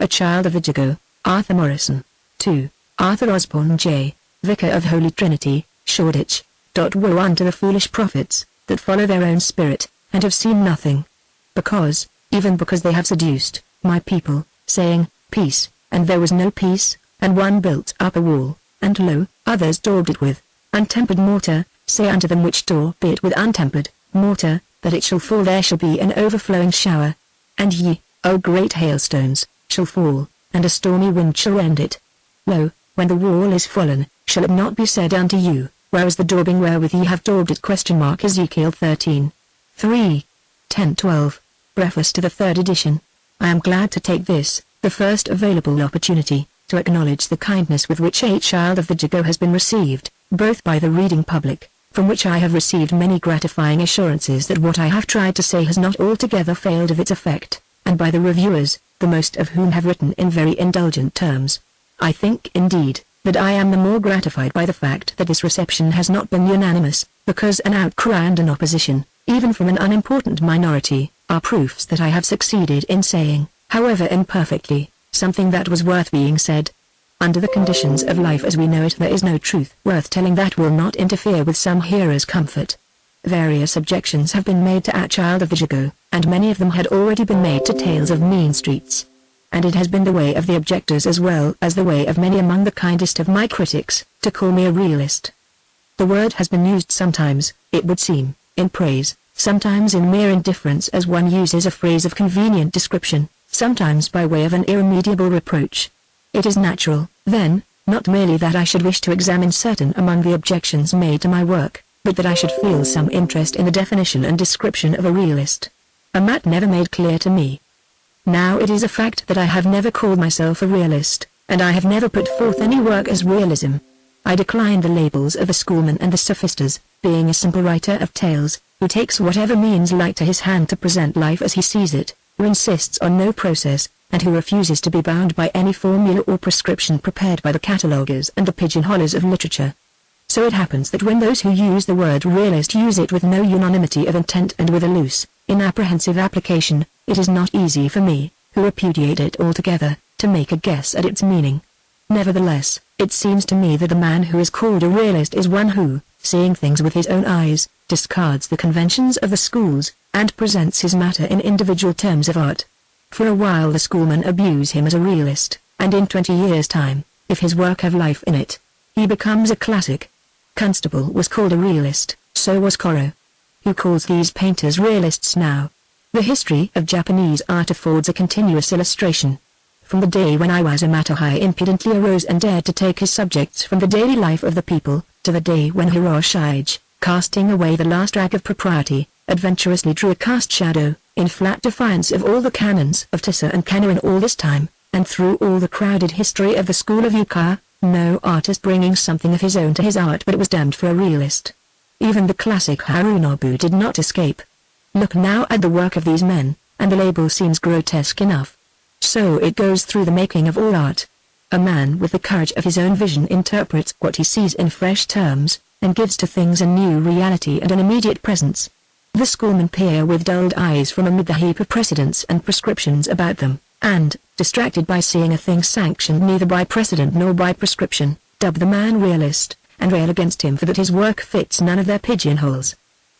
a child of the Jago, Arthur Morrison. 2. Arthur Osborne J., Vicar of Holy Trinity, Shoreditch. Woe unto the foolish prophets, that follow their own spirit, and have seen nothing. Because, even because they have seduced my people, saying, Peace, and there was no peace, and one built up a wall, and lo, others daubed it with untempered mortar, say unto them which daub it with untempered mortar, that it shall fall there shall be an overflowing shower. And ye, O great hailstones, shall fall, and a stormy wind shall rend it. Lo, when the wall is fallen, shall it not be said unto you, Where is the daubing wherewith ye have daubed it? Ezekiel 13. 3. 10-12. Preface to the third edition. I am glad to take this, the first available opportunity, to acknowledge the kindness with which a child of the Jago has been received, both by the reading public, from which I have received many gratifying assurances that what I have tried to say has not altogether failed of its effect, and by the reviewers, the most of whom have written in very indulgent terms. I think, indeed, that I am the more gratified by the fact that this reception has not been unanimous, because an outcry and an opposition, even from an unimportant minority, are proofs that I have succeeded in saying, however imperfectly, something that was worth being said. Under the conditions of life as we know it, there is no truth worth telling that will not interfere with some hearer's comfort. Various objections have been made to A Child of the Jago, and many of them had already been made to Tales of Mean Streets. And it has been the way of the objectors as well as the way of many among the kindest of my critics, to call me a realist. The word has been used sometimes, it would seem, in praise, sometimes in mere indifference as one uses a phrase of convenient description, sometimes by way of an irremediable reproach. It is natural, then, not merely that I should wish to examine certain among the objections made to my work, but that I should feel some interest in the definition and description of a realist. A matter never made clear to me. Now it is a fact that I have never called myself a realist, and I have never put forth any work as realism. I decline the labels of the schoolmen and the sophisters, being a simple writer of tales, who takes whatever means light to his hand to present life as he sees it, who insists on no process, and who refuses to be bound by any formula or prescription prepared by the cataloguers and the pigeonholers of literature. So it happens that when those who use the word realist use it with no unanimity of intent and with a loose, inapprehensive application, it is not easy for me, who repudiate it altogether, to make a guess at its meaning. Nevertheless, it seems to me that the man who is called a realist is one who, seeing things with his own eyes, discards the conventions of the schools, and presents his matter in individual terms of art. For a while the schoolmen abuse him as a realist, and in 20 years' time, if his work have life in it, he becomes a classic. Constable was called a realist, so was Corot. Who calls these painters realists now? The history of Japanese art affords a continuous illustration. From the day when Iwasa Matahei impudently arose and dared to take his subjects from the daily life of the people, to the day when Hiroshige, casting away the last rag of propriety, adventurously drew a cast shadow, in flat defiance of all the canons of Tissa and Kano in all this time, and through all the crowded history of the school of Yuka, no artist bringing something of his own to his art but was damned for a realist. Even the classic Harunobu did not escape. Look now at the work of these men, and the label seems grotesque enough. So it goes through the making of all art. A man with the courage of his own vision interprets what he sees in fresh terms, and gives to things a new reality and an immediate presence. The schoolmen peer with dulled eyes from amid the heap of precedents and prescriptions about them, and, distracted by seeing a thing sanctioned neither by precedent nor by prescription, dub the man realist, and rail against him for that his work fits none of their pigeonholes.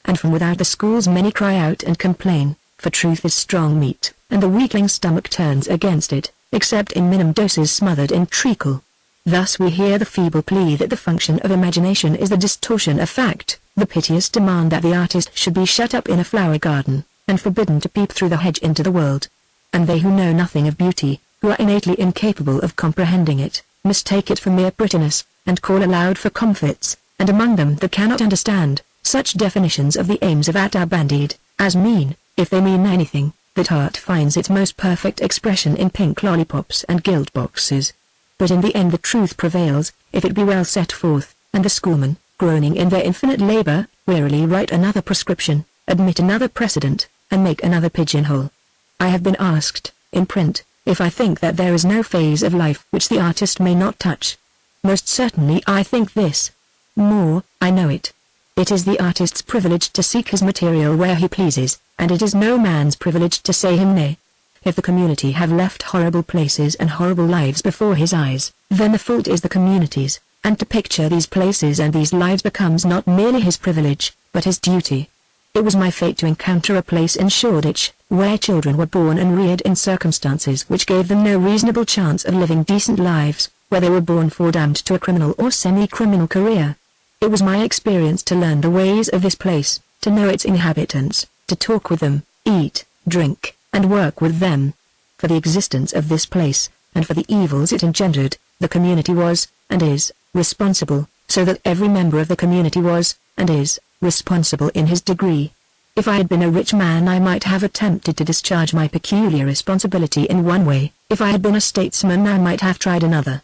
And from without the schools many cry out and complain, for truth is strong meat, and the weakling stomach turns against it, except in minimum doses smothered in treacle. Thus we hear the feeble plea that the function of imagination is the distortion of fact, the piteous demand that the artist should be shut up in a flower garden, and forbidden to peep through the hedge into the world. And they who know nothing of beauty, who are innately incapable of comprehending it, mistake it for mere prettiness, and call aloud for comforts, and among them that cannot understand such definitions of the aims of art are bandied, as mean, if they mean anything, that art finds its most perfect expression in pink lollipops and gilt boxes. But in the end the truth prevails, if it be well set forth, and the schoolmen, groaning in their infinite labor, wearily write another prescription, admit another precedent, and make another pigeonhole. I have been asked, in print, if I think that there is no phase of life which the artist may not touch. Most certainly I think this. More, I know it. It is the artist's privilege to seek his material where he pleases, and it is no man's privilege to say him nay. if the community have left horrible places and horrible lives before his eyes, then the fault is the community's, and to picture these places and these lives becomes not merely his privilege, but his duty. It was my fate to encounter a place in Shoreditch, where children were born and reared in circumstances which gave them no reasonable chance of living decent lives, where they were born foredoomed to a criminal or semi-criminal career. It was my experience to learn the ways of this place, to know its inhabitants, to talk with them, eat, drink, and work with them. For the existence of this place, and for the evils it engendered, the community was, and is, responsible, so that every member of the community was, and is, responsible in his degree. If I had been a rich man I might have attempted to discharge my peculiar responsibility in one way, if I had been a statesman I might have tried another.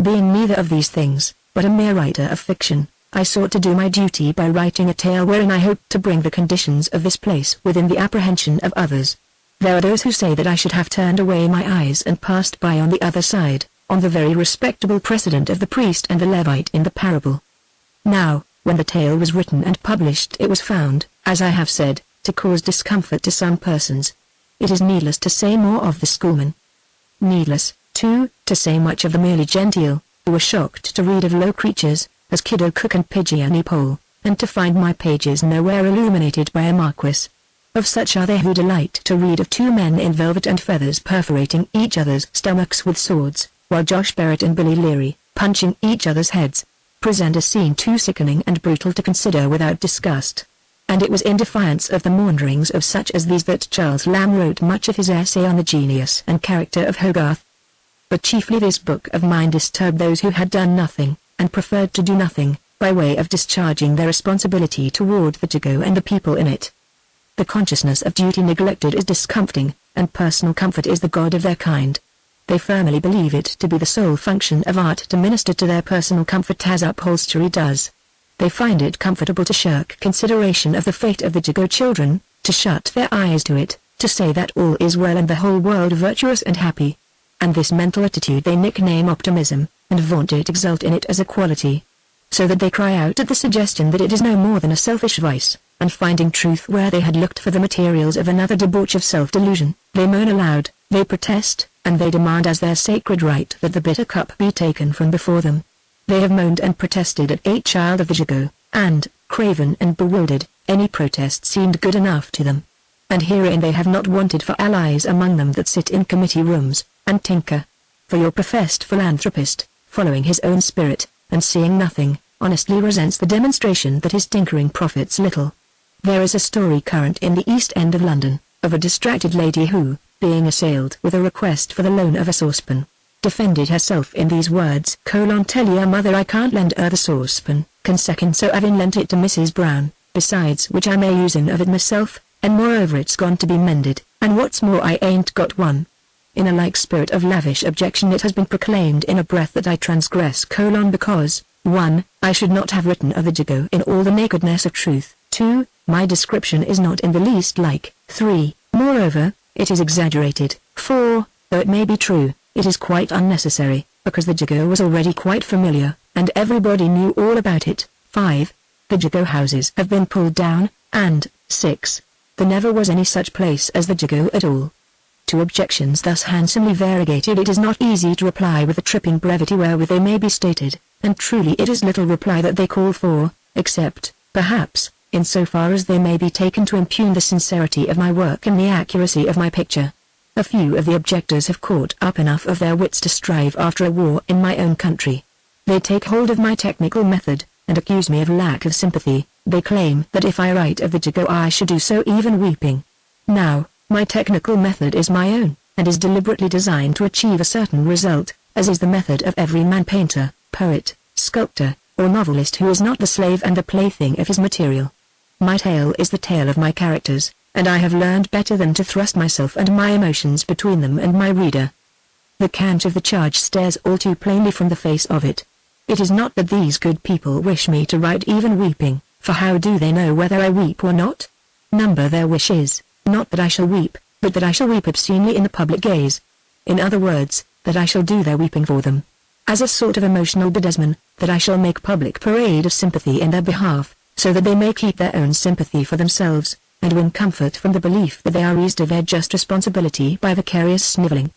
Being neither of these things, but a mere writer of fiction, I sought to do my duty by writing a tale wherein I hoped to bring the conditions of this place within the apprehension of others. There are those who say that I should have turned away my eyes and passed by on the other side, on the very respectable precedent of the priest and the Levite in the parable. Now, when the tale was written and published it was found, as I have said, to cause discomfort to some persons. It is needless to say more of the schoolmen. Needless, too, to say much of the merely genteel, who were shocked to read of low creatures, as Kiddo Cook and Pigeony Pole, and to find my pages nowhere illuminated by a marquis. Of such are there who delight to read of two men in velvet and feathers perforating each other's stomachs with swords, while Josh Barrett and Billy Leary, punching each other's heads, present a scene too sickening and brutal to consider without disgust. And it was in defiance of the maunderings of such as these that Charles Lamb wrote much of his essay on the genius and character of Hogarth. But chiefly this book of mine disturbed those who had done nothing, and preferred to do nothing, by way of discharging their responsibility toward the Jago and the people in it. The consciousness of duty neglected is discomforting, and personal comfort is the god of their kind. They firmly believe it to be the sole function of art to minister to their personal comfort as upholstery does. They find it comfortable to shirk consideration of the fate of the Jago children, to shut their eyes to it, to say that all is well and the whole world virtuous and happy. And this mental attitude they nickname optimism, and vaunt it, exult in it as a quality. So that they cry out at the suggestion that it is no more than a selfish vice, and finding truth where they had looked for the materials of another debauch of self-delusion, they moan aloud, they protest, and they demand as their sacred right that the bitter cup be taken from before them. They have moaned and protested at a child of the Jago, and, craven and bewildered, any protest seemed good enough to them. And herein they have not wanted for allies among them that sit in committee rooms, and tinker. For your professed philanthropist, following his own spirit, and seeing nothing, honestly resents the demonstration that his tinkering profits little. There is a story current in the East End of London, of a distracted lady who, being assailed with a request for the loan of a saucepan, defended herself in these words: "Tell your mother I can't lend her the saucepan, second so I've lent it to Mrs. Brown, besides which I may use of it myself, and moreover it's gone to be mended, and what's more I ain't got one." In a like spirit of lavish objection it has been proclaimed in a breath that I transgress because, 1. I should not have written of the Jago in all the nakedness of truth, 2. My description is not in the least like, 3. Moreover, it is exaggerated, 4. Though it may be true, it is quite unnecessary, because the Jago was already quite familiar, and everybody knew all about it, 5. The Jago houses have been pulled down, and, 6. There never was any such place as the Jago at all. To objections thus handsomely variegated it is not easy to reply with the tripping brevity wherewith they may be stated, and truly it is little reply that they call for, except, perhaps, in so far as they may be taken to impugn the sincerity of my work and the accuracy of my picture. A few of the objectors have caught up enough of their wits to strive after a war in my own country. They take hold of my technical method, and accuse me of lack of sympathy. They claim that if I write of the Jago I should do so even weeping. Now, my technical method is my own, and is deliberately designed to achieve a certain result, as is the method of every man painter, poet, sculptor, or novelist who is not the slave and the plaything of his material. My tale is the tale of my characters, and I have learned better than to thrust myself and my emotions between them and my reader. The cant of the charge stares all too plainly from the face of it. It is not that these good people wish me to write even weeping, for how do they know whether I weep or not? Number their wishes, not that I shall weep, but that I shall weep obscenely in the public gaze. In other words, that I shall do their weeping for them. As a sort of emotional bedizenment, that I shall make public parade of sympathy in their behalf, so that they may keep their own sympathy for themselves. and win comfort from the belief that they are eased of their just responsibility by vicarious sniveling.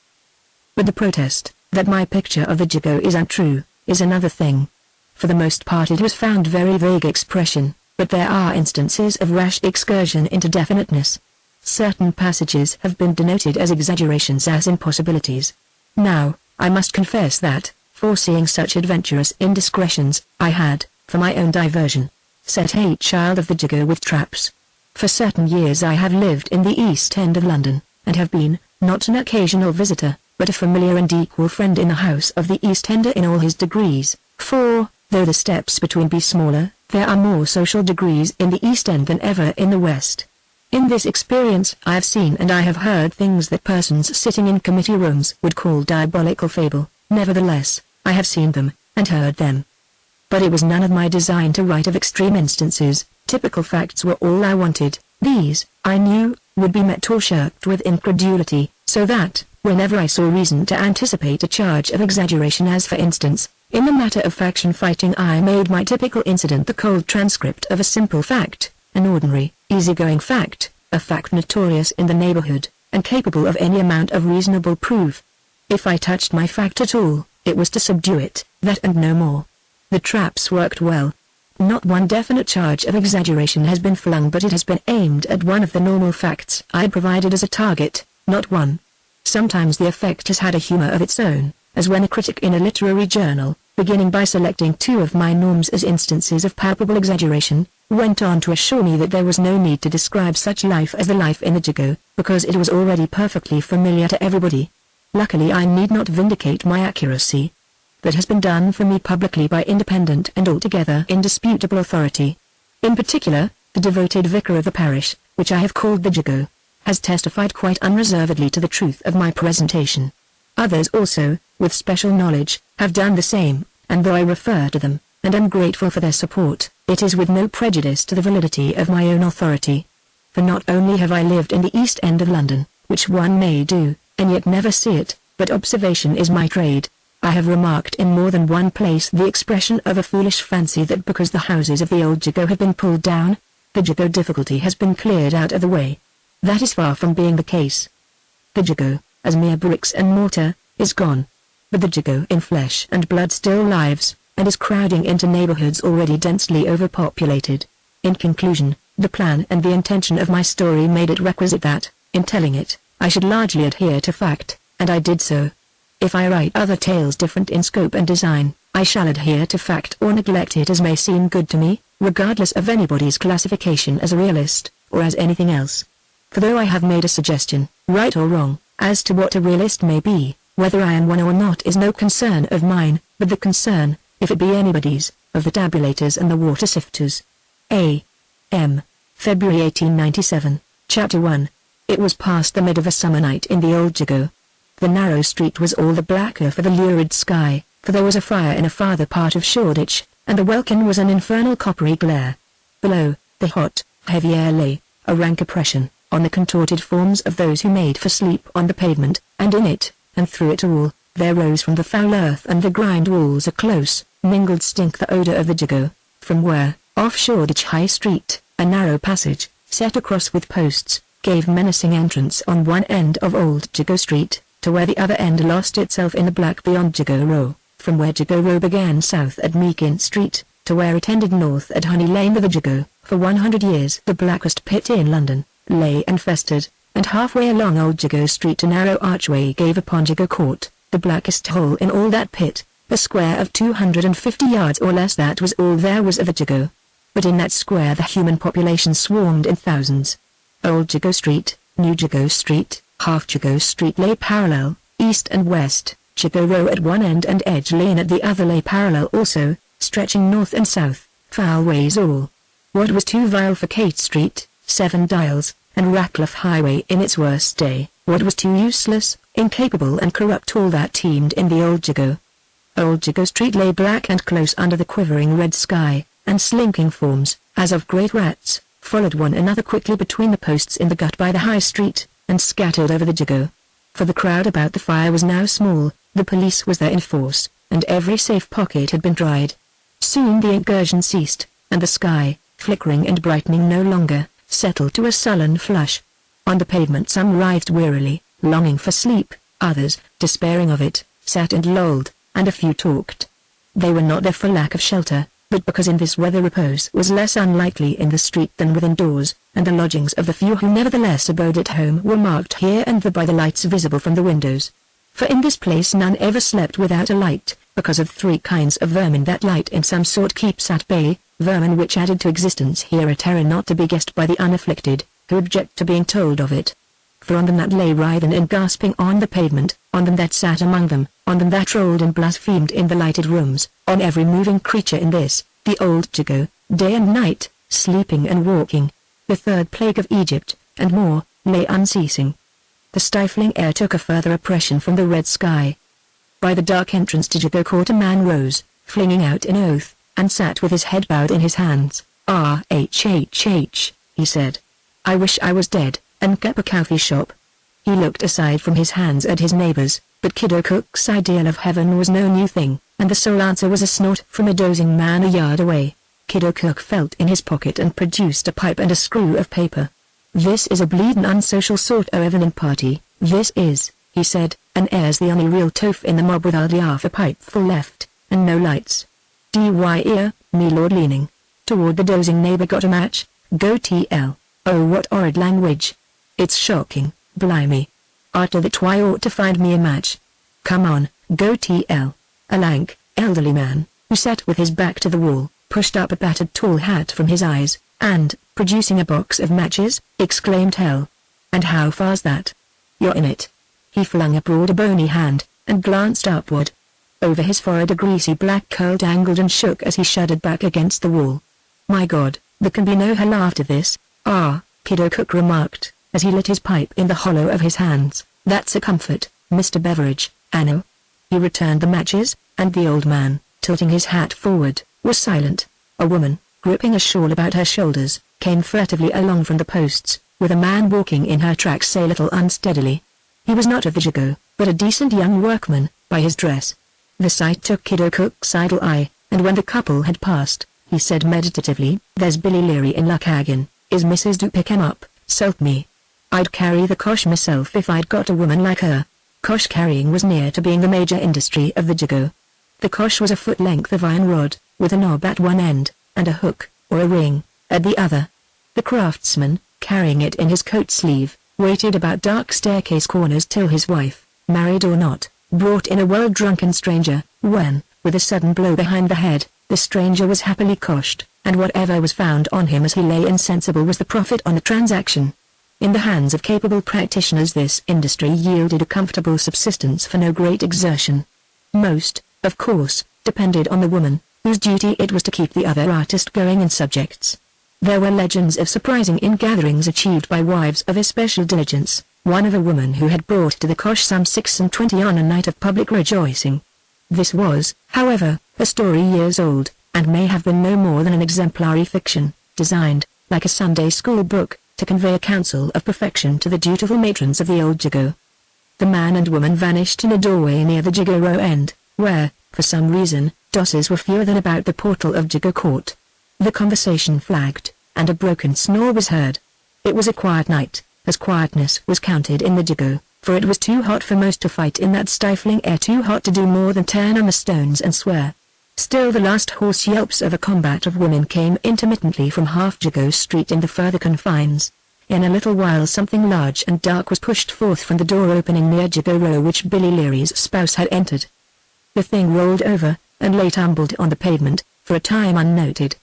But the protest, that my picture of the Jago is untrue, is another thing. For the most part it was found very vague expression, but there are instances of rash excursion into definiteness. Certain passages have been denoted as exaggerations, as impossibilities. Now, I must confess that, foreseeing such adventurous indiscretions, I had, for my own diversion, set a child of the Jago with traps. For certain years I have lived in the East End of London, and have been, not an occasional visitor, but a familiar and equal friend in the house of the East Ender in all his degrees, for, though the steps between be smaller, there are more social degrees in the East End than ever in the West. In this experience I have seen and I have heard things that persons sitting in committee rooms would call diabolical fable. Nevertheless, I have seen them, and heard them. But it was none of my design to write of extreme instances. Typical facts were all I wanted. These, I knew, would be met or shirked with incredulity, so that, whenever I saw reason to anticipate a charge of exaggeration, as for instance, in the matter of faction fighting, I made my typical incident the cold transcript of a simple fact, an ordinary, easygoing fact, a fact notorious in the neighborhood, and capable of any amount of reasonable proof. If I touched my fact at all, it was to subdue it, that and no more. The traps worked well. Not one definite charge of exaggeration has been flung, but it has been aimed at one of the normal facts I had provided as a target, not one. Sometimes the effect has had a humor of its own, as when a critic in a literary journal, beginning by selecting two of my norms as instances of palpable exaggeration, went on to assure me that there was no need to describe such life as the life in the Jago, because it was already perfectly familiar to everybody. Luckily I need not vindicate my accuracy. That has been done for me publicly by independent and altogether indisputable authority. In particular, the devoted vicar of the parish, which I have called the Jago, has testified quite unreservedly to the truth of my presentation. Others also, with special knowledge, have done the same, and though I refer to them, and am grateful for their support, it is with no prejudice to the validity of my own authority. For not only have I lived in the East End of London, which one may do, and yet never see it, but observation is my trade. I have remarked in more than one place the expression of a foolish fancy that because the houses of the old Jago have been pulled down, the Jago difficulty has been cleared out of the way. That is far from being the case. The Jago, as mere bricks and mortar, is gone. But the Jago in flesh and blood still lives, and is crowding into neighborhoods already densely overpopulated. In conclusion, the plan and the intention of my story made it requisite that, in telling it, I should largely adhere to fact, and I did so. If I write other tales different in scope and design, I shall adhere to fact or neglect it as may seem good to me, regardless of anybody's classification as a realist, or as anything else. For though I have made a suggestion, right or wrong, as to what a realist may be, whether I am one or not is no concern of mine, but the concern, if it be anybody's, of the tabulators and the water sifters. A. M. February 1897, Chapter 1. It was past the mid of a summer night in the old Jago. The narrow street was all the blacker for the lurid sky, for there was a fire in a farther part of Shoreditch, and the welkin was an infernal coppery glare. Below, the hot, heavy air lay, a rank oppression, on the contorted forms of those who made for sleep on the pavement, and in it, and through it all, there rose from the foul earth and the grimed walls a close, mingled stink, the odour of the Jago, from where, off Shoreditch High Street, a narrow passage, set across with posts, gave menacing entrance on one end of Old Jago Street, to where the other end lost itself in the black beyond Jago Row, from where Jago Row began south at Meakin Street, to where it ended north at Honey Lane. The Jago, for 100 years the blackest pit in London, lay and festered, and halfway along Old Jago Street a narrow archway gave upon Jago Court, the blackest hole in all that pit, a square of 250 yards or less. That was all there was of the Jago. But in that square the human population swarmed in thousands. Old Jago Street, New Jago Street, Half Jago Street lay parallel, east and west. Jago Row at one end and Edge Lane at the other lay parallel also, stretching north and south, foul ways all. What was too vile for Kate Street, Seven Dials, and Ratcliffe Highway in its worst day, what was too useless, incapable and corrupt, all that teemed in the old Jago. Old Jago Street lay black and close under the quivering red sky, and slinking forms, as of great rats, followed one another quickly between the posts in the gut by the High Street, and scattered over the Jago. For the crowd about the fire was now small, the police was there in force, and every safe pocket had been dried. Soon the incursion ceased, and the sky, flickering and brightening no longer, settled to a sullen flush. On the pavement some writhed wearily, longing for sleep, others, despairing of it, sat and lolled, and a few talked. They were not there for lack of shelter, but because in this weather repose was less unlikely in the street than within doors, and the lodgings of the few who nevertheless abode at home were marked here and there by the lights visible from the windows. For in this place none ever slept without a light, because of 3 kinds of vermin that light in some sort keeps at bay, vermin which added to existence here a terror not to be guessed by the unafflicted, who object to being told of it. For on them that lay writhing and gasping on the pavement, on them that sat among them, on them that rolled and blasphemed in the lighted rooms, on every moving creature in this, the old Jago, day and night, sleeping and walking, the 3rd plague of Egypt, and more, lay unceasing. The stifling air took a further oppression from the red sky. By the dark entrance to Jago Court a man rose, flinging out an oath, and sat with his head bowed in his hands. "Rhhh," he said. "I wish I was dead, and kept a coffee shop." He looked aside from his hands at his neighbors, but Kiddo Cook's ideal of heaven was no new thing, and the sole answer was a snort from a dozing man a yard away. Kiddo Cook felt in his pocket and produced a pipe and a screw of paper. "This is a bleedin' unsocial sort o' evening party, this is," he said, "and airs the only real toff in the mob with hardly half a pipeful left, and no lights. D'ye me lord?" Leaning toward the dozing neighbor. "Got a match? Go TL. Oh, what horrid language. It's shocking, blimey. After that I ought to find me a match. Come on, go TL." A lank, elderly man, who sat with his back to the wall, pushed up a battered tall hat from his eyes, and, producing a box of matches, exclaimed, "Hell! And how far's that? You're in it." He flung abroad a bony hand, and glanced upward. Over his forehead a greasy black curl dangled and shook as he shuddered back against the wall. "My God, there can be no hell after this." Kiddo Cook remarked, as he lit his pipe in the hollow of his hands. "That's a comfort, Mr. Beveridge, Anno." He returned the matches, and the old man, tilting his hat forward, was silent. A woman, gripping a shawl about her shoulders, came furtively along from the posts, with a man walking in her tracks a little unsteadily. He was not of the Jago, but a decent young workman, by his dress. The sight took Kiddo Cook's idle eye, and when the couple had passed, he said meditatively, "There's Billy Leary in luck again. Is Mrs. do pick him up, s'help me. I'd carry the cosh myself if I'd got a woman like her." Cosh carrying was near to being the major industry of the Jago. The cosh was a foot length of iron rod, with a knob at one end, and a hook, or a ring, at the other. The craftsman, carrying it in his coat sleeve, waited about dark staircase corners till his wife, married or not, brought in a well-drunken stranger, when, with a sudden blow behind the head, the stranger was happily coshed, and whatever was found on him as he lay insensible was the profit on the transaction. In the hands of capable practitioners this industry yielded a comfortable subsistence for no great exertion. Most, of course, depended on the woman, whose duty it was to keep the other artist going in subjects. There were legends of surprising ingatherings achieved by wives of especial diligence, one of a woman who had brought to the cosh some 26 on a night of public rejoicing. This was, however, a story years old, and may have been no more than an exemplary fiction, designed, like a Sunday school book, to convey a counsel of perfection to the dutiful matrons of the old Jago. The man and woman vanished in a doorway near the Jago Row end, where, for some reason, dosses were fewer than about the portal of Jago Court. The conversation flagged, and a broken snore was heard. It was a quiet night, as quietness was counted in the Jago, for it was too hot for most to fight in that stifling air, too hot to do more than turn on the stones and swear. Still the last hoarse yelps of a combat of women came intermittently from half Jago Street in the further confines. In a little while something large and dark was pushed forth from the door opening near Jago Row which Billy Leary's spouse had entered. The thing rolled over, and lay tumbled on the pavement, for a time unnoted.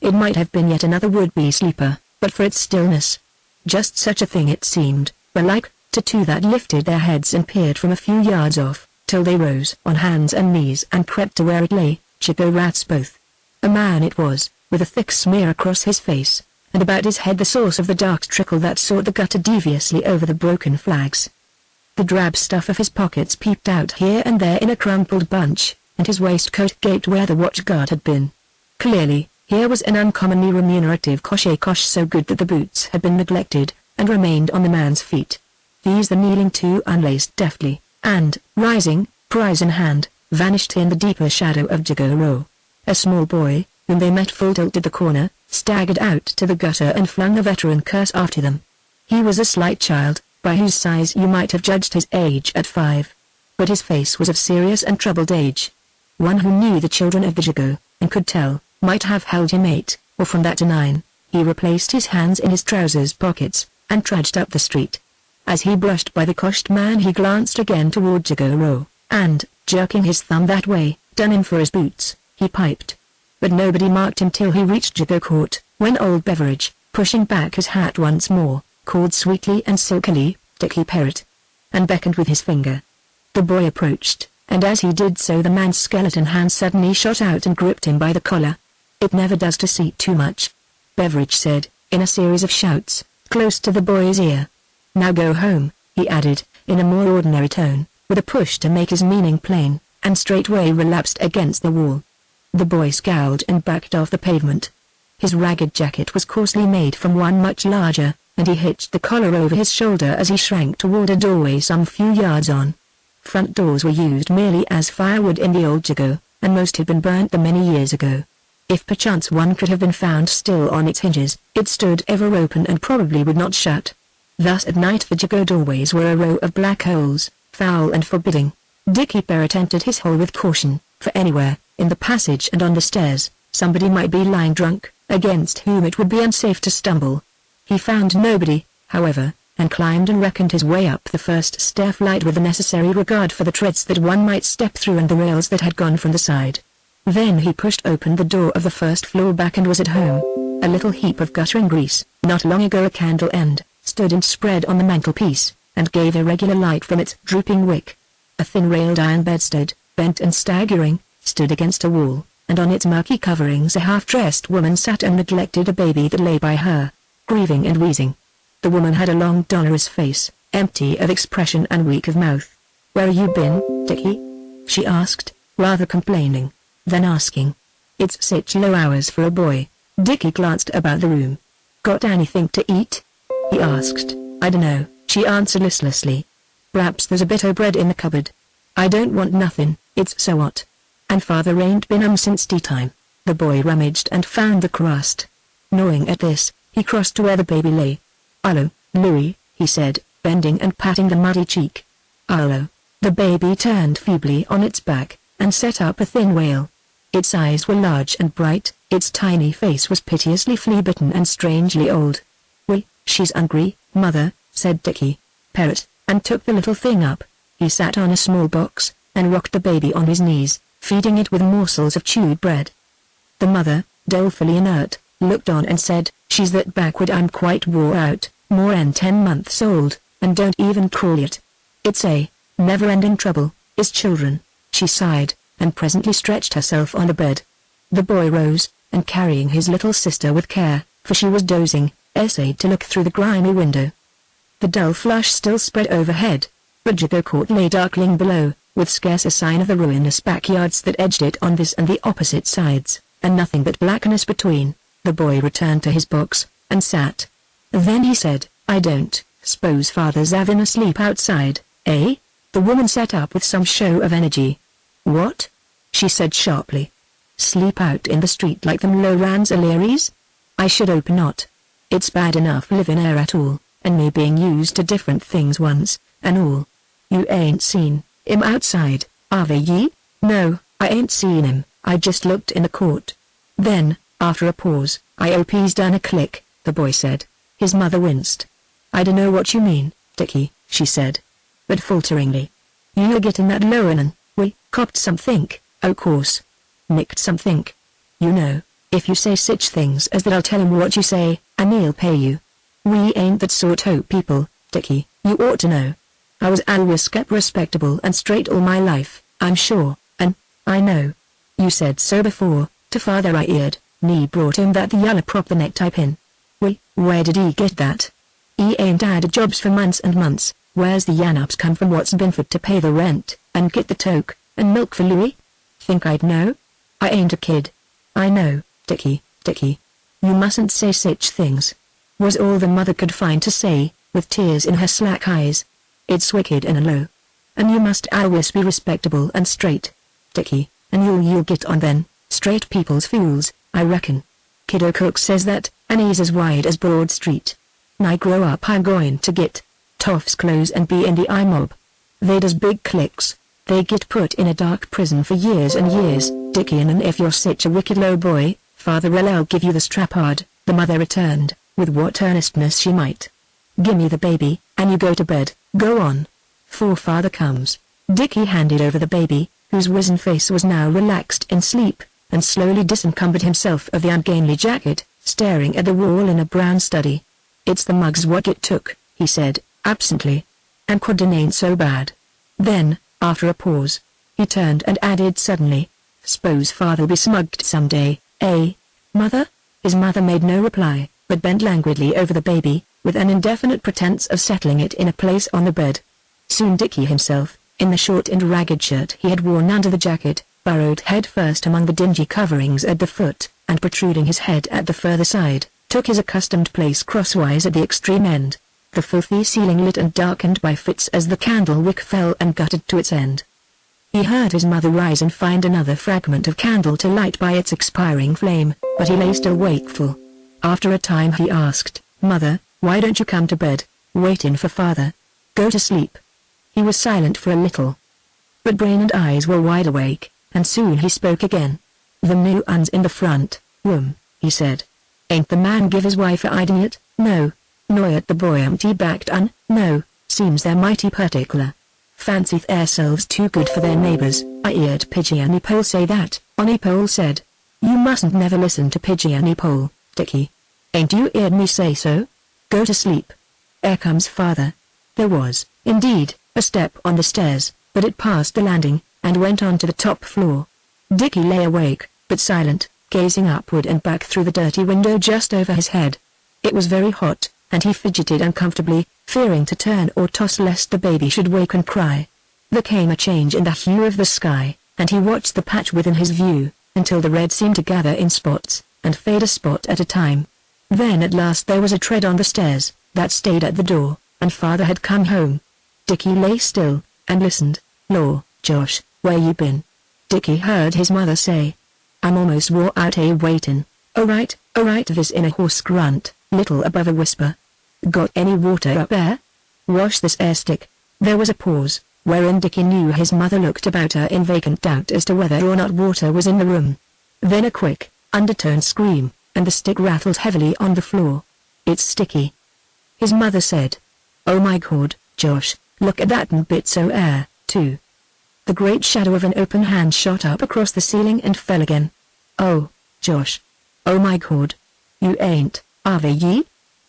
It might have been yet another would-be sleeper, but for its stillness. Just such a thing it seemed, belike, to two that lifted their heads and peered from a few yards off, till they rose on hands and knees and crept to where it lay, Jago rats both. A man it was, with a thick smear across his face, and about his head the source of the dark trickle that sought the gutter deviously over the broken flags. The drab stuff of his pockets peeped out here and there in a crumpled bunch, and his waistcoat gaped where the watch-guard had been. Clearly, here was an uncommonly remunerative cosh, a cosh so good that the boots had been neglected, and remained on the man's feet. These the kneeling to unlaced deftly, and, rising, prize in hand, vanished in the deeper shadow of Jago Row. A small boy, whom they met full tilt at the corner, staggered out to the gutter and flung a veteran curse after them. He was a slight child, by whose size you might have judged his age at 5. But his face was of serious and troubled age. One who knew the children of the Jago, and could tell, might have held him 8, or from that to 9. He replaced his hands in his trousers pockets, and trudged up the street. As he brushed by the coshed man he glanced again toward Jago, and, jerking his thumb that way, done him for his boots, he piped. But nobody marked him till he reached Jago Court, when old Beveridge, pushing back his hat once more, called sweetly and silkily, "Dickie Parrot," and beckoned with his finger. The boy approached, and as he did so the man's skeleton hand suddenly shot out and gripped him by the collar. "It never does to see too much," Beveridge said, in a series of shouts, close to the boy's ear. "Now go home," he added, in a more ordinary tone, with a push to make his meaning plain, and straightway relapsed against the wall. The boy scowled and backed off the pavement. His ragged jacket was coarsely made from one much larger, and he hitched the collar over his shoulder as he shrank toward a doorway some few yards on. Front doors were used merely as firewood in the old Jago, and most had been burnt many years ago. If perchance one could have been found still on its hinges, it stood ever open and probably would not shut. Thus at night the Jago doorways were a row of black holes, foul and forbidding. Dickie Parrot entered his hole with caution, for anywhere, in the passage and on the stairs, somebody might be lying drunk, against whom it would be unsafe to stumble. He found nobody, however, and climbed and reckoned his way up the first stair flight with the necessary regard for the treads that one might step through and the rails that had gone from the side. Then he pushed open the door of the first floor back and was at home. A little heap of guttering grease, not long ago a candle end, stood and spread on the mantelpiece, and gave irregular light from its drooping wick. A thin-railed iron bedstead, bent and staggering, stood against a wall, and on its murky coverings a half-dressed woman sat and neglected a baby that lay by her, grieving and wheezing. The woman had a long dolorous face, empty of expression and weak of mouth. "Where you been, Dickie?" she asked, rather complaining, then asking. "It's such low hours for a boy." Dickie glanced about the room. "Got anything to eat?" he asked. "I dunno," she answered listlessly. "P'raps there's a bit o' bread in the cupboard." "I don't want nothin', it's so hot. And father ain't been since tea time." The boy rummaged and found the crust. Gnawing at this, he crossed to where the baby lay. "Allo, Louie," he said, bending and patting the muddy cheek. "Allo." The baby turned feebly on its back, and set up a thin wail. Its eyes were large and bright, its tiny face was piteously flea-bitten and strangely old. "Well, she's hungry, mother," said Dickie Parrot, and took the little thing up. He sat on a small box, and rocked the baby on his knees, feeding it with morsels of chewed bread. The mother, dolefully inert, looked on and said, "She's that backward I'm quite wore out, more'n 10 months old, and don't even crawl yet. It's a never-ending trouble, is children." She sighed, and presently stretched herself on the bed. The boy rose, and carrying his little sister with care, for she was dozing, essayed to look through the grimy window. The dull flush still spread overhead, but Jago Court lay darkling below, with scarce a sign of the ruinous backyards that edged it on this and the opposite sides, and nothing but blackness between. The boy returned to his box, and sat. Then he said, "I don't s'pose father's having a sleep outside, eh?" The woman sat up with some show of energy. "What?" she said sharply. "Sleep out in the street like them low-rans O'Learys? I should hope not. It's bad enough living here at all, and me being used to different things once, and all. You ain't seen him outside, have ye?" "No, I ain't seen him, I just looked in the court." Then, after a pause, "I hope he's done a click," the boy said. His mother winced. "I dunno what you mean, Dickie," she said. But falteringly. "You're getting that low un, we copped somethink, o' course. Nicked somethink. You know, if you say sich things as that I'll tell him what you say, and he'll pay you. We ain't that sort o' people, Dickie, you ought to know. I was always kept respectable and straight all my life, I'm sure, and, I know. You said so before, to father I heard, he brought him that the yaller prop the necktie pin. Well, where did he get that? He ain't had jobs for months and months. Where's the yannups come from what's been for to pay the rent, and get the toke, and milk for Louie? Think I'd know? I ain't a kid. I know, Dickie, you mustn't say sich things," was all the mother could find to say, with tears in her slack eyes. "It's wicked and low. And you must always be respectable and straight, Dickie, and you'll get on then. Straight people's fools, I reckon. Kiddo Cook says that, and he's as wide as Broad Street. When I grow up I'm going to get toffs clothes and be in the I mob. They does big clicks. They get put in a dark prison for years and years, Dickie, and if you're such a wicked low boy, Father'll I'll give you the strap hard, the mother returned, with what earnestness she might. Gimme the baby, and you go to bed, go on. 'Fore father comes. Dickie handed over the baby, whose wizen face was now relaxed in sleep, and slowly disencumbered himself of the ungainly jacket, staring at the wall in a brown study. It's the mugs what it took, he said, absently. And Quaddin ain't so bad. Then, after a pause, he turned and added suddenly, "S'pose father'll be smugged someday, eh, mother?" His mother made no reply, but bent languidly over the baby, with an indefinite pretense of settling it in a place on the bed. Soon Dickie himself, in the short and ragged shirt he had worn under the jacket, burrowed head-first among the dingy coverings at the foot, and protruding his head at the further side, took his accustomed place crosswise at the extreme end, the filthy ceiling lit and darkened by fits as the candle wick fell and guttered to its end. He heard his mother rise and find another fragment of candle to light by its expiring flame, but he lay still wakeful. After a time he asked, "Mother, why don't you come to bed, waitin' for father? Go to sleep." He was silent for a little, but brain and eyes were wide awake, and soon he spoke again. "The new un's in the front room," he said. "Ain't the man give his wife a idin yet?" "No." "Nor yet the boy empty-backed un?" "No, seems they're mighty particular. Fancy theirselves too good for their neighbors." "I eared Pigeony Poll say that," Onny Poll said. "You mustn't never listen to Pigeony Poll, Dickie. Ain't you eared me say so? Go to sleep. 'Ere comes father." There was, indeed, a step on the stairs, but it passed the landing, and went on to the top floor. Dickie lay awake, but silent, gazing upward and back through the dirty window just over his head. It was very hot, and he fidgeted uncomfortably, fearing to turn or toss lest the baby should wake and cry. There came a change in the hue of the sky, and he watched the patch within his view, until the red seemed to gather in spots, and fade a spot at a time. Then at last there was a tread on the stairs, that stayed at the door, and father had come home. Dickie lay still, and listened. "Law, Josh, where you been?" Dickie heard his mother say. "I'm almost wore out waitin'." "Oh right, this in a hoarse grunt, little above a whisper. "Got any water up there? Wash this air stick." There was a pause, wherein Dickie knew his mother looked about her in vacant doubt as to whether or not water was in the room. Then a quick, undertoned scream, and the stick rattled heavily on the floor. "It's sticky," his mother said. "Oh my God, Josh, look at that and bits o' air, too." The great shadow of an open hand shot up across the ceiling and fell again. "Oh, Josh. Oh my God. You ain't, are ye?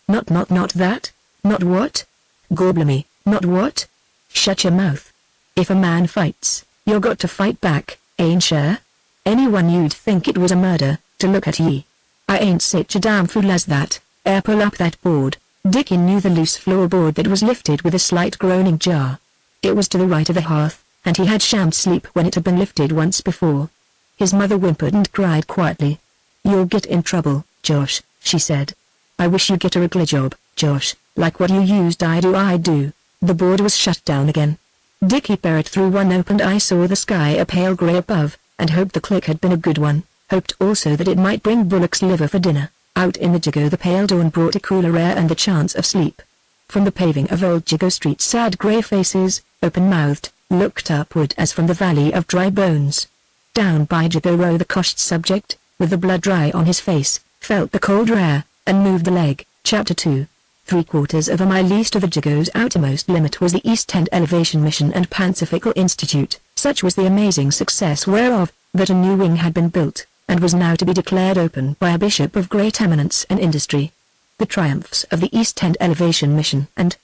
Not that? Not what? Gobblemy, not what? Shut your mouth. If a man fights, you're got to fight back, ain't sure? Anyone you'd think it was a murder, to look at ye. I ain't such a damn fool as that. Pull up that board." Dickie knew the loose floorboard that was lifted with a slight groaning jar. It was to the right of the hearth, and he had shammed sleep when it had been lifted once before. His mother whimpered and cried quietly. "You'll get in trouble, Josh," she said. "I wish you'd get a regular job, Josh, like what you used I do." The board was shut down again. Dickie peered through one opened eye, saw the sky a pale grey above, and hoped the click had been a good one, hoped also that it might bring bullock's liver for dinner. Out in the Jago the pale dawn brought a cooler air and the chance of sleep. From the paving of old Jago Street sad grey faces, open-mouthed, looked upward as from the valley of dry bones. Down by Jago Row the coshed subject, with the blood dry on his face, felt the cold air, and moved the leg. Chapter 2. 3/4 of a mile east of the Jago's outermost limit was the East End Elevation Mission and Pacifical Institute. Such was the amazing success whereof, that a new wing had been built, and was now to be declared open by a bishop of great eminence and industry. The triumphs of the East End Elevation Mission and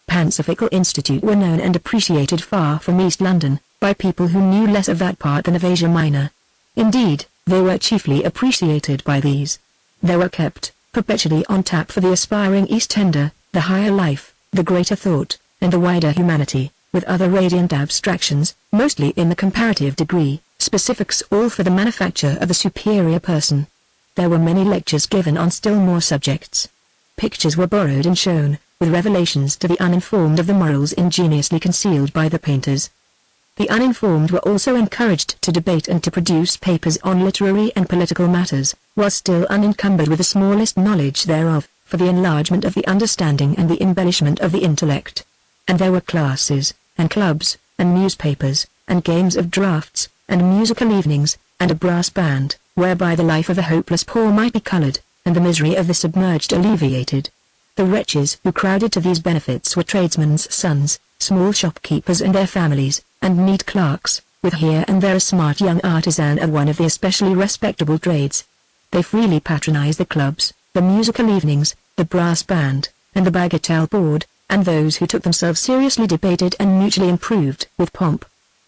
Pacifical Institute were known and appreciated far from East London, by people who knew less of that part than of Asia Minor. Indeed, they were chiefly appreciated by these. They were kept perpetually on tap for the aspiring East Ender, the higher life, the greater thought, and the wider humanity, with other radiant abstractions, mostly in the comparative degree, specifics all for the manufacture of the superior person. There were many lectures given on still more subjects. Pictures were borrowed and shown, with revelations to the uninformed of the morals ingeniously concealed by the painters. The uninformed were also encouraged to debate and to produce papers on literary and political matters, while still unencumbered with the smallest knowledge thereof, for the enlargement of the understanding and the embellishment of the intellect. And there were classes, and clubs, and newspapers, and games of draughts, and musical evenings, and a brass band, whereby the life of the hopeless poor might be colored, and the misery of the submerged alleviated. The wretches who crowded to these benefits were tradesmen's sons, small shopkeepers and their families, and neat clerks, with here and there a smart young artisan of one of the especially respectable trades. They freely patronized the clubs, the musical evenings, the brass band, and the bagatelle board, and those who took themselves seriously debated and mutually improved with pomp.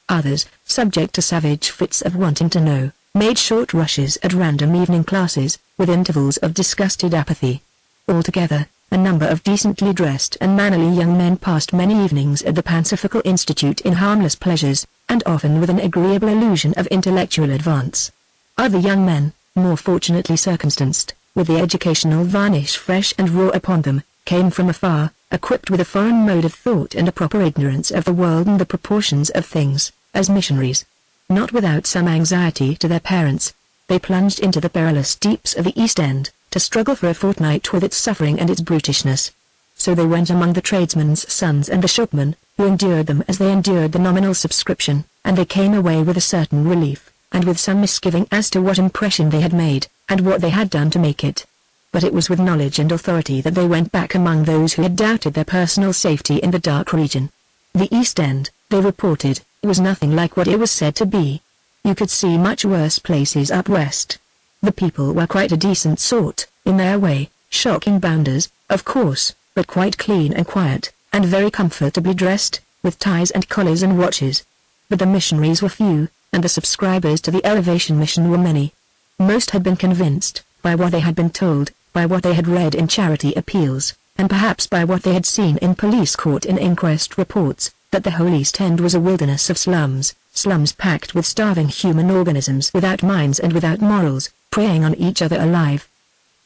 Others, subject to savage fits of wanting to know, made short rushes at random evening classes, with intervals of disgusted apathy. Altogether, a number of decently dressed and mannerly young men passed many evenings at the Pontifical Institute in harmless pleasures, and often with an agreeable illusion of intellectual advance. Other young men, more fortunately circumstanced, with the educational varnish fresh and raw upon them, came from afar, equipped with a foreign mode of thought and a proper ignorance of the world and the proportions of things, as missionaries. Not without some anxiety to their parents, they plunged into the perilous deeps of the East End, to struggle for a fortnight with its suffering and its brutishness. So they went among the tradesmen's sons and the shopmen, who endured them as they endured the nominal subscription, and they came away with a certain relief, and with some misgiving as to what impression they had made, and what they had done to make it. But it was with knowledge and authority that they went back among those who had doubted their personal safety in the dark region. The East End, they reported, was nothing like what it was said to be. You could see much worse places up west. The people were quite a decent sort, in their way, shocking bounders, of course, but quite clean and quiet, and very comfortably dressed, with ties and collars and watches. But the missionaries were few, and the subscribers to the Elevation Mission were many. Most had been convinced, by what they had been told, by what they had read in charity appeals, and perhaps by what they had seen in police court and inquest reports, that the whole East End was a wilderness of slums packed with starving human organisms without minds and without morals, preying on each other alive.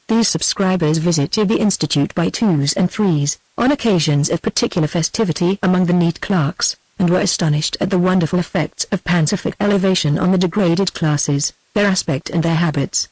These subscribers visited the Institute by twos and threes, on occasions of particular festivity among the neat clerks, and were astonished at the wonderful effects of Pontific elevation on the degraded classes, their aspect and their habits.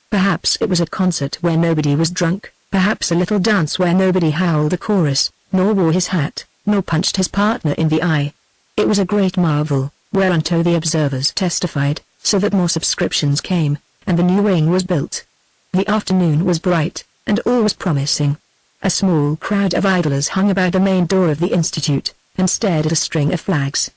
Perhaps it was a concert where nobody was drunk, perhaps a little dance where nobody howled a chorus, nor wore his hat, nor punched his partner in the eye. It was a great marvel, whereunto the observers testified, so that more subscriptions came, and the new wing was built. The afternoon was bright, and all was promising. A small crowd of idlers hung about the main door of the Institute, and stared at a string of flags.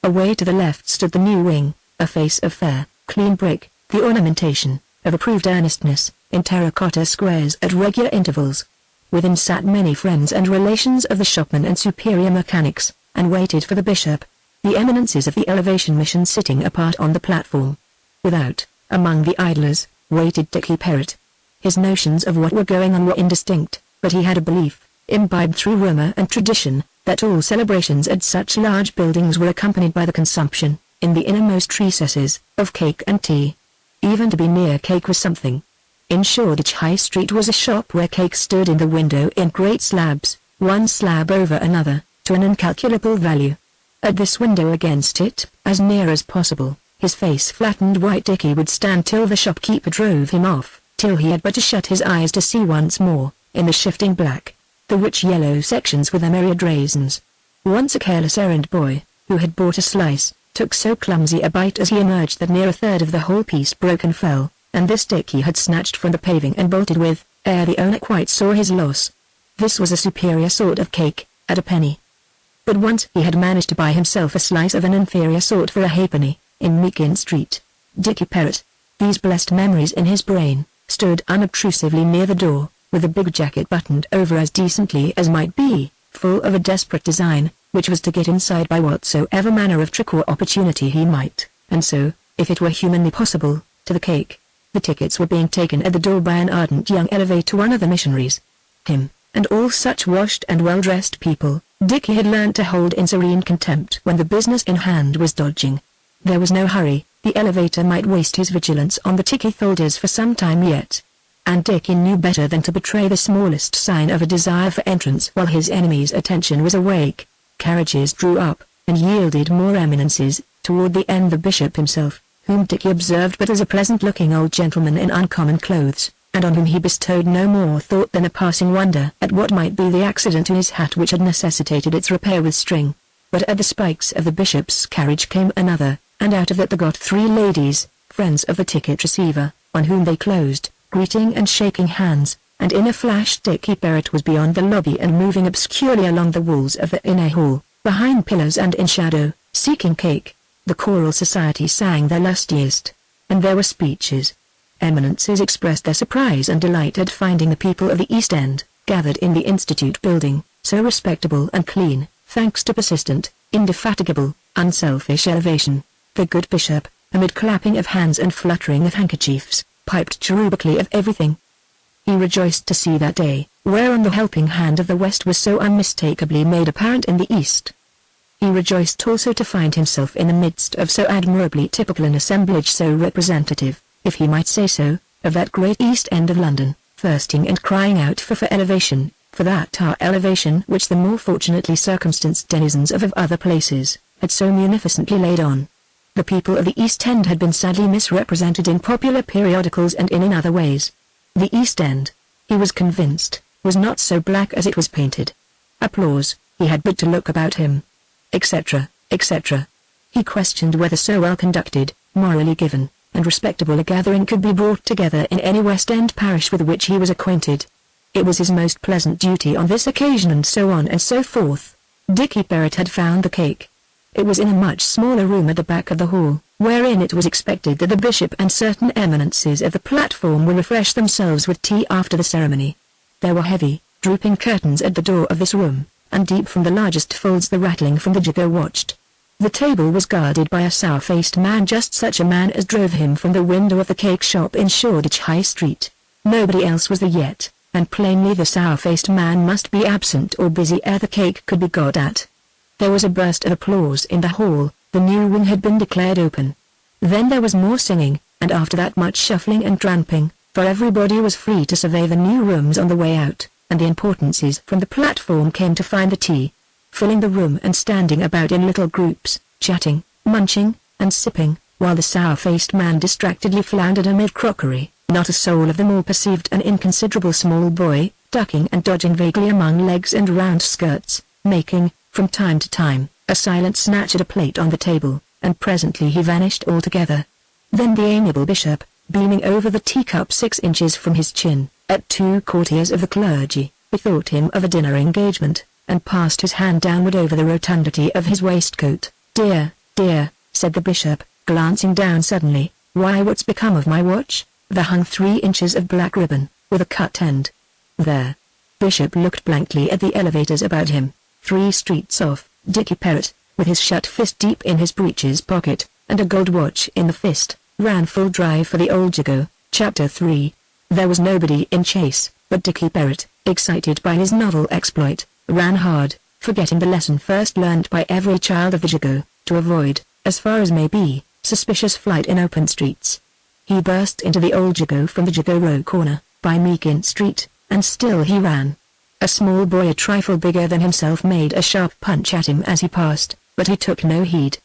Away to the left stood the new wing, a face of fair, clean brick, the ornamentation, of approved earnestness, in terracotta squares at regular intervals. Within sat many friends and relations of the shopmen and superior mechanics, and waited for the bishop, the eminences of the Elevation Mission sitting apart on the platform. Without, among the idlers, waited Dickie Perrott. His notions of what were going on were indistinct, but he had a belief, imbibed through rumor and tradition, that all celebrations at such large buildings were accompanied by the consumption, in the innermost recesses, of cake and tea. Even to be near cake was something. In Shoreditch High Street was a shop where cake stood in the window in great slabs, one slab over another, to an incalculable value. At this window against it, as near as possible, his face flattened white Dickie would stand till the shopkeeper drove him off, till he had but to shut his eyes to see once more, in the shifting black, the rich yellow sections with their myriad raisins. Once a careless errand boy, who had bought a slice, took so clumsy a bite as he emerged that near a third of the whole piece broke and fell, and this Dickie had snatched from the paving and bolted with, ere the owner quite saw his loss. This was a superior sort of cake, at a penny. But once he had managed to buy himself a slice of an inferior sort for a halfpenny, in Meakin Street. Dickie Perrott, these blessed memories in his brain, stood unobtrusively near the door, with the big jacket buttoned over as decently as might be, full of a desperate design, which was to get inside by whatsoever manner of trick or opportunity he might, and so, if it were humanly possible, to the cake. The tickets were being taken at the door by an ardent young elevator one of the missionaries. Him, and all such washed and well-dressed people, Dickie had learnt to hold in serene contempt when the business in hand was dodging. There was no hurry, the elevator might waste his vigilance on the ticket holders for some time yet. And Dickie knew better than to betray the smallest sign of a desire for entrance while his enemy's attention was awake. Carriages drew up, and yielded more eminences. Toward the end the bishop himself, whom Dickie observed but as a pleasant-looking old gentleman in uncommon clothes, and on whom he bestowed no more thought than a passing wonder at what might be the accident to his hat which had necessitated its repair with string. But at the spikes of the bishop's carriage came another, and out of that there got 3 ladies, friends of the ticket receiver, on whom they closed, greeting and shaking hands, and in a flash Dickie Barrett was beyond the lobby and moving obscurely along the walls of the inner hall, behind pillars and in shadow, seeking cake. The choral society sang their lustiest, and there were speeches. Eminences expressed their surprise and delight at finding the people of the East End, gathered in the Institute building, so respectable and clean, thanks to persistent, indefatigable, unselfish elevation. The good bishop, amid clapping of hands and fluttering of handkerchiefs, piped cherubically of everything. He rejoiced to see that day, whereon the helping hand of the West was so unmistakably made apparent in the East. He rejoiced also to find himself in the midst of so admirably typical an assemblage, so representative, if he might say so, of that great East End of London, thirsting and crying out for elevation, for that elevation which the more fortunately circumstanced denizens of other places had so munificently laid on. The people of the East End had been sadly misrepresented in popular periodicals and in other ways. The East End, he was convinced, was not so black as it was painted. Applause, he had but to look about him, etc., etc. He questioned whether so well conducted, morally given, and respectable a gathering could be brought together in any West End parish with which he was acquainted. It was his most pleasant duty on this occasion, and so on and so forth. Dickie Barrett had found the cake. It was in a much smaller room at the back of the hall, wherein it was expected that the bishop and certain eminences of the platform would refresh themselves with tea after the ceremony. There were heavy, drooping curtains at the door of this room, and deep from the largest folds the rattling from the Jago watched. The table was guarded by a sour-faced man, just such a man as drove him from the window of the cake shop in Shoreditch High Street. Nobody else was there yet, and plainly the sour-faced man must be absent or busy ere the cake could be got at. There was a burst of applause in the hall. The new wing had been declared open. Then there was more singing, and after that much shuffling and tramping, for everybody was free to survey the new rooms on the way out, and the importances from the platform came to find the tea, filling the room and standing about in little groups, chatting, munching, and sipping, while the sour-faced man distractedly floundered amid crockery. Not a soul of them all perceived an inconsiderable small boy, ducking and dodging vaguely among legs and round skirts, making, from time to time, a silent snatch at a plate on the table, and presently he vanished altogether. Then the amiable bishop, beaming over the teacup 6 inches from his chin, at 2 courtiers of the clergy, bethought him of a dinner engagement, and passed his hand downward over the rotundity of his waistcoat. "Dear, dear," said the bishop, glancing down suddenly, "why, what's become of my watch?" There hung 3 inches of black ribbon, with a cut end. There. Bishop looked blankly at the elevators about him. 3 streets off, Dickie Barrett, with his shut fist deep in his breeches pocket, and a gold watch in the fist, ran full drive for the old Jago. Chapter 3. There was nobody in chase, but Dickie Barrett, excited by his novel exploit, ran hard, forgetting the lesson first learnt by every child of the Jago, to avoid, as far as may be, suspicious flight in open streets. He burst into the old Jago from the Jago Row corner, by Meakin Street, and still he ran. A small boy a trifle bigger than himself made a sharp punch at him as he passed, but he took no heed.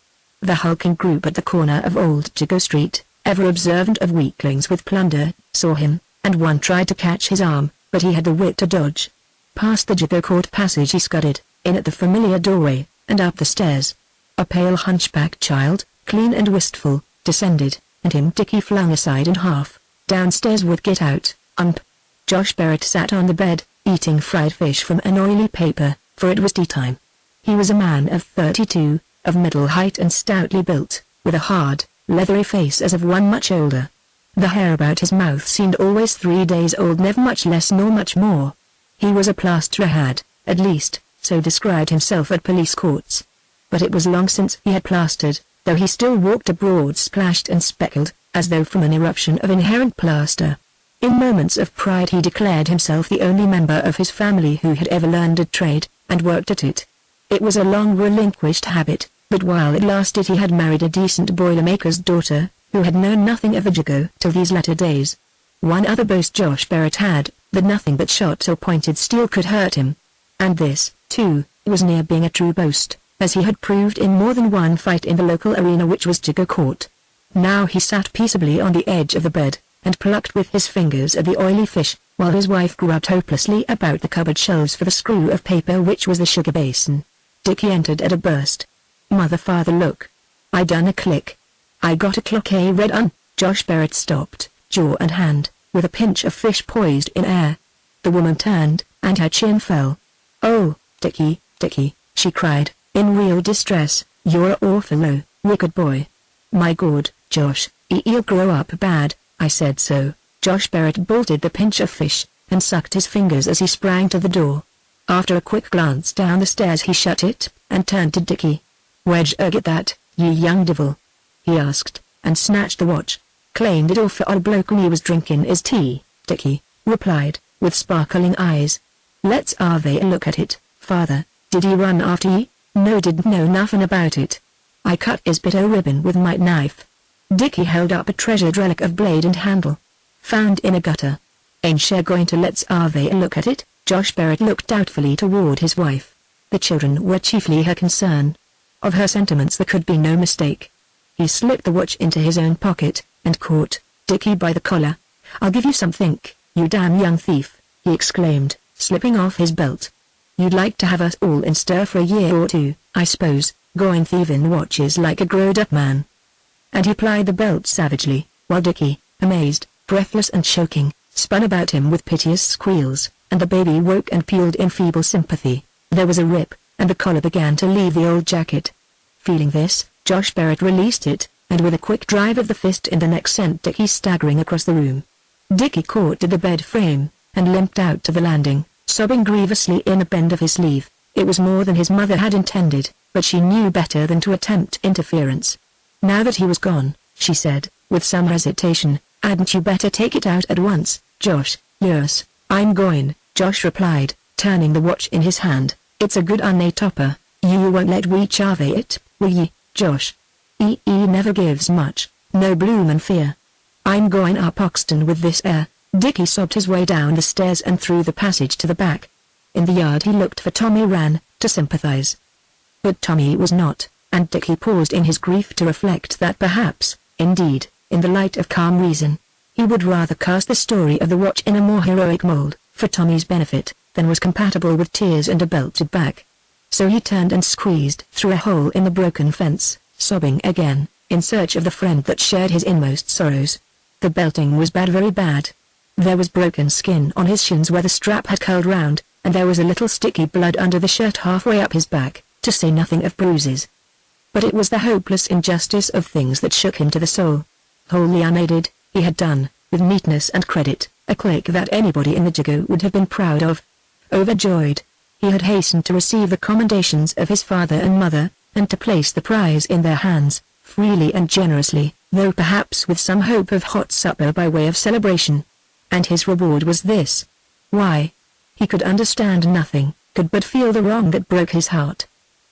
The hulking group at the corner of Old Jago Street, ever observant of weaklings with plunder, saw him, and one tried to catch his arm, but he had the wit to dodge. Past the Jago Court passage he scudded, in at the familiar doorway, and up the stairs. A pale hunchbacked child, clean and wistful, descended, and him Dickie flung aside and half, downstairs with "Get out, ump." Josh Barrett sat on the bed, eating fried fish from an oily paper, for it was tea time. He was a man of 32, of middle height and stoutly built, with a hard, leathery face as of one much older. The hair about his mouth seemed always 3 days old, never much less nor much more. He was a plasterer, had, at least, so described himself at police courts. But it was long since he had plastered, though he still walked abroad splashed and speckled, as though from an eruption of inherent plaster. In moments of pride he declared himself the only member of his family who had ever learned a trade, and worked at it. It was a long relinquished habit, but while it lasted he had married a decent boilermaker's daughter, who had known nothing of the Jago till these latter days. One other boast Josh Barrett had, that nothing but shot or pointed steel could hurt him. And this, too, was near being a true boast, as he had proved in more than one fight in the local arena which was Jago Court. Now he sat peaceably on the edge of the bed, and plucked with his fingers at the oily fish, while his wife grubbed hopelessly about the cupboard shelves for the screw of paper which was the sugar basin. Dickie entered at a burst. "Mother, father, look. I done a click. I got a clock, a red un." Josh Barrett stopped, jaw and hand, with a pinch of fish poised in air. The woman turned, and her chin fell. "Oh, Dickie, Dickie," she cried, in real distress, "you're awful low, wicked boy." "My God, Josh, he'll grow up bad, I said so." Josh Barrett bolted the pinch of fish, and sucked his fingers as he sprang to the door. After a quick glance down the stairs he shut it, and turned to Dickie. "Where'd you get that, you young devil?" he asked, and snatched the watch. "Claimed it off for old bloke when he was drinking his tea," Dickie replied, with sparkling eyes. "Let's have a look at it, father. Did he run after ye?" "No, didn't know nothing about it. I cut his bit o' ribbon with my knife." Dickie held up a treasured relic of blade and handle. "Found in a gutter. Ain't you going to let's have a look at it?" Josh Barrett looked doubtfully toward his wife. The children were chiefly her concern. Of her sentiments there could be no mistake. He slipped the watch into his own pocket, and caught Dickie by the collar. "I'll give you something, you damn young thief," he exclaimed, slipping off his belt. "You'd like to have us all in stir for a year or two, I suppose, going thieving watches like a growed-up man." And he plied the belt savagely, while Dickie, amazed, breathless and choking, spun about him with piteous squeals, and the baby woke and pealed in feeble sympathy. There was a rip, and the collar began to leave the old jacket. Feeling this, Josh Barrett released it, and with a quick drive of the fist in the neck sent Dickie staggering across the room. Dickie caught at the bed frame, and limped out to the landing, sobbing grievously in a bend of his sleeve. It was more than his mother had intended, but she knew better than to attempt interference. "Now that he was gone," she said, with some hesitation, "hadn't you better take it out at once, Josh?" "Yes, I'm going," Josh replied, turning the watch in his hand. "It's a good topper. You won't let we chave it, will ye, Josh?" He never gives much, no bloomin' fear." "I'm going up Oxton with this air." Dickie sobbed his way down the stairs and through the passage to the back. In the yard he looked for Tommy Rann, to sympathize. But Tommy was not, and Dickie paused in his grief to reflect that perhaps, indeed, in the light of calm reason, he would rather cast the story of the watch in a more heroic mold, for Tommy's benefit, than was compatible with tears and a belted back. So he turned and squeezed through a hole in the broken fence, sobbing again, in search of the friend that shared his inmost sorrows. The belting was bad, very bad. There was broken skin on his shins where the strap had curled round, and there was a little sticky blood under the shirt halfway up his back, to say nothing of bruises. But it was the hopeless injustice of things that shook him to the soul. Wholly unaided, he had done, with neatness and credit, a click that anybody in the Jago would have been proud of. Overjoyed, he had hastened to receive the commendations of his father and mother, and to place the prize in their hands, freely and generously, though perhaps with some hope of hot supper by way of celebration. And his reward was this. Why? He could understand nothing, could but feel the wrong that broke his heart.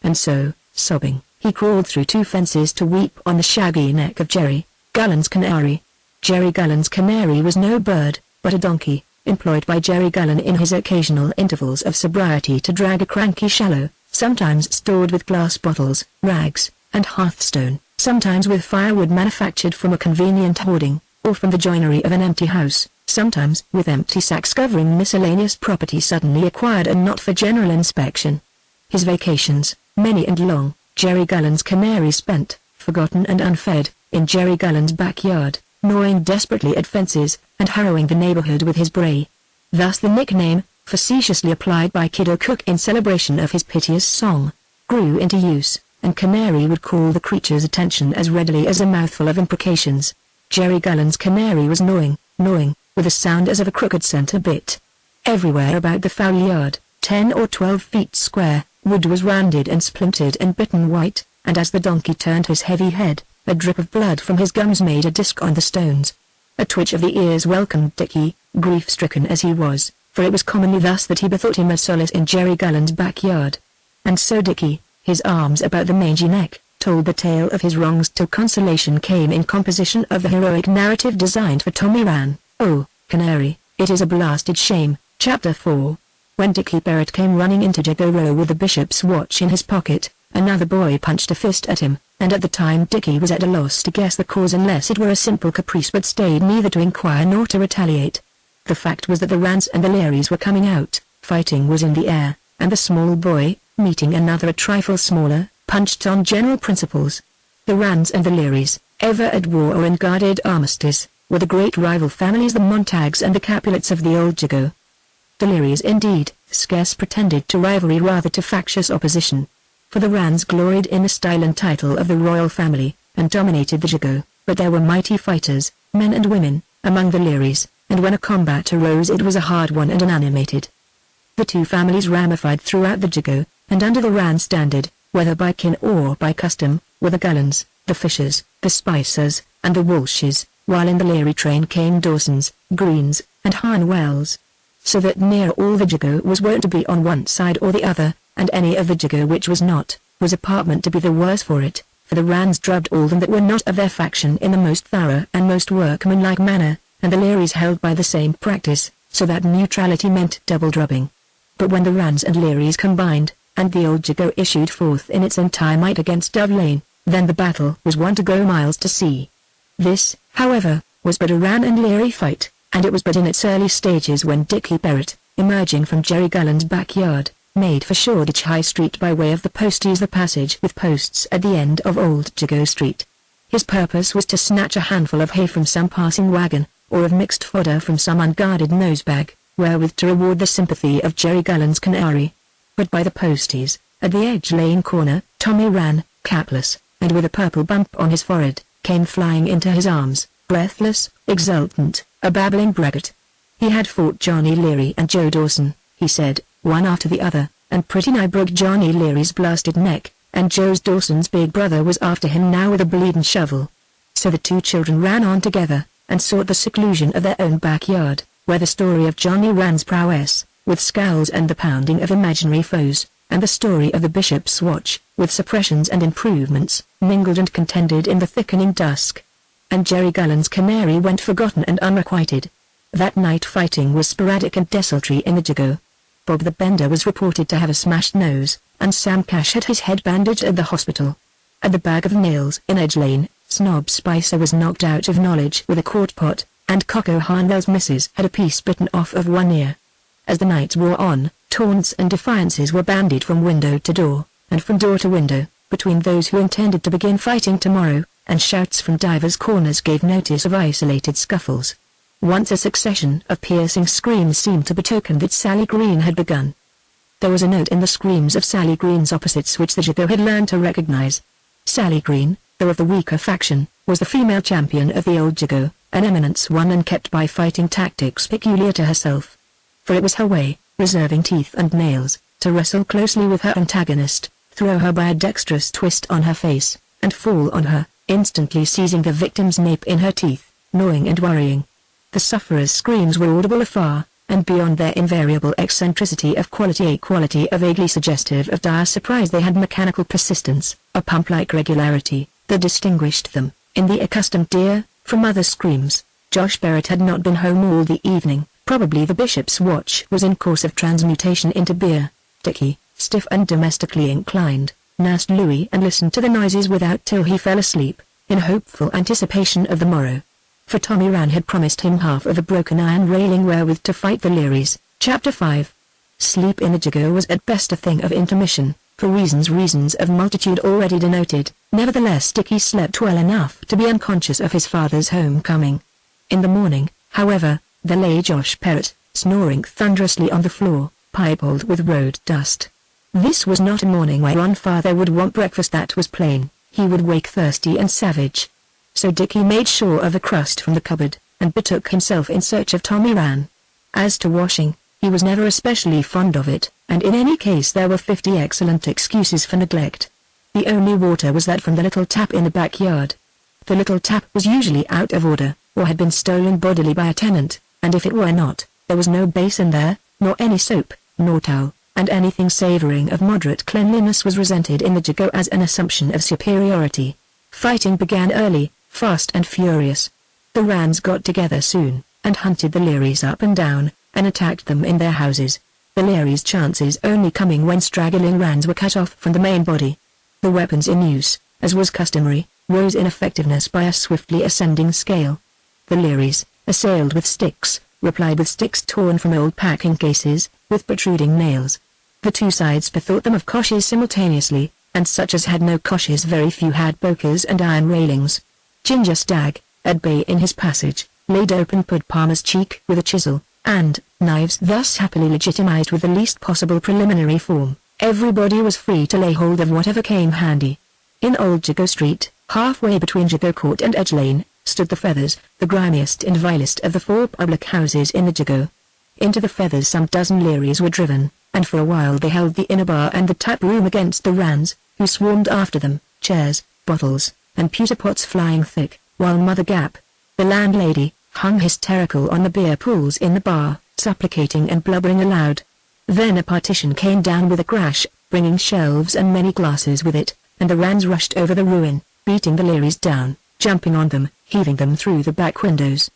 And so, sobbing, he crawled through 2 fences to weep on the shaggy neck of Jerry Gullen's canary. Jerry Gullen's canary was no bird, but a donkey, employed by Jerry Gullen in his occasional intervals of sobriety to drag a cranky shallow, sometimes stored with glass bottles, rags, and hearthstone, sometimes with firewood manufactured from a convenient hoarding, or from the joinery of an empty house, sometimes with empty sacks covering miscellaneous property suddenly acquired and not for general inspection. His vacations, many and long, Jerry Gullen's canary spent, forgotten and unfed, in Jerry Gullen's backyard, gnawing desperately at fences, and harrowing the neighborhood with his bray. Thus the nickname, facetiously applied by Kiddo Cook in celebration of his piteous song, grew into use, and Canary would call the creature's attention as readily as a mouthful of imprecations. Jerry Gullen's canary was gnawing, with a sound as of a crooked center bit. Everywhere about the foul yard, 10 or 12 feet square, wood was rounded and splintered and bitten white, and as the donkey turned his heavy head, a drip of blood from his gums made a disc on the stones. A twitch of the ears welcomed Dickie, grief-stricken as he was, for it was commonly thus that he bethought him of solace in Jerry Gullen's backyard. And so Dickie, his arms about the mangy neck, told the tale of his wrongs till consolation came in composition of the heroic narrative designed for Tommy Rann. Oh, Canary, it is a blasted shame. Chapter 4. When Dickie Barrett came running into Jago with the bishop's watch in his pocket, another boy punched a fist at him, and at the time Dickie was at a loss to guess the cause unless it were a simple caprice, but stayed neither to inquire nor to retaliate. The fact was that the Rans and the Learys were coming out, fighting was in the air, and the small boy, meeting another a trifle smaller, punched on general principles. The Rans and the Learys, ever at war or in guarded armistice, were the great rival families, the Montags and the Capulets of the old Jago. The Learys indeed, scarce pretended to rivalry, rather to factious opposition. For the Rans gloried in the style and title of the royal family, and dominated the Jago, but there were mighty fighters, men and women, among the Learys, and when a combat arose it was a hard one and unanimated. The two families ramified throughout the Jago, and under the Ran standard, whether by kin or by custom, were the Gullens, the Fishers, the Spicers, and the Walshes, while in the Leary train came Dawsons, Greens, and Harnwells. So that near all the Jago was wont to be on one side or the other, and any of the Jago which was not, was apartment to be the worse for it, for the Rans drubbed all them that were not of their faction in the most thorough and most workmanlike manner, and the Learys held by the same practice, so that neutrality meant double drubbing. But when the Rans and Learys combined, and the old Jago issued forth in its entire might against Dove Lane, then the battle was one to go miles to see. This, however, was but a Ran and Leary fight, and it was but in its early stages when Dickie Barrett, emerging from Jerry Gullen's backyard, made for Shoreditch High Street by way of the Posties, the passage with posts at the end of Old Jago Street. His purpose was to snatch a handful of hay from some passing wagon, or of mixed fodder from some unguarded nosebag, wherewith to reward the sympathy of Jerry Gullen's canary. But by the Posties, at the Edge Lane corner, Tommy ran, capless, and with a purple bump on his forehead, came flying into his arms, breathless, exultant, a babbling braggart. He had fought Johnny Leary and Joe Dawson, he said, one after the other, and pretty nigh broke Johnny Leary's blasted neck, and Joe Dawson's big brother was after him now with a bleeding shovel. So the two children ran on together, and sought the seclusion of their own backyard, where the story of Johnny Ran's prowess, with scowls and the pounding of imaginary foes, and the story of the Bishop's watch, with suppressions and improvements, mingled and contended in the thickening dusk. And Jerry Gullen's canary went forgotten and unrequited. That night fighting was sporadic and desultory in the Jago. Bob the Bender was reported to have a smashed nose, and Sam Cash had his head bandaged at the hospital. At the Bag of Nails in Edge Lane, Snob Spicer was knocked out of knowledge with a quart pot, and Coco Harnwell's missus had a piece bitten off of one ear. As the nights wore on, taunts and defiances were bandied from window to door, and from door to window, between those who intended to begin fighting tomorrow, and shouts from divers corners gave notice of isolated scuffles. Once a succession of piercing screams seemed to betoken that Sally Green had begun. There was a note in the screams of Sally Green's opposites which the Jago had learned to recognize. Sally Green, though of the weaker faction, was the female champion of the old Jago, an eminence won and kept by fighting tactics peculiar to herself. For it was her way, reserving teeth and nails, to wrestle closely with her antagonist, throw her by a dexterous twist on her face, and fall on her, instantly seizing the victim's nape in her teeth, gnawing and worrying. The sufferers' screams were audible afar, and beyond their invariable eccentricity of quality, a quality vaguely suggestive of dire surprise, they had mechanical persistence, a pump-like regularity, that distinguished them, in the accustomed ear, from other screams. Josh Barrett had not been home all the evening. Probably the Bishop's watch was in course of transmutation into beer. Dickie, stiff and domestically inclined, nursed Louis and listened to the noises without till he fell asleep, in hopeful anticipation of the morrow. For Tommy Ran had promised him half of a broken iron railing wherewith to fight the Learys. Chapter 5. Sleep in the Jago was at best a thing of intermission, for reasons of multitude already denoted. Nevertheless Dickie slept well enough to be unconscious of his father's homecoming. In the morning, however, there lay Josh Barrett, snoring thunderously on the floor, piebald with road dust. This was not a morning whereon father would want breakfast, that was plain. He would wake thirsty and savage. So Dickie made sure of a crust from the cupboard, and betook himself in search of Tommy Ran. As to washing, he was never especially fond of it, and in any case there were 50 excellent excuses for neglect. The only water was that from the little tap in the backyard. The little tap was usually out of order, or had been stolen bodily by a tenant, and if it were not, there was no basin there, nor any soap, nor towel, and anything savouring of moderate cleanliness was resented in the Jago as an assumption of superiority. Fighting began early, fast and furious. The Rans got together soon, and hunted the Learys up and down, and attacked them in their houses, the Learys' chances only coming when straggling Rans were cut off from the main body. The weapons in use, as was customary, rose in effectiveness by a swiftly ascending scale. The Learys, assailed with sticks, replied with sticks torn from old packing cases, with protruding nails. The two sides bethought them of koshes simultaneously, and such as had no koshes very few had pokers and iron railings. Ginger Stag, at bay in his passage, laid open Pud Palmer's cheek with a chisel, and, knives thus happily legitimized with the least possible preliminary form, everybody was free to lay hold of whatever came handy. In Old Jago Street, halfway between Jago Court and Edge Lane, stood the Feathers, the grimiest and vilest of the 4 public houses in the Jago. Into the Feathers some dozen Learys were driven, and for a while they held the inner bar and the tap room against the Ranns, who swarmed after them, chairs, bottles, and pewter pots flying thick, while Mother Gap, the landlady, hung hysterical on the beer pools in the bar, supplicating and blubbering aloud. Then a partition came down with a crash, bringing shelves and many glasses with it, and the Ranns rushed over the ruin, beating the Learys down, jumping on them, heaving them through the back windows.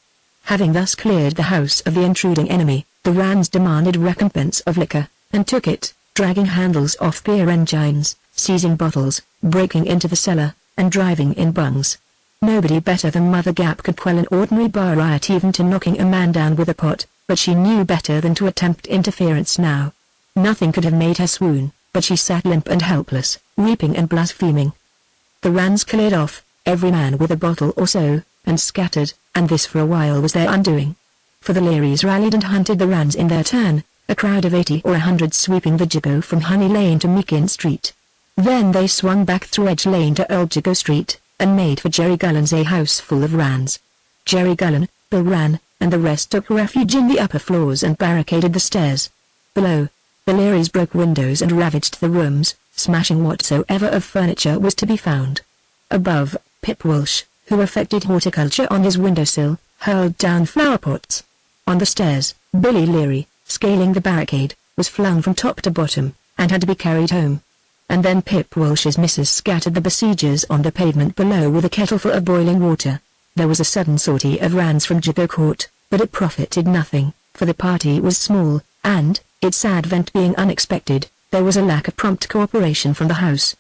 Having thus cleared the house of the intruding enemy, the Ranns demanded recompense of liquor, and took it, dragging handles off beer engines, seizing bottles, breaking into the cellar, and driving in bungs. Nobody better than Mother Gap could quell an ordinary bar riot even to knocking a man down with a pot, but she knew better than to attempt interference now. Nothing could have made her swoon, but she sat limp and helpless, weeping and blaspheming. The Ranns cleared off, every man with a bottle or so, and scattered, and this for a while was their undoing. For the Learys rallied and hunted the Ranns in their turn, a crowd of 80 or 100 sweeping the Jago from Honey Lane to Meakin Street. Then they swung back through Edge Lane to Old Jago Street, and made for Jerry Gullen's a house full of Ranns. Jerry Gullen, Bill Rann, and the rest took refuge in the upper floors and barricaded the stairs. Below, the Learys broke windows and ravaged the rooms, smashing whatsoever of furniture was to be found. Above, Pip Walsh, who affected horticulture on his windowsill, hurled down flower pots. On the stairs, Billy Leary, scaling the barricade, was flung from top to bottom, and had to be carried home. And then Pip Walsh's missus scattered the besiegers on the pavement below with a kettleful of boiling water. There was a sudden sortie of Ranns from Jago Court, but it profited nothing, for the party was small, and, its advent being unexpected, there was a lack of prompt cooperation from the house.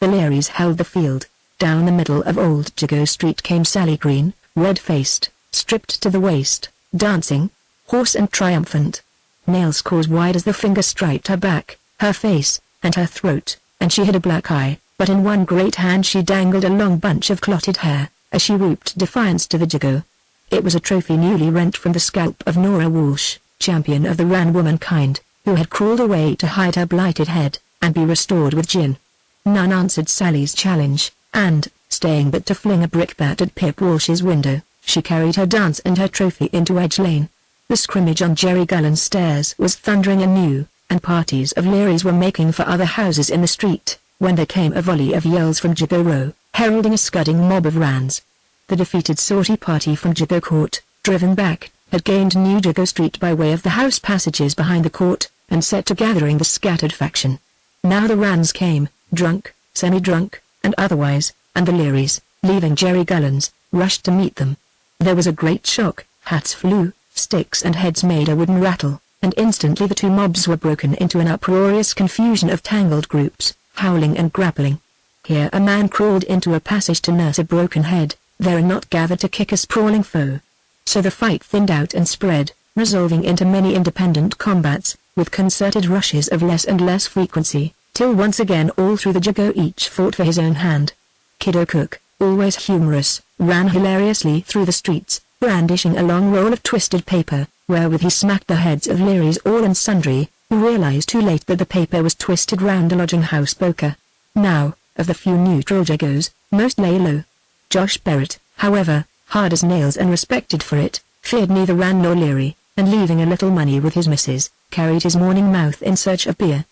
The Learys held the field. Down the middle of Old Jago Street came Sally Green, red-faced, stripped to the waist, dancing, hoarse and triumphant. Nail scores wide as the finger striped her back, her face, and her throat, and she had a black eye, but in one great hand she dangled a long bunch of clotted hair, as she whooped defiance to the Jago. It was a trophy newly rent from the scalp of Nora Walsh, champion of the Rann womankind, who had crawled away to hide her blighted head, and be restored with gin. None answered Sally's challenge, and, staying but to fling a brickbat at Pip Walsh's window, she carried her dance and her trophy into Edge Lane. The scrimmage on Jerry Gullen's stairs was thundering anew, and parties of Learys were making for other houses in the street, when there came a volley of yells from Jago Row, heralding a scudding mob of Ranns. The defeated sortie party from Jago Court, driven back, had gained New Jago Street by way of the house passages behind the court, and set to gathering the scattered faction. Now the Ranns came, drunk, semi-drunk, and otherwise, and the Learys, leaving Jerry Gullen's, rushed to meet them. There was a great shock, hats flew, sticks and heads made a wooden rattle, and instantly the two mobs were broken into an uproarious confusion of tangled groups, howling and grappling. Here a man crawled into a passage to nurse a broken head, there a knot gathered to kick a sprawling foe. So the fight thinned out and spread, resolving into many independent combats, with concerted rushes of less and less frequency, till once again all through the Jago each fought for his own hand. Kiddo Cook, always humorous, ran hilariously through the streets, brandishing a long roll of twisted paper, wherewith he smacked the heads of Learys all and sundry, who realized too late that the paper was twisted round a lodging-house poker. Now, of the few neutral Jagos, most lay low. Josh Barrett, however, hard as nails and respected for it, feared neither Rann nor Leary, and leaving a little money with his missus, carried his morning mouth in search of beer.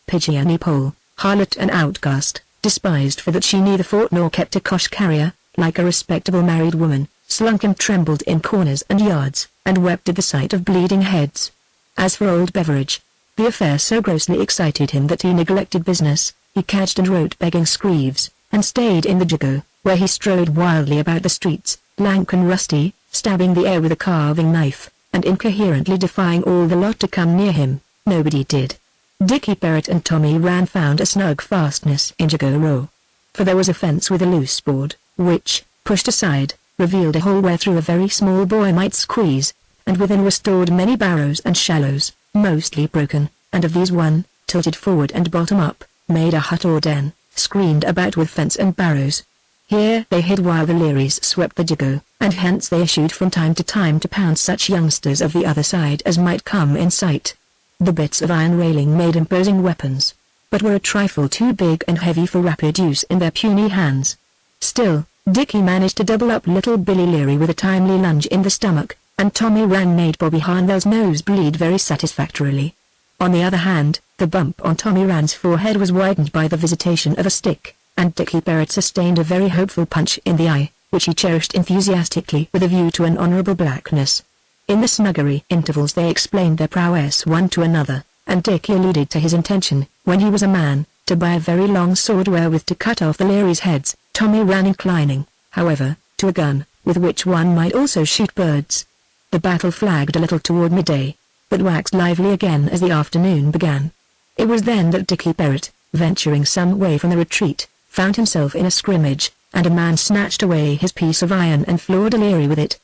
Pigeony Pole, harlot and outcast, despised for that she neither fought nor kept a cosh carrier, like a respectable married woman, slunk and trembled in corners and yards, and wept at the sight of bleeding heads. As for old Beveridge, the affair so grossly excited him that he neglected business, he cadged and wrote begging screeves, and stayed in the Jago, where he strode wildly about the streets, lank and rusty, stabbing the air with a carving knife, and incoherently defying all the lot to come near him. Nobody did. Dickie Barrett and Tommy Ran found a snug fastness in Jago Row. For there was a fence with a loose board, which, pushed aside, revealed a hole where through a very small boy might squeeze, and within were stored many barrows and shallows, mostly broken, and of these one, tilted forward and bottom up, made a hut or den, screened about with fence and barrows. Here they hid while the Learys swept the Jago, and hence they issued from time to pound such youngsters of the other side as might come in sight. The bits of iron railing made imposing weapons, but were a trifle too big and heavy for rapid use in their puny hands. Still, Dickie managed to double up little Billy Leary with a timely lunge in the stomach, and Tommy Ran made Bobby Harnwell's nose bleed very satisfactorily. On the other hand, the bump on Tommy Ran's forehead was widened by the visitation of a stick, and Dickie Barrett sustained a very hopeful punch in the eye, which he cherished enthusiastically with a view to an honorable blackness. In the snuggery intervals they explained their prowess one to another, and Dickie alluded to his intention, when he was a man, to buy a very long sword wherewith to cut off the Learys' heads, Tommy Ran inclining, however, to a gun, with which one might also shoot birds. The battle flagged a little toward midday, but waxed lively again as the afternoon began. It was then that Dickie Barrett, venturing some way from the retreat, found himself in a scrimmage, and a man snatched away his piece of iron and floored a Leary with it.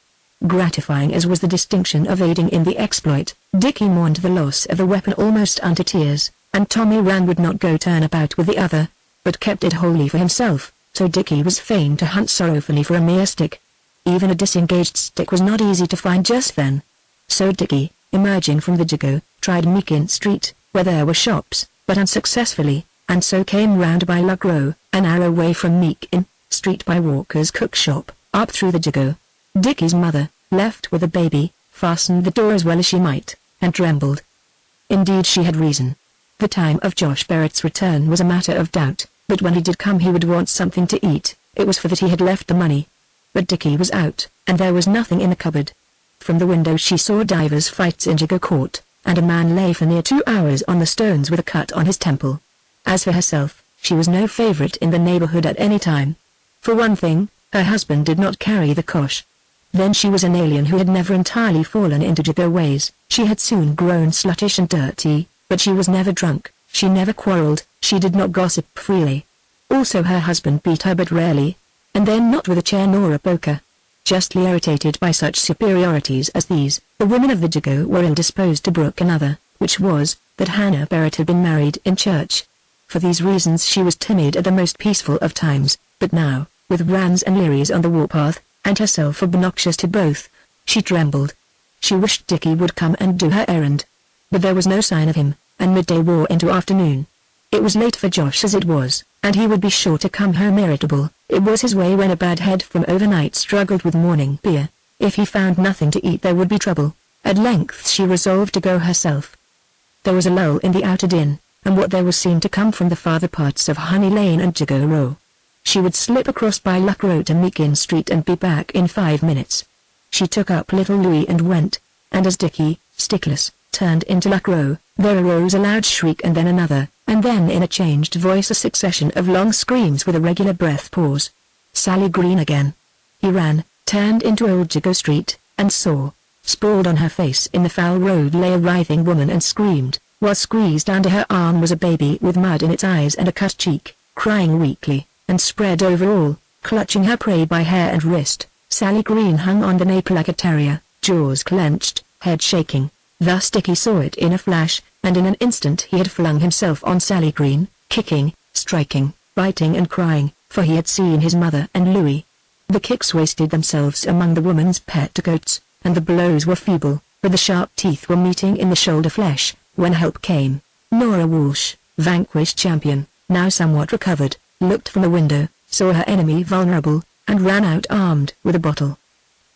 Gratifying as was the distinction of aiding in the exploit, Dickie mourned the loss of the weapon almost unto tears, and Tommy Ran would not go turn about with the other, but kept it wholly for himself, so Dickie was fain to hunt sorrowfully for a mere stick. Even a disengaged stick was not easy to find just then. So Dickie, emerging from the Jago, tried Meakin Street, where there were shops, but unsuccessfully, and so came round by Luck Row, an hour away from Meakin Street by Walker's cook shop, up through the Jago. Dickie's mother, left with a baby, fastened the door as well as she might, and trembled. Indeed she had reason. The time of Josh Barrett's return was a matter of doubt, but when he did come he would want something to eat. It was for that he had left the money. But Dickie was out, and there was nothing in the cupboard. From the window she saw divers fights in Jago Court, and a man lay for near 2 hours on the stones with a cut on his temple. As for herself, she was no favorite in the neighborhood at any time. For one thing, her husband did not carry the cosh. Then she was an alien who had never entirely fallen into Jago ways. She had soon grown sluttish and dirty, but she was never drunk, she never quarreled, she did not gossip freely. Also her husband beat her but rarely, and then not with a chair nor a poker. Justly irritated by such superiorities as these, the women of the Jago were ill-disposed to brook another, which was, that Hannah Barrett had been married in church. For these reasons she was timid at the most peaceful of times, but now, with Rans and Learys on the warpath, and herself obnoxious to both, she trembled. She wished Dickie would come and do her errand. But there was no sign of him, and midday wore into afternoon. It was late for Josh as it was, and he would be sure to come home irritable. It was his way when a bad head from overnight struggled with morning beer. If he found nothing to eat there would be trouble. At length she resolved to go herself. There was a lull in the outer din, and what there was seemed to come from the farther parts of Honey Lane and Jago Row. She would slip across by Luck Row to Meakin Street and be back in 5 minutes. She took up little Louis and went, and as Dickie, stickless, turned into Luck Row, there arose a loud shriek and then another, and then in a changed voice a succession of long screams with a regular breath pause. Sally Green again. He ran, turned into Old Jago Street, and saw, sprawled on her face in the foul road lay a writhing woman and screamed, while squeezed under her arm was a baby with mud in its eyes and a cut cheek, crying weakly, and spread over all, clutching her prey by hair and wrist. Sally Green hung on the nape like a terrier, jaws clenched, head shaking. Thus Dickie saw it in a flash, and in an instant he had flung himself on Sally Green, kicking, striking, biting and crying, for he had seen his mother and Louis. The kicks wasted themselves among the woman's pet goats, and the blows were feeble, but the sharp teeth were meeting in the shoulder flesh, when help came. Nora Walsh, vanquished champion, now somewhat recovered, looked from the window, saw her enemy vulnerable, and ran out armed with a bottle.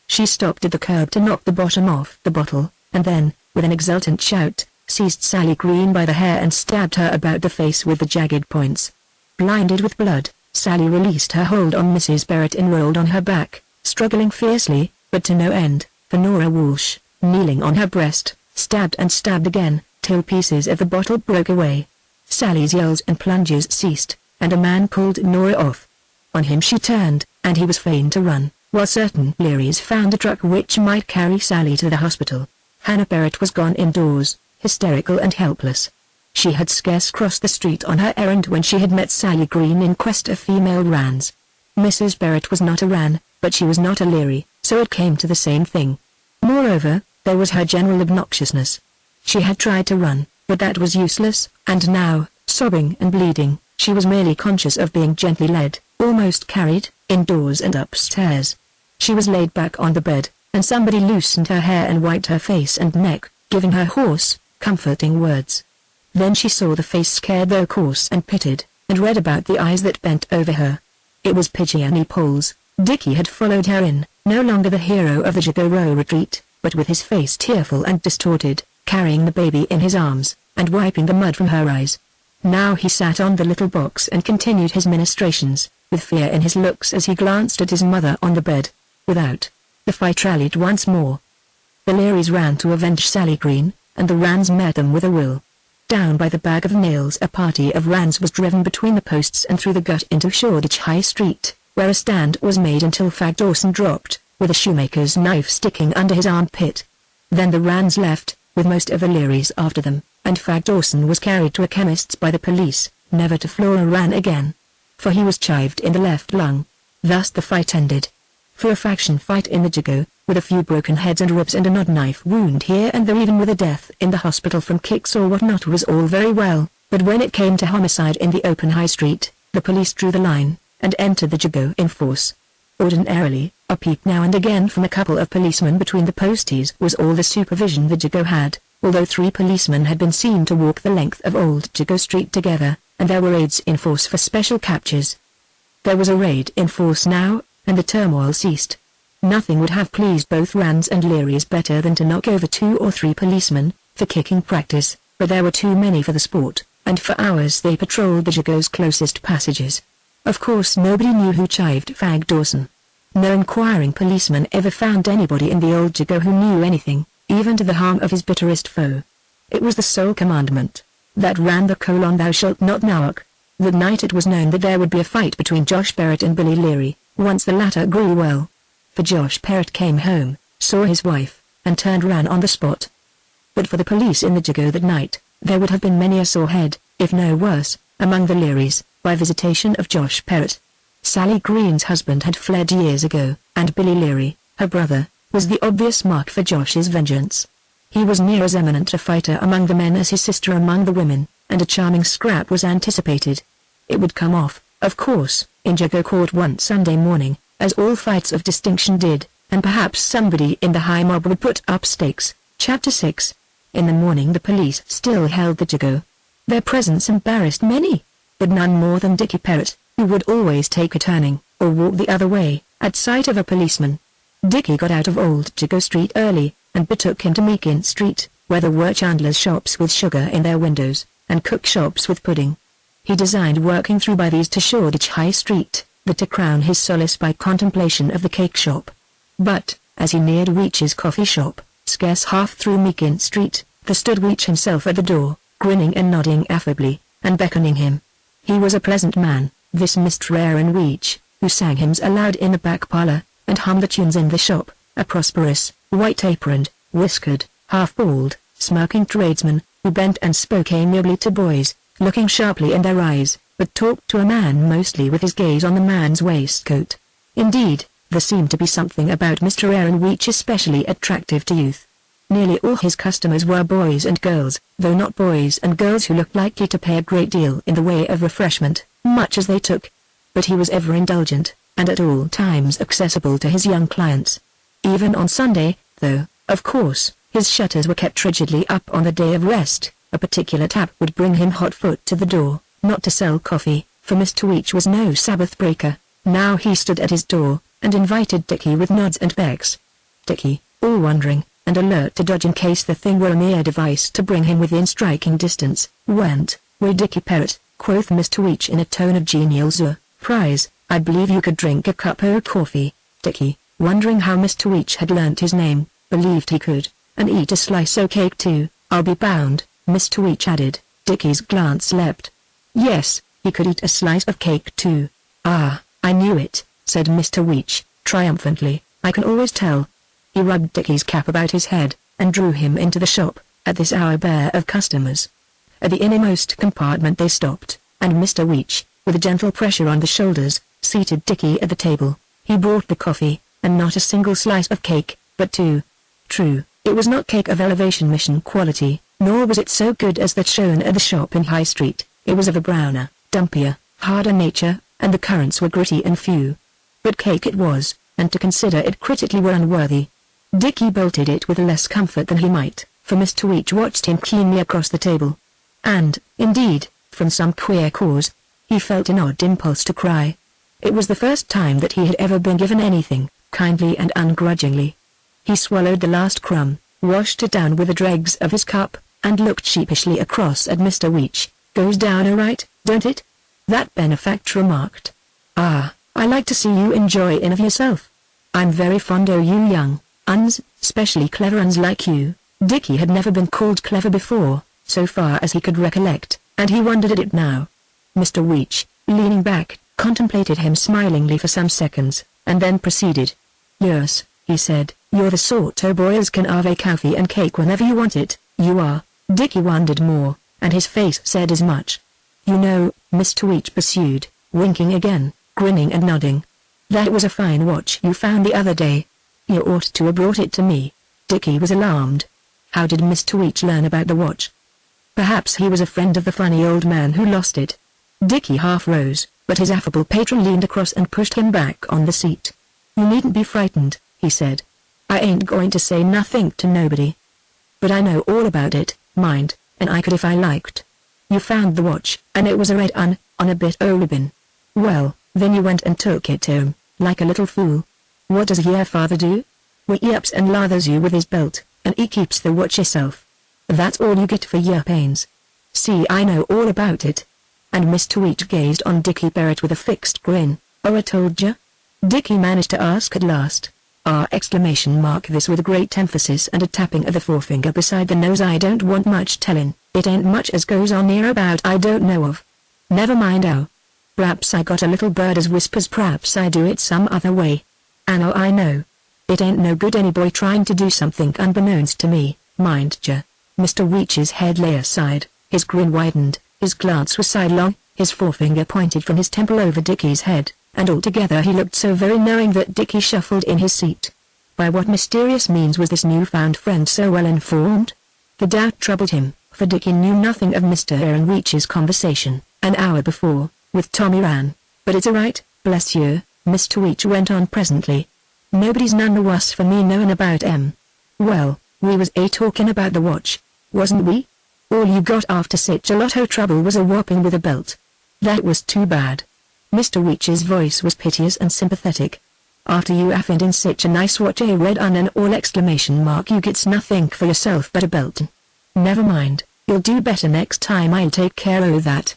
She stopped at the curb to knock the bottom off the bottle, and then, with an exultant shout, seized Sally Green by the hair and stabbed her about the face with the jagged points. Blinded with blood, Sally released her hold on Mrs. Barrett and rolled on her back, struggling fiercely, but to no end, for Nora Walsh, kneeling on her breast, stabbed and stabbed again, till pieces of the bottle broke away. Sally's yells and plunges ceased, and a man pulled Nora off. On him she turned, and he was fain to run, while certain Learys found a truck which might carry Sally to the hospital. Hannah Barrett was gone indoors, hysterical and helpless. She had scarce crossed the street on her errand when she had met Sally Green in quest of female Rans. Mrs. Barrett was not a Ran, but she was not a Leary, so it came to the same thing. Moreover, there was her general obnoxiousness. She had tried to run, but that was useless, and now, sobbing and bleeding, she was merely conscious of being gently led, almost carried, indoors and upstairs. She was laid back on the bed, and somebody loosened her hair and wiped her face and neck, giving her hoarse, comforting words. Then she saw the face scared though coarse and pitted, and read about the eyes that bent over her. It was Pigeony Pole's. Dickie had followed her in, no longer the hero of the Jago retreat, but with his face tearful and distorted, carrying the baby in his arms, and wiping the mud from her eyes. Now he sat on the little box and continued his ministrations, with fear in his looks as he glanced at his mother on the bed. Without, the fight rallied once more. The Learys ran to avenge Sally Green, and the Rans met them with a will. Down by the Bag of Nails a party of Rans was driven between the posts and through the gut into Shoreditch High Street, where a stand was made until Fag Dawson dropped, with a shoemaker's knife sticking under his armpit. Then the Rans left, with most of the Learys after them, and Fag Dawson was carried to a chemist's by the police, never to floor a Ran again. For he was chived in the left lung. Thus the fight ended. For a faction fight in the Jago, with a few broken heads and ribs and an odd knife wound here and there, even with a death in the hospital from kicks or whatnot, was all very well, but when it came to homicide in the open high street, the police drew the line, and entered the Jago in force. Ordinarily, a peep now and again from a couple of policemen between the posties was all the supervision the Jago had, although 3 policemen had been seen to walk the length of Old Jago Street together, and there were raids in force for special captures. There was a raid in force now, and the turmoil ceased. Nothing would have pleased both Rans and Learys better than to knock over 2 or 3 policemen, for kicking practice, but there were too many for the sport, and for hours they patrolled the Jago's closest passages. Of course nobody knew who chived Fag Dawson. No inquiring policeman ever found anybody in the old Jago who knew anything, even to the harm of his bitterest foe. It was the sole commandment that ran the colon "Thou shalt not knock." That night it was known that there would be a fight between Josh Barrett and Billy Leary, once the latter grew well. For Josh Barrett came home, saw his wife, and turned Ran on the spot. But for the police in the Jago that night, there would have been many a sore head, if no worse, among the Learys, by visitation of Josh Barrett. Sally Green's husband had fled years ago, and Billy Leary, her brother, was the obvious mark for Josh's vengeance. He was near as eminent a fighter among the men as his sister among the women, and a charming scrap was anticipated. It would come off, of course, in Jago Court one Sunday morning, as all fights of distinction did, and perhaps somebody in the high mob would put up stakes. Chapter 6. In the morning the police still held the Jago. Their presence embarrassed many, but none more than Dickie Parrott, who would always take a turning, or walk the other way, at sight of a policeman. Dickie got out of Old Jago Street early, and betook him to Meakin Street, where there were chandlers' shops with sugar in their windows, and cook shops with pudding. He designed working through by these to Shoreditch High Street, but to crown his solace by contemplation of the cake shop. But, as he neared Weech's coffee shop, scarce half through Meakin Street, there stood Weech himself at the door, grinning and nodding affably, and beckoning him. He was a pleasant man, this Mr. Aaron Weech, who sang hymns aloud in the back parlour, and hummed the tunes in the shop, a prosperous, white-aproned, whiskered, half-bald, smirking tradesman, who bent and spoke amiably to boys, looking sharply in their eyes, but talked to a man mostly with his gaze on the man's waistcoat. Indeed, there seemed to be something about Mr. Aaron Weech especially attractive to youth. Nearly all his customers were boys and girls, though not boys and girls who looked likely to pay a great deal in the way of refreshment, much as they took. But he was ever indulgent, and at all times accessible to his young clients. Even on Sunday, though, of course, his shutters were kept rigidly up on the day of rest, a particular tap would bring him hot foot to the door, not to sell coffee, for Mr. Weech was no Sabbath breaker. Now he stood at his door, and invited Dickie with nods and becks. Dickie, all wondering, and alert to dodge in case the thing were a mere device to bring him within striking distance, went, "Why, Dickie Parrott," quoth Mr. Weech in a tone of genial surprise, "I believe you could drink a cup o' coffee." Dickie, wondering how Mr. Weech had learnt his name, believed he could, and eat a slice o' cake too. "I'll be bound," Mr. Weech added. Dickie's glance leapt. Yes, he could eat a slice of cake too. "Ah, I knew it," said Mr. Weech, triumphantly, "I can always tell." He rubbed Dickie's cap about his head, and drew him into the shop, at this hour bare of customers. At the innermost compartment they stopped, and Mr. Weech, with a gentle pressure on the shoulders, seated Dickie at the table. He brought the coffee, and not a single slice of cake, but two. True, it was not cake of elevation mission quality, nor was it so good as that shown at the shop in High Street. It was of a browner, dumpier, harder nature, and the currants were gritty and few. But cake it was, and to consider it critically were unworthy. Dickie bolted it with less comfort than he might, for Mr. Weech watched him keenly across the table. And, indeed, from some queer cause, he felt an odd impulse to cry. It was the first time that he had ever been given anything, kindly and ungrudgingly. He swallowed the last crumb, washed it down with the dregs of his cup, and looked sheepishly across at Mr. Weech. "Goes down all right, don't it?" that benefactor remarked. "Ah, I like to see you enjoy of yourself. I'm very fond o' you young uns, specially clever uns like you." Dickie had never been called clever before, so far as he could recollect, and he wondered at it now. Mr. Weech, leaning back, contemplated him smilingly for some seconds, and then proceeded. "Yes," he said, "you're the sort o' boy as can have a coffee and cake whenever you want it, you are." Dickie wondered more, and his face said as much. "You know," Mr. Weech pursued, winking again, grinning and nodding, "that was a fine watch you found the other day. You ought to have brought it to me." Dickie was alarmed. How did Mr. Weech learn about the watch? Perhaps he was a friend of the funny old man who lost it. Dickie half rose, but his affable patron leaned across and pushed him back on the seat. "You needn't be frightened," he said. "I ain't going to say nothing to nobody. But I know all about it, mind, and I could if I liked. You found the watch, and it was a red un, on a bit o' ribbon. Well, then you went and took it home, like a little fool. What does your father do? Well, he ups and lathers you with his belt, and he keeps the watch himself. That's all you get for your pains. See, I know all about it." And Mr. Weech gazed on Dickie Barrett with a fixed grin. "Oh, I told ya?" Dickie managed to ask at last. This with a great emphasis and a tapping of the forefinger beside the nose. "I don't want much tellin', it ain't much as goes on here about I don't know of. Never mind how. P'raps I got a little bird as whispers, p'raps I do it some other way. And oh, I know. It ain't no good any boy trying to do something unbeknownst to me, mind ya." Mr. Weech's head lay aside, his grin widened, his glance was sidelong, his forefinger pointed from his temple over Dickie's head, and altogether he looked so very knowing that Dickie shuffled in his seat. By what mysterious means was this new-found friend so well informed? The doubt troubled him, for Dickie knew nothing of Mr. Aaron Weech's conversation, an hour before, with Tommy Rann. "But it's alright, bless you," Mr. Weech went on presently. "Nobody's none the wuss for me knowin' about 'em. Well, we was talkin' about the watch, wasn't we? All you got after sich a lot o' trouble was a whopping with a belt. That was too bad." Mr. Weech's voice was piteous and sympathetic. "After you happened in sich a nice watch, a red un and all exclamation mark, you gets nothing for yourself but a belt. Never mind, you'll do better next time. I'll take care o' that.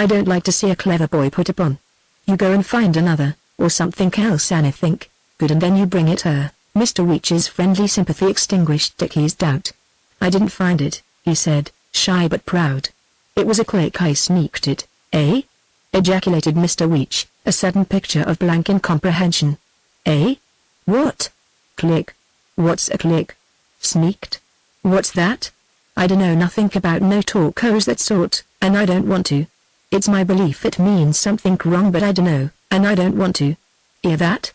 I don't like to see a clever boy put upon. You go and find another, or something else anything good, and then you bring it her." Mr. Weech's friendly sympathy extinguished Dickie's doubt. "I didn't find it," he said, shy but proud. "It was a click I sneaked it." "Eh?" ejaculated Mr. Weech, a sudden picture of blank incomprehension. "Eh? What? Click? What's a click? Sneaked? What's that? I dunno nothing about no talkos that sort, and I don't want to. It's my belief it means something wrong, but I dunno, and I don't want to. Hear that?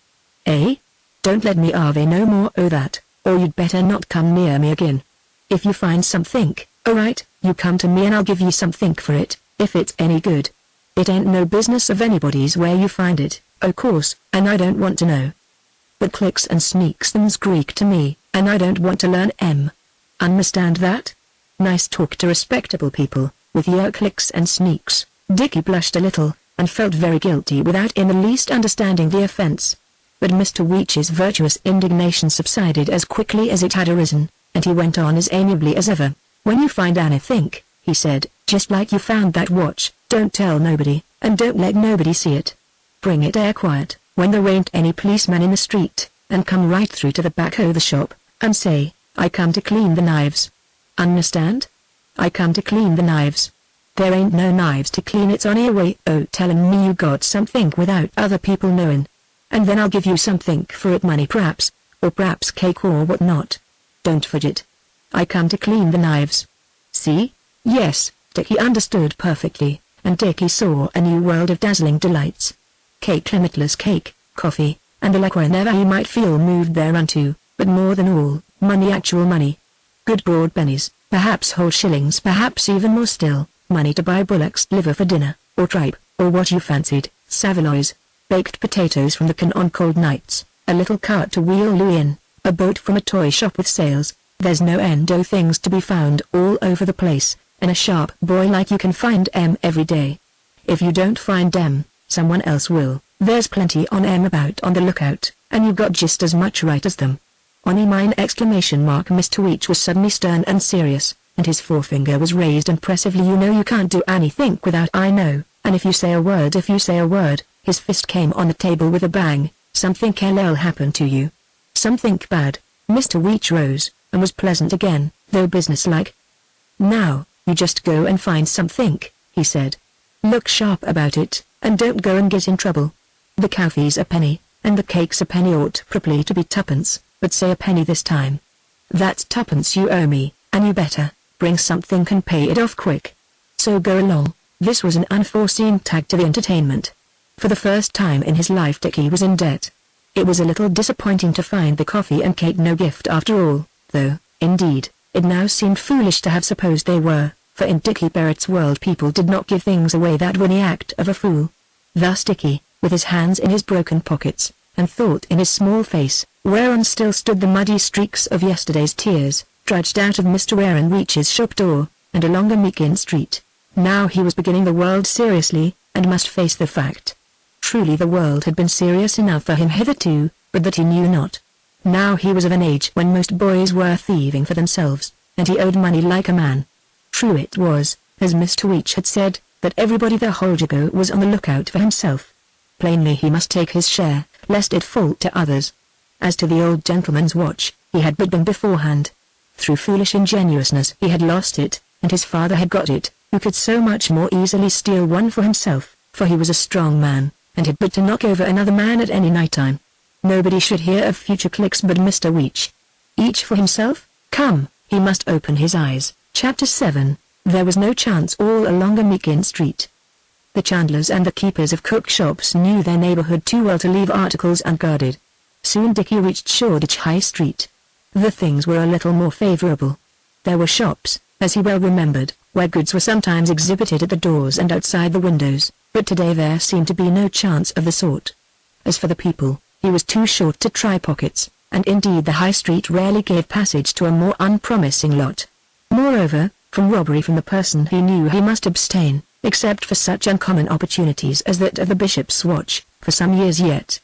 Eh? Don't let me have no more o' that, or you'd better not come near me again. If you find something, alright, you come to me and I'll give you something for it, if it's any good. It ain't no business of anybody's where you find it, o' course, and I don't want to know. But clicks and sneaks them's Greek to me, and I don't want to learn 'em. Understand that? Nice talk to respectable people, with your clicks and sneaks." Dickie blushed a little, and felt very guilty without in the least understanding the offense. But Mr. Weech's virtuous indignation subsided as quickly as it had arisen, and he went on as amiably as ever. "When you find anything," he said, "just like you found that watch, don't tell nobody, and don't let nobody see it. Bring it quiet, when there ain't any policeman in the street, and come right through to the back o' the shop, and say, 'I come to clean the knives.' Understand? I come to clean the knives. There ain't no knives to clean. It's on your way o' tellin' me you got something without other people knowin'. And then I'll give you something for it, money p'raps, or p'raps cake or what not. Don't forget. I come to clean the knives. See? Yes, Dickie understood perfectly, and Dickie saw a new world of dazzling delights. Cake, limitless cake, coffee, and the like whenever he might feel moved thereunto, but more than all, money, actual money. Good broad pennies, perhaps whole shillings, perhaps even more still, money to buy bullock's liver for dinner, or tripe, or what you fancied, saveloys, baked potatoes from the can on cold nights, a little cart to wheel you in, a boat from a toy shop with sails. There's no end of things to be found all over the place, and a sharp boy like you can find 'em every day. If you don't find 'em, someone else will. There's plenty on 'em about on the lookout, and you've got just as much right as them. "On mine!" Mr. Weech was suddenly stern and serious, and his forefinger was raised impressively. "You know you can't do anything without I know, and if you say a word, his fist came on the table with a bang, "something'll happen to you. Something bad." Mr. Weech rose, and was pleasant again, though businesslike. "Now, you just go and find something," he said. "Look sharp about it, and don't go and get in trouble. The coffee's a penny, and the cake's a penny, ought properly to be twopence, but say a penny this time. That's twopence you owe me, and you better bring something and pay it off quick. So go along." This was an unforeseen tag to the entertainment. For the first time in his life Dickie was in debt. It was a little disappointing to find the coffee and cake no gift after all, though, indeed, it now seemed foolish to have supposed they were, for in Dickie Barrett's world people did not give things away. That were the act of a fool. Thus Dickie, with his hands in his broken pockets, and thought in his small face, whereon still stood the muddy streaks of yesterday's tears, trudged out of Mr. Aaron Weech's shop door, and along a Meakin Street. Now he was beginning the world seriously, and must face the fact. Truly the world had been serious enough for him hitherto, but that he knew not. Now he was of an age when most boys were thieving for themselves, and he owed money like a man. True it was, as Mr. Weech had said, that everybody the whole Jago was on the lookout for himself. Plainly he must take his share, lest it fall to others. As to the old gentleman's watch, he had bid them beforehand. Through foolish ingenuousness he had lost it, and his father had got it, who could so much more easily steal one for himself, for he was a strong man, and had but to knock over another man at any night time. Nobody should hear of future clicks but Mr. Weech. Each for himself? Come, he must open his eyes. Chapter 7. There was no chance all along a Meakin Street. The chandlers and the keepers of cook shops knew their neighborhood too well to leave articles unguarded. Soon Dickie reached Shoreditch High Street. The things were a little more favorable. There were shops, as he well remembered, where goods were sometimes exhibited at the doors and outside the windows, but today there seemed to be no chance of the sort. As for the people, he was too short to try pockets, and indeed the High Street rarely gave passage to a more unpromising lot. Moreover, from robbery from the person he knew he must abstain, except for such uncommon opportunities as that of the bishop's watch, for some years yet.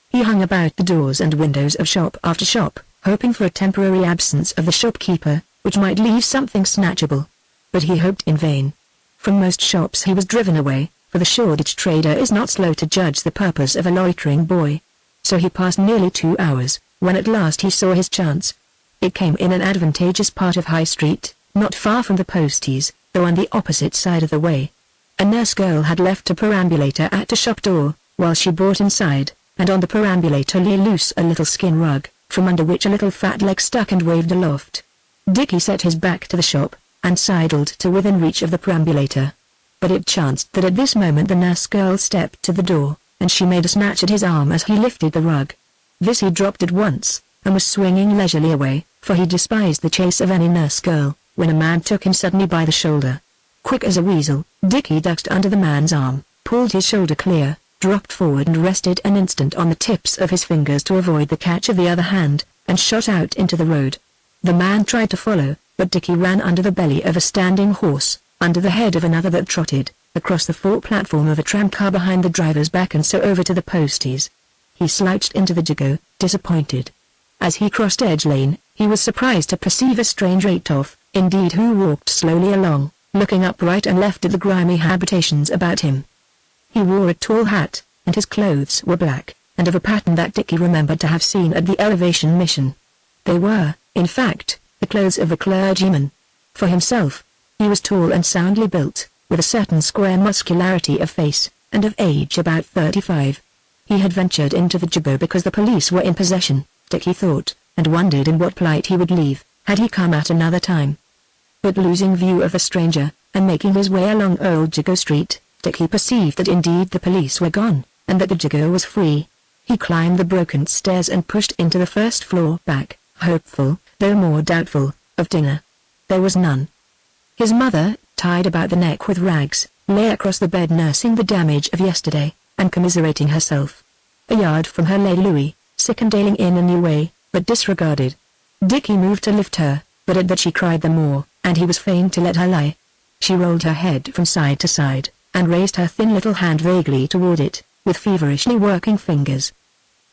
He hung about the doors and windows of shop after shop, hoping for a temporary absence of the shopkeeper, which might leave something snatchable. But he hoped in vain. From most shops he was driven away, for the Shoreditch trader is not slow to judge the purpose of a loitering boy. So he passed nearly 2 hours, when at last he saw his chance. It came in an advantageous part of High Street, not far from the posties, though on the opposite side of the way. A nurse girl had left a perambulator at the shop door, while she brought inside, and on the perambulator lay loose a little skin rug, from under which a little fat leg stuck and waved aloft. Dickie set his back to the shop, and sidled to within reach of the perambulator. But it chanced that at this moment the nurse girl stepped to the door, and she made a snatch at his arm as he lifted the rug. This he dropped at once, and was swinging leisurely away, for he despised the chase of any nurse girl, when a man took him suddenly by the shoulder. Quick as a weasel, Dickie ducked under the man's arm, pulled his shoulder clear, dropped forward and rested an instant on the tips of his fingers to avoid the catch of the other hand, and shot out into the road. The man tried to follow, but Dickie ran under the belly of a standing horse, under the head of another that trotted, across the fore platform of a tramcar behind the driver's back and so over to the posties. He slouched into the Jago, disappointed. As he crossed Edge Lane, he was surprised to perceive a strange Ratoff, indeed, who walked slowly along, looking up right and left at the grimy habitations about him. He wore a tall hat, and his clothes were black, and of a pattern that Dickie remembered to have seen at the Elevation Mission. They were, in fact, the clothes of a clergyman. For himself, he was tall and soundly built, with a certain square muscularity of face, and of age about 35. He had ventured into the Jago because the police were in possession, Dickie thought, and wondered in what plight he would leave, had he come at another time. but losing view of the stranger, and making his way along Old Jago Street, Dickie perceived that indeed the police were gone, and that the Jago was free. He climbed the broken stairs and pushed into the first floor back, hopeful, though more doubtful, of dinner. There was none. His mother, tied about the neck with rags, lay across the bed nursing the damage of yesterday, and commiserating herself. A yard from her lay Louis, sick and ailing in a new way, but disregarded. Dickie moved to lift her, but at that she cried the more, and he was fain to let her lie. She rolled her head from side to side, and raised her thin little hand vaguely toward it, with feverishly working fingers.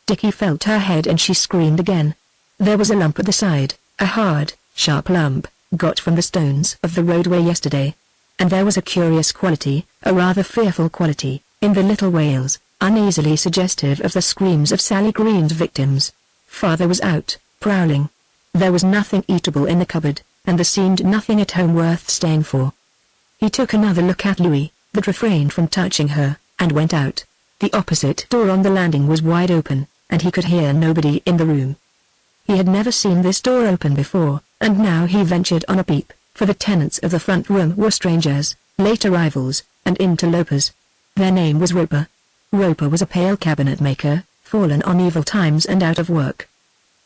Dickie felt her head and she screamed again. There was a lump at the side, a hard, sharp lump, got from the stones of the roadway yesterday. And there was a curious quality, a rather fearful quality, in the little wails, uneasily suggestive of the screams of Sally Green's victims. Father was out, prowling. There was nothing eatable in the cupboard, and there seemed nothing at home worth staying for. He took another look at Louis, but refrained from touching her, and went out. The opposite door on the landing was wide open, and he could hear nobody in the room. He had never seen this door open before, and now he ventured on a peep, for the tenants of the front room were strangers, late arrivals, and interlopers. Their name was Roper. Roper was a pale cabinet maker, fallen on evil times and out of work.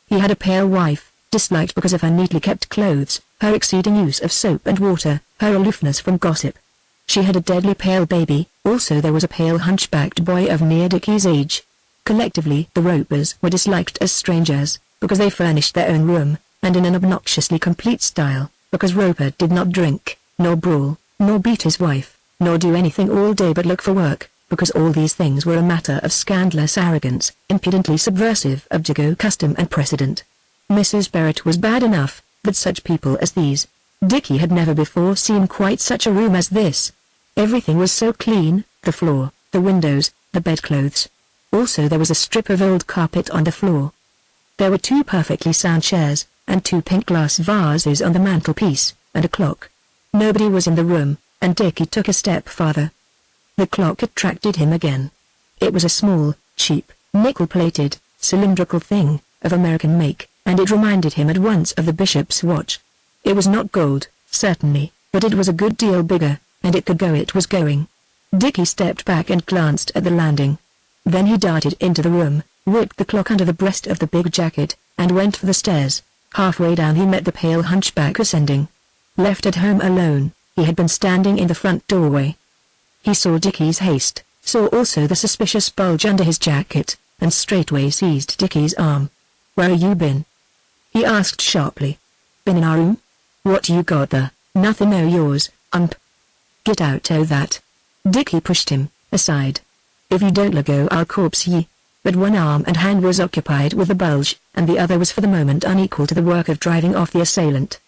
He had a pale wife, disliked because of her neatly kept clothes, her exceeding use of soap and water, her aloofness from gossip. She had a deadly pale baby, also there was a pale hunchbacked boy of near Dickie's age. Collectively the Ropers were disliked as strangers, because they furnished their own room, and in an obnoxiously complete style, because Roper did not drink, nor brawl, nor beat his wife, nor do anything all day but look for work, because all these things were a matter of scandalous arrogance, impudently subversive of Jago custom and precedent. Mrs. Barrett was bad enough, but such people as these. Dickie had never before seen quite such a room as this. Everything was so clean, the floor, the windows, the bedclothes. Also there was a strip of old carpet on the floor. There were 2 perfectly sound chairs, and 2 pink glass vases on the mantelpiece, and a clock. Nobody was in the room, and Dickie took a step farther. The clock attracted him again. It was a small, cheap, nickel-plated, cylindrical thing, of American make, and it reminded him at once of the bishop's watch. It was not gold, certainly, but it was a good deal bigger, and it could go. It was going. Dickie stepped back and glanced at the landing. Then he darted into the room, whipped the clock under the breast of the big jacket, and went for the stairs. Halfway down he met the pale hunchback ascending. Left at home alone, he had been standing in the front doorway. He saw Dickie's haste, saw also the suspicious bulge under his jacket, and straightway seized Dickie's arm. "Where you been?" he asked sharply. "Been in our room? What you got there? Nothing o' yours, Get out o' that." Dickie pushed him aside. "If you don't let go I'll corpse ye." But one arm and hand was occupied with the bulge, and the other was for the moment unequal to the work of driving off the assailant.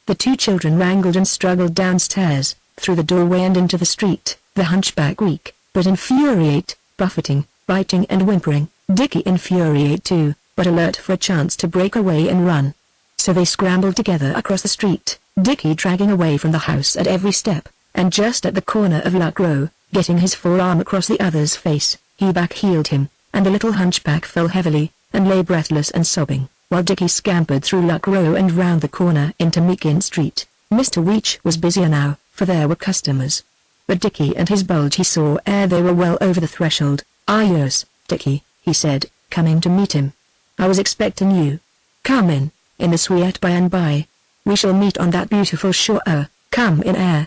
The 2 children wrangled and struggled downstairs, through the doorway and into the street, the hunchback weak, but infuriate, buffeting, biting and whimpering, Dickie infuriate too, but alert for a chance to break away and run. So they scrambled together across the street, Dickie dragging away from the house at every step, and just at the corner of Luck Row, getting his forearm across the other's face, he back-heeled him, and the little hunchback fell heavily, and lay breathless and sobbing, while Dickie scampered through Luck Row and round the corner into Meakin Street. Mr. Weech was busier now, for there were customers. But Dickie and his bulge he saw ere they were well over the threshold. "Ah yes, Dickie," he said, coming to meet him. "I was expecting you. Come in the suite by and by. We shall meet on that beautiful shore. Come in air."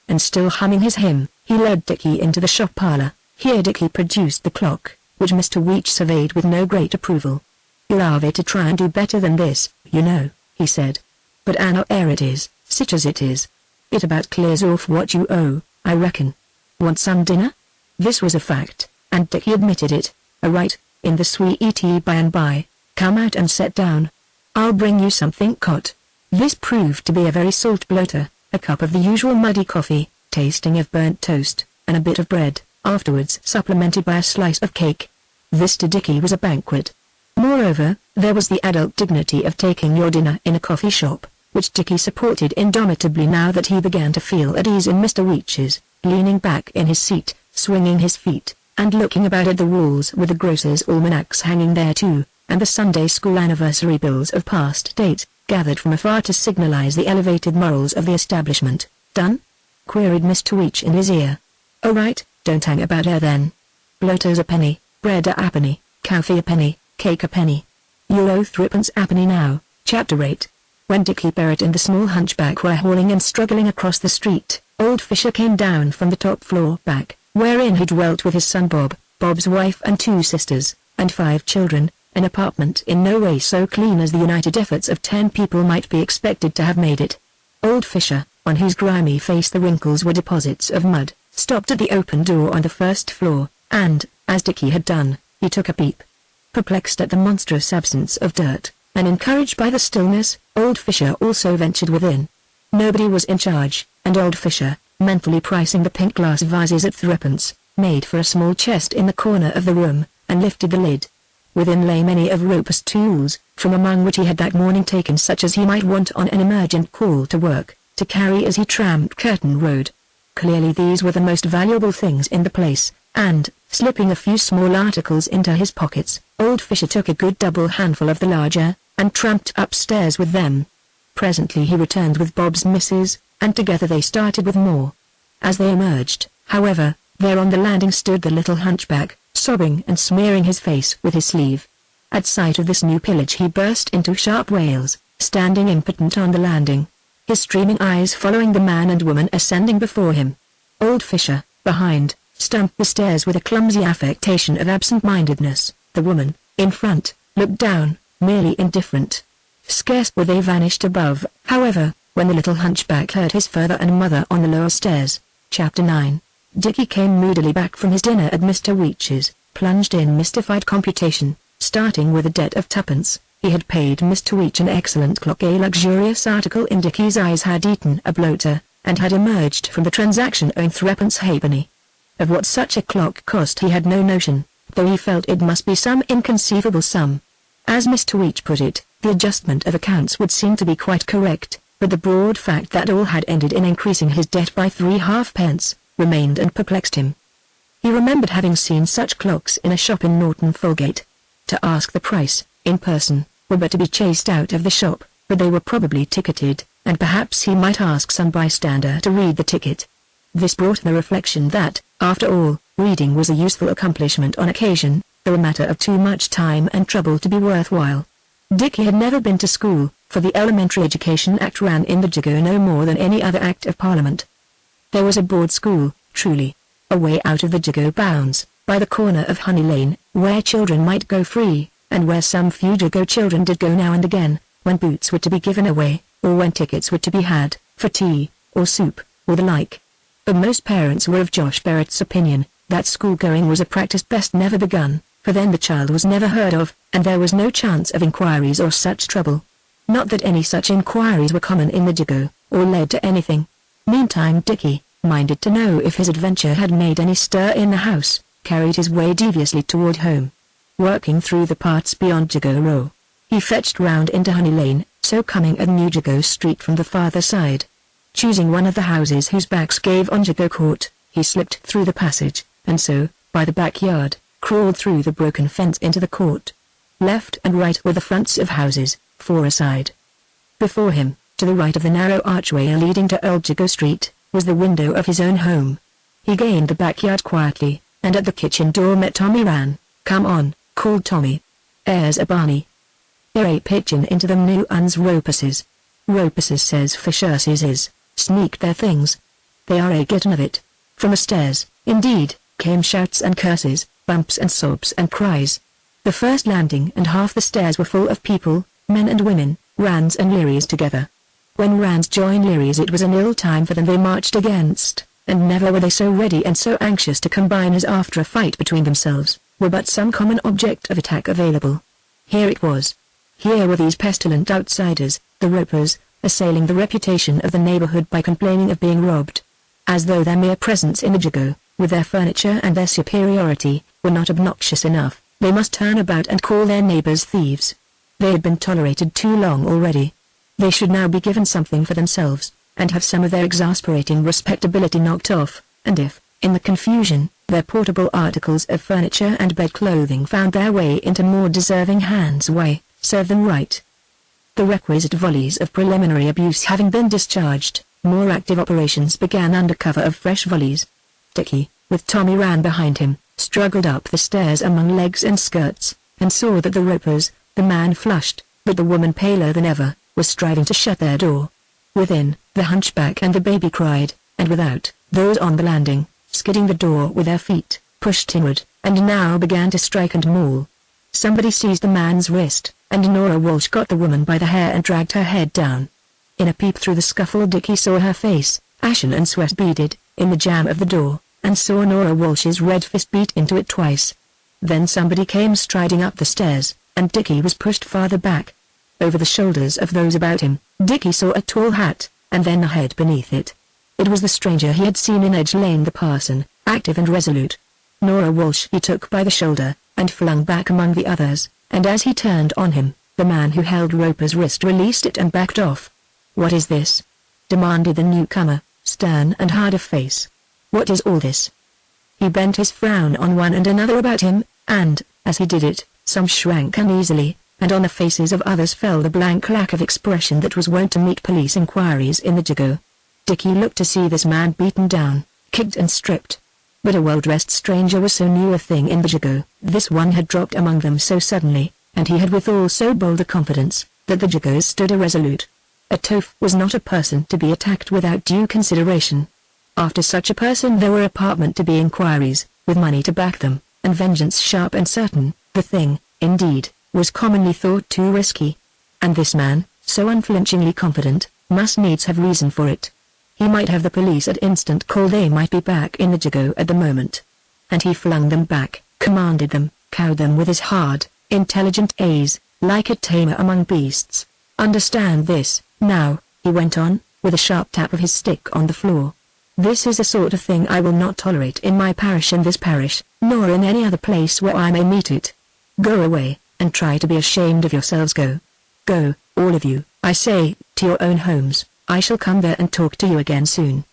And still humming his hymn, he led Dickie into the shop parlour. Here Dickie produced the clock, which Mr. Weech surveyed with no great approval. "You'll have to try and do better than this, you know," he said. "But I ere it is, sich as it is. It about clears off what you owe, I reckon. Want some dinner?" This was a fact, and Dickie admitted it. "A right, in the suite by and by. Come out and set down. I'll bring you something hot." This proved to be a very salt bloater, a cup of the usual muddy coffee, tasting of burnt toast, and a bit of bread, afterwards supplemented by a slice of cake. This to Dickie was a banquet. Moreover, there was the adult dignity of taking your dinner in a coffee shop, which Dickie supported indomitably now that he began to feel at ease in Mr. Weech's, leaning back in his seat, swinging his feet, and looking about at the walls with the grocer's almanacs hanging there too, and the Sunday school anniversary bills of past date, gathered from afar to signalize the elevated morals of the establishment. "Done?" queried Mr. Weech in his ear. "Oh right, don't hang about here then. Bloaters a penny, bread a penny, coffee a penny, cake a penny. You'll owe threepence a penny now." Chapter 8. When Dickie Barrett and the small hunchback were hauling and struggling across the street, old Fisher came down from the top floor back, wherein he dwelt with his son Bob, Bob's wife and 2 sisters, and 5 children, an apartment in no way so clean as the united efforts of 10 people might be expected to have made it. Old Fisher, on whose grimy face the wrinkles were deposits of mud, stopped at the open door on the first floor, and, as Dickie had done, he took a peep. Perplexed at the monstrous absence of dirt, and encouraged by the stillness, old Fisher also ventured within. Nobody was in charge, and old Fisher, mentally pricing the pink glass vases at threepence, made for a small chest in the corner of the room, and lifted the lid. Within lay many of Roper's tools, from among which he had that morning taken such as he might want on an emergent call to work, to carry as he tramped Curtain Road. Clearly these were the most valuable things in the place, and, slipping a few small articles into his pockets, old Fisher took a good double handful of the larger, and tramped upstairs with them. Presently he returned with Bob's missus, and together they started with more. As they emerged, however, there on the landing stood the little hunchback, sobbing and smearing his face with his sleeve. At sight of this new pillage he burst into sharp wails, standing impotent on the landing, his streaming eyes following the man and woman ascending before him. Old Fisher, behind, stumped the stairs with a clumsy affectation of absent-mindedness. The woman, in front, looked down, merely indifferent. Scarce were they vanished above, however, when the little hunchback heard his father and mother on the lower stairs. Chapter 9. Dickie came moodily back from his dinner at Mr. Weech's, plunged in mystified computation, starting with a debt of 2pence. He had paid Mr. Weech an excellent clock. A luxurious article in Dickie's eyes had eaten a bloater, and had emerged from the transaction owing 3pence halfpenny. Of what such a clock cost he had no notion, though he felt it must be some inconceivable sum. As Mr. Weech put it, the adjustment of accounts would seem to be quite correct, but the broad fact that all had ended in increasing his debt by 3 halfpence, remained and perplexed him. He remembered having seen such clocks in a shop in Norton Folgate. To ask the price, in person, were but to be chased out of the shop, but they were probably ticketed, and perhaps he might ask some bystander to read the ticket. This brought the reflection that, after all, reading was a useful accomplishment on occasion, though a matter of too much time and trouble to be worthwhile. Dickie had never been to school, for the Elementary Education Act ran in the Jago no more than any other Act of Parliament. There was a board school, truly, away out of the Jago bounds, by the corner of Honey Lane, where children might go free, and where some few Jago children did go now and again, when boots were to be given away, or when tickets were to be had, for tea, or soup, or the like. But most parents were of Josh Barrett's opinion, that school-going was a practice best never begun, for then the child was never heard of, and there was no chance of inquiries or such trouble. Not that any such inquiries were common in the Jago, or led to anything. Meantime Dickie, minded to know if his adventure had made any stir in the house, carried his way deviously toward home. Working through the parts beyond Jago Row, he fetched round into Honey Lane, so coming at New Jago Street from the farther side. Choosing one of the houses whose backs gave on Jago Court, he slipped through the passage, and so, by the backyard, crawled through the broken fence into the court. Left and right were the fronts of houses, 4 aside. Before him, to the right of the narrow archway leading to Old Jago Street, was the window of his own home. He gained the backyard quietly, and at the kitchen door met Tommy Ran. "Come on," called Tommy. "Here's a Barney. They're a pitchin' into them new uns Roperses." "Roperses," says Fisher, is sneaked their things. "They are a gettin' of it." From the stairs, indeed, came shouts and curses, bumps and sobs and cries. The first landing and half the stairs were full of people, men and women, Rands and Learys together. When Rands joined Learys it was an ill time for them. They marched against, and never were they so ready and so anxious to combine as after a fight between themselves, were but some common object of attack available. Here it was. Here were these pestilent outsiders, the Ropers, assailing the reputation of the neighborhood by complaining of being robbed. As though their mere presence in the Jago, with their furniture and their superiority, were not obnoxious enough, they must turn about and call their neighbors thieves. They had been tolerated too long already. They should now be given something for themselves, and have some of their exasperating respectability knocked off, and if, in the confusion, their portable articles of furniture and bed-clothing found their way into more deserving hands, why, serve them right. The requisite volleys of preliminary abuse having been discharged, more active operations began under cover of fresh volleys. Dickie, with Tommy ran behind him, struggled up the stairs among legs and skirts, and saw that the ropers, the man flushed, but the woman paler than ever, was striving to shut their door. Within, the hunchback and the baby cried, and without, those on the landing, skidding the door with their feet, pushed inward, and now began to strike and maul. Somebody seized the man's wrist, and Nora Walsh got the woman by the hair and dragged her head down. In a peep through the scuffle Dickie saw her face, ashen and sweat-beaded, in the jamb of the door, and saw Nora Walsh's red fist beat into it twice. Then somebody came striding up the stairs, and Dickie was pushed farther back. Over the shoulders of those about him, Dickie saw a tall hat, and then a head beneath it. It was the stranger he had seen in Edge Lane, the parson, active and resolute. Nora Walsh he took by the shoulder, and flung back among the others, and as he turned on him, the man who held Roper's wrist released it and backed off. "What is this?" demanded the newcomer, stern and hard of face. "What is all this?" He bent his frown on one and another about him, and, as he did it, some shrank uneasily, and on the faces of others fell the blank lack of expression that was wont to meet police inquiries in the Jago. Dickie looked to see this man beaten down, kicked and stripped. But a well-dressed stranger was so new a thing in the Jago, this one had dropped among them so suddenly, and he had withal so bold a confidence, that the Jagos stood irresolute. A toff was not a person to be attacked without due consideration. After such a person there were apartment to be inquiries, with money to back them, and vengeance sharp and certain. The thing, indeed, was commonly thought too risky. And this man, so unflinchingly confident, must needs have reason for it. He might have the police at instant call, they might be back in the Jago at the moment. And he flung them back, commanded them, cowed them with his hard, intelligent A's, like a tamer among beasts. "Understand this, now," he went on, with a sharp tap of his stick on the floor. "This is the sort of thing I will not tolerate in my parish and this parish, nor in any other place where I may meet it. Go away, and try to be ashamed of yourselves. Go. Go, all of you, I say, to your own homes. I shall come there and talk to you again soon.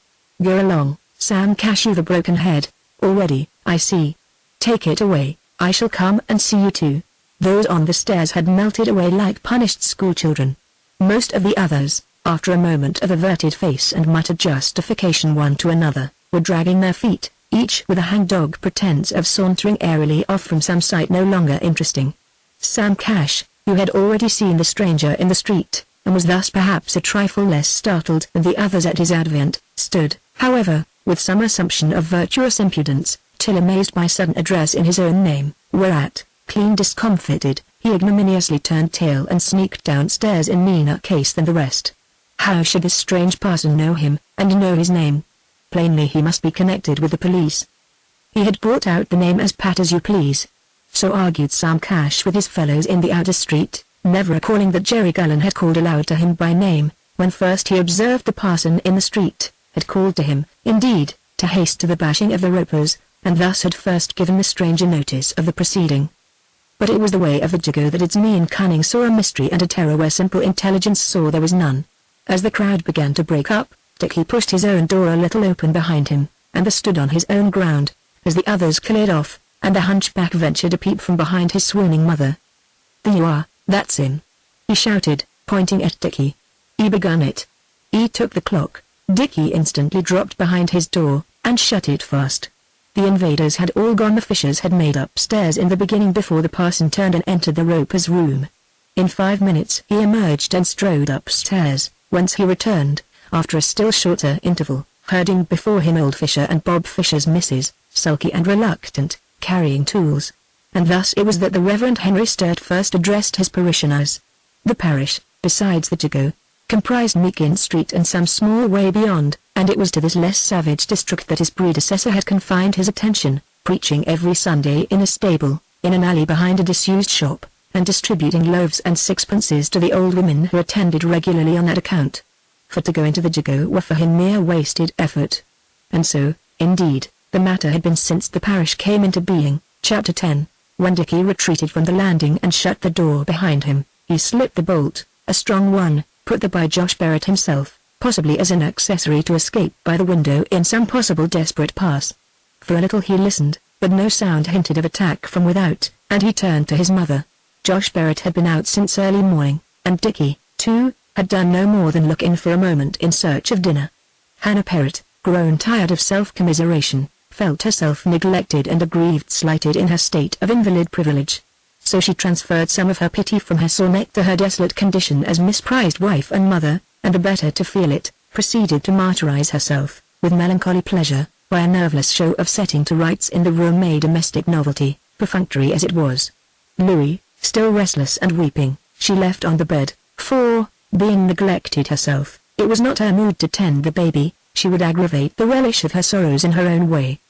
Go along, Sam Cash, you've a broken head, already, I see. Take it away, I shall come and see you too." Those on the stairs had melted away like punished schoolchildren. Most of the others, after a moment of averted face and muttered justification one to another, were dragging their feet, each with a hangdog pretense of sauntering airily off from some sight no longer interesting. Sam Cash, who had already seen the stranger in the street, and was thus perhaps a trifle less startled than the others at his advent, stood, however, with some assumption of virtuous impudence, till amazed by sudden address in his own name, whereat, clean discomfited, he ignominiously turned tail and sneaked downstairs in meaner case than the rest. How should this strange parson know him, and know his name? Plainly he must be connected with the police. He had brought out the name as pat as you please. So argued Sam Cash with his fellows in the outer street, never recalling that Jerry Gullen had called aloud to him by name, when first he observed the parson in the street, had called to him, indeed, to haste to the bashing of the ropers, and thus had first given the stranger notice of the proceeding. But it was the way of the Jago that its mean cunning saw a mystery and a terror where simple intelligence saw there was none. As the crowd began to break up, Dickie pushed his own door a little open behind him, and stood on his own ground, as the others cleared off, and the hunchback ventured a peep from behind his swooning mother. "There you are, that's him," he shouted, pointing at Dickie. "He begun it. He took the clock." Dickie instantly dropped behind his door, and shut it fast. The invaders had all gone. The Fishers had made upstairs in the beginning before the parson turned and entered the roper's room. In 5 minutes he emerged and strode upstairs, whence he returned, after a still shorter interval, herding before him old Fisher and Bob Fisher's missus, sulky and reluctant, carrying tools. And thus it was that the Reverend Henry Sturt first addressed his parishioners. The parish, besides the Jago, comprised Meakin Street and some small way beyond, and it was to this less savage district that his predecessor had confined his attention, preaching every Sunday in a stable, in an alley behind a disused shop, and distributing loaves and sixpences to the old women who attended regularly on that account. For to go into the Jago were for him mere wasted effort. And so, indeed, the matter had been since the parish came into being. Chapter 10. When Dickie retreated from the landing and shut the door behind him, he slipped the bolt, a strong one, put there by Josh Barrett himself, possibly as an accessory to escape by the window in some possible desperate pass. For a little he listened, but no sound hinted of attack from without, and he turned to his mother. Josh Barrett had been out since early morning, and Dickie, too, had done no more than look in for a moment in search of dinner. Hannah Perrott, grown tired of self-commiseration, felt herself neglected and aggrieved, slighted in her state of invalid privilege. So she transferred some of her pity from her sore neck to her desolate condition as misprized wife and mother, and the better to feel it, proceeded to martyrize herself, with melancholy pleasure, by a nerveless show of setting to rights in the room a domestic novelty, perfunctory as it was. Louis, still restless and weeping, she left on the bed, for, being neglected herself, it was not her mood to tend the baby. She would aggravate the relish of her sorrows in her own way.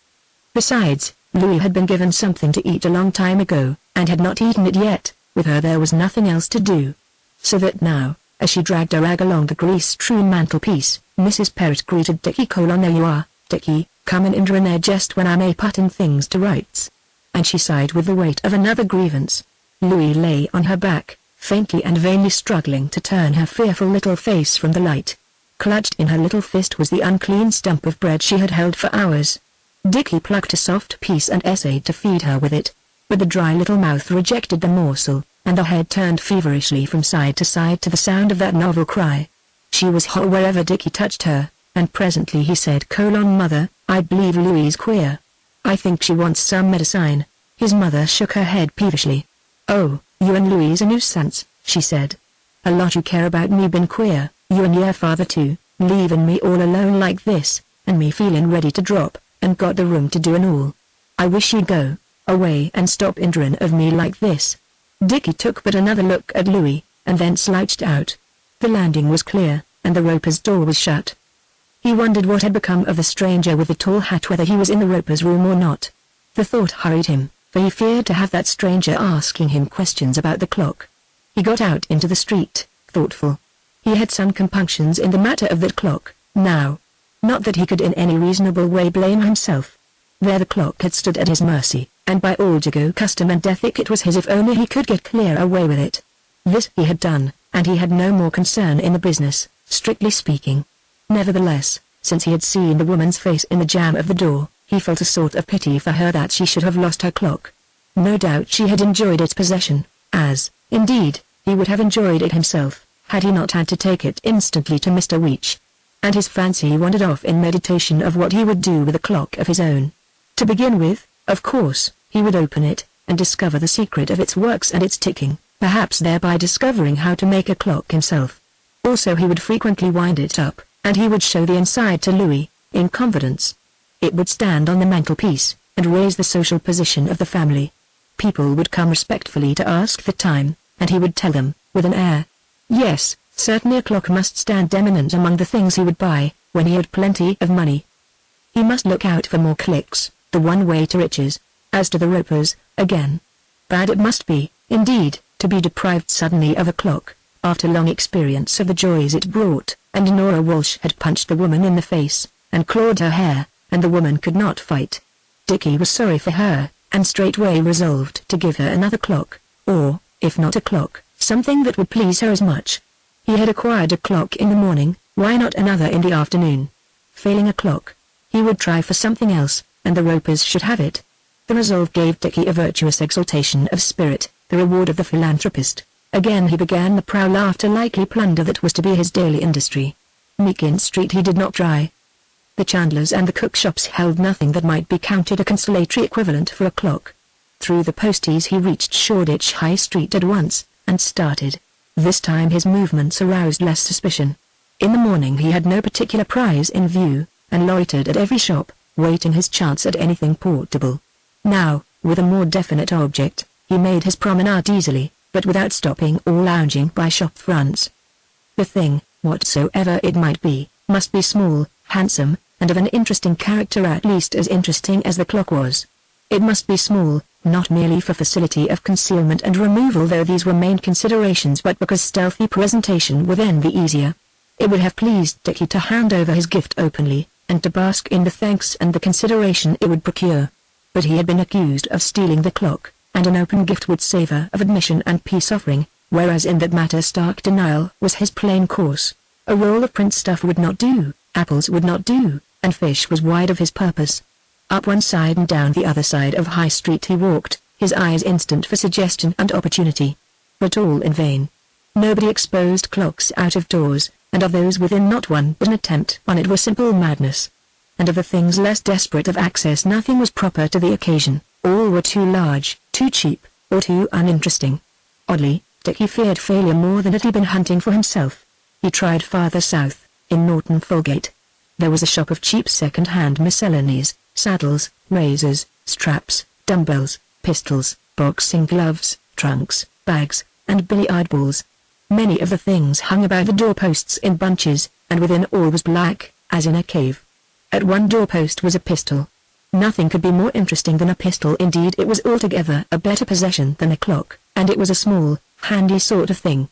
Besides, Louis had been given something to eat a long time ago, and had not eaten it yet. With her there was nothing else to do. So that now, as she dragged a rag along the grease-strewn mantelpiece, Mrs. Perrott greeted Dickie. "There you are, Dickie, comin' in there just when I'm putting things to rights." And she sighed with the weight of another grievance. Louis lay on her back, faintly and vainly struggling to turn her fearful little face from the light. Clutched in her little fist was the unclean stump of bread she had held for hours. Dickie plucked a soft piece and essayed to feed her with it, but the dry little mouth rejected the morsel, and the head turned feverishly from side to side to the sound of that novel cry. She was hot wherever Dickie touched her, and presently he said, "Mother, I believe Louie's queer. I think she wants some medicine." His mother shook her head peevishly. "Oh, you and Louie's a nuisance," she said. "A lot you care about me been queer, you and your father too, leaving me all alone like this, and me feeling ready to drop, and got the room to do and all. I wish you'd go away and stop hindering of me like this." Dickie took but another look at Louis, and then slouched out. The landing was clear, and the roper's door was shut. He wondered what had become of the stranger with the tall hat, whether he was in the roper's room or not. The thought hurried him, for he feared to have that stranger asking him questions about the clock. He got out into the street, thoughtful. He had some compunctions in the matter of that clock, now. Not that he could in any reasonable way blame himself. There the clock had stood at his mercy, and by all Jago custom and ethic it was his if only he could get clear away with it. This he had done, and he had no more concern in the business, strictly speaking. Nevertheless, since he had seen the woman's face in the jamb of the door, he felt a sort of pity for her that she should have lost her clock. No doubt she had enjoyed its possession, as, indeed, he would have enjoyed it himself, had he not had to take it instantly to Mr. Weech. And his fancy wandered off in meditation of what he would do with a clock of his own. To begin with, of course, he would open it, and discover the secret of its works and its ticking, perhaps thereby discovering how to make a clock himself. Also he would frequently wind it up, and he would show the inside to Louis, in confidence. It would stand on the mantelpiece, and raise the social position of the family. People would come respectfully to ask the time, and he would tell them, with an air. Yes, certainly a clock must stand eminent among the things he would buy, when he had plenty of money. He must look out for more clicks, the one way to riches. As to the ropers, again. Bad it must be, indeed, to be deprived suddenly of a clock, after long experience of the joys it brought, and Nora Walsh had punched the woman in the face, and clawed her hair, and the woman could not fight. Dickie was sorry for her, and straightway resolved to give her another clock, or, if not a clock, something that would please her as much. He had acquired a clock in the morning, why not another in the afternoon? Failing a clock, he would try for something else, and the ropers should have it. The resolve gave Dickie a virtuous exaltation of spirit, the reward of the philanthropist. Again he began the prowl after likely plunder that was to be his daily industry. Meakin Street he did not try. The chandlers and the cook shops held nothing that might be counted a consolatory equivalent for a clock. Through the posties he reached Shoreditch High Street at once, and started. This time his movements aroused less suspicion. In the morning he had no particular prize in view, and loitered at every shop, waiting his chance at anything portable. Now, with a more definite object, he made his promenade easily, but without stopping or lounging by shop fronts. The thing, whatsoever it might be, must be small, handsome, and of an interesting character, at least as interesting as the clock was. It must be small, not merely for facility of concealment and removal, though these were main considerations, but because stealthy presentation would then be easier. It would have pleased Dickie to hand over his gift openly, and to bask in the thanks and the consideration it would procure. But he had been accused of stealing the clock, and an open gift would savour of admission and peace-offering, whereas in that matter stark denial was his plain course. A roll of print stuff would not do, apples would not do, and fish was wide of his purpose. Up one side and down the other side of High Street he walked, his eyes instant for suggestion and opportunity. But all in vain. Nobody exposed clocks out of doors, and of those within not one but an attempt on it were simple madness. And of the things less desperate of access nothing was proper to the occasion, all were too large, too cheap, or too uninteresting. Oddly, Dickie feared failure more than had he been hunting for himself. He tried farther south, in Norton Folgate. There was a shop of cheap second-hand miscellanies, saddles, razors, straps, dumbbells, pistols, boxing gloves, trunks, bags, and billiard balls. Many of the things hung about the doorposts in bunches, and within all was black, as in a cave. At one doorpost was a pistol. Nothing could be more interesting than a pistol. Indeed, it was altogether a better possession than a clock, and it was a small, handy sort of thing.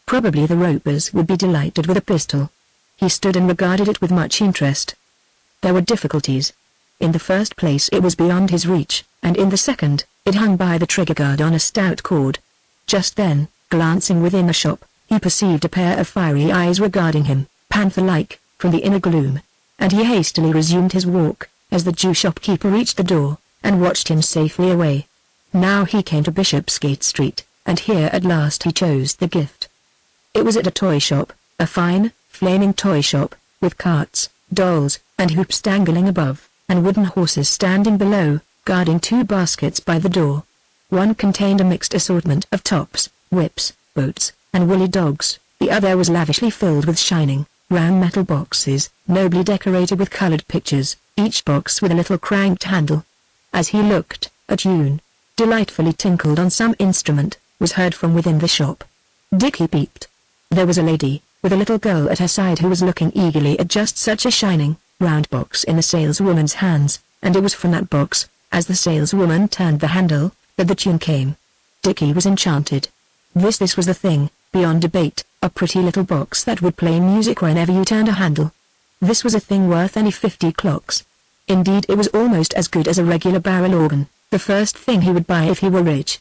Probably the ropers would be delighted with a pistol. He stood and regarded it with much interest. There were difficulties. In the first place it was beyond his reach, and in the second, it hung by the trigger guard on a stout cord. Just then, glancing within the shop, he perceived a pair of fiery eyes regarding him, panther-like, from the inner gloom, and he hastily resumed his walk, as the Jew shopkeeper reached the door, and watched him safely away. Now he came to Bishopsgate Street, and here at last he chose the gift. It was at a toy shop, a fine, flaming toy shop, with carts, dolls, and hoops dangling above, and wooden horses standing below, guarding two baskets by the door. One contained a mixed assortment of tops, whips, boats, and woolly dogs, the other was lavishly filled with shining, round metal boxes, nobly decorated with colored pictures, each box with a little cranked handle. As he looked, a tune, delightfully tinkled on some instrument, was heard from within the shop. Dickie peeped. There was a lady, with a little girl at her side who was looking eagerly at just such a shining, round box in the saleswoman's hands, and it was from that box, as the saleswoman turned the handle, that the tune came. Dickie was enchanted. This was the thing, beyond debate, a pretty little box that would play music whenever you turned a handle. This was a thing worth any 50 clocks. Indeed, it was almost as good as a regular barrel organ, the first thing he would buy if he were rich.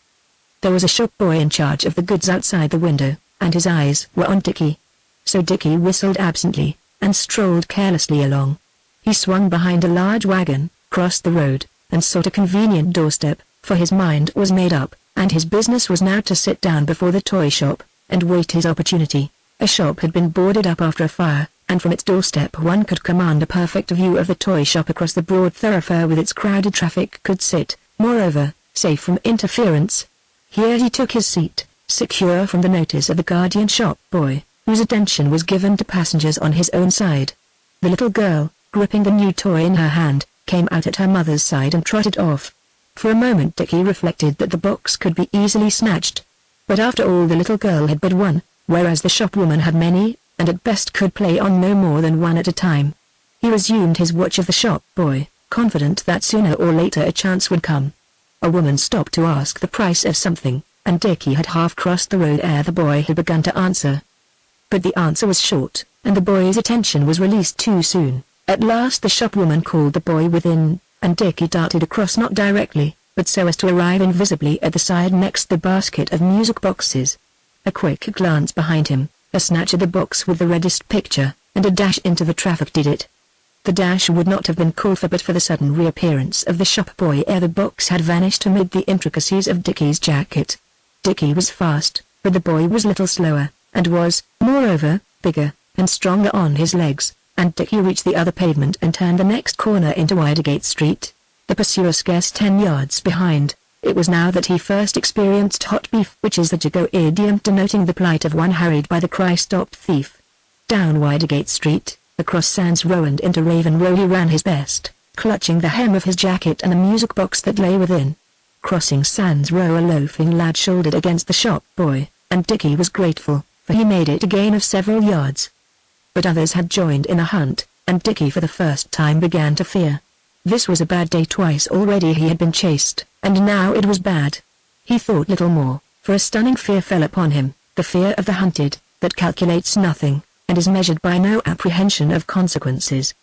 There was a shop boy in charge of the goods outside the window, and his eyes were on Dickie. So Dickie whistled absently, and strolled carelessly along. He swung behind a large wagon, crossed the road, and sought a convenient doorstep, for his mind was made up, and his business was now to sit down before the toy shop, and wait his opportunity. A shop had been boarded up after a fire, and from its doorstep one could command a perfect view of the toy shop across the broad thoroughfare with its crowded traffic could sit, moreover, safe from interference. Here he took his seat, secure from the notice of the guardian shop boy, whose attention was given to passengers on his own side. The little girl, gripping the new toy in her hand, came out at her mother's side and trotted off. For a moment Dickie reflected that the box could be easily snatched. But after all the little girl had but one, whereas the shopwoman had many, and at best could play on no more than one at a time. He resumed his watch of the shop boy, confident that sooner or later a chance would come. A woman stopped to ask the price of something, and Dickie had half crossed the road ere the boy had begun to answer. But the answer was short, and the boy's attention was released too soon. At last the shopwoman called the boy within, and Dickie darted across not directly, but so as to arrive invisibly at the side next the basket of music boxes. A quick glance behind him, a snatch at the box with the reddest picture, and a dash into the traffic did it. The dash would not have been called for but for the sudden reappearance of the shop boy ere the box had vanished amid the intricacies of Dickie's jacket. Dickie was fast, but the boy was little slower, and was, moreover, bigger, and stronger on his legs, and Dickie reached the other pavement and turned the next corner into Widegate Street, the pursuer scarce 10 yards behind. It was now that he first experienced hot beef, which is the Jago idiom denoting the plight of one harried by the cry-stop thief. Down Widegate Street, across Sands Row and into Raven Row he ran his best, clutching the hem of his jacket and the music box that lay within. Crossing Sands Row a loafing lad shouldered against the shop boy, and Dickie was grateful, for he made it a gain of several yards. But others had joined in a hunt, and Dickie for the first time began to fear. This was a bad day. Twice already he had been chased, and now it was bad. He thought little more, for a stunning fear fell upon him, the fear of the hunted, that calculates nothing, and is measured by no apprehension of consequences.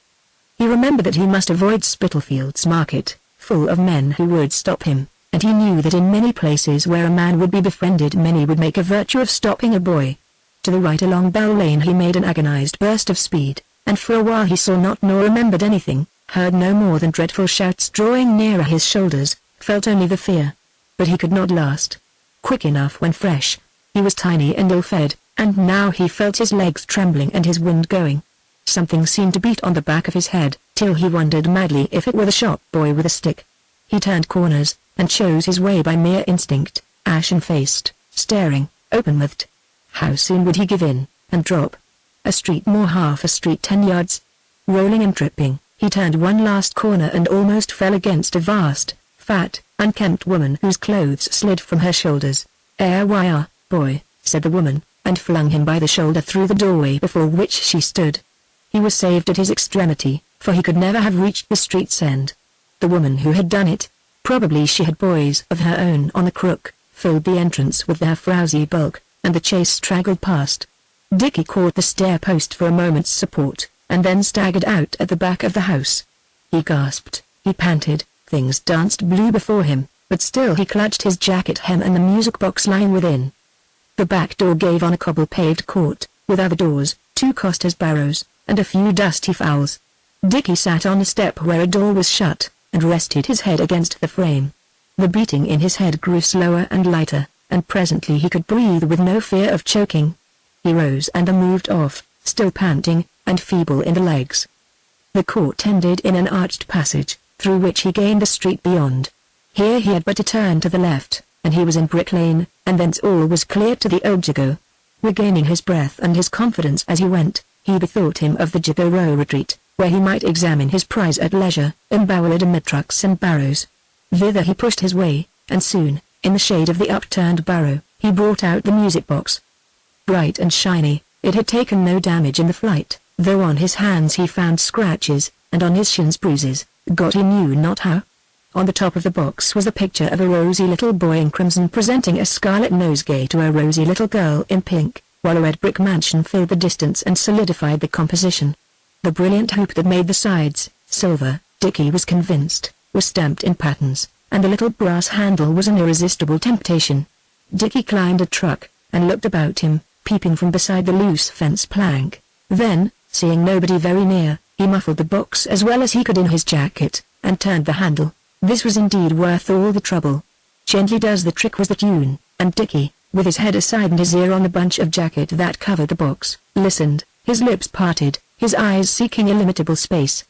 He remembered that he must avoid Spitalfields Market, full of men who would stop him, and he knew that in many places where a man would be befriended many would make a virtue of stopping a boy. To the right along Bell Lane he made an agonized burst of speed, and for a while he saw not nor remembered anything, heard no more than dreadful shouts drawing nearer his shoulders, felt only the fear. But he could not last. Quick enough when fresh, He was tiny and ill-fed, and now he felt his legs trembling and his wind going. Something seemed to beat on the back of his head, till he wondered madly if it were the shop boy with a stick. He turned corners, and chose his way by mere instinct, ashen-faced, staring, open-mouthed. How soon would he give in, and drop? A street more, half a street, 10 yards. Rolling and tripping, he turned one last corner and almost fell against a vast, fat, unkempt woman whose clothes slid from her shoulders. "Why, boy," said the woman, and flung him by the shoulder through the doorway before which she stood. He was saved at his extremity, for he could never have reached the street's end. The woman who had done it, probably she had boys of her own on the crook, filled the entrance with their frowsy bulk, and the chase straggled past. Dickie caught the stair post for a moment's support, and then staggered out at the back of the house. He gasped, he panted, things danced blue before him, but still he clutched his jacket hem and the music box lying within. The back door gave on a cobble-paved court, with other doors, 2 costers' barrows, and a few dusty fowls. Dickie sat on the step where a door was shut, and rested his head against the frame. The beating in his head grew slower and lighter, and presently he could breathe with no fear of choking. He rose and moved off, still panting, and feeble in the legs. The court ended in an arched passage, through which he gained the street beyond. Here he had but to turn to the left, and he was in Brick Lane, and thence all was clear to the old Jago. Regaining his breath and his confidence as he went, he bethought him of the Jago Row retreat, where he might examine his prize at leisure, embowered amid trucks and barrows. Thither he pushed his way, and soon, in the shade of the upturned barrow, he brought out the music box. Bright and shiny, it had taken no damage in the flight, though on his hands he found scratches, and on his shins bruises, got he knew not how. On the top of the box was the picture of a rosy little boy in crimson presenting a scarlet nosegay to a rosy little girl in pink, while a red brick mansion filled the distance and solidified the composition. The brilliant hoop that made the sides, silver, Dickie was convinced, was stamped in patterns, and the little brass handle was an irresistible temptation. Dickie climbed a truck, and looked about him, peeping from beside the loose fence plank. Then, seeing nobody very near, he muffled the box as well as he could in his jacket, and turned the handle. This was indeed worth all the trouble. "Gently Does the Trick" was the tune, and Dickie, with his head aside and his ear on the bunch of jacket that covered the box, listened, his lips parted, his eyes seeking illimitable space.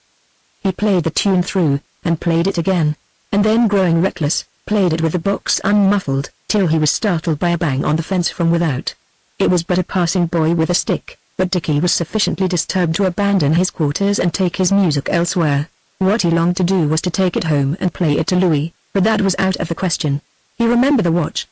He played the tune through, and played it again, and then growing reckless, played it with the box unmuffled, till he was startled by a bang on the fence from without. It was but a passing boy with a stick, but Dickie was sufficiently disturbed to abandon his quarters and take his music elsewhere. What he longed to do was to take it home and play it to Louis, but that was out of the question. He remembered the watch.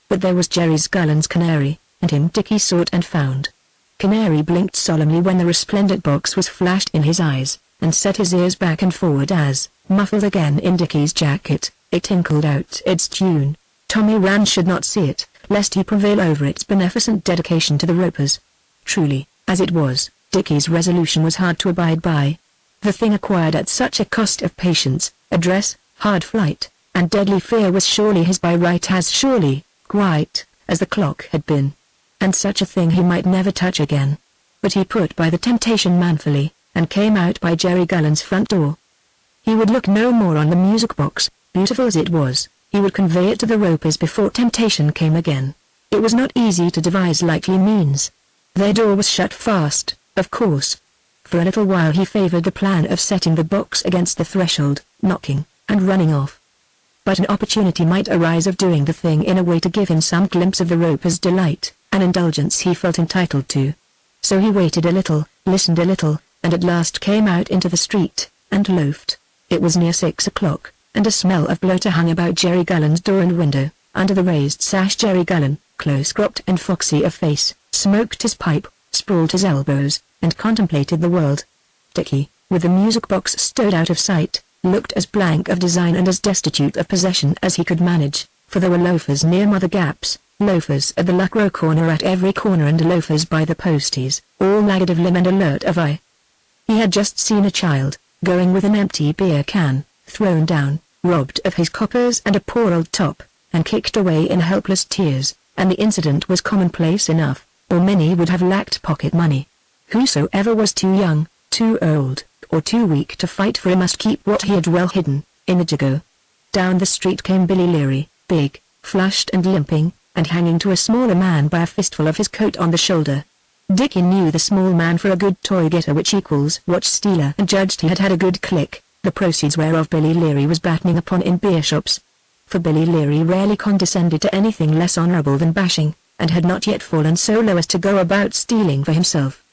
But there was Jerry Scullen's canary, and him Dickie sought and found. Canary blinked solemnly when the resplendent box was flashed in his eyes, and set his ears back and forward as, muffled again in Dickie's jacket, it tinkled out its tune. Tommy Rand should not see it, lest he prevail over its beneficent dedication to the ropers. Truly, as it was, Dickie's resolution was hard to abide by. The thing acquired at such a cost of patience, address, hard flight, and deadly fear was surely his by right, as surely, quite, as the clock had been. And such a thing he might never touch again. But he put by the temptation manfully, and came out by Jerry Gullen's front door. He would look no more on the music box, beautiful as it was. He would convey it to the ropers before temptation came again. It was not easy to devise likely means. Their door was shut fast, of course. For a little while he favored the plan of setting the box against the threshold, knocking, and running off. But an opportunity might arise of doing the thing in a way to give him some glimpse of the ropers' delight, an indulgence he felt entitled to. So he waited a little, listened a little, and at last came out into the street, and loafed. It was near 6 o'clock, and a smell of bloater hung about Jerry Gullen's door and window. Under the raised sash Jerry Gullen, close-cropped and foxy of face, smoked his pipe, sprawled his elbows, and contemplated the world. Dickie, with the music box stowed out of sight, looked as blank of design and as destitute of possession as he could manage, for there were loafers near Mother Gap's, loafers at the Luckrow corner, at every corner, and loafers by the posties, all laggard of limb and alert of eye. He had just seen a child, going with an empty beer can, thrown down, robbed of his coppers and a poor old top, and kicked away in helpless tears, and the incident was commonplace enough, or many would have lacked pocket money. Whosoever was too young, too old, or too weak to fight for it must keep what he had well hidden, in the Jago. Down the street came Billy Leary, big, flushed and limping, and hanging to a smaller man by a fistful of his coat on the shoulder. Dickie knew the small man for a good toy getter, which equals watch stealer, and judged he had had a good click, the proceeds whereof Billy Leary was battening upon in beer shops. For Billy Leary rarely condescended to anything less honorable than bashing, and had not yet fallen so low as to go about stealing for himself.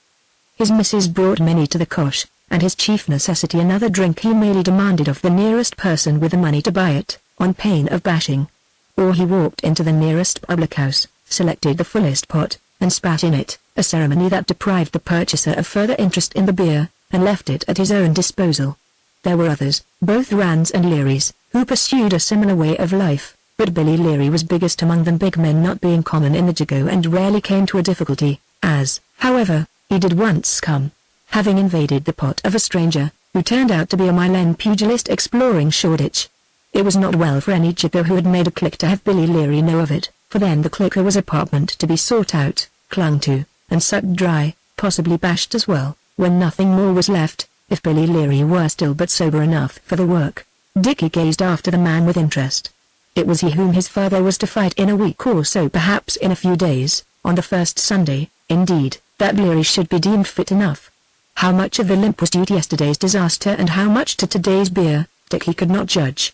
His missus brought many to the cosh, and his chief necessity another drink he merely demanded of the nearest person with the money to buy it, on pain of bashing. Or he walked into the nearest public house, selected the fullest pot, and spat in it, a ceremony that deprived the purchaser of further interest in the beer, and left it at his own disposal. There were others, both Rands and Learys, who pursued a similar way of life, but Billy Leary was biggest among them, big men not being common in the Jago, and rarely came to a difficulty, as, however, he did once come, having invaded the pot of a stranger, who turned out to be a Milan pugilist exploring Shoreditch. It was not well for any Jago who had made a clique to have Billy Leary know of it, for then the clicker was apartment to be sought out, clung to, and sucked dry, possibly bashed as well, when nothing more was left, if Billy Leary were still but sober enough for the work. Dickie gazed after the man with interest. It was he whom his father was to fight in a week or so, perhaps in a few days, on the first Sunday, indeed, that Leary should be deemed fit enough. How much of the limp was due to yesterday's disaster and how much to today's beer, Dickie could not judge.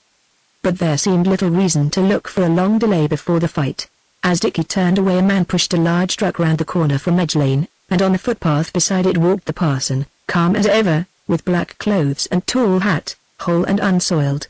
But there seemed little reason to look for a long delay before the fight. As Dickie turned away, a man pushed a large truck round the corner from Edge Lane, and on the footpath beside it walked the parson, calm as ever, with black clothes and tall hat, whole and unsoiled.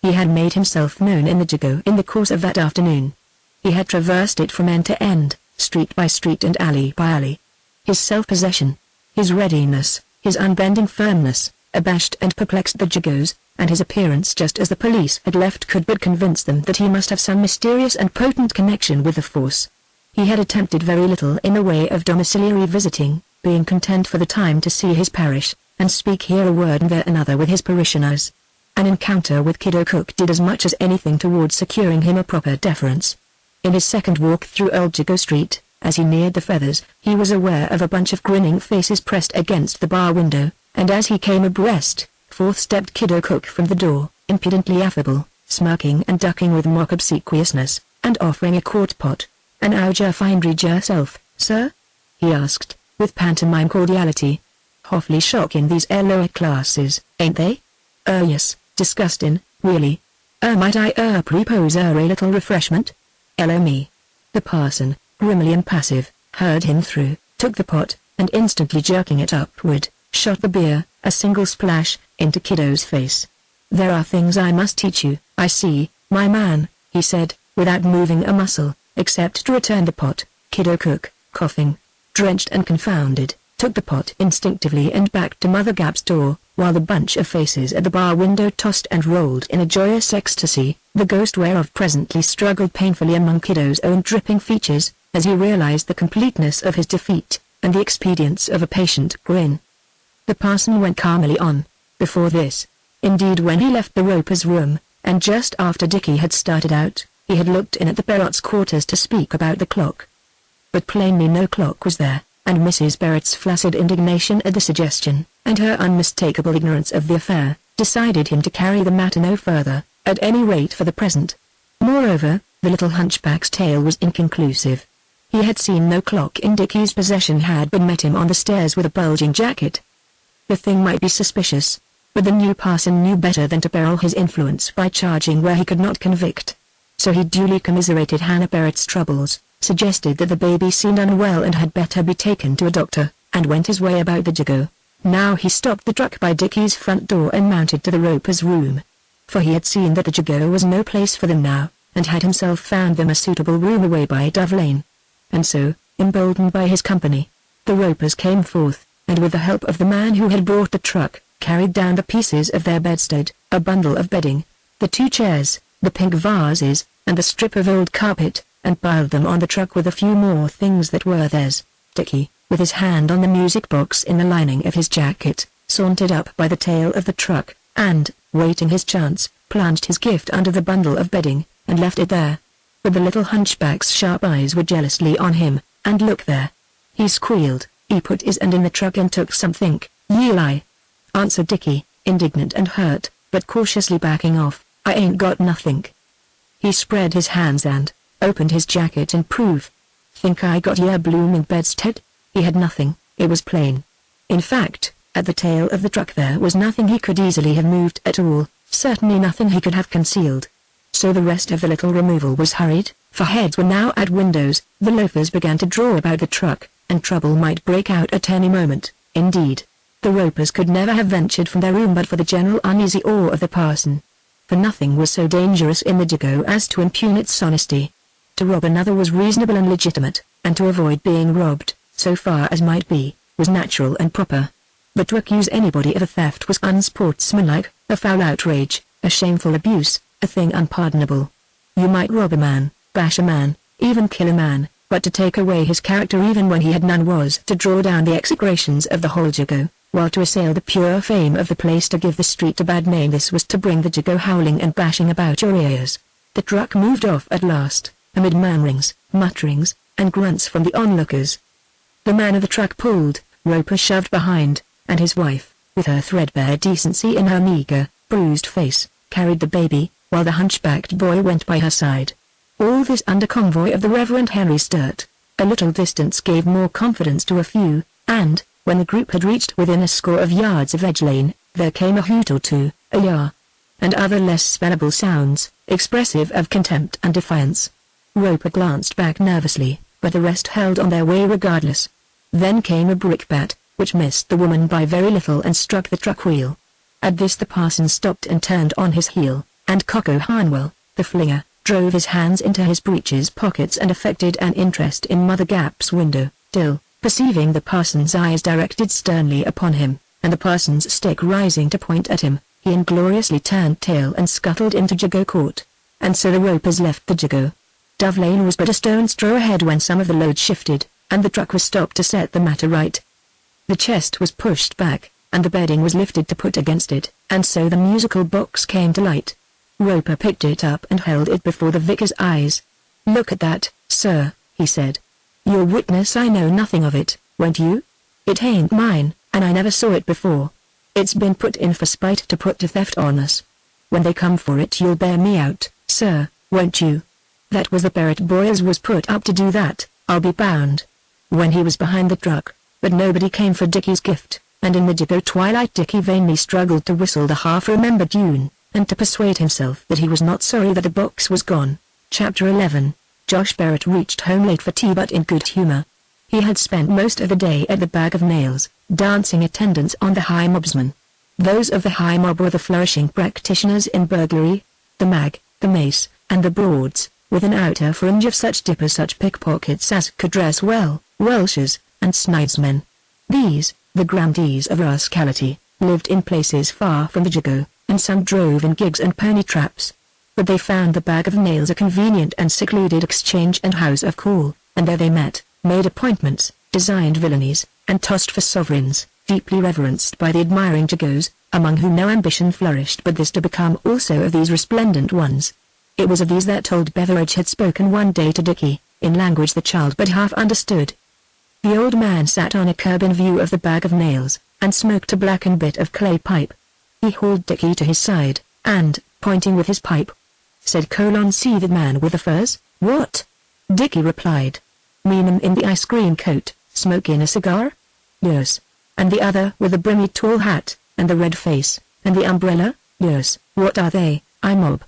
He had made himself known in the Jago in the course of that afternoon. He had traversed it from end to end, street by street and alley by alley. His self-possession, his readiness, his unbending firmness, abashed and perplexed the Jagos, and his appearance just as the police had left could but convince them that he must have some mysterious and potent connection with the force. He had attempted very little in the way of domiciliary visiting, being content for the time to see his parish, and speak here a word and there another with his parishioners. An encounter with Kiddo Cook did as much as anything towards securing him a proper deference. In his second walk through Old Jago Street, as he neared the Feathers, he was aware of a bunch of grinning faces pressed against the bar window, and as he came abreast, forth stepped Kiddo Cook from the door, impudently affable, smirking and ducking with mock obsequiousness, and offering a quart pot. "And how'd yer find yourself, sir?" he asked, with pantomime cordiality. "Awfully shocking these lower classes, ain't they?" Yes, disgusting, really. Might I propose a little refreshment?" "Hello me." The parson, grimly impassive, heard him through, took the pot, and instantly jerking it upward, shot the beer, a single splash, into Kiddo's face. "There are things I must teach you, I see, my man," he said, without moving a muscle, except to return the pot. Kiddo Cook, coughing, drenched and confounded, took the pot instinctively and backed to Mother Gap's door, while the bunch of faces at the bar window tossed and rolled in a joyous ecstasy, the ghost whereof presently struggled painfully among Kiddo's own dripping features, as he realized the completeness of his defeat, and the expedience of a patient grin. The parson went calmly on. Before this, indeed, when he left the roper's room, and just after Dickie had started out, he had looked in at the Barrett's quarters to speak about the clock. But plainly no clock was there, and Mrs. Barrett's flaccid indignation at the suggestion, and her unmistakable ignorance of the affair, decided him to carry the matter no further, at any rate for the present. Moreover, the little hunchback's tale was inconclusive. He had seen no clock in Dickie's possession, had but met him on the stairs with a bulging jacket. The thing might be suspicious, but the new parson knew better than to peril his influence by charging where he could not convict. So he duly commiserated Hannah Barrett's troubles, suggested that the baby seemed unwell and had better be taken to a doctor, and went his way about the Jago. Now he stopped the truck by Dickie's front door and mounted to the roper's room. For he had seen that the Jago was no place for them now, and had himself found them a suitable room away by Dove Lane. And so, emboldened by his company, the ropers came forth, and with the help of the man who had brought the truck, carried down the pieces of their bedstead, a bundle of bedding, the 2 chairs, the pink vases, and the strip of old carpet, and piled them on the truck with a few more things that were theirs. Dickie, with his hand on the music box in the lining of his jacket, sauntered up by the tail of the truck, and, waiting his chance, plunged his gift under the bundle of bedding, and left it there. But the little hunchback's sharp eyes were jealously on him, and "Look there!" he squealed. He put his hand in the truck and took something. "Ye lie," answered Dickie, indignant and hurt, but cautiously backing off. "I ain't got nothing." He spread his hands and, opened his jacket and prove. Think I got your blooming bedstead? He had nothing, it was plain. In fact, at the tail of the truck there was nothing he could easily have moved at all, certainly nothing he could have concealed. So the rest of the little removal was hurried, for heads were now at windows, the loafers began to draw about the truck, and trouble might break out at any moment. Indeed, the ropers could never have ventured from their room but for the general uneasy awe of the parson. For nothing was so dangerous in the Jago as to impugn its honesty. To rob another was reasonable and legitimate, and to avoid being robbed, so far as might be, was natural and proper. But to accuse anybody of a theft was unsportsmanlike, a foul outrage, a shameful abuse, a thing unpardonable. You might rob a man, bash a man, even kill a man, but to take away his character even when he had none was to draw down the execrations of the whole Jago, while to assail the pure fame of the place, to give the street a bad name, this was to bring the Jago howling and bashing about your ears. The truck moved off at last, amid murmurings, mutterings, and grunts from the onlookers. The man of the truck pulled, Roper shoved behind, and his wife, with her threadbare decency in her meager, bruised face, carried the baby, while the hunchbacked boy went by her side. All this under convoy of the Reverend Henry Sturt. A little distance gave more confidence to a few, and, when the group had reached within a score of yards of Edge Lane, there came a hoot or two, a yah, and other less spellable sounds, expressive of contempt and defiance. Roper glanced back nervously, but the rest held on their way regardless. Then came a brickbat, which missed the woman by very little and struck the truck wheel. At this the parson stopped and turned on his heel, and Cocko Harnwell, the flinger, drove his hands into his breeches pockets and affected an interest in Mother Gap's window, till, perceiving the parson's eyes directed sternly upon him, and the parson's stick rising to point at him, he ingloriously turned tail and scuttled into Jago Court. And so the Ropers left the Jago. Dove Lane was but a stone's throw ahead when some of the load shifted, and the truck was stopped to set the matter right. The chest was pushed back, and the bedding was lifted to put against it, and so the musical box came to light. Roper picked it up and held it before the vicar's eyes. "Look at that, sir," he said. "You're witness I know nothing of it, weren't you? It ain't mine, and I never saw it before. It's been put in for spite to put to theft on us. When they come for it you'll bear me out, sir, won't you? That was the Barrett boys was put up to do that, I'll be bound." When he was behind the truck, but nobody came for Dickie's gift, and in the Jago twilight Dickie vainly struggled to whistle the half-remembered tune, and to persuade himself that he was not sorry that the box was gone. Chapter 11. Josh Barrett reached home late for tea but in good humor. He had spent most of the day at the Bag of Nails, dancing attendance on the high mobsmen. Those of the high mob were the flourishing practitioners in burglary, the mag, the mace, and the broads, with an outer fringe of such dippers, such pickpockets as could dress well, welshers, and snidesmen. These, the grandees of rascality, lived in places far from the Jago, and some drove in gigs and pony traps. But they found the Bag of Nails a convenient and secluded exchange and house of call, and there they met, made appointments, designed villainies, and tossed for sovereigns, deeply reverenced by the admiring Jagos, among whom no ambition flourished but this to become also of these resplendent ones. It was of these that old Beveridge had spoken one day to Dickie, in language the child but half understood. The old man sat on a curb in view of the Bag of Nails, and smoked a blackened bit of clay pipe. He hauled Dickie to his side, and, pointing with his pipe, said, "See the man with the furs?" "What?" Dickie replied. "Mean him in the ice cream coat, smoking a cigar?" "Yes." "And the other with the brimmy tall hat, and the red face, and the umbrella?" "Yes." "What are they?" "I mob."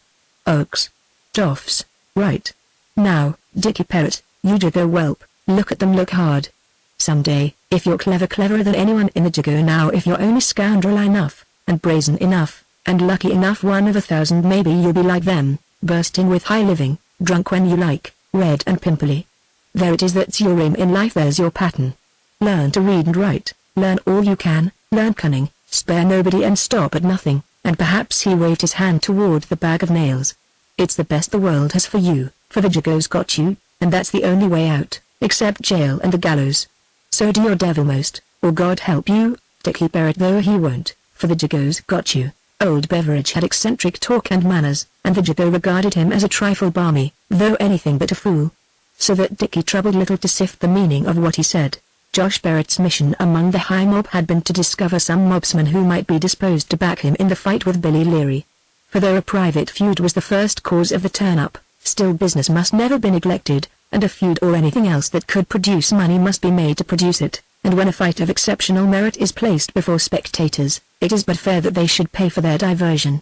"Oaks." "Toffs." "Right. Now, Dickie Parrott, you Jago whelp, look at them, look hard. Some day, if you're cleverer than anyone in the Jago now, if you're only scoundrel enough, and brazen enough, and lucky enough, 1 of 1,000 maybe, you'll be like them, bursting with high living, drunk when you like, red and pimply. There it is, that's your aim in life, there's your pattern. Learn to read and write, learn all you can, learn cunning, spare nobody and stop at nothing," and perhaps he waved his hand toward the Bag of Nails. "It's the best the world has for you, for the Jago's got you, and that's the only way out, except jail and the gallows. So do your devilmost, or God help you, Dickie Barrett, though he won't, for the Jago's got you." Old Beveridge had eccentric talk and manners, and the Jago regarded him as a trifle balmy, though anything but a fool. So that Dickie troubled little to sift the meaning of what he said. Josh Barrett's mission among the high mob had been to discover some mobsman who might be disposed to back him in the fight with Billy Leary. For though a private feud was the first cause of the turn-up, Still, business must never be neglected, and a feud or anything else that could produce money must be made to produce it, and when a fight of exceptional merit is placed before spectators, it is but fair that they should pay for their diversion.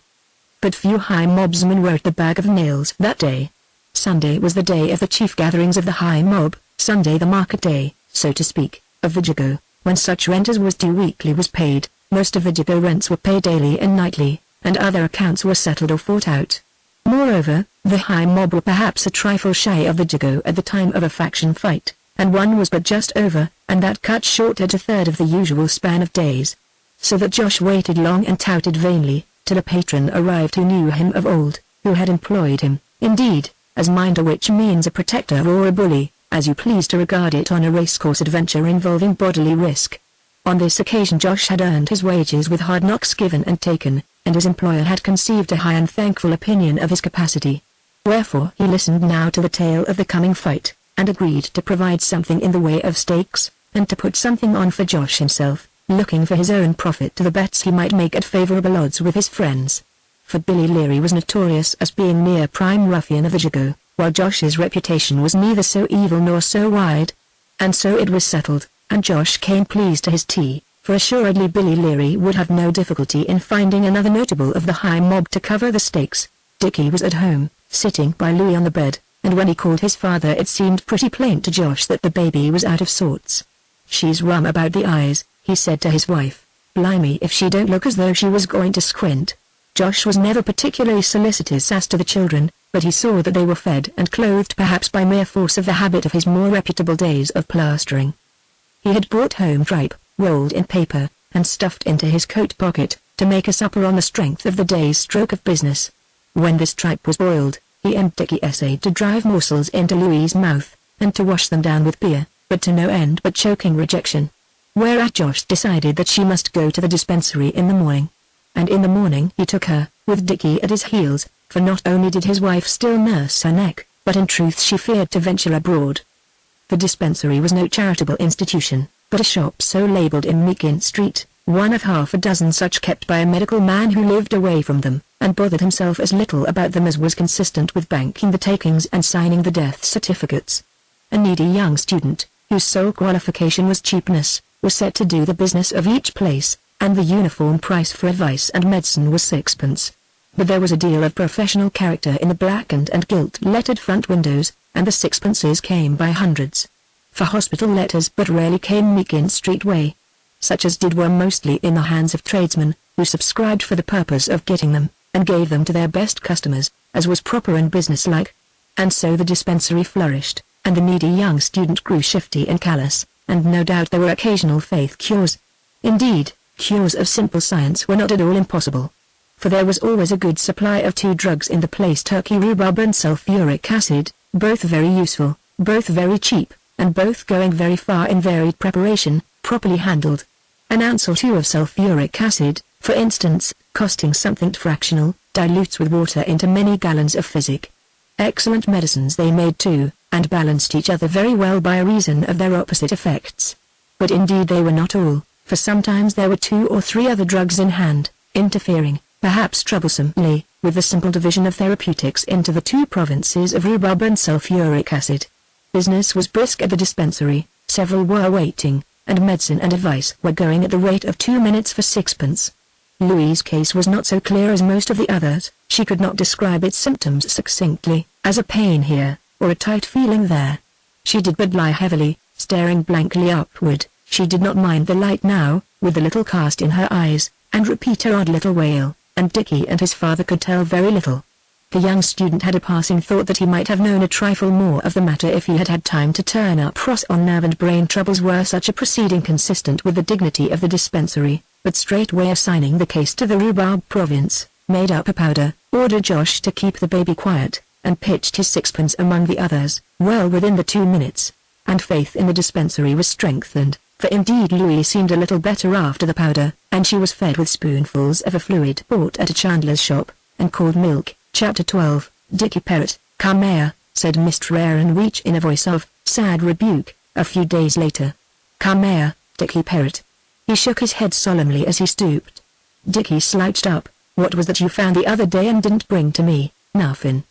But few high mobsmen were at the Bag of Nails that day. Sunday was the day of the chief gatherings of the high mob, Sunday the market day, so to speak, of the Jago, when such rent as was due weekly was paid. Most of the Jago rents were paid daily and nightly, and other accounts were settled or fought out. Moreover, the high mob were perhaps a trifle shy of the Jago at the time of a faction fight, and one was but just over, and that cut short at a third of the usual span of days. So that Josh waited long and touted vainly, till a patron arrived who knew him of old, who had employed him, indeed, as minder, which means a protector or a bully, as you please to regard it, on a racecourse adventure involving bodily risk. On this occasion Josh had earned his wages with hard knocks given and taken, and his employer had conceived a high and thankful opinion of his capacity. Wherefore he listened now to the tale of the coming fight, and agreed to provide something in the way of stakes, and to put something on for Josh himself, looking for his own profit to the bets he might make at favorable odds with his friends. For Billy Leary was notorious as being near prime ruffian of the Jago, while Josh's reputation was neither so evil nor so wide. And so it was settled, and Josh came pleased to his tea, for assuredly Billy Leary would have no difficulty in finding another notable of the high mob to cover the stakes. Dickie was at home, sitting by Louis on the bed, and when he called his father it seemed pretty plain to Josh that the baby was out of sorts. "She's rum about the eyes," he said to his wife. "Blimey if she don't look as though she was going to squint." Josh was never particularly solicitous as to the children, but he saw that they were fed and clothed perhaps by mere force of the habit of his more reputable days of plastering. He had brought home tripe, rolled in paper, and stuffed into his coat pocket, to make a supper on the strength of the day's stroke of business. When this tripe was boiled, he and Dickie essayed to drive morsels into Louis's mouth, and to wash them down with beer, but to no end but choking rejection. Whereat Josh decided that she must go to the dispensary in the morning. And in the morning he took her, with Dickie at his heels, for not only did his wife still nurse her neck, but in truth she feared to venture abroad. The dispensary was no charitable institution, but a shop so labelled in Meakin Street, one of half a dozen such kept by a medical man who lived away from them, and bothered himself as little about them as was consistent with banking the takings and signing the death certificates. A needy young student, whose sole qualification was cheapness, was set to do the business of each place, and the uniform price for advice and medicine was 6d. But there was a deal of professional character in the blackened and gilt-lettered front windows, and the sixpences came by hundreds. For hospital letters but rarely came Meakin Street way. Such as did were mostly in the hands of tradesmen, who subscribed for the purpose of getting them, and gave them to their best customers, as was proper and businesslike. And so the dispensary flourished, and the needy young student grew shifty and callous, and no doubt there were occasional faith cures. Indeed, cures of simple science were not at all impossible. For there was always a good supply of two drugs in the place: turkey rhubarb and sulphuric acid, both very useful, both very cheap, and both going very far in varied preparation, properly handled. An ounce or two of sulphuric acid, for instance, costing something fractional, dilutes with water into many gallons of physic. Excellent medicines they made too, and balanced each other very well by reason of their opposite effects. But indeed they were not all, for sometimes there were 2 or 3 other drugs in hand, interfering, perhaps troublesomely, with the simple division of therapeutics into the 2 provinces of rhubarb and sulphuric acid. Business was brisk at the dispensary, several were waiting, and medicine and advice were going at the rate of 2 minutes for 6d. Louis's case was not so clear as most of the others. She could not describe its symptoms succinctly, as a pain here, or a tight feeling there. She did but lie heavily, staring blankly upward. She did not mind the light now, with the little cast in her eyes, and repeat her odd little wail, and Dickie and his father could tell very little. The young student had a passing thought that he might have known a trifle more of the matter if he had had time to turn up. Cross on nerve and brain troubles were such a proceeding consistent with the dignity of the dispensary, but straightway assigning the case to the rhubarb province, made up a powder, ordered Josh to keep the baby quiet, and pitched his 6d among the others, well within the 2 minutes. And faith in the dispensary was strengthened, for indeed Louis seemed a little better after the powder, and she was fed with spoonfuls of a fluid bought at a chandler's shop, and called milk. Chapter 12, Dickie Parrot, "Come here," said Mr. Aaron-Weech in a voice of sad rebuke, a few days later. "Come here, Dickie Parrot." He shook his head solemnly as he stooped. Dickie slouched up. "What was that you found the other day and didn't bring to me?" "Nothing."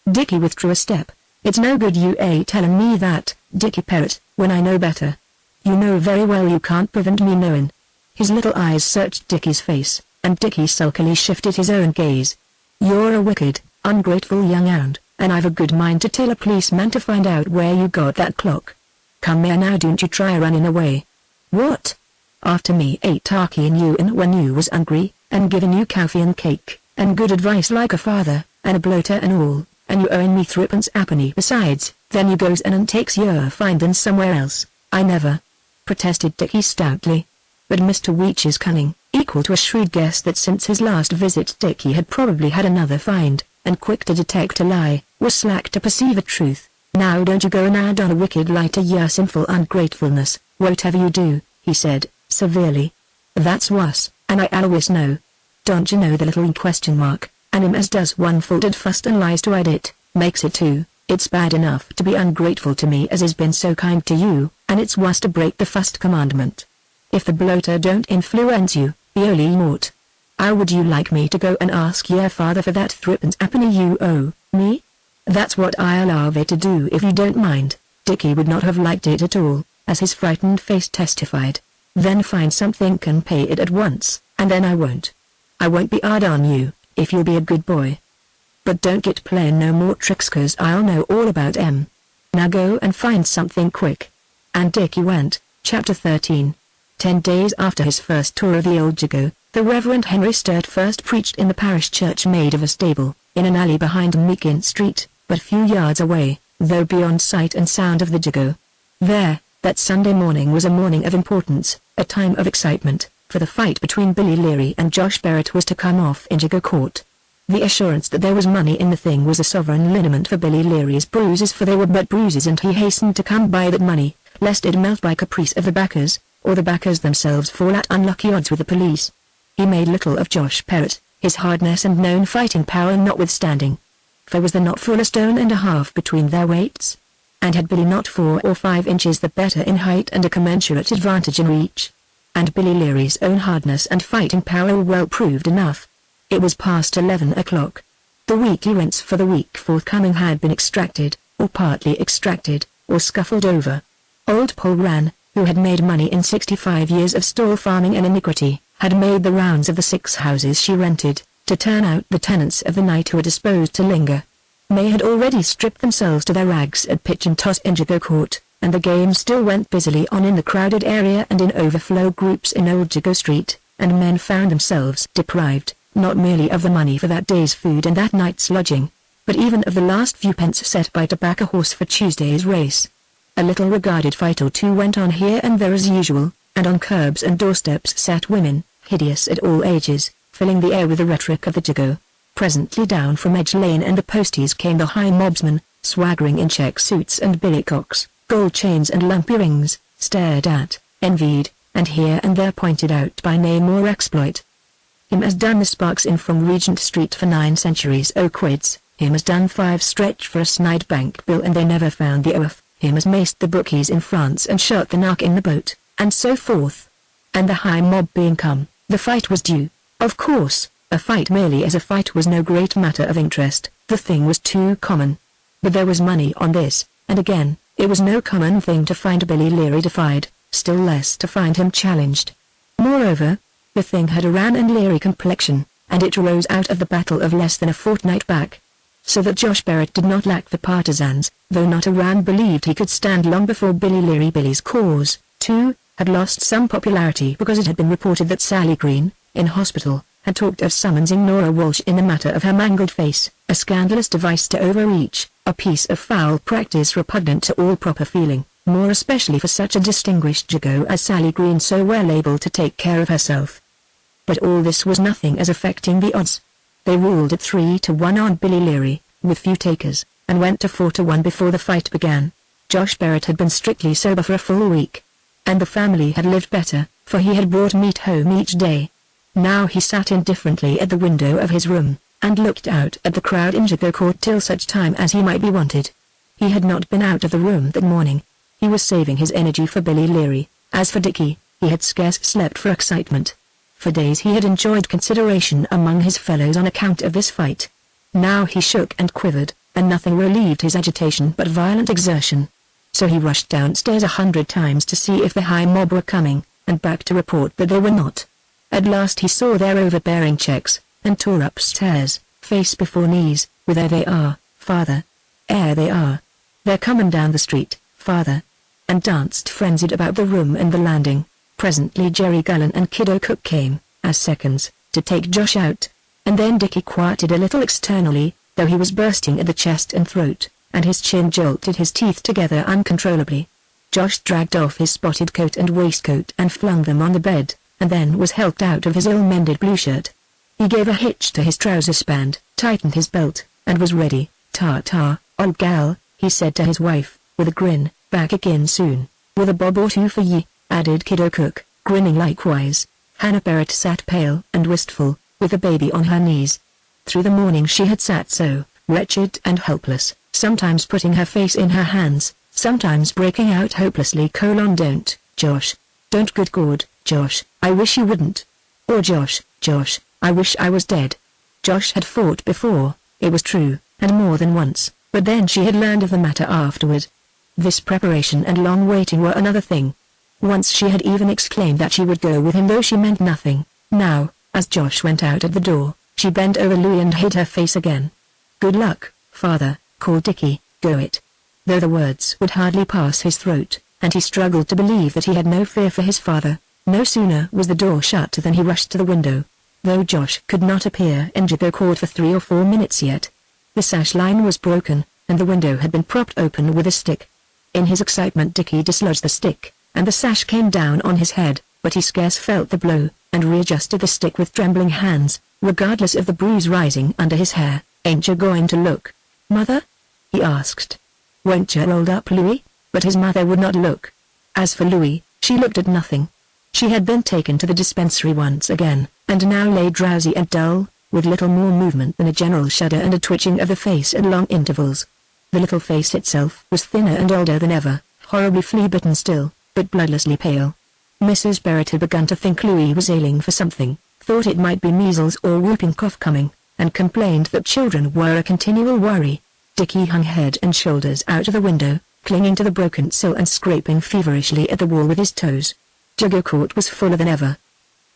Dickie withdrew a step. "It's no good you telling me that, Dickie Parrot, when I know better. You know very well you can't prevent me knowing." His little eyes searched Dickie's face, and Dickie sulkily shifted his own gaze. "You're a wicked, ungrateful young hound, and I've a good mind to tell a policeman to find out where you got that clock. Come here now, don't you try running away." "What? After me talking you in when you was hungry, and giving you coffee and cake, and good advice like a father, and a bloater and all, and you owing me threepence halfpenny besides, then you goes and takes your finding somewhere else." "I never," protested Dickie stoutly. But Mr. Weech's cunning, equal to a shrewd guess that since his last visit Dickie had probably had another find, and quick to detect a lie, was slack to perceive a truth. "Now don't you go and add on a wicked lie to your sinful ungratefulness, whatever you do," he said, severely. "That's worse, and I always know. Don't you know the little question mark, and him as does one folded fust and lies to hide it, makes it two. It's bad enough to be ungrateful to me as has been so kind to you, and it's worse to break the first commandment. If the bloater don't influence you, the holy mort. How would you like me to go and ask your father for that threepence halfpenny you owe me? That's what I'll allow it to do if you don't mind." Dickie would not have liked it at all, as his frightened face testified. "Then find something and pay it at once, and then I won't. I won't be hard on you, if you'll be a good boy. But don't get playing no more tricks, 'cause I'll know all about 'em. Now go and find something quick." And Dickie went. Chapter 13. 10 days after his first tour of the old Jago, the Reverend Henry Sturt first preached in the parish church made of a stable, in an alley behind Meakin Street, but a few yards away, though beyond sight and sound of the Jago. There, that Sunday morning was a morning of importance, a time of excitement, for the fight between Billy Leary and Josh Barrett was to come off in Jago Court. The assurance that there was money in the thing was a sovereign liniment for Billy Leary's bruises, for they were but bruises, and he hastened to come by that money, lest it melt by caprice of the backers, or the backers themselves fall at unlucky odds with the police. He made little of Josh Barrett, his hardness and known fighting power notwithstanding. For was there not full a stone and a half between their weights? And had Billy not 4 or 5 inches the better in height and a commensurate advantage in reach? And Billy Leary's own hardness and fighting power were well proved enough. It was past 11 o'clock. The weekly rents for the week forthcoming had been extracted, or partly extracted, or scuffled over. Old Poll Ran, who had made money in 65 years of stall farming and iniquity, had made the rounds of the 6 houses she rented, to turn out the tenants of the night who were disposed to linger. May had already stripped themselves to their rags at pitch and toss in Jago Court, and the game still went busily on in the crowded area and in overflow groups in Old Jago Street, and men found themselves deprived, not merely of the money for that day's food and that night's lodging, but even of the last few pence set by to back a horse for Tuesday's race. A little regarded fight or two went on here and there as usual, and on curbs and doorsteps sat women, hideous at all ages, filling the air with the rhetoric of the Jago. Presently down from Edge Lane and the posties came the high mobsmen, swaggering in check suits and billycocks, gold chains and lumpy rings, stared at, envied, and here and there pointed out by name or exploit. Him as done the sparks in from Regent Street for 9 centuries o' quids, him as done 5 stretch for a snide bank bill and they never found the oath, him as maced the bookies in France and shot the nark in the boat, and so forth. And the high mob being come, the fight was due. Of course, a fight merely as a fight was no great matter of interest, the thing was too common. But there was money on this, and again, it was no common thing to find Billy Leary defied, still less to find him challenged. Moreover, the thing had a Ran and Leary complexion, and it arose out of the battle of less than a fortnight back. So that Josh Barrett did not lack the partisans, though not a Ran believed he could stand long before Billy Leary. Billy's cause, too, had lost some popularity because it had been reported that Sally Green, in hospital, had talked of summonsing Nora Walsh in the matter of her mangled face, a scandalous device to overreach, a piece of foul practice repugnant to all proper feeling, more especially for such a distinguished Jago as Sally Green, so well able to take care of herself. But all this was nothing as affecting the odds. They ruled at 3-1 on Billy Leary, with few takers, and went to 4-1 before the fight began. Josh Barrett had been strictly sober for a full week, and the family had lived better, for he had brought meat home each day. Now he sat indifferently at the window of his room, and looked out at the crowd in Jago Court till such time as he might be wanted. He had not been out of the room that morning. He was saving his energy for Billy Leary. As for Dickie, he had scarce slept for excitement. For days he had enjoyed consideration among his fellows on account of this fight. Now he shook and quivered, and nothing relieved his agitation but violent exertion. So he rushed downstairs 100 times to see if the high mob were coming, and back to report that they were not. At last he saw their overbearing checks, and tore upstairs, face before knees, with "There they are, father. They are. They're coming down the street, father," and danced frenzied about the room and the landing. Presently Jerry Gullen and Kiddo Cook came, as seconds, to take Josh out, and then Dickie quieted a little externally, though he was bursting at the chest and throat, and his chin jolted his teeth together uncontrollably. Josh dragged off his spotted coat and waistcoat and flung them on the bed, and then was helped out of his ill-mended blue shirt. He gave a hitch to his trousers band, tightened his belt, and was ready. "Ta-ta, old gal," he said to his wife, with a grin, "back again soon, with a bob or two for ye," added Kiddo Cook, grinning likewise. Hannah Barrett sat pale and wistful, with the baby on her knees. Through the morning she had sat so, wretched and helpless, sometimes putting her face in her hands, sometimes breaking out hopelessly: "Don't, Josh. Don't, good God, Josh, I wish you wouldn't. Or Josh, I wish I was dead." Josh had fought before, it was true, and more than once, but then she had learned of the matter afterward. This preparation and long waiting were another thing. Once she had even exclaimed that she would go with him though she meant nothing. Now, as Josh went out at the door, she bent over Louie and hid her face again. "Good luck, father," called Dickie, "go it." Though the words would hardly pass his throat, and he struggled to believe that he had no fear for his father. No sooner was the door shut than he rushed to the window. Though Josh could not appear in Jago Court for 3 or 4 minutes yet. The sash line was broken, and the window had been propped open with a stick. In his excitement Dickie dislodged the stick, and the sash came down on his head, but he scarce felt the blow, and readjusted the stick with trembling hands, regardless of the bruise rising under his hair. "Ain't you going to look, mother?" he asked. "Won't you roll up, Louie?" But his mother would not look. As for Louie, she looked at nothing. She had been taken to the dispensary once again, and now lay drowsy and dull, with little more movement than a general shudder and a twitching of the face at long intervals. The little face itself was thinner and older than ever, horribly flea-bitten still, but bloodlessly pale. Mrs. Barrett had begun to think Louie was ailing for something, thought it might be measles or whooping cough coming, and complained that children were a continual worry. Dickie hung head and shoulders out of the window, clinging to the broken sill and scraping feverishly at the wall with his toes. Jago Court was fuller than ever.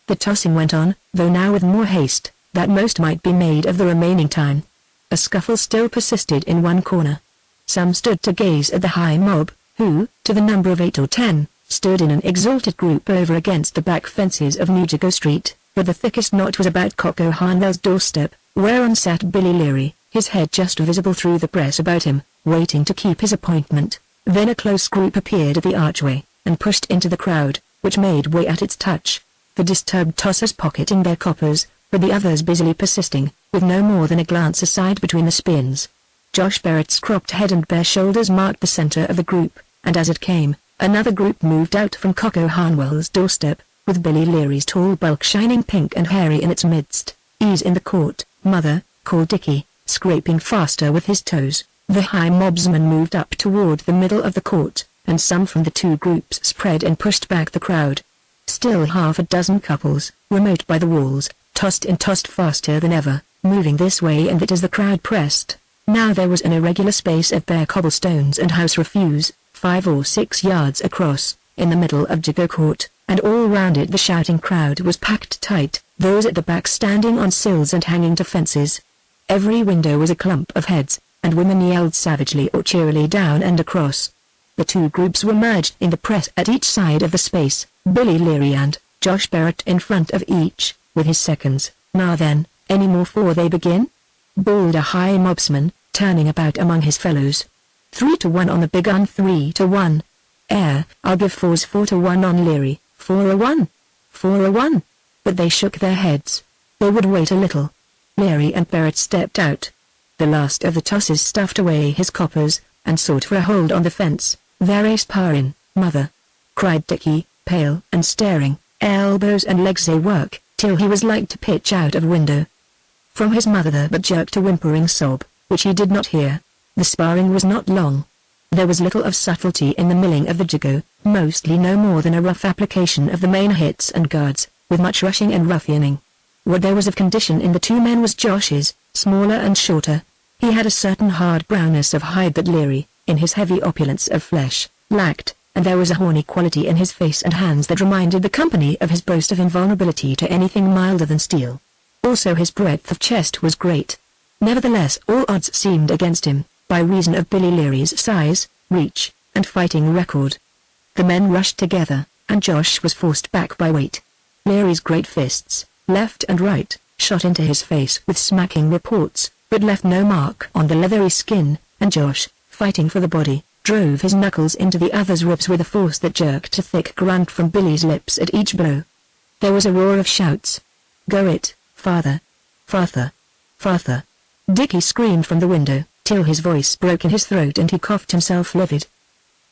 The tossing went on, though now with more haste, that most might be made of the remaining time. A scuffle still persisted in one corner. Some stood to gaze at the high mob, who, to the number of 8 or 10, stood in an exalted group over against the back fences of New Jago Street, but the thickest knot was about Coco Harnwell's doorstep, whereon sat Billy Leary, his head just visible through the press about him, waiting to keep his appointment. Then a close group appeared at the archway, and pushed into the crowd, which made way at its touch, the disturbed tossers pocketing their coppers, but the others busily persisting, with no more than a glance aside between the spins. Josh Barrett's cropped head and bare shoulders marked the center of the group, and as it came, another group moved out from Coco Harnwell's doorstep, with Billy Leary's tall bulk shining pink and hairy in its midst. "Ease in the court, mother," called Dickie, scraping faster with his toes. The high mobsman moved up toward the middle of the court, and some from the two groups spread and pushed back the crowd. Still half a dozen couples, remote by the walls, tossed and tossed faster than ever, moving this way and that as the crowd pressed. Now there was an irregular space of bare cobblestones and house refuse, 5 or 6 yards across, in the middle of Jago Court, and all round it the shouting crowd was packed tight, those at the back standing on sills and hanging to fences. Every window was a clump of heads, and women yelled savagely or cheerily down and across. The two groups were merged in the press at each side of the space, Billy Leary and Josh Barrett in front of each, with his seconds. "Now then, any more 'fore they begin?" bawled a high mobsman, turning about among his fellows. 3 to 1 on the big un, 3 to 1. I'll give 4 to 1 on Leary, 4-1. 4-1. But they shook their heads. They would wait a little. Leary and Barrett stepped out. The last of the tossers stuffed away his coppers, and sought for a hold on the fence. "There parin, mother!" cried Dickie, pale and staring, elbows and legs a work, till he was like to pitch out of window. From his mother but jerked a whimpering sob, which he did not hear. The sparring was not long. There was little of subtlety in the milling of the Jago, mostly no more than a rough application of the main hits and guards, with much rushing and ruffianing. What there was of condition in the two men was Josh's, smaller and shorter. He had a certain hard brownness of hide that Leary, in his heavy opulence of flesh, lacked, and there was a horny quality in his face and hands that reminded the company of his boast of invulnerability to anything milder than steel. Also his breadth of chest was great. Nevertheless all odds seemed against him, by reason of Billy Leary's size, reach, and fighting record. The men rushed together, and Josh was forced back by weight. Leary's great fists, left and right, shot into his face with smacking reports, but left no mark on the leathery skin, and Josh, fighting for the body, drove his knuckles into the other's ribs with a force that jerked a thick grunt from Billy's lips at each blow. There was a roar of shouts. "Go it, father! Father! Father!" Dickie screamed from the window, till his voice broke in his throat and he coughed himself livid.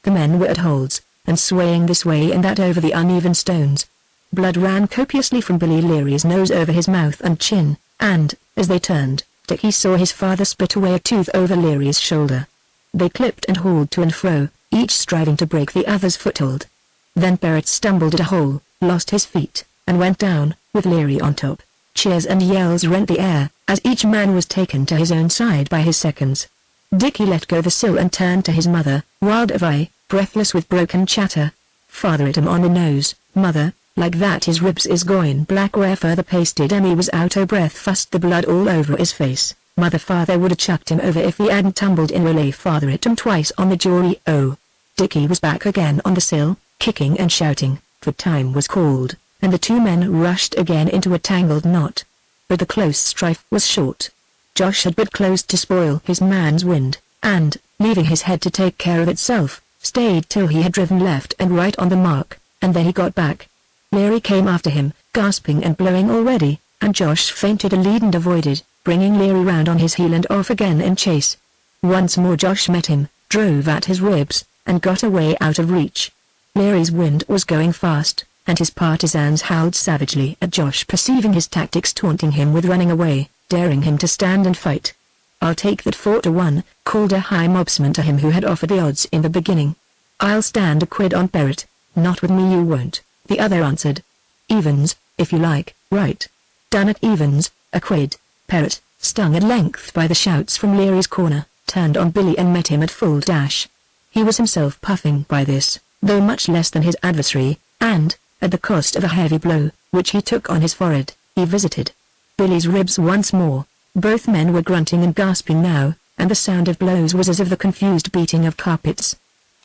The men were at holds, and swaying this way and that over the uneven stones. Blood ran copiously from Billy Leary's nose over his mouth and chin, and, as they turned, Dickie saw his father spit away a tooth over Leary's shoulder. They clipped and hauled to and fro, each striving to break the other's foothold. Then Barrett stumbled at a hole, lost his feet, and went down, with Leary on top. Cheers and yells rent the air, as each man was taken to his own side by his seconds. Dickie let go the sill and turned to his mother, wild of eye, breathless with broken chatter. "Father hit him on the nose, mother, like that his ribs is goin' black where further pasted Emmy was out o' breath fussed the blood all over his face. Mother father would 'a chucked him over if he hadn't tumbled in relay father hit him twice on the jaw oh." Dickie was back again on the sill, kicking and shouting, for time was called, and the two men rushed again into a tangled knot. But the close strife was short. Josh had but closed to spoil his man's wind, and, leaving his head to take care of itself, stayed till he had driven left and right on the mark, and then he got back. Leary came after him, gasping and blowing already, and Josh feinted a lead and avoided, bringing Leary round on his heel and off again in chase. Once more Josh met him, drove at his ribs, and got away out of reach. Leary's wind was going fast, and his partisans howled savagely at Josh, perceiving his tactics, taunting him with running away, daring him to stand and fight. "I'll take that 4-1, called a high mobsman to him who had offered the odds in the beginning. "I'll stand a quid on Barrett." "Not with me you won't," the other answered. "Evens, if you like." "Right. Done at evens, a quid." Barrett, stung at length by the shouts from Leary's corner, turned on Billy and met him at full dash. He was himself puffing by this, though much less than his adversary, and, at the cost of a heavy blow, which he took on his forehead, he visited Billy's ribs once more. Both men were grunting and gasping now, and the sound of blows was as of the confused beating of carpets.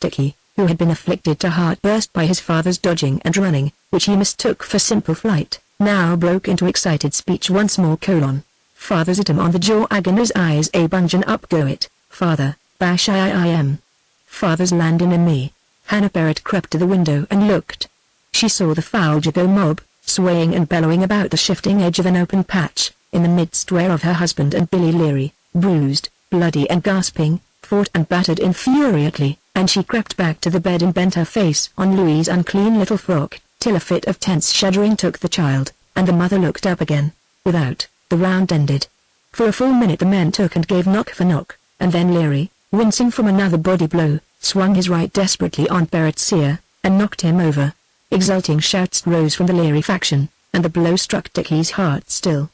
Dickie, who had been afflicted to heartburst by his father's dodging and running, which he mistook for simple flight, now broke into excited speech once more. "Father's at him on the jaw, Agoner's eyes a bungin' up, go it, father, bash I am. Father's landin' in me." Hannah Barrett crept to the window and looked. She saw the foul Jago mob, swaying and bellowing about the shifting edge of an open patch, in the midst whereof her husband and Billy Leary, bruised, bloody and gasping, fought and battered infuriately, and she crept back to the bed and bent her face on Louis's unclean little frock, till a fit of tense shuddering took the child, and the mother looked up again. Without, the round ended. For a full minute the men took and gave knock for knock, and then Leary, wincing from another body blow, swung his right desperately on Barrett's ear, and knocked him over. Exulting shouts rose from the Leary faction, and the blow struck Dickie's heart still.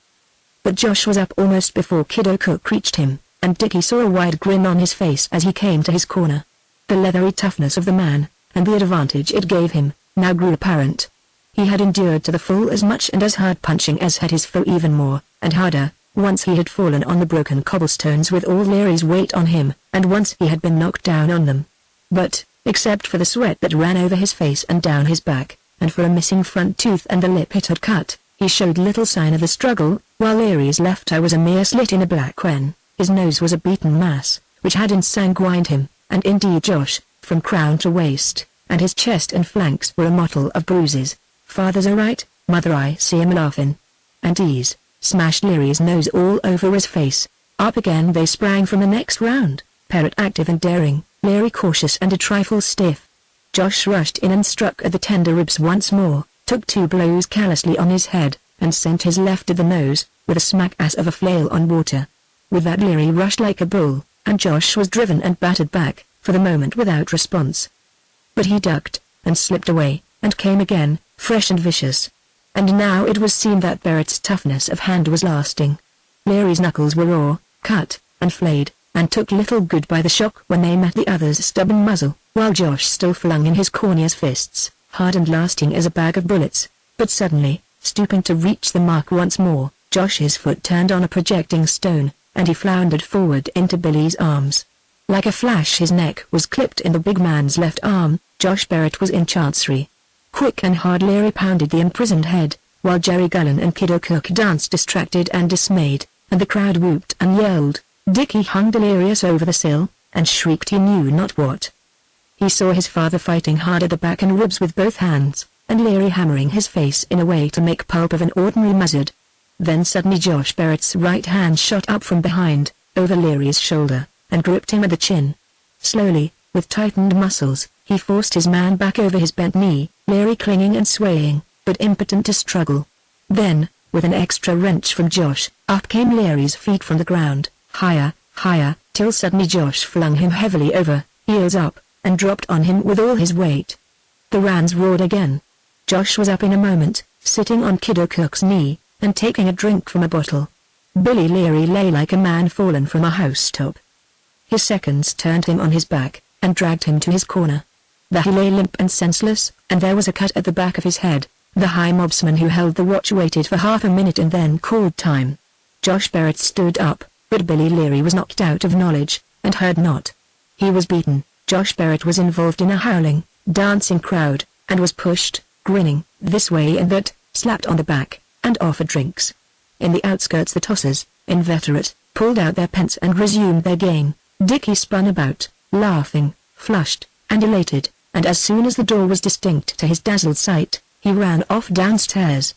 But Josh was up almost before Kiddo Cook reached him, and Dickie saw a wide grin on his face as he came to his corner. The leathery toughness of the man, and the advantage it gave him, now grew apparent. He had endured to the full as much and as hard punching as had his foe, even more, and harder. Once he had fallen on the broken cobblestones with all Leary's weight on him, and once he had been knocked down on them. But, except for the sweat that ran over his face and down his back, and for a missing front tooth and the lip it had cut, he showed little sign of the struggle, while Leary's left eye was a mere slit in a black wen. His nose was a beaten mass, which had ensanguined him, and indeed Josh, from crown to waist, and his chest and flanks were a mottle of bruises. "Father's alright, mother, I see him laughin'." And he's smashed Leary's nose all over his face. Up again they sprang from the next round, Barrett active and daring, Leary cautious and a trifle stiff. Josh rushed in and struck at the tender ribs once more, took 2 blows callously on his head, and sent his left to the nose, with a smack as of a flail on water. With that Leary rushed like a bull, and Josh was driven and battered back, for the moment without response. But he ducked, and slipped away, and came again, fresh and vicious. And now it was seen that Barrett's toughness of hand was lasting. Leary's knuckles were raw, cut, and flayed, and took little good by the shock when they met the other's stubborn muzzle, while Josh still flung in his corneous fists, hard and lasting as a bag of bullets. But suddenly, stooping to reach the mark once more, Josh's foot turned on a projecting stone, and he floundered forward into Billy's arms. Like a flash his neck was clipped in the big man's left arm. Josh Barrett was in chancery. Quick and hard Leary pounded the imprisoned head, while Jerry Gullen and Kiddo Cook danced distracted and dismayed, and the crowd whooped and yelled. Dickie hung delirious over the sill, and shrieked he knew not what. He saw his father fighting hard at the back and ribs with both hands, and Leary hammering his face in a way to make pulp of an ordinary muzzard. Then suddenly Josh Barrett's right hand shot up from behind, over Leary's shoulder, and gripped him at the chin. Slowly, with tightened muscles, he forced his man back over his bent knee, Leary clinging and swaying, but impotent to struggle. Then, with an extra wrench from Josh, up came Leary's feet from the ground, higher, higher, till suddenly Josh flung him heavily over, heels up, and dropped on him with all his weight. The Rands roared again. Josh was up in a moment, sitting on Kiddo Cook's knee, and taking a drink from a bottle. Billy Leary lay like a man fallen from a housetop. His seconds turned him on his back, and dragged him to his corner. There he lay limp and senseless, and there was a cut at the back of his head. The high mobsman who held the watch waited for half a minute and then called time. Josh Barrett stood up, but Billy Leary was knocked out of knowledge, and heard not. He was beaten. Josh Barrett was involved in a howling, dancing crowd, and was pushed, grinning, this way and that, slapped on the back, and offered drinks. In the outskirts the tossers, inveterate, pulled out their pence and resumed their game. Dickie spun about, laughing, flushed, and elated, and as soon as the door was distinct to his dazzled sight, he ran off downstairs.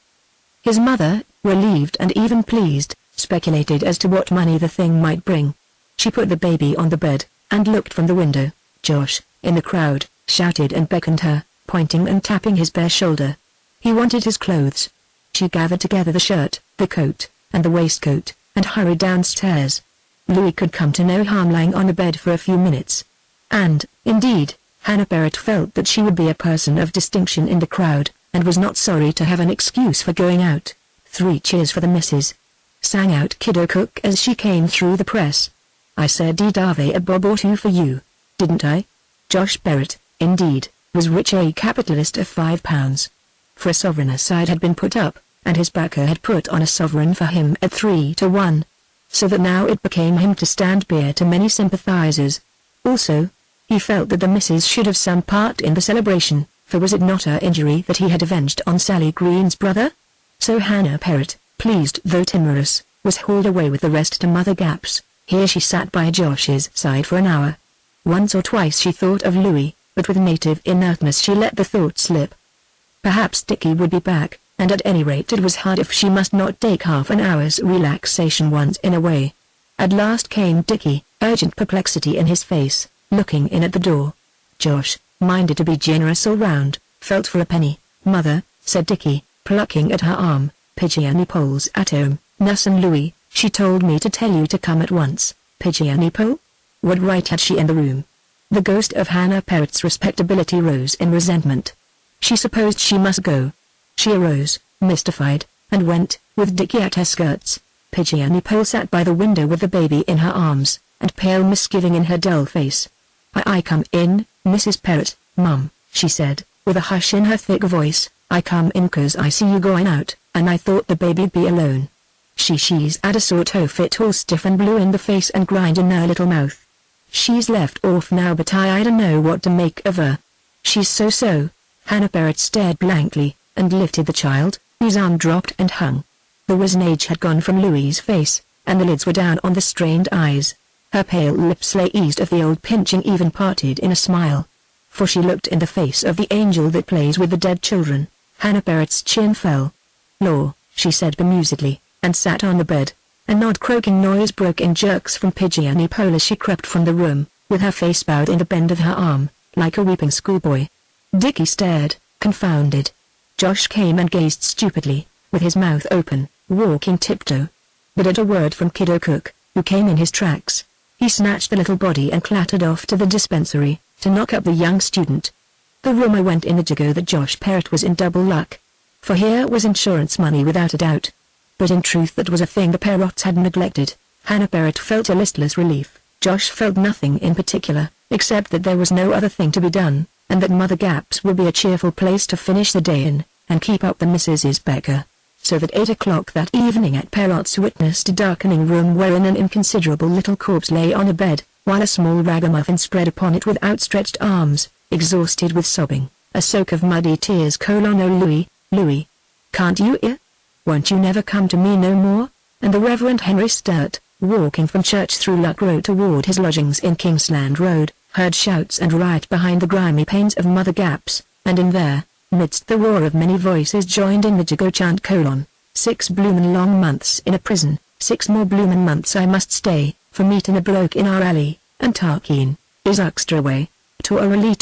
His mother, relieved and even pleased, speculated as to what money the thing might bring. She put the baby on the bed, and looked from the window. Josh, in the crowd, shouted and beckoned her, pointing and tapping his bare shoulder. He wanted his clothes. She gathered together the shirt, the coat, and the waistcoat, and hurried downstairs. Louis could come to no harm lying on the bed for a few minutes. And, indeed, Hannah Barrett felt that she would be a person of distinction in the crowd, and was not sorry to have an excuse for going out. 3 cheers for the missus, sang out Kiddo Cook as she came through the press. I said I'd have a bob or two for you, didn't I? Josh Barrett, indeed, was rich, a capitalist of £5. For a sovereign a side had been put up, and his backer had put on a sovereign for him at 3 to 1. So that now it became him to stand beer to many sympathizers. Also, he felt that the missus should have some part in the celebration, for was it not her injury that he had avenged on Sally Green's brother? So Hannah Barrett, pleased though timorous, was hauled away with the rest to Mother Gap's. Here she sat by Josh's side for an hour. Once or twice she thought of Louis, but with native inertness she let the thought slip. Perhaps Dickie would be back, and at any rate it was hard if she must not take half an hour's relaxation once in a way. At last came Dickie, urgent perplexity in his face, looking in at the door. Josh, minded to be generous all round, felt for a penny. Mother, said Dickie, plucking at her arm, Pigiani Pole's at home, Nuss and Louis, she told me to tell you to come at once. Pigiani Pole? What right had she in the room? The ghost of Hannah Barrett's respectability rose in resentment. She supposed she must go. She arose, mystified, and went, with Dickie at her skirts. Pigiani Pole sat by the window with the baby in her arms, and pale misgiving in her dull face. I come in, Mrs. Barrett, Mum, she said, with a hush in her thick voice. I come in 'cause I see you going out, and I thought the baby'd be alone. She's at a sort of fit, all stiff and blue in the face and grind in her little mouth. She's left off now, but I don't know what to make of her. She's so. Hannah Barrett stared blankly, and lifted the child, whose arm dropped and hung. The wizen age had gone from Louis's face, and the lids were down on the strained eyes. Her pale lips lay eased of the old pinching, even parted in a smile. For she looked in the face of the angel that plays with the dead children. Hannah Barrett's chin fell. Law, she said bemusedly, and sat on the bed. An odd croaking noise broke in jerks from Pigiani Pole as she crept from the room, with her face bowed in the bend of her arm, like a weeping schoolboy. Dickie stared, confounded. Josh came and gazed stupidly, with his mouth open, walking tiptoe. But at a word from Kiddo Cook, who came in his tracks, he snatched the little body and clattered off to the dispensary, to knock up the young student. The rumour went in the Jago that Josh Barrett was in double luck. For here was insurance money without a doubt. But in truth that was a thing the Perrots had neglected. Hannah Barrett felt a listless relief. Josh felt nothing in particular, except that there was no other thing to be done, and that Mother Gaps would be a cheerful place to finish the day in, and keep up the Mrs. Becker. So that 8 o'clock that evening at Perrotts witnessed a darkening room wherein an inconsiderable little corpse lay on a bed, while a small ragamuffin spread upon it with outstretched arms, exhausted with sobbing, a soak of muddy tears. Oh Louis, Louis, can't you hear? Won't you never come to me no more? And the Reverend Henry Sturt, walking from church through Luck Row toward his lodgings in Kingsland Road, heard shouts and riot behind the grimy panes of Mother Gaps, and in there, midst the roar of many voices, joined in the Jago chant: 6 bloomin' long months in a prison, 6 more bloomin' months I must stay, for meetin' a bloke in our alley, and Tarkeen, is extra way. Torali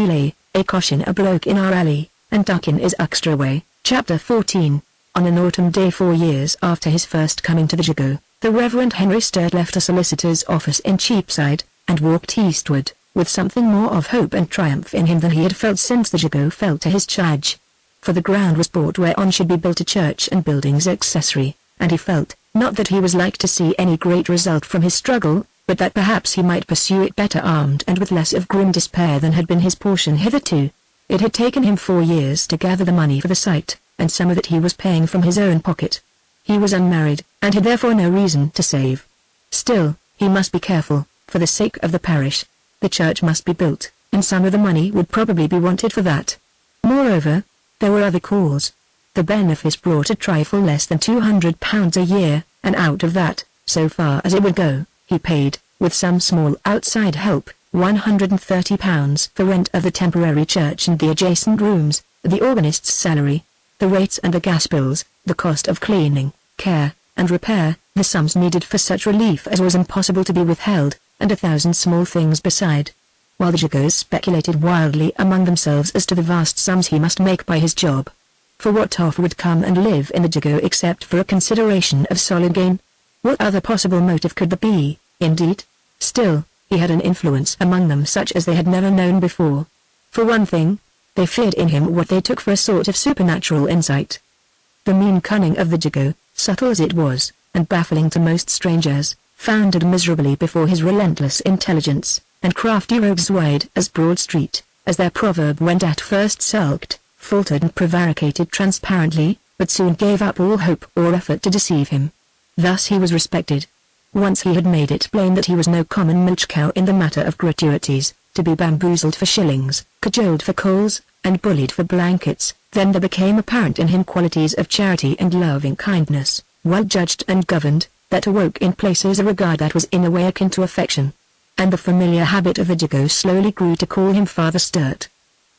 lay, a caution a bloke in our alley, and Tarkeen is extra way. Chapter 14. On an autumn day 4 years after his first coming to the Jago, the Reverend Henry Sturt left a solicitor's office in Cheapside, and walked eastward, with something more of hope and triumph in him than he had felt since the Jago fell to his charge. For the ground was bought whereon should be built a church and buildings accessory, and he felt, not that he was like to see any great result from his struggle, but that perhaps he might pursue it better armed and with less of grim despair than had been his portion hitherto. It had taken him 4 years to gather the money for the site, and some of it he was paying from his own pocket. He was unmarried, and had therefore no reason to save. Still, he must be careful, for the sake of the parish. The church must be built, and some of the money would probably be wanted for that. Moreover, there were other calls. The benefice brought a trifle less than £200 a year, and out of that, so far as it would go, he paid, with some small outside help, £130 for rent of the temporary church and the adjacent rooms, the organist's salary, the rates and the gas bills, the cost of cleaning, care, and repair, the sums needed for such relief as was impossible to be withheld, and 1,000 small things beside. While the Jagos speculated wildly among themselves as to the vast sums he must make by his job. For what offer would come and live in the Jago except for a consideration of solid gain? What other possible motive could there be, indeed? Still, he had an influence among them such as they had never known before. For one thing, they feared in him what they took for a sort of supernatural insight. The mean cunning of the Jago, subtle as it was, and baffling to most strangers, foundered miserably before his relentless intelligence, and crafty rogues wide as Broad Street, as their proverb went, at first sulked, faltered and prevaricated transparently, but soon gave up all hope or effort to deceive him. Thus he was respected. Once he had made it plain that he was no common milch cow in the matter of gratuities, to be bamboozled for shillings, cajoled for coals, and bullied for blankets, then there became apparent in him qualities of charity and loving kindness, well judged and governed, that awoke in places a regard that was in a way akin to affection. And the familiar habit of the Jago slowly grew to call him Father Sturt.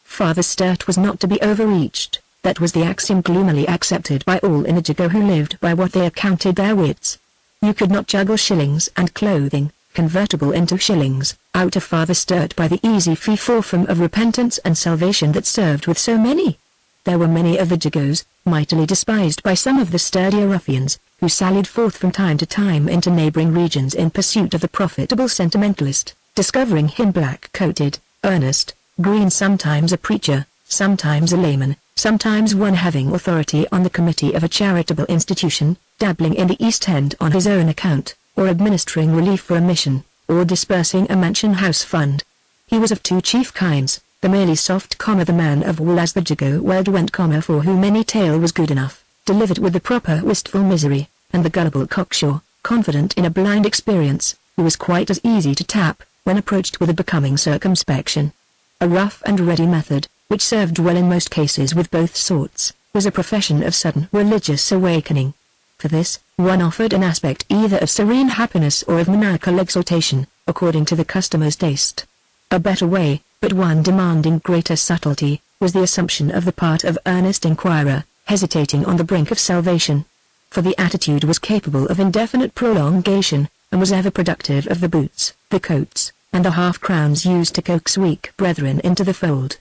Father Sturt was not to be overreached, that was the axiom gloomily accepted by all in the Jago who lived by what they accounted their wits. You could not juggle shillings and clothing, convertible into shillings, out of Father Sturt by the easy free-form of repentance and salvation that served with so many. There were many of the Jagos, mightily despised by some of the sturdier ruffians, who sallied forth from time to time into neighboring regions in pursuit of the profitable sentimentalist, discovering him black-coated, earnest, green, sometimes a preacher, sometimes a layman, sometimes one having authority on the committee of a charitable institution, dabbling in the East End on his own account, or administering relief for a mission, or dispersing a mansion house fund. He was of two chief kinds, the merely soft, the man of wool as the Jago word went, for whom any tale was good enough, delivered with the proper wistful misery, and the gullible cocksure, confident in a blind experience, who was quite as easy to tap, when approached with a becoming circumspection. A rough and ready method, which served well in most cases with both sorts, was a profession of sudden religious awakening. For this, one offered an aspect either of serene happiness or of maniacal exaltation, according to the customer's taste. A better way, but one demanding greater subtlety, was the assumption of the part of earnest inquirer, hesitating on the brink of salvation. For the attitude was capable of indefinite prolongation, and was ever productive of the boots, the coats, and the half-crowns used to coax weak brethren into the fold.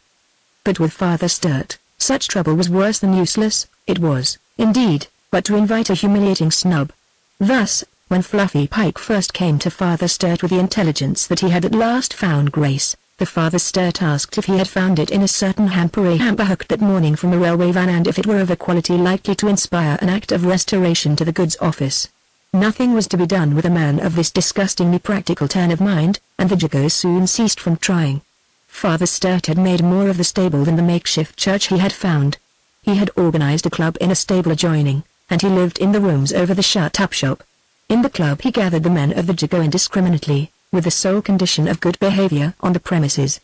But with Father Sturt, such trouble was worse than useless. It was, indeed, but to invite a humiliating snub. Thus, when Fluffy Pike first came to Father Sturt with the intelligence that he had at last found grace, The father Sturt asked if he had found it in a certain hamper hooked that morning from a railway van, and if it were of a quality likely to inspire an act of restoration to the goods office. Nothing was to be done with a man of this disgustingly practical turn of mind, and the Jago soon ceased from trying. Father Sturt had made more of the stable than the makeshift church he had found. He had organized a club in a stable adjoining, and he lived in the rooms over the shut-up shop. In the club he gathered the men of the Jago indiscriminately, with the sole condition of good behavior on the premises.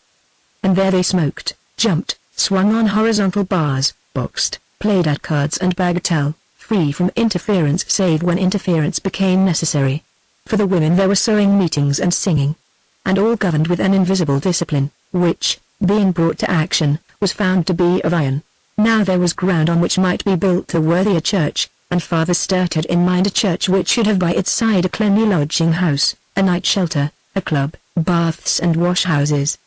And there they smoked, jumped, swung on horizontal bars, boxed, played at cards and bagatelle, free from interference save when interference became necessary. For the women there were sewing meetings and singing. And all governed with an invisible discipline, which, being brought to action, was found to be of iron. Now there was ground on which might be built a worthier church, and Father Sturt had in mind a church which should have by its side a cleanly lodging-house, a night shelter, a club, baths and wash-houses.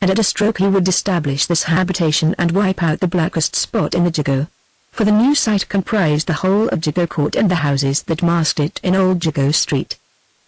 And at a stroke he would establish this habitation and wipe out the blackest spot in the Jago. For the new site comprised the whole of Jago Court and the houses that masked it in Old Jago Street.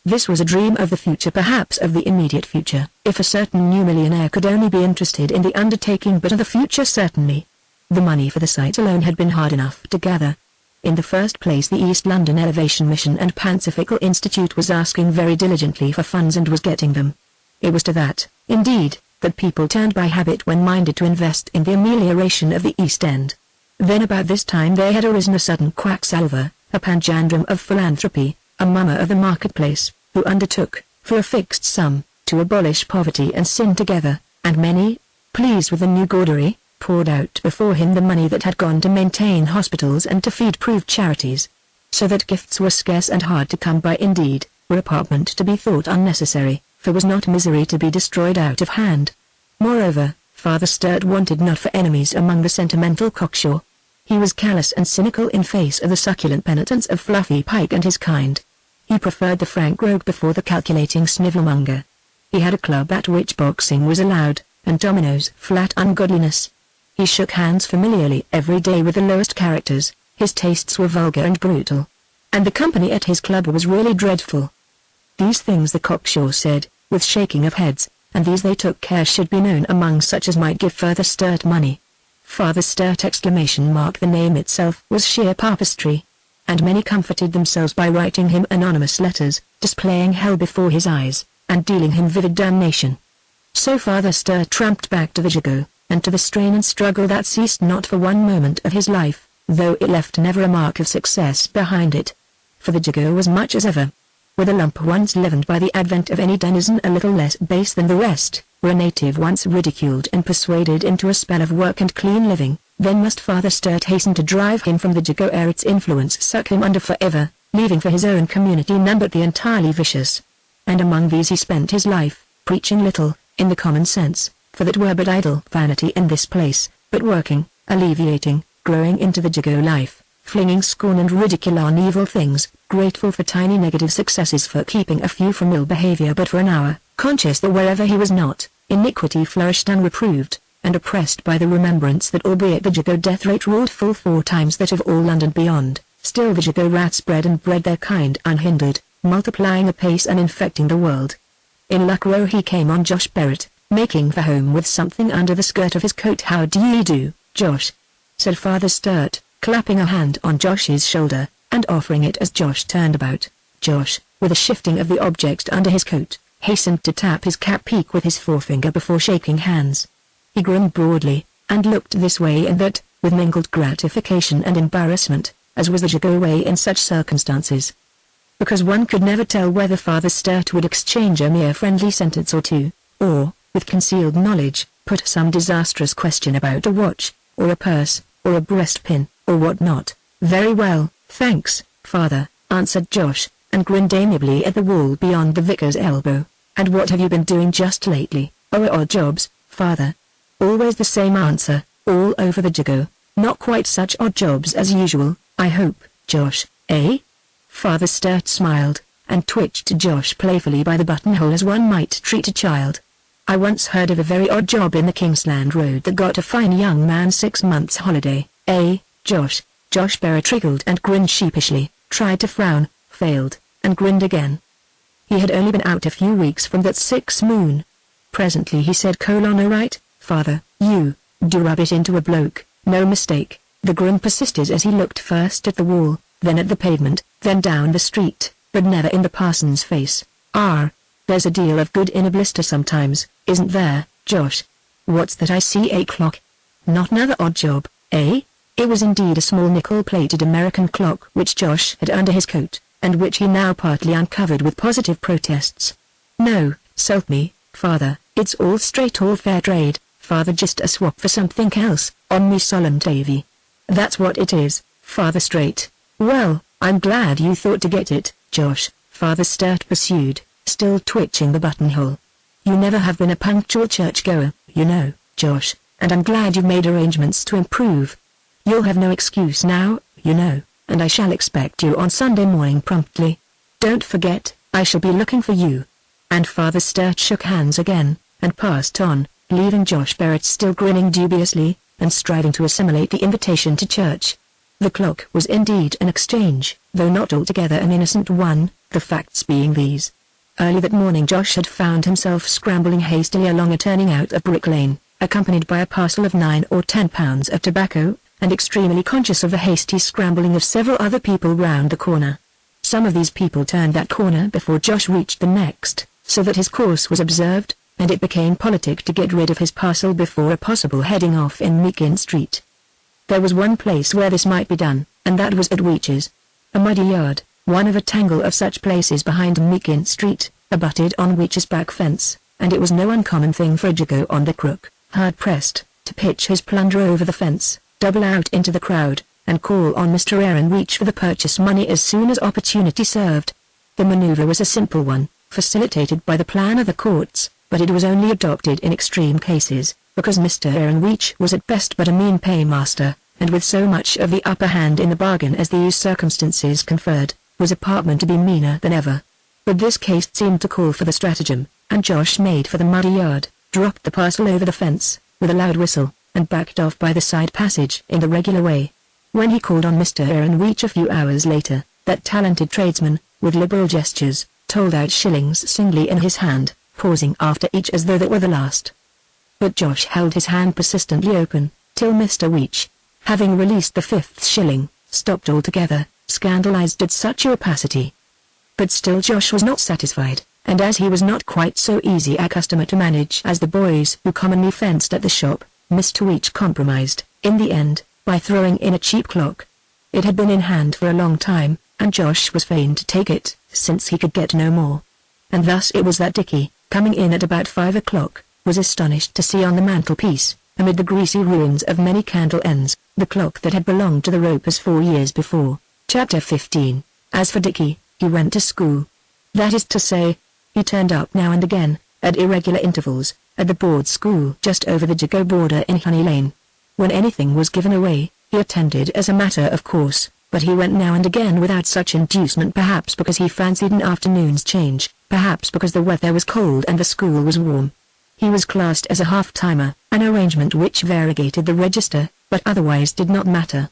This was a dream of the future, perhaps of the immediate future, if a certain new millionaire could only be interested in the undertaking, but of the future certainly. The money for the site alone had been hard enough to gather. In the first place the East London Elevation Mission and Pacifical Institute was asking very diligently for funds and was getting them. It was to that, indeed, that people turned by habit when minded to invest in the amelioration of the East End. Then about this time there had arisen a sudden quacksalver, a panjandrum of philanthropy, a mummer of the marketplace, who undertook, for a fixed sum, to abolish poverty and sin together, and many, pleased with the new gauderie, poured out before him the money that had gone to maintain hospitals and to feed proved charities. So that gifts were scarce and hard to come by indeed, were apartment to be thought unnecessary, for was not misery to be destroyed out of hand. Moreover, Father Sturt wanted not for enemies among the sentimental cocksure. He was callous and cynical in face of the succulent penitence of Fluffy Pike and his kind. He preferred the frank rogue before the calculating snivelmonger. He had a club at which boxing was allowed, and dominoes flat ungodliness. He shook hands familiarly every day with the lowest characters, his tastes were vulgar and brutal. And the company at his club was really dreadful. These things the cocksure said, with shaking of heads, and these they took care should be known among such as might give Father Sturt money. Father Sturt ! The name itself was sheer papistry. And many comforted themselves by writing him anonymous letters, displaying hell before his eyes, and dealing him vivid damnation. So Father Sturt tramped back to the Jago, and to the strain and struggle that ceased not for one moment of his life, though it left never a mark of success behind it. For the Jago was much as ever. With a lump once leavened by the advent of any denizen a little less base than the rest, were a native once ridiculed and persuaded into a spell of work and clean living, then must Father Sturt hasten to drive him from the Jago ere its influence suck him under forever, leaving for his own community none but the entirely vicious. And among these he spent his life, preaching little, in the common sense, for that were but idle vanity in this place, but working, alleviating, growing into the Jago life, flinging scorn and ridicule on evil things, grateful for tiny negative successes, for keeping a few from ill behavior but for an hour, conscious that wherever he was not, iniquity flourished unreproved, and oppressed by the remembrance that albeit the Jago death rate ruled full 4 times that of all London beyond, still the Jago rats bred and bred their kind unhindered, multiplying apace and infecting the world. In Luck Row he came on Josh Barrett, making for home with something under the skirt of his coat. "How do ye do, Josh?" said Father Sturt, clapping a hand on Josh's shoulder, and offering it as Josh turned about. Josh, with a shifting of the object under his coat, hastened to tap his cap peak with his forefinger before shaking hands. He grinned broadly, and looked this way and that, with mingled gratification and embarrassment, as was the Jago way in such circumstances. Because one could never tell whether Father Sturt would exchange a mere friendly sentence or two, or, with concealed knowledge, put some disastrous question about a watch, or a purse, or a breastpin, or what not. "Very well, thanks, Father," answered Josh, and grinned amiably at the wall beyond the vicar's elbow. "And what have you been doing just lately?" "Oh, odd jobs, Father." Always the same answer, all over the Jago. "Not quite such odd jobs as usual, I hope, Josh, eh?" Father Sturt smiled, and twitched Josh playfully by the buttonhole as one might treat a child. "I once heard of a very odd job in the Kingsland Road that got a fine young man 6 months' holiday, eh, Josh?" Josh Barrett wriggled and grinned sheepishly, tried to frown, failed, and grinned again. He had only been out a few weeks from that 6 moon. Presently he said, "All right, father, you do rub it into a bloke, no mistake." The groom persisted as he looked first at the wall, then at the pavement, then down the street, but never in the parson's face. There's a deal of good in a blister sometimes, isn't there, Josh? What's that I see? A clock? Not another odd job, eh? It was indeed a small nickel-plated American clock which Josh had under his coat, and which he now partly uncovered with positive protests. "No, self me, father, it's all straight, all fair trade, father, just a swap for something else, on me solemn Davy. That's what it is, father, straight." "Well, I'm glad you thought to get it, Josh," Father Sturt pursued, still twitching the buttonhole. "You never have been a punctual churchgoer, you know, Josh, and I'm glad you've made arrangements to improve. You'll have no excuse now, you know, and I shall expect you on Sunday morning promptly. Don't forget, I shall be looking for you." And Father Sturt shook hands again, and passed on, leaving Josh Barrett still grinning dubiously, and striving to assimilate the invitation to church. The clock was indeed an exchange, though not altogether an innocent one, the facts being these. Early that morning Josh had found himself scrambling hastily along a turning out of Brick Lane, accompanied by a parcel of 9 or 10 pounds of tobacco, and extremely conscious of the hasty scrambling of several other people round the corner. Some of these people turned that corner before Josh reached the next, so that his course was observed, and it became politic to get rid of his parcel before a possible heading off in Meakin Street. There was one place where this might be done, and that was at Weech's. A muddy yard, one of a tangle of such places behind Meakin Street, abutted on Weech's back fence, and it was no uncommon thing for a Jago on the crook, hard-pressed, to pitch his plunder over the fence, double out into the crowd, and call on Mr. Aaron Weech for the purchase money as soon as opportunity served. The maneuver was a simple one, facilitated by the plan of the courts, but it was only adopted in extreme cases, because Mr. Aaron Weech was at best but a mean paymaster, and with so much of the upper hand in the bargain as these circumstances conferred, was a partman to be meaner than ever. But this case seemed to call for the stratagem, and Josh made for the muddy yard, dropped the parcel over the fence, with a loud whistle, and backed off by the side passage in the regular way. When he called on Mr. Aaron Weech a few hours later, that talented tradesman, with liberal gestures, told out shillings singly in his hand, pausing after each as though that were the last. But Josh held his hand persistently open, till Mr. Weech, having released the 5th shilling, stopped altogether, scandalized at such opacity. But still Josh was not satisfied, and as he was not quite so easy a customer to manage as the boys who commonly fenced at the shop, Mr. Weech compromised, in the end, by throwing in a cheap clock. It had been in hand for a long time, and Josh was fain to take it, since he could get no more. And thus it was that Dickie, coming in at about 5 o'clock, was astonished to see on the mantelpiece, amid the greasy ruins of many candle ends, the clock that had belonged to the ropers 4 years before. Chapter 15. As for Dickie, he went to school. That is to say, he turned up now and again, at irregular intervals, at the board school just over the Jago border in Honey Lane. When anything was given away, he attended as a matter of course, but he went now and again without such inducement, perhaps because he fancied an afternoon's change, perhaps because the weather was cold and the school was warm. He was classed as a half-timer, an arrangement which variegated the register, but otherwise did not matter.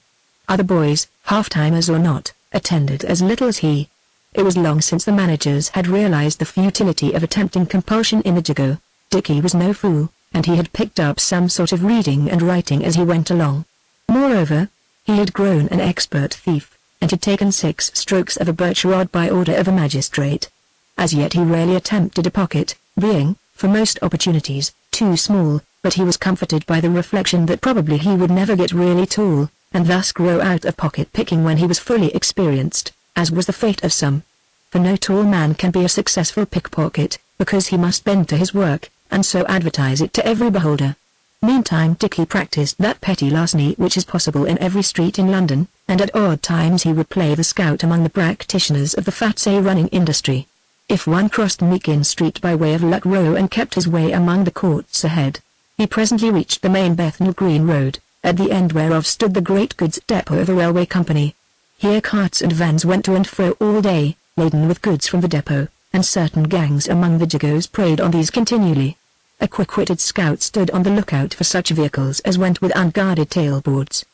Other boys, half-timers or not, attended as little as he. It was long since the managers had realized the futility of attempting compulsion in the Jago. Dickie was no fool, and he had picked up some sort of reading and writing as he went along. Moreover, he had grown an expert thief, and had taken 6 strokes of a birch rod by order of a magistrate. As yet he rarely attempted a pocket, being, for most opportunities, too small, but he was comforted by the reflection that probably he would never get really tall, and thus grow out of pocket-picking when he was fully experienced, as was the fate of some. For no tall man can be a successful pickpocket, because he must bend to his work, and so advertise it to every beholder. Meantime Dickie practiced that petty larceny which is possible in every street in London, and at odd times he would play the scout among the practitioners of the fat-say running industry. If one crossed Meakin Street by way of Luck Row and kept his way among the courts ahead, he presently reached the main Bethnal Green Road, at the end whereof stood the great goods depot of a railway company. Here carts and vans went to and fro all day, laden with goods from the depot, and certain gangs among the Jagos preyed on these continually. A quick-witted scout stood on the lookout for such vehicles as went with unguarded tailboards.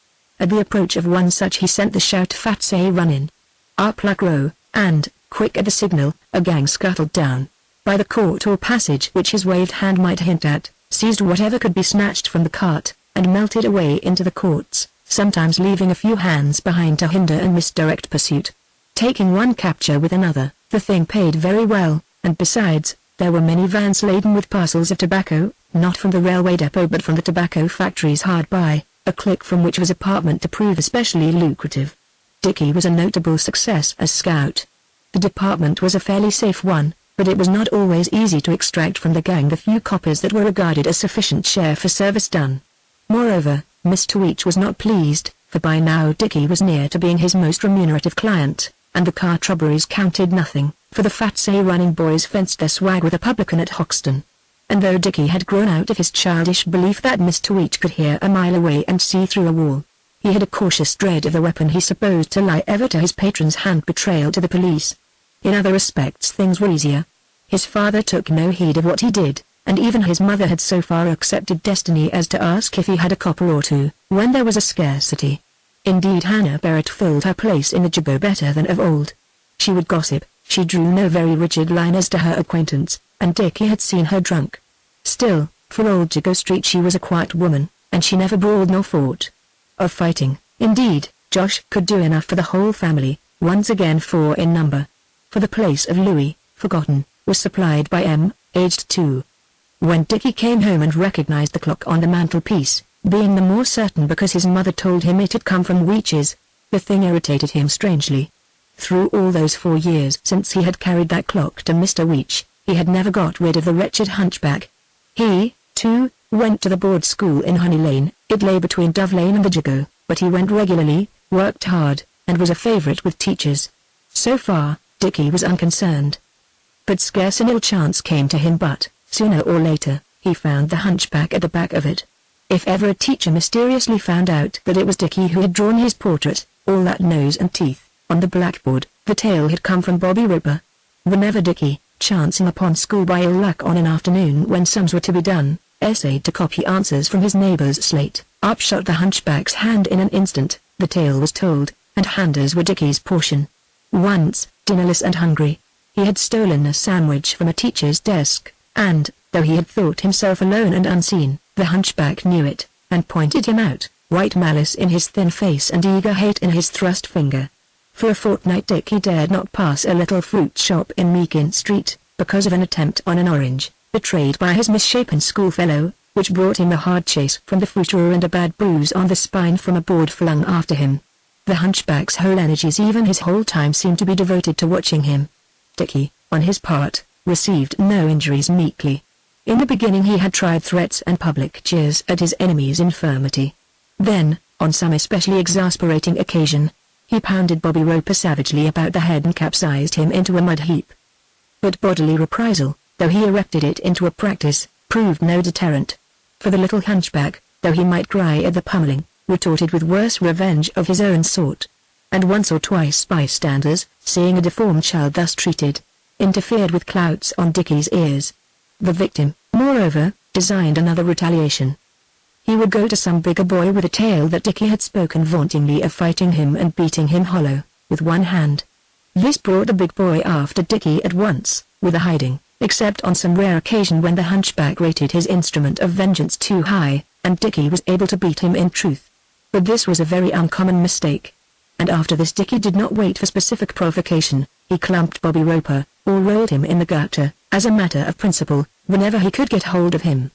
At the approach of one such he sent the shout "Fat-say run in! Up Luck Row," and, quick at the signal, a gang scuttled down. by the court or passage which his waved hand might hint at, seized whatever could be snatched from the cart, and melted away into the courts, sometimes leaving a few hands behind to hinder and misdirect pursuit. Taking one capture with another, the thing paid very well, and besides, there were many vans laden with parcels of tobacco, not from the railway depot but from the tobacco factories hard by, a click from which was apartment to prove especially lucrative. Dickie was a notable success as scout. The department was a fairly safe one, but it was not always easy to extract from the gang the few coppers that were regarded as sufficient share for service done. Moreover, Mr. Weech was not pleased, for by now Dickie was near to being his most remunerative client, and the car robberies counted nothing, for the fat say-running boys fenced their swag with a publican at Hoxton. And though Dickie had grown out of his childish belief that Mr. Weech could hear a mile away and see through a wall, he had a cautious dread of the weapon he supposed to lie ever to his patron's hand betrayal to the police. In other respects things were easier. His father took no heed of what he did, and even his mother had so far accepted destiny as to ask if he had a copper or two, when there was a scarcity. Indeed Hannah Barrett filled her place in the Jago better than of old. She would gossip, she drew no very rigid line as to her acquaintance, and Dickie had seen her drunk. Still, for old Jago Street she was a quiet woman, and she never brawled nor fought. Of fighting, indeed, Josh could do enough for the whole family, once again 4 in number. For the place of Louis, forgotten, was supplied by M, aged 2. When Dickie came home and recognized the clock on the mantelpiece, being the more certain because his mother told him it had come from Weech's, the thing irritated him strangely. Through all those 4 years since he had carried that clock to Mr. Weech, he had never got rid of the wretched hunchback. He, too, went to the board school in Honey Lane. It lay between Dove Lane and the Jago, but he went regularly, worked hard, and was a favorite with teachers. So far, Dickie was unconcerned. But scarce an ill chance came to him but, sooner or later, he found the hunchback at the back of it. If ever a teacher mysteriously found out that it was Dickie who had drawn his portrait, all that nose and teeth, on the blackboard, the tale had come from Bobby Roper. Whenever Dickie, chancing upon school by ill luck on an afternoon when sums were to be done, essayed to copy answers from his neighbor's slate, up shot the hunchback's hand in an instant, the tale was told, and handers were Dickie's portion. Once, dinnerless and hungry, he had stolen a sandwich from a teacher's desk, and, though he had thought himself alone and unseen, the hunchback knew it, and pointed him out, white malice in his thin face and eager hate in his thrust finger. For a fortnight Dickie dared not pass a little fruit shop in Meakin Street, because of an attempt on an orange, betrayed by his misshapen schoolfellow, which brought him a hard chase from the fruiterer and a bad bruise on the spine from a board flung after him. The hunchback's whole energies, even his whole time, seemed to be devoted to watching him. Dickie, on his part, received no injuries meekly. In the beginning he had tried threats and public jeers at his enemy's infirmity. Then, on some especially exasperating occasion, he pounded Bobby Roper savagely about the head and capsized him into a mud heap. But bodily reprisal, though he erected it into a practice, proved no deterrent. For the little hunchback, though he might cry at the pummeling, retorted with worse revenge of his own sort. And once or twice bystanders, seeing a deformed child thus treated, interfered with clouts on Dickie's ears. The victim, moreover, designed another retaliation. He would go to some bigger boy with a tale that Dickie had spoken vauntingly of fighting him and beating him hollow, with one hand. This brought the big boy after Dickie at once, with a hiding, except on some rare occasion when the hunchback rated his instrument of vengeance too high, and Dickie was able to beat him in truth. But this was a very uncommon mistake. And after this Dickie did not wait for specific provocation, he clumped Bobby Roper, or rolled him in the gutter, as a matter of principle, whenever he could get hold of him.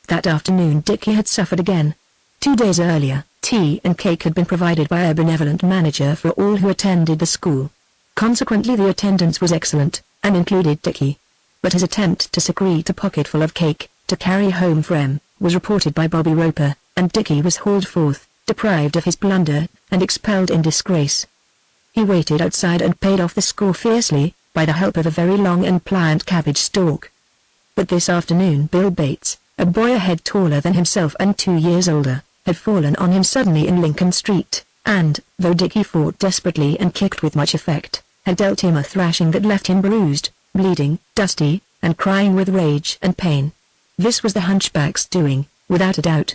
That afternoon Dickie had suffered again. 2 days earlier, tea and cake had been provided by a benevolent manager for all who attended the school. Consequently the attendance was excellent, and included Dickie. But his attempt to secrete a pocketful of cake, to carry home for M, was reported by Bobby Roper, and Dickie was hauled forth, deprived of his plunder, and expelled in disgrace. He waited outside and paid off the score fiercely, by the help of a very long and pliant cabbage stalk. But this afternoon Bill Bates, a boy a head taller than himself and 2 years older, had fallen on him suddenly in Lincoln Street, and, though Dickie fought desperately and kicked with much effect, had dealt him a thrashing that left him bruised, bleeding, dusty, and crying with rage and pain. This was the hunchback's doing, without a doubt.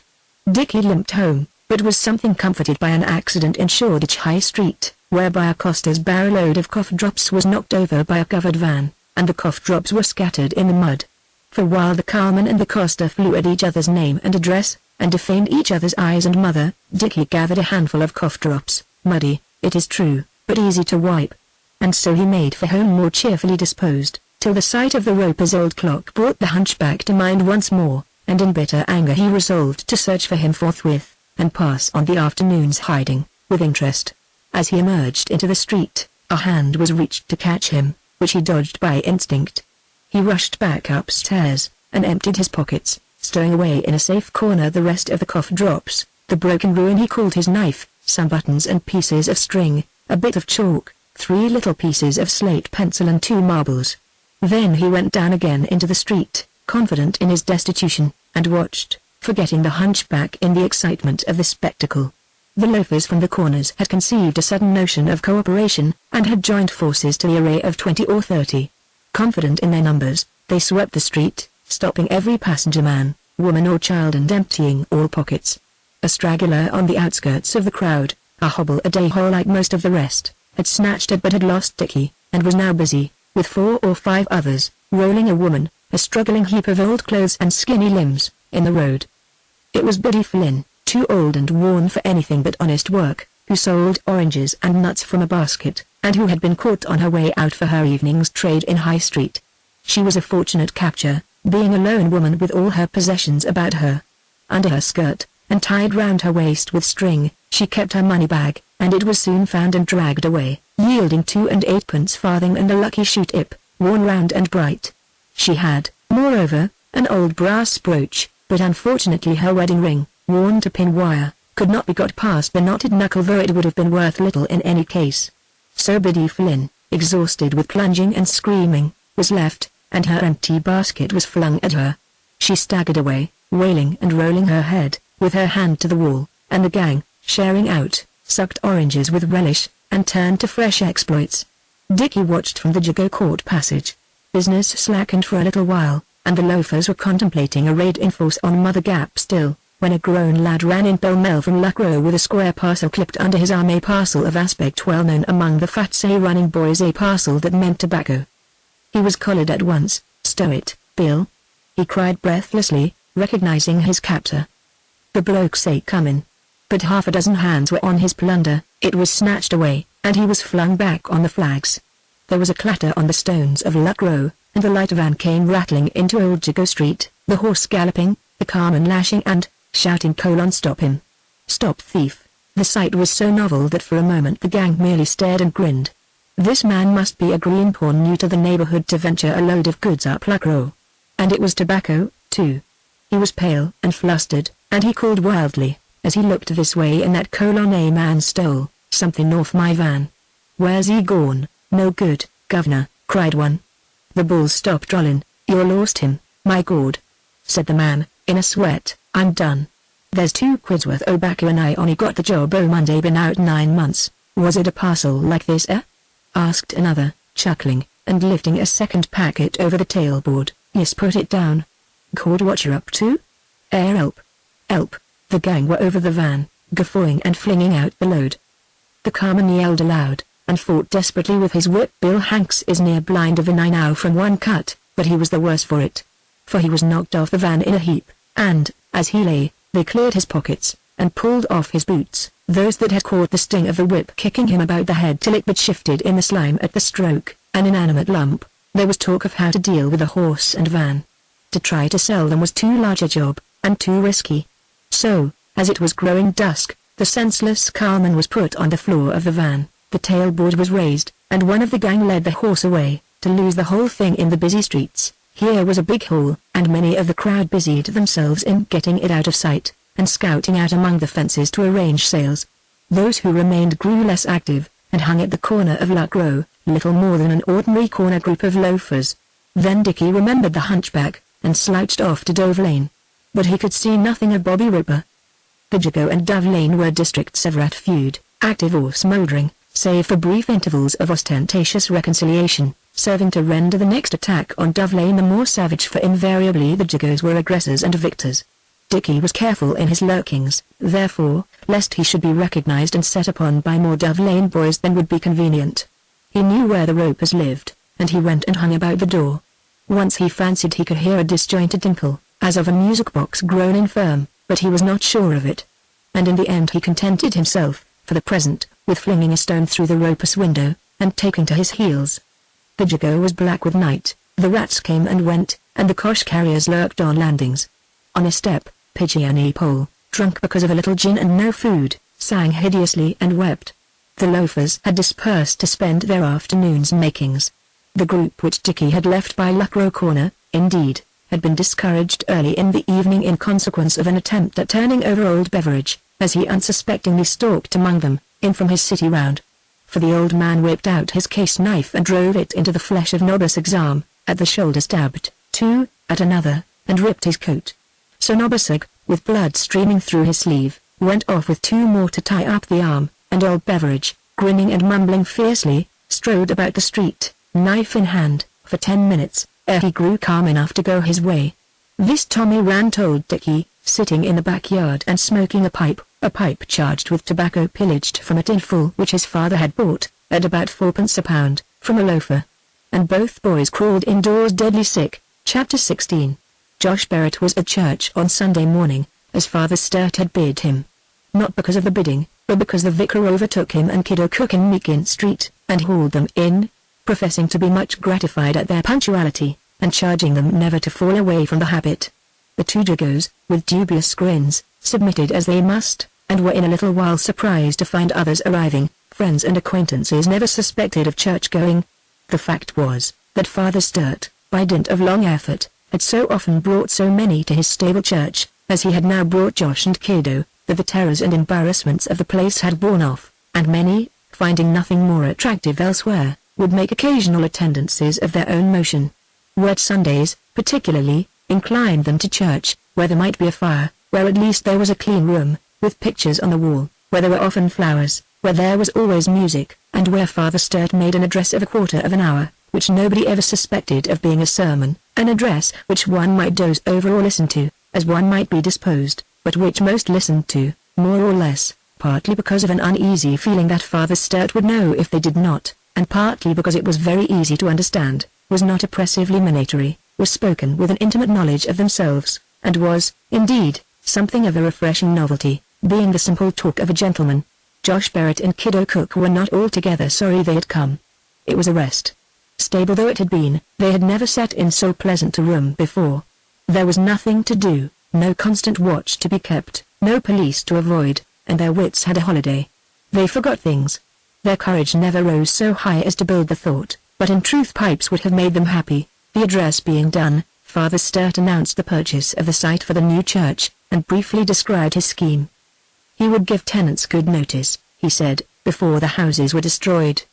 Dickie limped home, but was something comforted by an accident in Shoreditch High Street, whereby a coster's barrowload of cough drops was knocked over by a covered van, and the cough drops were scattered in the mud. For while the carman and the coster flew at each other's name and address, and defamed each other's eyes and mother, Dickie gathered a handful of cough drops, muddy, it is true, but easy to wipe. And so he made for home more cheerfully disposed, till the sight of the roper's old clock brought the hunchback to mind once more, and in bitter anger he resolved to search for him forthwith, and pass on the afternoon's hiding, with interest. As he emerged into the street, a hand was reached to catch him, which he dodged by instinct. He rushed back upstairs, and emptied his pockets, stowing away in a safe corner the rest of the cough drops, the broken ruin he called his knife, some buttons and pieces of string, a bit of chalk, 3 little pieces of slate pencil and 2 marbles. Then he went down again into the street, confident in his destitution, and watched, forgetting the hunchback in the excitement of the spectacle. The loafers from the corners had conceived a sudden notion of cooperation, and had joined forces to the array of 20 or 30. Confident in their numbers, they swept the street, stopping every passenger man, woman or child and emptying all pockets. A straggler on the outskirts of the crowd, a hobble-a-day-hole like most of the rest, had snatched it but had lost Dickie, and was now busy, with 4 or 5 others, rolling a woman, a struggling heap of old clothes and skinny limbs, in the road. It was Biddy Flynn, too old and worn for anything but honest work, who sold oranges and nuts from a basket, and who had been caught on her way out for her evening's trade in High Street. She was a fortunate capture, being a lone woman with all her possessions about her. Under her skirt, and tied round her waist with string, she kept her money bag, and it was soon found and dragged away, yielding 2 and 8 farthing and a lucky shoe tip, worn round and bright. She had, moreover, an old brass brooch, but unfortunately her wedding ring, worn to pin wire, could not be got past the knotted knuckle, though it would have been worth little in any case. So Biddy Flynn, exhausted with plunging and screaming, was left, and her empty basket was flung at her. She staggered away, wailing and rolling her head, with her hand to the wall, and the gang, sharing out, sucked oranges with relish, and turned to fresh exploits. Dickie watched from the Jago court passage. Business slackened for a little while, and the loafers were contemplating a raid in force on Mother Gap still, when a grown lad ran in pell-mell from Luckrow with a square parcel clipped under his arm, a parcel of aspect well known among the fat say running boys, a parcel that meant tobacco. He was collared at once. "Stow it, Bill," he cried breathlessly, recognizing his captor. The bloke say come in. But 6 hands were on his plunder, it was snatched away, and he was flung back on the flags. There was a clatter on the stones of Luckrow, and the light van came rattling into Old Jago Street, the horse galloping, the carman lashing and, shouting "Stop him! Stop thief!" The sight was so novel that for a moment the gang merely stared and grinned. This man must be a greenhorn new to the neighborhood to venture a load of goods up Luckrow. And it was tobacco, too. He was pale and flustered, and he called wildly, as he looked this way and that, "A man stole something off my van." "Where's he gone?" "No good, governor," cried one. The bulls stopped rollin'. "You're lost him, my God," said the man, in a sweat. "I'm done. There's 2 quids worth o' bacco and I only got the job o' Monday, been out 9 months. Was it a parcel like this, asked another, chuckling, and lifting a second packet over the tailboard. "Yes, put it down." "Cord, what you're up to?" "Help! Help!" The gang were over the van, guffawing and flinging out the load. The carman yelled aloud, and fought desperately with his whip. Bill Hanks is near blind of an eye now from one cut, but he was the worse for it. For he was knocked off the van in a heap, and, as he lay, they cleared his pockets, and pulled off his boots, those that had caught the sting of the whip kicking him about the head till it but shifted in the slime at the stroke, an inanimate lump. There was talk of how to deal with the horse and van. To try to sell them was too large a job, and too risky. So, as it was growing dusk, the senseless carman was put on the floor of the van, the tailboard was raised, and one of the gang led the horse away, to lose the whole thing in the busy streets. Here was a big hole, and many of the crowd busied themselves in getting it out of sight, and scouting out among the fences to arrange sales. Those who remained grew less active, and hung at the corner of Luckrow, little more than an ordinary corner group of loafers. Then Dickie remembered the hunchback, and slouched off to Dove Lane. But he could see nothing of Bobby Roper. The Jago and Dove Lane were districts of rat feud, active or smouldering, save for brief intervals of ostentatious reconciliation, serving to render the next attack on Dove Lane the more savage, for invariably the Jagos were aggressors and victors. Dickie was careful in his lurkings, therefore, lest he should be recognized and set upon by more Dove Lane boys than would be convenient. He knew where the Ropers lived, and he went and hung about the door. Once he fancied he could hear a disjointed tinkle, as of a music box groaning firm, but he was not sure of it. And in the end he contented himself, for the present, with flinging a stone through the ropeless window, and taking to his heels. The Jago was black with night, the rats came and went, and the cosh carriers lurked on landings. On a step, Pigeony Pole, drunk because of a little gin and no food, sang hideously and wept. The loafers had dispersed to spend their afternoon's makings. The group which Dickie had left by Luckrow Corner, indeed, had been discouraged early in the evening in consequence of an attempt at turning over old Beveridge, as he unsuspectingly stalked among them, in from his city round. For the old man whipped out his case knife and drove it into the flesh of Nobbersig's arm, at the shoulder stabbed, too, at another, and ripped his coat. So Nobbersig, with blood streaming through his sleeve, went off with 2 more to tie up the arm, and old Beveridge, grinning and mumbling fiercely, strode about the street, knife in hand, for 10 minutes, ere he grew calm enough to go his way. This Tommy Rand told Dickie, sitting in the backyard and smoking a pipe charged with tobacco pillaged from a tinful which his father had bought, at about 4p a pound, from a loafer. And both boys crawled indoors deadly sick. Chapter 16. Josh Barrett was at church on Sunday morning, as Father Sturt had bid him. Not because of the bidding, but because the vicar overtook him and Kiddo Cook in Meakin Street, and hauled them in, professing to be much gratified at their punctuality, and charging them never to fall away from the habit. The 2 Jagos, with dubious grins, submitted as they must, and were in a little while surprised to find others arriving, friends and acquaintances never suspected of church-going. The fact was, that Father Sturt, by dint of long effort, had so often brought so many to his stable church, as he had now brought Josh and Kiddo, that the terrors and embarrassments of the place had worn off, and many, finding nothing more attractive elsewhere, would make occasional attendances of their own motion. Wet Sundays, particularly, inclined them to church, where there might be a fire, where at least there was a clean room, with pictures on the wall, where there were often flowers, where there was always music, and where Father Sturt made an address of a quarter of an hour, which nobody ever suspected of being a sermon, an address which one might doze over or listen to, as one might be disposed, but which most listened to, more or less, partly because of an uneasy feeling that Father Sturt would know if they did not, and partly because it was very easy to understand, was not oppressively minatory, was spoken with an intimate knowledge of themselves, and was, indeed, something of a refreshing novelty, being the simple talk of a gentleman. Josh Barrett and Kiddo Cook were not altogether sorry they had come. It was a rest. Stable though it had been, they had never sat in so pleasant a room before. There was nothing to do, no constant watch to be kept, no police to avoid, and their wits had a holiday. They forgot things. Their courage never rose so high as to build the thought, but in truth pipes would have made them happy. The address being done, Father Sturt announced the purchase of the site for the new church, and briefly described his scheme. He would give tenants good notice, he said, before the houses were destroyed.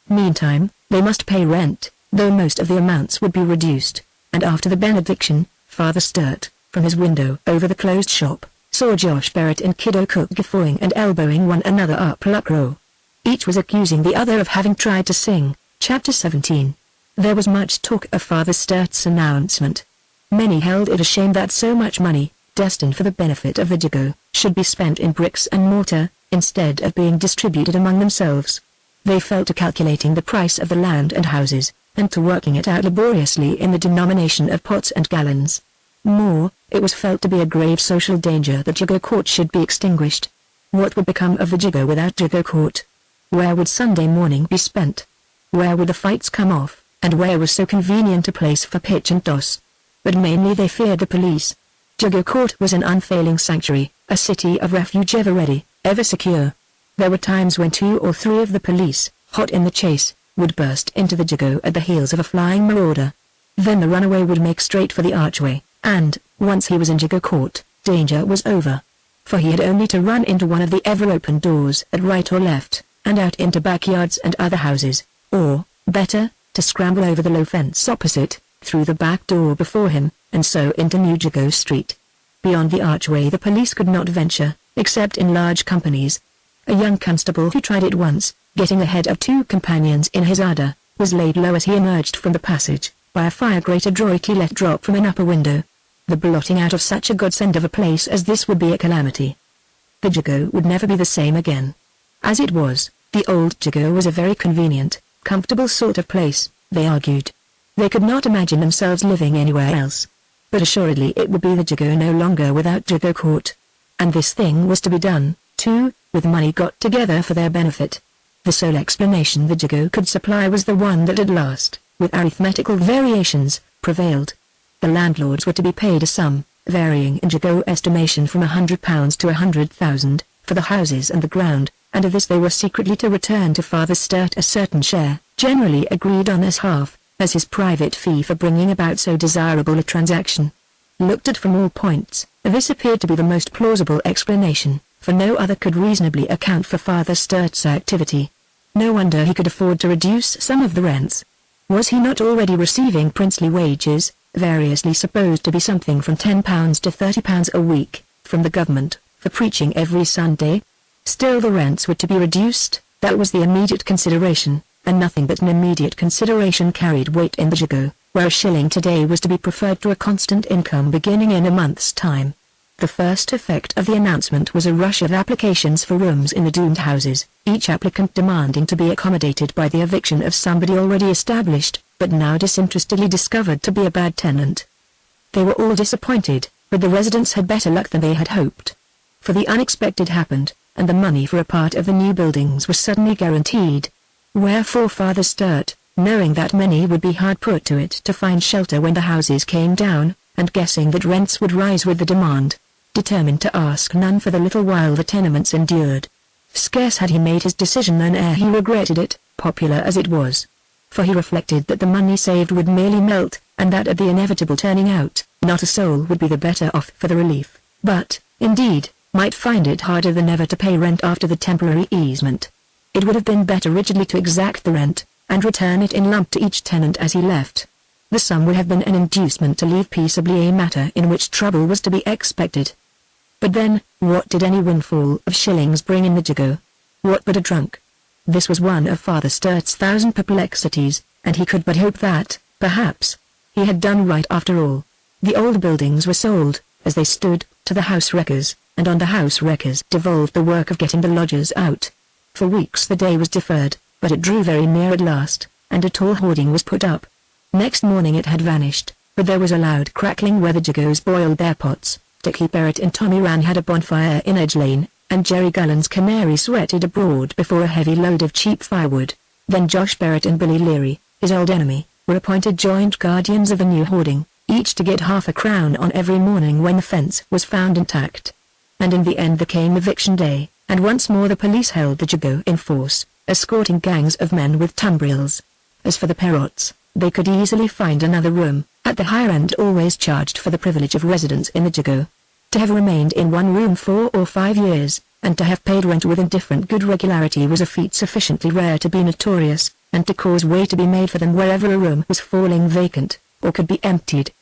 Meantime, they must pay rent, though most of the amounts would be reduced, and after the benediction, Father Sturt, from his window over the closed shop, saw Josh Barrett and Kiddo Cook guffawing and elbowing one another up Luckrow. Each was accusing the other of having tried to sing. Chapter 17. There was much talk of Father Sturt's announcement. Many held it a shame that so much money, destined for the benefit of the Jago, should be spent in bricks and mortar, instead of being distributed among themselves. They fell to calculating the price of the land and houses, and to working it out laboriously in the denomination of pots and gallons. More, it was felt to be a grave social danger that Jago Court should be extinguished. What would become of the Jago without Jago Court? Where would Sunday morning be spent? Where would the fights come off, and where was so convenient a place for pitch and toss? But mainly they feared the police. Jago Court was an unfailing sanctuary, a city of refuge ever ready, ever secure. There were times when 2 or 3 of the police, hot in the chase, would burst into the Jago at the heels of a flying marauder. Then the runaway would make straight for the archway, and, once he was in Jago Court, danger was over. For he had only to run into one of the ever-open doors at right or left, and out into backyards and other houses, or, better, to scramble over the low fence opposite, through the back door before him, and so into New Jago Street. Beyond the archway the police could not venture, except in large companies. A young constable who tried it once, getting ahead of 2 companions in his ardor, was laid low as he emerged from the passage, by a fire grate adroitly let drop from an upper window. The blotting out of such a godsend of a place as this would be a calamity. The Jago would never be the same again. As it was, the old Jago was a very convenient, comfortable sort of place, they argued. They could not imagine themselves living anywhere else. But assuredly it would be the Jago no longer without Jago Court. And this thing was to be done, too, with money got together for their benefit. The sole explanation the Jago could supply was the one that at last, with arithmetical variations, prevailed. The landlords were to be paid a sum, varying in Jago estimation from £100 to 100,000, for the houses and the ground, and of this they were secretly to return to Father Sturt a certain share, generally agreed on as half, as his private fee for bringing about so desirable a transaction. Looked at from all points, this appeared to be the most plausible explanation, for no other could reasonably account for Father Sturt's activity. No wonder he could afford to reduce some of the rents. Was he not already receiving princely wages, variously supposed to be something from £10 to £30 a week, from the government, for preaching every Sunday? Still the rents were to be reduced, that was the immediate consideration, and nothing but an immediate consideration carried weight in the Jago, where a shilling today was to be preferred to a constant income beginning in a month's time. The first effect of the announcement was a rush of applications for rooms in the doomed houses, each applicant demanding to be accommodated by the eviction of somebody already established, but now disinterestedly discovered to be a bad tenant. They were all disappointed, but the residents had better luck than they had hoped. For the unexpected happened, and the money for a part of the new buildings was suddenly guaranteed. Wherefore Father Sturt, knowing that many would be hard put to it to find shelter when the houses came down, and guessing that rents would rise with the demand, determined to ask none for the little while the tenements endured. Scarce had he made his decision than ere he regretted it, popular as it was. For he reflected that the money saved would merely melt, and that at the inevitable turning out, not a soul would be the better off for the relief, but, indeed, might find it harder than ever to pay rent after the temporary easement. It would have been better rigidly to exact the rent, and return it in lump to each tenant as he left. The sum would have been an inducement to leave peaceably a matter in which trouble was to be expected. But then, what did any windfall of shillings bring in the Jago? What but a drunk? This was one of Father Sturt's 1,000 perplexities, and he could but hope that, perhaps, he had done right after all. The old buildings were sold, as they stood, to the house wreckers, and on the house wreckers devolved the work of getting the lodgers out. For weeks the day was deferred, but it drew very near at last, and a tall hoarding was put up. Next morning it had vanished, but there was a loud crackling where the Jagos boiled their pots. Dickie Barrett and Tommy Ran had a bonfire in Edge Lane, and Jerry Gullen's canary sweated abroad before a heavy load of cheap firewood. Then Josh Barrett and Billy Leary, his old enemy, were appointed joint guardians of the new hoarding, each to get half a crown on every morning when the fence was found intact. And in the end there came eviction day, and once more the police held the Jago in force, escorting gangs of men with tumbrils. As for the Perrots, they could easily find another room, at the higher end always charged for the privilege of residence in the Jago. To have remained in one room 4 or 5 years, and to have paid rent with indifferent good regularity was a feat sufficiently rare to be notorious, and to cause way to be made for them wherever a room was falling vacant, or could be emptied.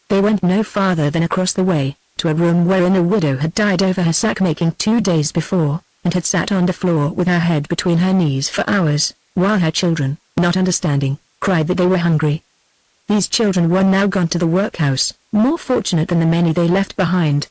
They went no farther than across the way, to a room wherein a widow had died over her sack-making 2 days before, and had sat on the floor with her head between her knees for hours, while her children, not understanding, cried that they were hungry. These children were now gone to the workhouse, more fortunate than the many they left behind.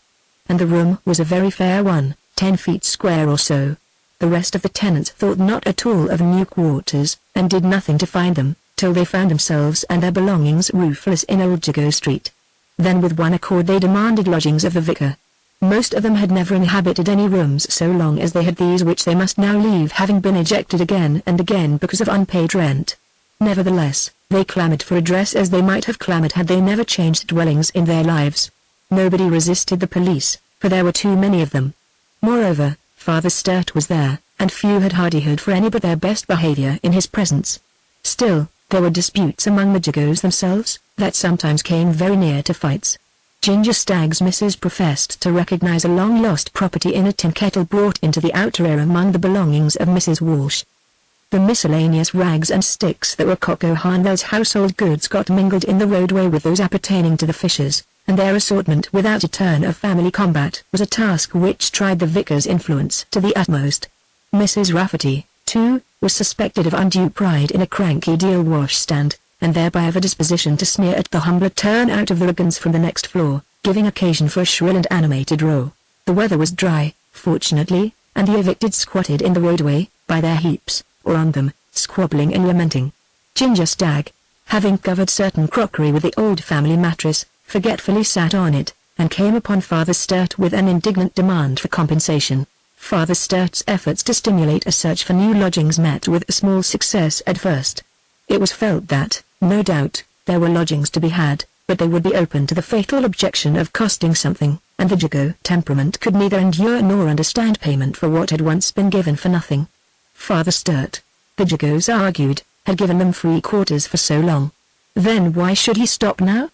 And the room was a very fair one, 10 feet square or so. The rest of the tenants thought not at all of new quarters, and did nothing to find them, till they found themselves and their belongings roofless in Old Jago Street. Then with one accord they demanded lodgings of the vicar. Most of them had never inhabited any rooms so long as they had these which they must now leave, having been ejected again and again because of unpaid rent. Nevertheless, they clamoured for redress as they might have clamoured had they never changed dwellings in their lives. Nobody resisted the police, for there were too many of them. Moreover, Father Sturt was there, and few had hardihood for any but their best behaviour in his presence. Still, there were disputes among the Jagos themselves, that sometimes came very near to fights. Ginger Stagg's Mrs. professed to recognise a long-lost property in a tin kettle brought into the outer air among the belongings of Mrs. Walsh. The miscellaneous rags and sticks that were Coco Harnwell's household goods got mingled in the roadway with those appertaining to the Fishers, and their assortment without a turn of family combat was a task which tried the vicar's influence to the utmost. Mrs. Rafferty, too, was suspected of undue pride in a cranky deal washstand, and thereby of a disposition to sneer at the humbler turn-out of the Riggans from the next floor, giving occasion for a shrill and animated row. The weather was dry, fortunately, and the evicted squatted in the roadway, by their heaps, or on them, squabbling and lamenting. Ginger Stagg, having covered certain crockery with the old family mattress, forgetfully sat on it, and came upon Father Sturt with an indignant demand for compensation. Father Sturt's efforts to stimulate a search for new lodgings met with a small success at first. It was felt that, no doubt, there were lodgings to be had, but they would be open to the fatal objection of costing something, and the Jago temperament could neither endure nor understand payment for what had once been given for nothing. Father Sturt, the Jagos argued, had given them free quarters for so long. Then why should he stop now?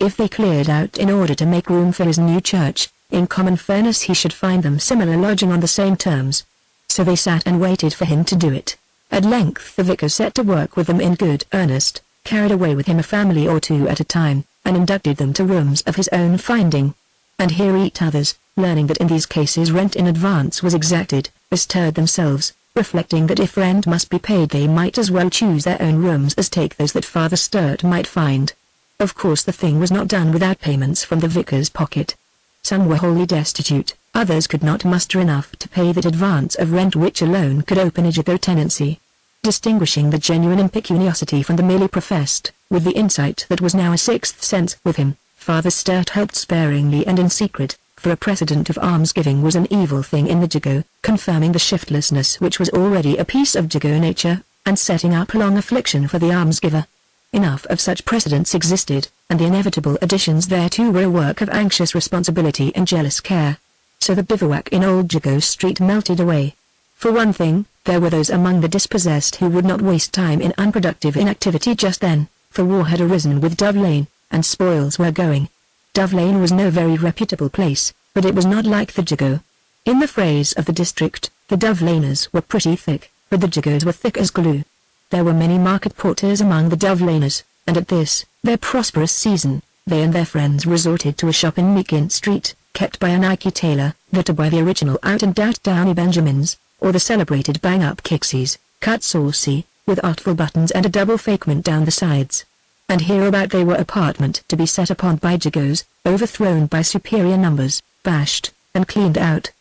If they cleared out in order to make room for his new church, in common fairness he should find them similar lodging on the same terms. So they sat and waited for him to do it. At length the vicar set to work with them in good earnest, carried away with him a family or two at a time, and inducted them to rooms of his own finding. And here each others, learning that in these cases rent in advance was exacted, bestirred themselves, reflecting that if rent must be paid they might as well choose their own rooms as take those that Father Sturt might find. Of course the thing was not done without payments from the vicar's pocket. Some were wholly destitute, others could not muster enough to pay that advance of rent which alone could open a Jago tenancy. Distinguishing the genuine impecuniosity from the merely professed, with the insight that was now a sixth sense with him, Father Sturt helped sparingly and in secret, for a precedent of almsgiving was an evil thing in the Jago, confirming the shiftlessness which was already a piece of Jago nature, and setting up long affliction for the almsgiver. Enough of such precedents existed, and the inevitable additions thereto were a work of anxious responsibility and jealous care. So the bivouac in Old Jago Street melted away. For one thing, there were those among the dispossessed who would not waste time in unproductive inactivity just then, for war had arisen with Dove Lane, and spoils were going. Dove Lane was no very reputable place, but it was not like the Jago. In the phrase of the district, the Dove Laners were pretty thick, but the Jagos were thick as glue. There were many market porters among the Dove Laners, and at this, their prosperous season, they and their friends resorted to a shop in Meakin Street, kept by a Nike tailor, there to buy the original out-and-out Downy Benjamins, or the celebrated bang-up Kixies, cut saucy, with artful buttons and a double fakement down the sides. And hereabout they were apartment to be set upon by Jagos, overthrown by superior numbers, bashed, and cleaned out.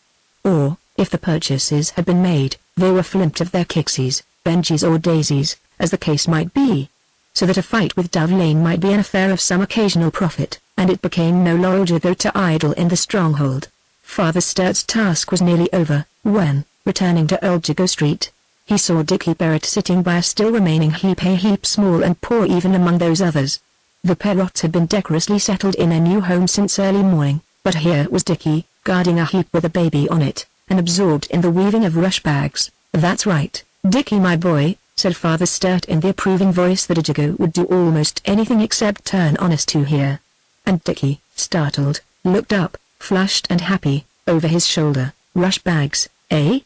Or, if the purchases had been made, they were flimped of their Kixies, Benjies or Daisies, as the case might be. So that a fight with Dove Lane might be an affair of some occasional profit, and it became no loyal Jago to idle in the stronghold. Father Sturt's task was nearly over, when, returning to Old Jago Street, he saw Dickie Barrett sitting by a still remaining heap, a heap small and poor even among those others. The Perrots had been decorously settled in their new home since early morning, but here was Dickie, guarding a heap with a baby on it, and absorbed in the weaving of rush bags. "That's right, Dickie my boy," said Father Sturt in the approving voice that a Jago would do almost anything except turn honest to hear. And Dickie, startled, looked up, flushed and happy, over his shoulder. "Rush bags, eh?"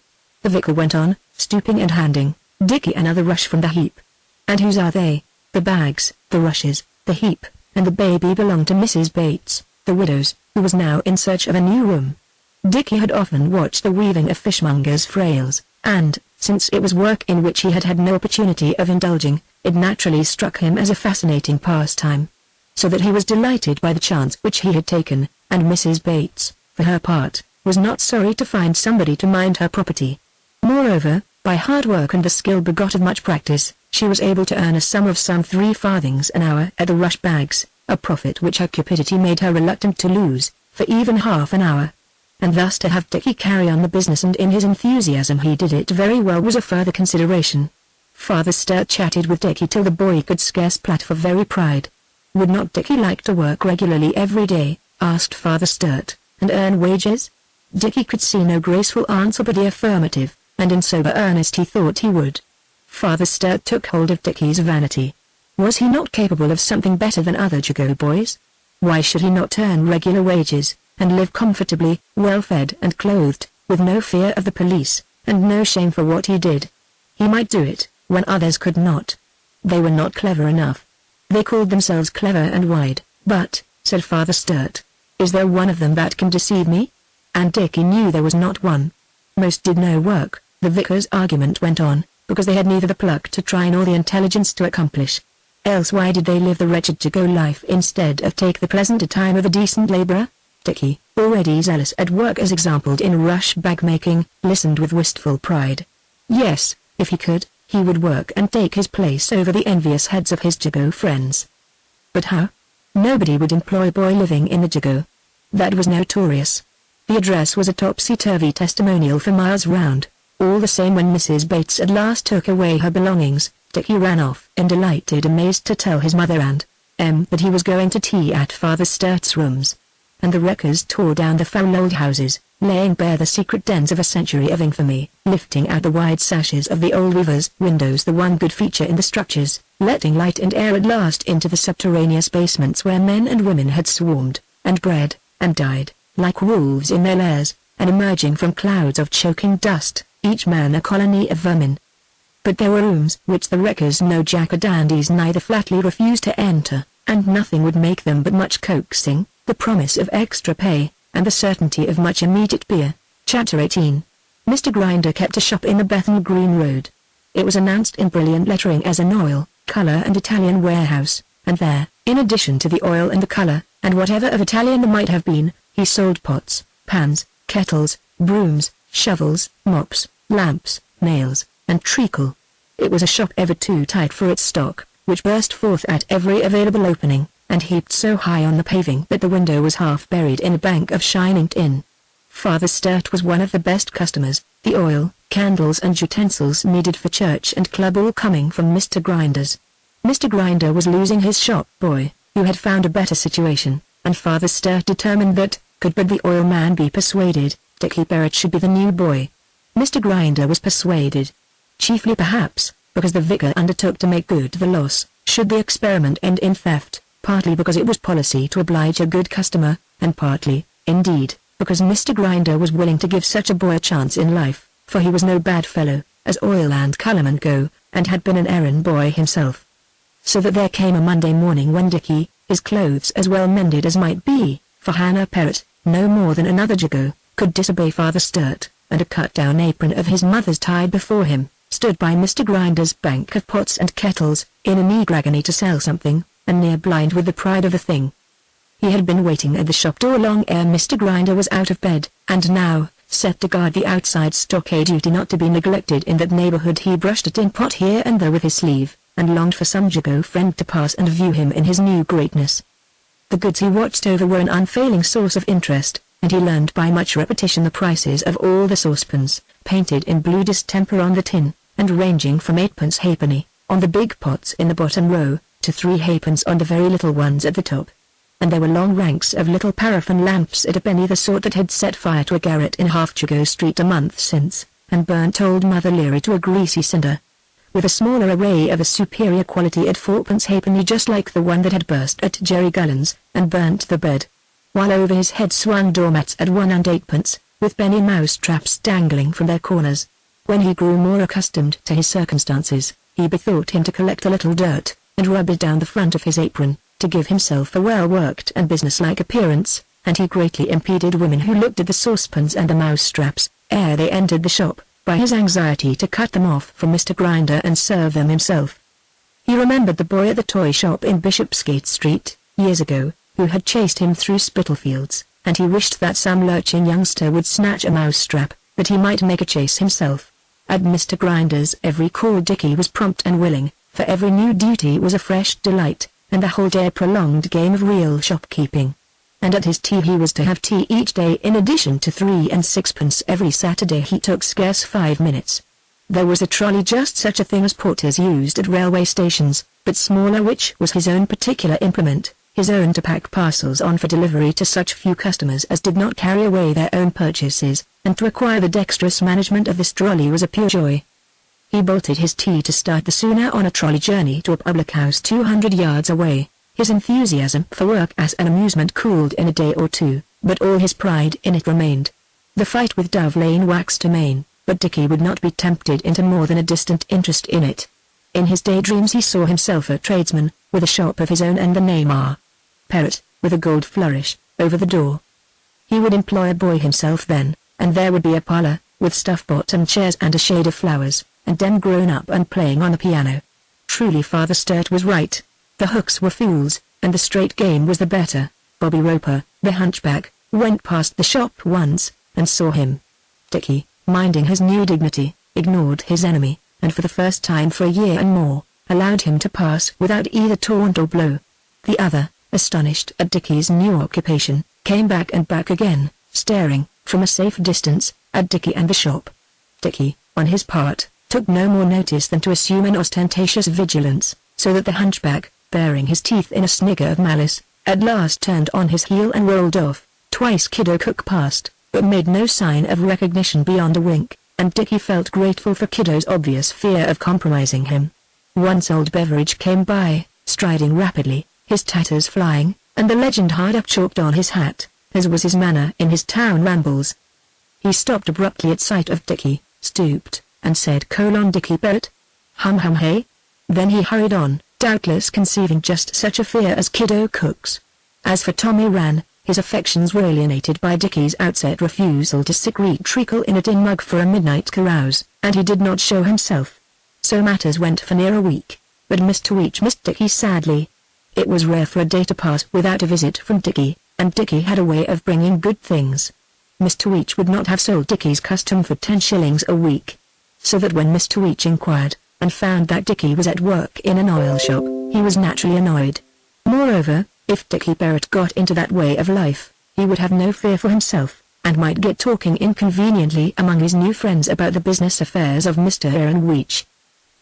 the vicar went on, stooping and handing Dickie another rush from the heap. "And whose are they?" "The bags, the rushes, the heap, and the baby belong to Mrs. Bates, the widow's, who was now in search of a new room." Dickie had often watched the weaving of fishmongers' frails, and, since it was work in which he had had no opportunity of indulging, it naturally struck him as a fascinating pastime. So that he was delighted by the chance which he had taken, and Mrs. Bates, for her part, was not sorry to find somebody to mind her property. Moreover, by hard work and the skill begot of much practice, she was able to earn a sum of some 3 farthings an hour at the rush bags, a profit which her cupidity made her reluctant to lose, for even half an hour. And thus to have Dickie carry on the business, and in his enthusiasm he did it very well, was a further consideration. Father Sturt chatted with Dickie till the boy could scarce plat for very pride. Would not Dickie like to work regularly every day, asked Father Sturt, and earn wages? Dickie could see no graceful answer but the affirmative, and in sober earnest he thought he would. Father Sturt took hold of Dickie's vanity. Was he not capable of something better than other Jago boys? Why should he not earn regular wages, and live comfortably, well-fed and clothed, with no fear of the police, and no shame for what he did? He might do it, when others could not. They were not clever enough. They called themselves clever and wide, but, said Father Sturt, is there one of them that can deceive me? And Dickie knew there was not one. Most did no work, the vicar's argument went on, because they had neither the pluck to try nor the intelligence to accomplish. Else why did they live the wretched Jago life instead of take the pleasanter time of a decent labourer? Dickie, already zealous at work as exampled in rush bag making, listened with wistful pride. Yes, if he could, he would work and take his place over the envious heads of his Jago friends. But how? Nobody would employ a boy living in the Jago. That was notorious. The address was a topsy-turvy testimonial for miles round. All the same, when Mrs. Bates at last took away her belongings, Dickie ran off in delighted amaze to tell his mother and that he was going to tea at Father Sturt's rooms. And the wreckers tore down the foul old houses, laying bare the secret dens of a century of infamy, lifting out the wide sashes of the old weavers' windows, the one good feature in the structures, letting light and air at last into the subterraneous basements where men and women had swarmed, and bred, and died, like wolves in their lairs, and emerging from clouds of choking dust, each man a colony of vermin. But there were rooms which the wreckers no jack-o'-dandies neither flatly refused to enter, and nothing would make them but much coaxing, the promise of extra pay, and the certainty of much immediate beer. Chapter 18. Mr. Grinder kept a shop in the Bethnal Green Road. It was announced in brilliant lettering as an oil, colour and Italian warehouse, and there, in addition to the oil and the colour, and whatever of Italian there might have been, he sold pots, pans, kettles, brooms, shovels, mops, lamps, nails, and treacle. It was a shop ever too tight for its stock, which burst forth at every available opening, and heaped so high on the paving that the window was half buried in a bank of shining tin. Father Sturt was one of the best customers, the oil, candles and utensils needed for church and club all coming from Mr. Grinder's. Mr. Grinder was losing his shop boy, who had found a better situation, and Father Sturt determined that, could but the oil man be persuaded, Dickie Barrett should be the new boy. Mr. Grinder was persuaded. Chiefly perhaps, because the vicar undertook to make good the loss, should the experiment end in theft, partly because it was policy to oblige a good customer, and partly, indeed, because Mr. Grinder was willing to give such a boy a chance in life, for he was no bad fellow, as oil and colourmen go, and had been an errand boy himself. So that there came a Monday morning when Dickie, his clothes as well mended as might be, for Hannah Perrott, no more than another Jago, could disobey Father Sturt, and a cut-down apron of his mother's tied before him, stood by Mr. Grinder's bank of pots and kettles, in an eager agony to sell something, and near blind with the pride of the thing. He had been waiting at the shop door long ere Mr. Grinder was out of bed, and now, set to guard the outside stockade duty not to be neglected in that neighbourhood, he brushed a tin pot here and there with his sleeve, and longed for some Jago friend to pass and view him in his new greatness. The goods he watched over were an unfailing source of interest, and he learned by much repetition the prices of all the saucepans, painted in blue distemper on the tin, and ranging from 8pence halfpenny, on the big pots in the bottom row, to 3 halfpence on the very little ones at the top. And there were long ranks of little paraffin lamps at a penny, the sort that had set fire to a garret in Half Jago Street a month since, and burnt old Mother Leary to a greasy cinder. With a smaller array of a superior quality at 4pence halfpenny, just like the one that had burst at Jerry Gullen's, and burnt the bed. While over his head swung doormats at 1 and 8pence, with penny mouse traps dangling from their corners. When he grew more accustomed to his circumstances, he bethought him to collect a little dirt, and rub it down the front of his apron, to give himself a well-worked and business-like appearance, and he greatly impeded women who looked at the saucepans and the mouse traps, ere they entered the shop, by his anxiety to cut them off from Mr. Grinder and serve them himself. He remembered the boy at the toy shop in Bishopsgate Street, years ago, who had chased him through Spitalfields, and he wished that some lurching youngster would snatch a mouse-trap, that he might make a chase himself. At Mr. Grinder's every call Dickie was prompt and willing, for every new duty was a fresh delight, and the whole day a prolonged game of real shopkeeping. And at his tea he was to have tea each day in addition to 3 and 6pence every Saturday. He took scarce 5 minutes. There was a trolley, just such a thing as porters used at railway stations, but smaller, which was his own particular implement, his own to pack parcels on for delivery to such few customers as did not carry away their own purchases, and to acquire the dexterous management of this trolley was a pure joy. He bolted his tea to start the sooner on a trolley journey to a public house 200 yards away. His enthusiasm for work as an amusement cooled in a day or two, but all his pride in it remained. The fight with Dove Lane waxed amain, but Dickie would not be tempted into more than a distant interest in it. In his daydreams he saw himself a tradesman, with a shop of his own and the name R. Perrott, with a gold flourish, over the door. He would employ a boy himself then, and there would be a parlour, with stuff-bottomed chairs and a shade of flowers, and them grown up and playing on the piano. Truly Father Sturt was right. The hooks were fools, and the straight game was the better. Bobby Roper, the hunchback, went past the shop once, and saw him. Dickie, minding his new dignity, ignored his enemy, and for the first time for a year and more, allowed him to pass without either taunt or blow. The other, astonished at Dickie's new occupation, came back and back again, staring, from a safe distance, at Dickie and the shop. Dickie, on his part, took no more notice than to assume an ostentatious vigilance, so that the hunchback, baring his teeth in a snigger of malice, at last turned on his heel and rolled off. Twice Kiddo Cook passed, but made no sign of recognition beyond a wink, and Dickie felt grateful for Kiddo's obvious fear of compromising him. Once old Beveridge came by, striding rapidly, his tatters flying, and the legend hard up chalked on his hat, as was his manner in his town rambles. He stopped abruptly at sight of Dickie, stooped, and said, "Dickie Barrett? Hum hum hey?" Then he hurried on, doubtless conceiving just such a fear as Kiddo Cook's. As for Tommy Rann, his affections were alienated by Dickie's outset refusal to secrete treacle in a tin mug for a midnight carouse, and he did not show himself. So matters went for near a week, but Mr. Weech missed Dickie sadly. It was rare for a day to pass without a visit from Dickie, and Dickie had a way of bringing good things. Mr. Weech would not have sold Dickie's custom for 10 shillings a week. So that when Mr. Weech inquired, and found that Dickie was at work in an oil shop, he was naturally annoyed. Moreover, if Dickie Barrett got into that way of life, he would have no fear for himself, and might get talking inconveniently among his new friends about the business affairs of Mr. Aaron Weech.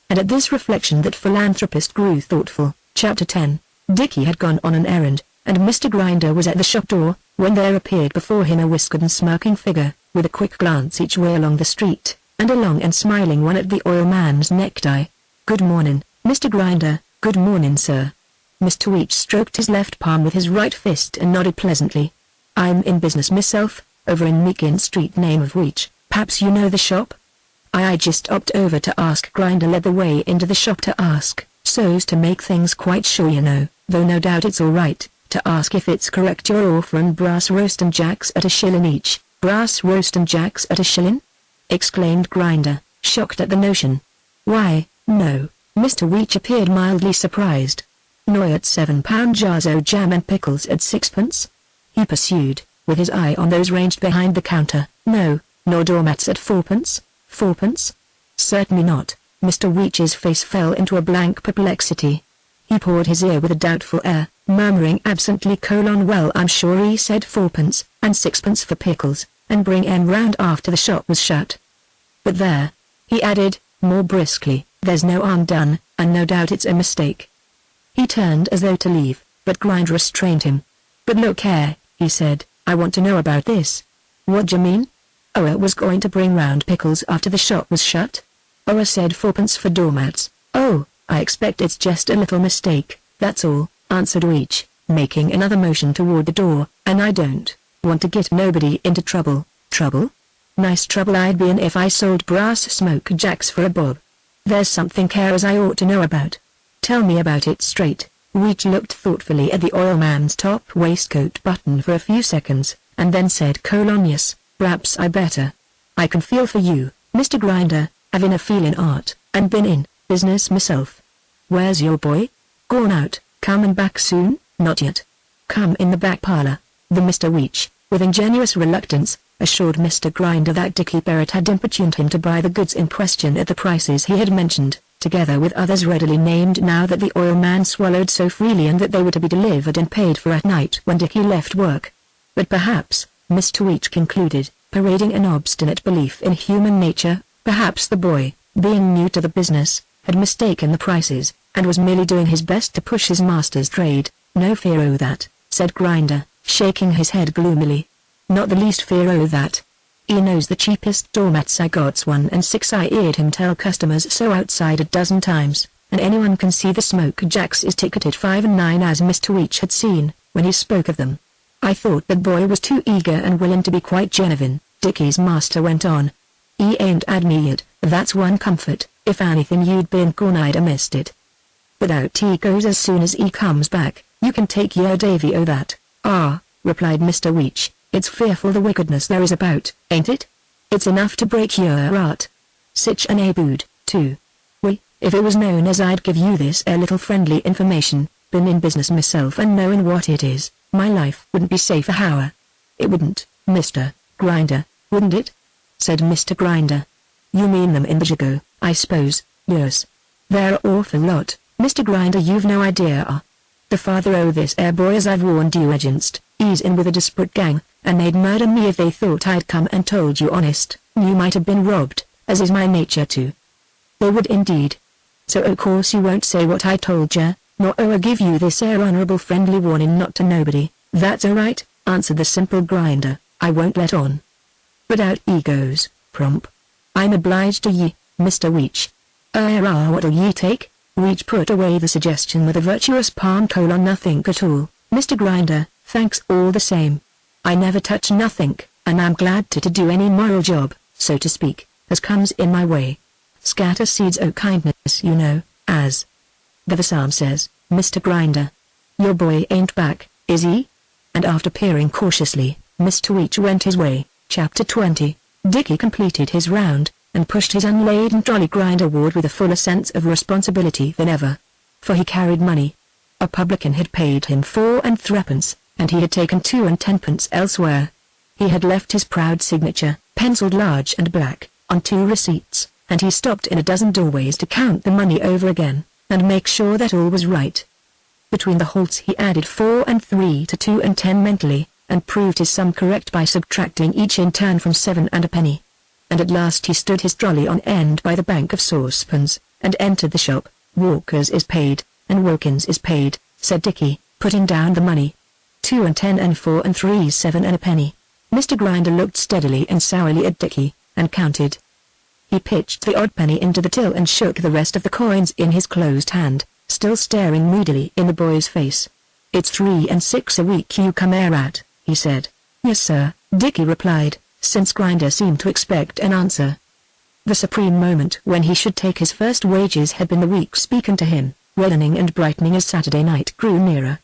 And at this reflection that philanthropist grew thoughtful. Chapter 10. Dickie had gone on an errand, and Mr. Grinder was at the shop door, when there appeared before him a whiskered and smirking figure, with a quick glance each way along the street, and a long and smiling one at the oilman's necktie. "Good mornin', Mr. Grinder." "Good mornin', sir." Mr. Weech stroked his left palm with his right fist and nodded pleasantly. "I'm in business myself, over in Meakin Street, name of Weech. Perhaps you know the shop?" I just opted over to ask." Grinder led the way into the shop to ask, so's to make things quite sure you know, though no doubt it's all right, to ask if it's correct you're offering brass roast and jacks at a shillin' each. "Brass roast and jacks at a shillin'?" exclaimed Grinder, shocked at the notion. "Why, no." Mr. Weech appeared mildly surprised. "Nor at £7 jars o' jam and pickles at 6pence?" he pursued, with his eye on those ranged behind the counter. "No, nor doormats at 4pence? 4pence? Certainly not." Mr. Weech's face fell into a blank perplexity. He pawed his ear with a doubtful air, murmuring absently, "Well, I'm sure he said 4pence, and 6pence for pickles, and bring 'em round after the shop was shut. But there," he added, more briskly, "there's no harm done, and no doubt it's a mistake." He turned as though to leave, but Grinder restrained him. "But look here," he said, "I want to know about this." "What d'you mean?" "Oh, I was going to bring round pickles after the shop was shut." "Oh, I said 4pence for doormats." "Oh, I expect it's just a little mistake, that's all," answered Weech, making another motion toward the door, "and I don't want to get nobody into trouble." "Trouble? Nice trouble I'd be in if I sold brass smoke jacks for a bob. There's something here as I ought to know about. Tell me about it straight." Weech looked thoughtfully at the oilman's top waistcoat button for a few seconds, and then said, "Yes, perhaps I better. I can feel for you, Mr. Grinder, having a feelin' art, and been in business myself. Where's your boy? Gone out, comin' back soon?" "Not yet. Come in the back parlor." The Mr. Weech, with ingenuous reluctance, assured Mr. Grinder that Dickie Barrett had importuned him to buy the goods in question at the prices he had mentioned, together with others readily named now that the oilman swallowed so freely, and that they were to be delivered and paid for at night when Dickie left work. "But perhaps," Mr. Weech concluded, parading an obstinate belief in human nature, "perhaps the boy, being new to the business, had mistaken the prices, and was merely doing his best to push his master's trade." "No fear o' that," said Grinder, shaking his head gloomily. "Not the least fear o' that. He knows the cheapest doormats I got's 1 and 6. I 'eard him tell customers so outside a dozen times, and anyone can see the smoke jacks is ticketed 5 and 9 as Mr. Weech had seen, when he spoke of them. I thought that boy was too eager and willing to be quite genuine." Dickie's master went on. "He ain't 'ad me yet, that's one comfort. If anything you'd been gone I'd 'a missed it. But out he goes as soon as he comes back. You can take your davy o' that." "Ah," replied Mr. Weech, "it's fearful the wickedness there is about, ain't it? It's enough to break your heart. Sich an abood, too. Well, if it was known as I'd give you this little friendly information, been in business myself and knowing what it is, my life wouldn't be safe a hour." "It wouldn't, Mr. Grinder, wouldn't it?" said Mr. Grinder. "You mean them in the Jago, I suppose. Yes. They're an awful lot, Mr. Grinder, you've no idea. The father o' this air boy, as I've warned you against, he's in with a desperate gang, and they'd murder me if they thought I'd come and told you honest. You might have been robbed, as is my nature too. They would indeed. So o' course you won't say what I told ya, nor I give you this air honourable friendly warning not to nobody. That's alright, answered the simple Grinder, I won't let on. But out he goes, prompt. I'm obliged to ye, Mr. Weech. What'll ye take? Weech put away the suggestion with a virtuous palm. Nothing at all, Mr. Grinder, thanks all the same. I never touch nothink, and I'm glad to do any moral job, so to speak, as comes in my way. Scatter seeds o' kindness, you know, as the psalm says, Mr. Grinder. Your boy ain't back, is he? And after peering cautiously, Mr. Weech went his way. Chapter 20. Dickie completed his round, and pushed his unladen trolley grinderward with a fuller sense of responsibility than ever. For he carried money. A publican had paid him 4 and 3pence, and he had taken 2 and 10pence elsewhere. He had left his proud signature, penciled large and black, on 2 receipts, and he stopped in a dozen doorways to count the money over again, and make sure that all was right. Between the halts he added 4 and 3 to 2 and 10 mentally, and proved his sum correct by subtracting each in turn from 7 and a penny. And at last he stood his trolley on end by the bank of saucepans, and entered the shop. Walker's is paid, and Wilkins is paid, said Dickie, putting down the money. 2 and 10 and 4 and 3, 7 and a penny. Mr. Grinder looked steadily and sourly at Dickie, and counted. He pitched the odd penny into the till and shook the rest of the coins in his closed hand, still staring moodily in the boy's face. It's 3 and 6 a week you come here at, he said. Yes sir, Dickie replied, since Grinder seemed to expect an answer. The supreme moment when he should take his first wages had been the week speaking to him, reddening and brightening as Saturday night grew nearer.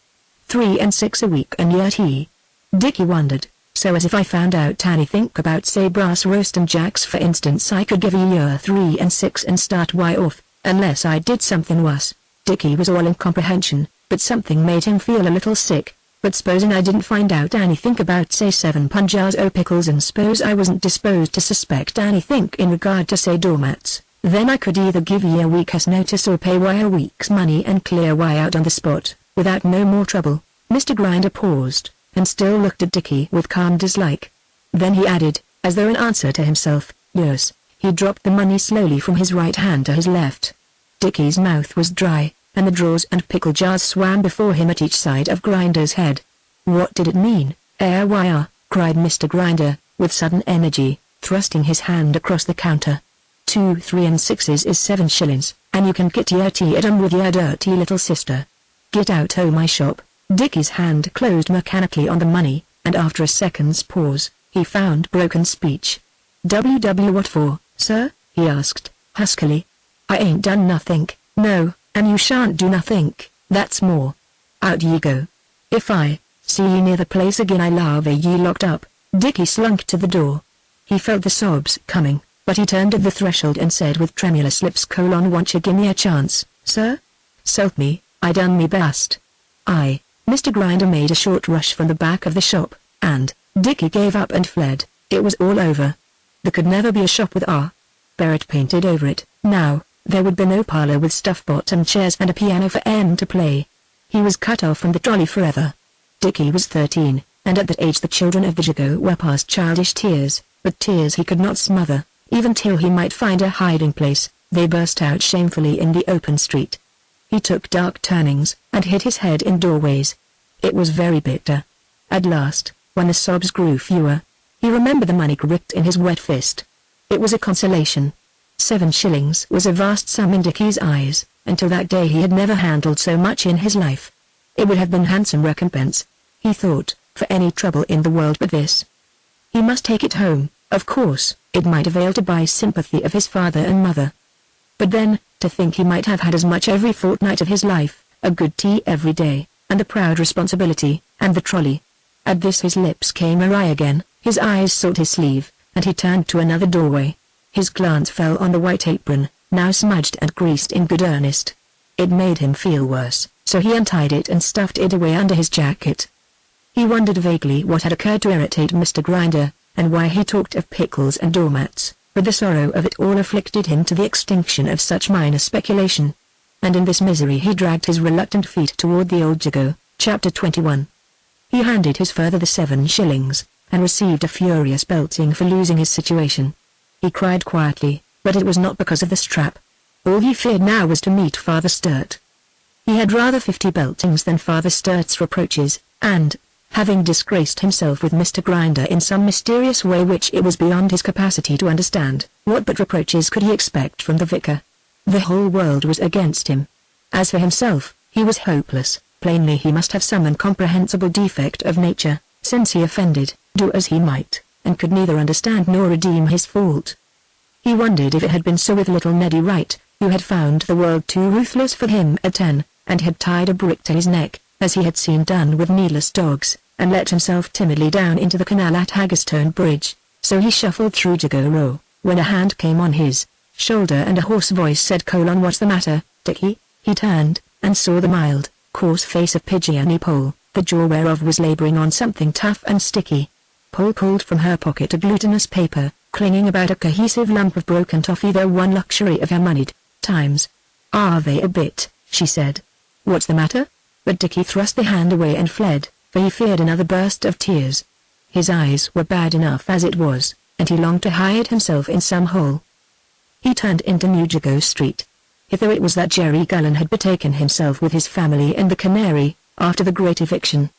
3 and 6 a week, and yet he. Dickie wondered, so as if I found out anything about say brass roast and jacks for instance I could give a year 3 and 6 and start way off, unless I did something worse. Dickie was all incomprehension, but something made him feel a little sick. But supposing I didn't find out anything about say 7 punjars o' pickles, and suppose I wasn't disposed to suspect anything in regard to say doormats, then I could either give ye a week's notice or pay a week's money and clear way out on the spot, without no more trouble. Mr. Grinder paused, and still looked at Dickie with calm dislike. Then he added, as though in answer to himself, yes. He dropped the money slowly from his right hand to his left. Dickie's mouth was dry, and the drawers and pickle jars swam before him at each side of Grinder's head. What did it mean? Cried Mr. Grinder, with sudden energy, thrusting his hand across the counter. 2, 3 and 6s is 7 shillings, and you can get your tea at 'em with your dirty little sister. Get out o' my shop. Dickie's hand closed mechanically on the money, and after a second's pause, he found broken speech. What for, sir? He asked, huskily. I ain't done nothink, no. And you shan't do nothink, that's more. Out ye go. If I see ye near the place again I'll have ye locked up. Dickie slunk to the door. He felt the sobs coming, but he turned at the threshold and said with tremulous lips, "Won't you give me a chance, sir? S'help me, I done me best." Mr. Grinder made a short rush from the back of the shop, and Dickie gave up and fled. It was all over. There could never be a shop with R. Barrett painted over it. Now, there would be no parlor with stuff-bottom chairs and a piano for M to play. He was cut off from the trolley forever. Dickie was 13, and at that age the children of the Jago were past childish tears, but tears he could not smother, even till he might find a hiding place. They burst out shamefully in the open street. He took dark turnings, and hid his head in doorways. It was very bitter. At last, when the sobs grew fewer, he remembered the money gripped in his wet fist. It was a consolation. 7 shillings was a vast sum in Dickie's eyes. Until that day he had never handled so much in his life. It would have been handsome recompense, he thought, for any trouble in the world but this. He must take it home. Of course, it might avail to buy sympathy of his father and mother. But then, to think he might have had as much every fortnight of his life, a good tea every day, and the proud responsibility, and the trolley. At this his lips came awry again, his eyes sought his sleeve, and he turned to another doorway. His glance fell on the white apron, now smudged and greased in good earnest. It made him feel worse, so he untied it and stuffed it away under his jacket. He wondered vaguely what had occurred to irritate Mr. Grinder, and why he talked of pickles and doormats. but the sorrow of it all afflicted him to the extinction of such minor speculation. And in this misery he dragged his reluctant feet toward the old Jago. Chapter 21. He handed his father the 7 shillings, and received a furious belting for losing his situation. He cried quietly, but it was not because of the strap. All he feared now was to meet Father Sturt. He had rather 50 beltings than Father Sturt's reproaches, and, having disgraced himself with Mr. Grinder in some mysterious way which it was beyond his capacity to understand, what but reproaches could he expect from the vicar? The whole world was against him. As for himself, he was hopeless. Plainly he must have some incomprehensible defect of nature, since he offended, do as he might, and could neither understand nor redeem his fault. He wondered if it had been so with little Neddy Wright, who had found the world too ruthless for him at 10, and had tied a brick to his neck, as he had seen done with needless dogs, and let himself timidly down into the canal at Haggerstone Bridge. So he shuffled through Jago Row, when a hand came on his shoulder and a hoarse voice said, "What's the matter, Dickie?" He turned, and saw the mild, coarse face of Pigeony Poll, the jaw whereof was laboring on something tough and sticky. Poll pulled from her pocket a glutinous paper, clinging about a cohesive lump of broken toffee, the one luxury of her moneyed times. "Are they a bit?" she said. "What's the matter?" But Dickie thrust the hand away and fled, for he feared another burst of tears. His eyes were bad enough as it was, and he longed to hide himself in some hole. He turned into New Jago Street. Hither it was that Jerry Gullen had betaken himself with his family and the Canary, after the great eviction.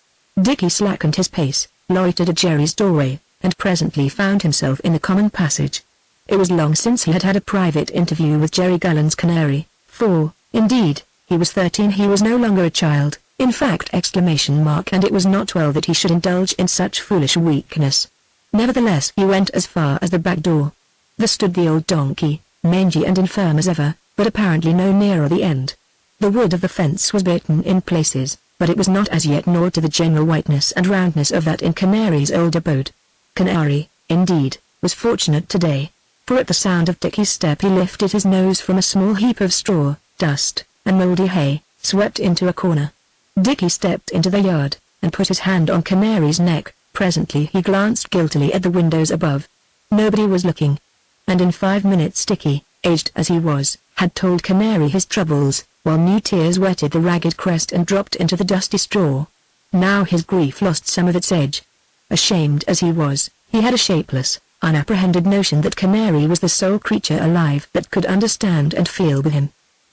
Dickie slackened his pace, loitered at Jerry's doorway, and presently found himself in the common passage. It was long since he had had a private interview with Jerry Gullen's Canary, for, indeed, he was 13. He was no longer a child, in fact, and it was not well that he should indulge in such foolish weakness. Nevertheless he went as far as the back door. There stood the old donkey, mangy and infirm as ever, but apparently no nearer the end. The wood of the fence was bitten in places, but it was not as yet gnawed to the general whiteness and roundness of that in Canary's old abode. Canary, indeed, was fortunate today, for at the sound of Dickie's step he lifted his nose from a small heap of straw, dust, and mouldy hay, swept into a corner. Dickie stepped into the yard, and put his hand on Canary's neck. Presently he glanced guiltily at the windows above. Nobody was looking. And in 5 minutes Dickie, aged as he was, had told Canary his troubles, while new tears wetted the ragged crest and dropped into the dusty straw. Now his grief lost some of its edge. Ashamed as he was, he had a shapeless, unapprehended notion that Canary was the sole creature alive that could understand and feel with him.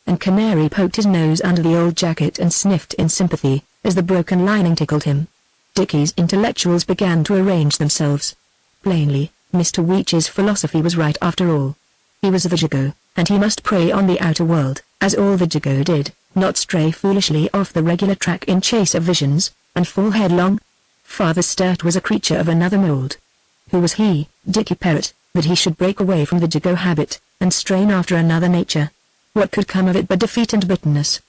And Canary poked his nose under the old jacket and sniffed in sympathy, as the broken lining tickled him. Dickie's intellectuals began to arrange themselves. Plainly, Mr. Weech's philosophy was right after all. He was a Jago, and he must prey on the outer world, as all the Jago did, not stray foolishly off the regular track in chase of visions, and fall headlong. Father Sturt was a creature of another mould. Who was he, Dickie Perrott, that he should break away from the Jago habit, and strain after another nature? What could come of it but defeat and bitterness?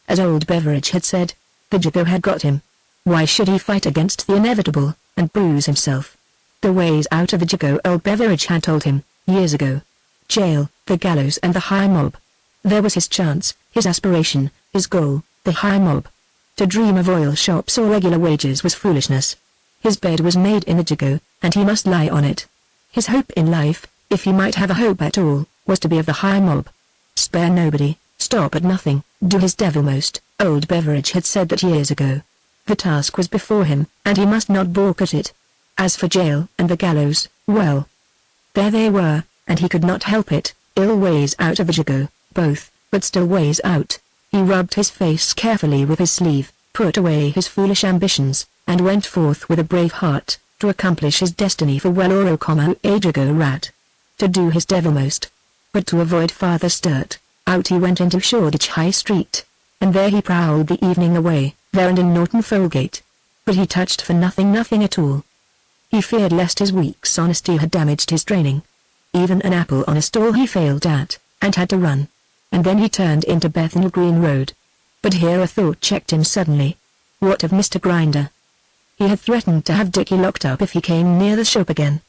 As old Beveridge had said, the Jago had got him. Why should he fight against the inevitable, and bruise himself? The ways out of the Jago old Beveridge had told him, years ago. Jail, the gallows and the high mob. There was his chance, his aspiration, his goal, the high mob. To dream of oil shops or regular wages was foolishness. His bed was made in the Jago, and he must lie on it. His hope in life, if he might have a hope at all, was to be of the high mob. Spare nobody, stop at nothing, do his devilmost, old Beveridge had said that years ago. The task was before him, and he must not balk at it. As for jail and the gallows, well, there they were, and he could not help it, ill ways out of the Jago, both, but still ways out. He rubbed his face carefully with his sleeve, put away his foolish ambitions, and went forth with a brave heart, to accomplish his destiny for well or a Jago rat. To do his devilmost. But to avoid Father Sturt, out he went into Shoreditch High Street, and there he prowled the evening away, there and in Norton Folgate. But he touched for nothing at all. He feared lest his week's honesty had damaged his training. Even an apple on a stall he failed at, and had to run. And then he turned into Bethnal Green Road. But here a thought checked him suddenly. What of Mr. Grinder? He had threatened to have Dickie locked up if he came near the shop again.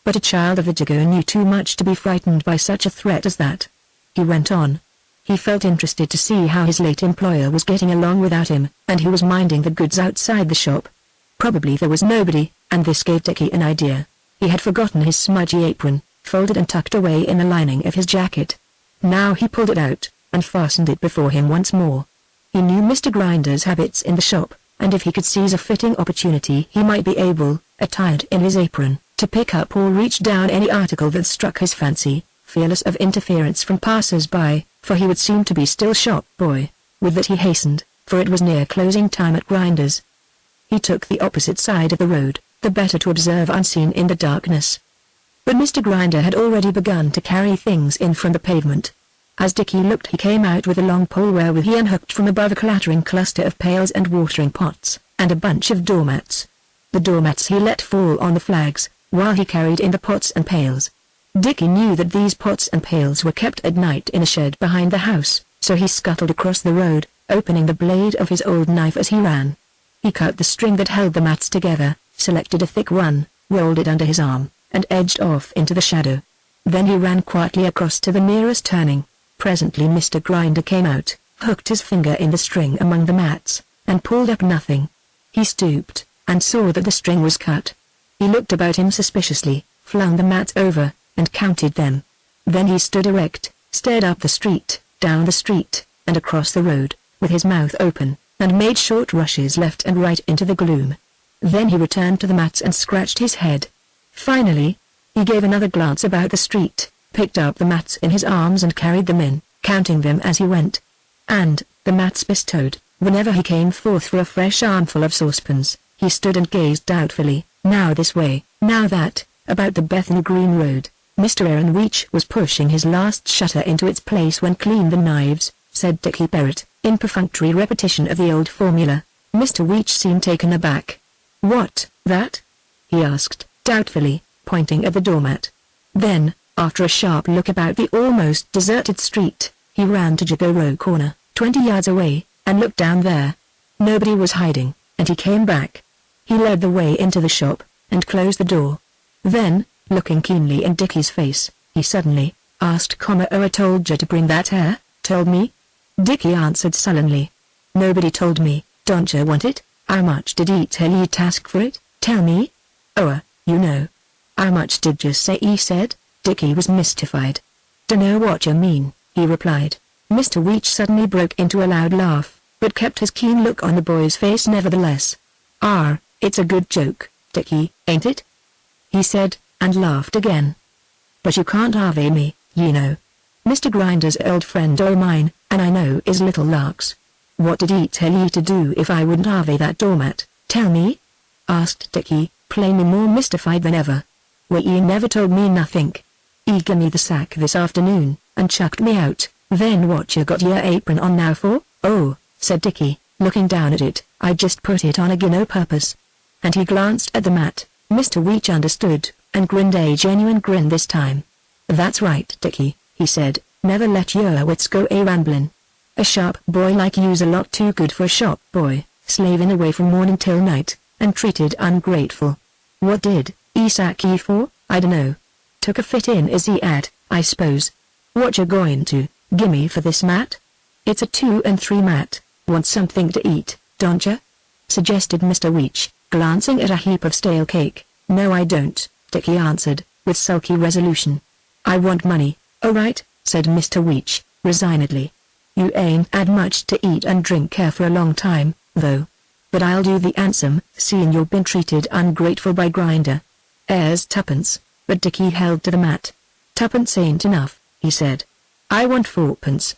But a child of the Jago knew too much to be frightened by such a threat as that. He went on. He felt interested to see how his late employer was getting along without him, and he was minding the goods outside the shop. Probably there was nobody, and this gave Dickie an idea. He had forgotten his smudgy apron, folded and tucked away in the lining of his jacket. Now he pulled it out, and fastened it before him once more. He knew Mr. Grinder's habits in the shop, and if he could seize a fitting opportunity he might be able, attired in his apron, to pick up or reach down any article that struck his fancy, fearless of interference from passers-by, for he would seem to be still shop boy. With that he hastened, for it was near closing time at Grinder's. He took the opposite side of the road, the better to observe unseen in the darkness. But Mr. Grinder had already begun to carry things in from the pavement. As Dickie looked he came out with a long pole wherewith he unhooked from above a clattering cluster of pails and watering pots, and a bunch of doormats. The doormats he let fall on the flags, while he carried in the pots and pails. Dickie knew that these pots and pails were kept at night in a shed behind the house, so he scuttled across the road, opening the blade of his old knife as he ran. He cut the string that held the mats together, selected a thick one, rolled it under his arm, and edged off into the shadow. Then he ran quietly across to the nearest turning. Presently Mr. Grinder came out, hooked his finger in the string among the mats, and pulled up nothing. He stooped, and saw that the string was cut. He looked about him suspiciously, flung the mats over, and counted them. Then he stood erect, stared up the street, down the street, and across the road, with his mouth open, and made short rushes left and right into the gloom. Then he returned to the mats and scratched his head. Finally, he gave another glance about the street, picked up the mats in his arms and carried them in, counting them as he went. And, the mats bestowed, whenever he came forth for a fresh armful of saucepans, he stood and gazed doubtfully, now this way, now that, about the Bethnal Green Road. Mr. Aaron Weech was pushing his last shutter into its place when clean the knives, said Dickie Barrett, in perfunctory repetition of the old formula. Mr. Weech seemed taken aback. "What, that?" he asked, doubtfully, pointing at the doormat. Then, after a sharp look about the almost deserted street, he ran to Jago corner, 20 yards away, and looked down there. Nobody was hiding, and he came back. He led the way into the shop, and closed the door. Then, looking keenly in Dickie's face, he suddenly asked, "I told you to bring that here, told me?" Dickie answered sullenly. "Nobody told me, don't you want it? How much did he tell you to ask for it, tell me?" "Oh, you know." "How much did you say he said?" Dickie was mystified. "Dunno what you mean," he replied. Mr. Weech suddenly broke into a loud laugh, but kept his keen look on the boy's face nevertheless. It's a good joke, Dickie, ain't it?" he said, and laughed again. "But you can't harvey me, you know. Mr. Grinder's old friend o' mine, and I know his little larks. What did he tell you to do if I wouldn't harvey that doormat, tell me?" asked Dickie, plainly more mystified than ever. "Well, he never told me nothink. He gimme me the sack this afternoon, and chucked me out. Then what you got your apron on now for?" "Oh," said Dickie, looking down at it, "I just put it on again o' purpose." And he glanced at the mat. Mr. Weech understood, and grinned a genuine grin this time. "That's right, Dickie," he said, "never let your wits go a-ramblin'. A sharp boy like you's a lot too good for a shop boy, slavin' away from morning till night, and treated ungrateful. What did he sack ye for? I dunno. Took a fit in as he had, I suppose. What you goin' to gimme for this mat? It's a 2 and 3 mat. Want something to eat, don't you?" suggested Mr. Weech, glancing at a heap of stale cake. "No I don't," Dickie answered, with sulky resolution. "I want money." "Oh right," said Mr. Weech, resignedly. "You ain't had much to eat and drink here for a long time, though. But I'll do the handsome, seeing you've been treated ungrateful by Grinder. Here's 2pence, but Dickie held to the mat. "2pence ain't enough," he said. "I want 4pence.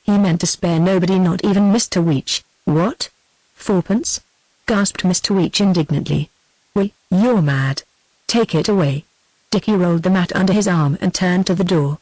He meant to spare nobody, not even Mr. Weech. "What? 4pence? Gasped Mr. Weech indignantly. "Why, you're mad. Take it away." Dickie rolled the mat under his arm and turned to the door.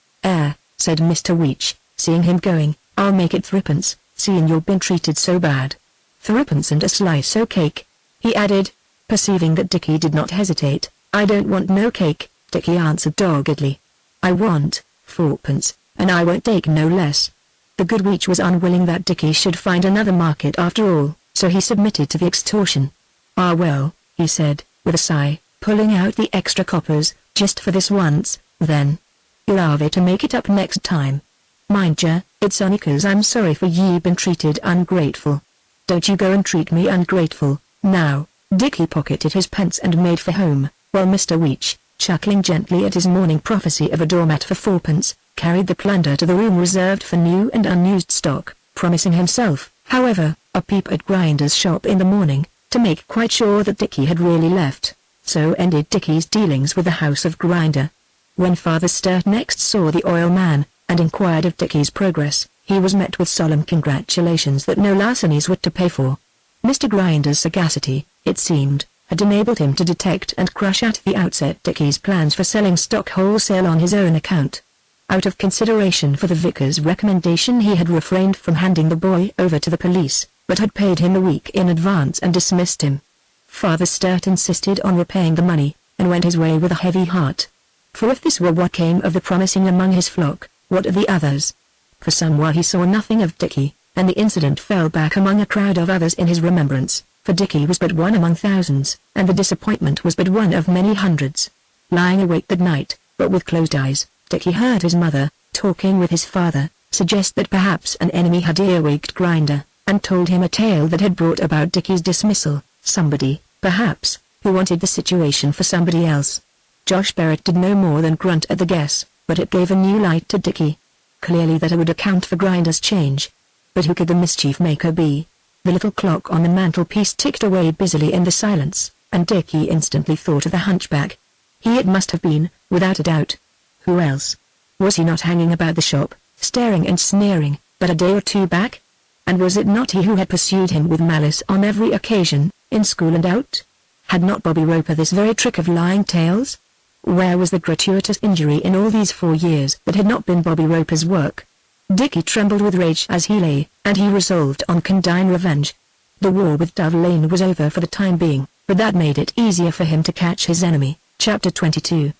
Said Mr. Weech, seeing him going, "I'll make it 3pence, seeing you've been treated so bad. 3pence and a slice o' cake," he added, perceiving that Dickie did not hesitate. "I don't want no cake," Dickie answered doggedly. "I want 4pence, and I won't take no less." The good Weech was unwilling that Dickie should find another market after all, so he submitted to the extortion. "Ah well," he said, with a sigh, pulling out the extra coppers, "just for this once, then. You'll have to make it up next time. Mind ya, it's only 'cause I'm sorry for ye been treated ungrateful. Don't you go and treat me ungrateful, now." Dickie pocketed his pence and made for home, while Mr. Weech, chuckling gently at his morning prophecy of a doormat for 4p, carried the plunder to the room reserved for new and unused stock, promising himself, however, a peep at Grinder's shop in the morning, to make quite sure that Dickie had really left. So ended Dickie's dealings with the house of Grinder. When Father Sturt next saw the oil man, and inquired of Dickie's progress, he was met with solemn congratulations that no larcenies were to pay for. Mr. Grinder's sagacity, it seemed, had enabled him to detect and crush at the outset Dickie's plans for selling stock wholesale on his own account. Out of consideration for the vicar's recommendation, he had refrained from handing the boy over to the police, but had paid him a week in advance and dismissed him. Father Sturt insisted on repaying the money, and went his way with a heavy heart. For if this were what came of the promising among his flock, what of the others? For some while he saw nothing of Dickie, and the incident fell back among a crowd of others in his remembrance, for Dickie was but one among thousands, and the disappointment was but one of many hundreds. Lying awake that night, but with closed eyes, Dickie heard his mother, talking with his father, suggest that perhaps an enemy had earwigged Grinder, and told him a tale that had brought about Dickie's dismissal. Somebody, perhaps, who wanted the situation for somebody else. Josh Barrett did no more than grunt at the guess, but it gave a new light to Dickie. Clearly that would account for Grinder's change. But who could the mischief maker be? The little clock on the mantelpiece ticked away busily in the silence, and Dickie instantly thought of the hunchback. He it must have been, without a doubt. Who else? Was he not hanging about the shop, staring and sneering, but a day or two back? And was it not he who had pursued him with malice on every occasion, in school and out? Had not Bobby Roper this very trick of lying tales? Where was the gratuitous injury in all these 4 years that had not been Bobby Roper's work? Dickie trembled with rage as he lay, and he resolved on condign revenge. The war with Dove Lane was over for the time being, but that made it easier for him to catch his enemy. Chapter 22.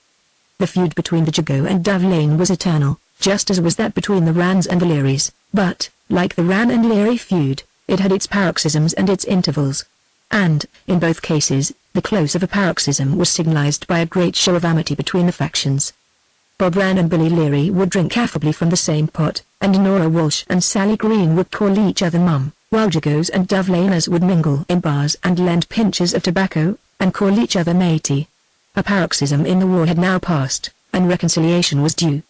The feud between the Jago and Dove Lane was eternal, just as was that between the Ranns and the Learys, but, like the Rann and Leary feud, it had its paroxysms and its intervals. And, in both cases, the close of a paroxysm was signalized by a great show of amity between the factions. Bob Rann and Billy Leary would drink affably from the same pot, and Nora Walsh and Sally Green would call each other Mum, while Jagos and Dove Laners would mingle in bars and lend pinches of tobacco, and call each other matey. A paroxysm in the war had now passed, and reconciliation was due.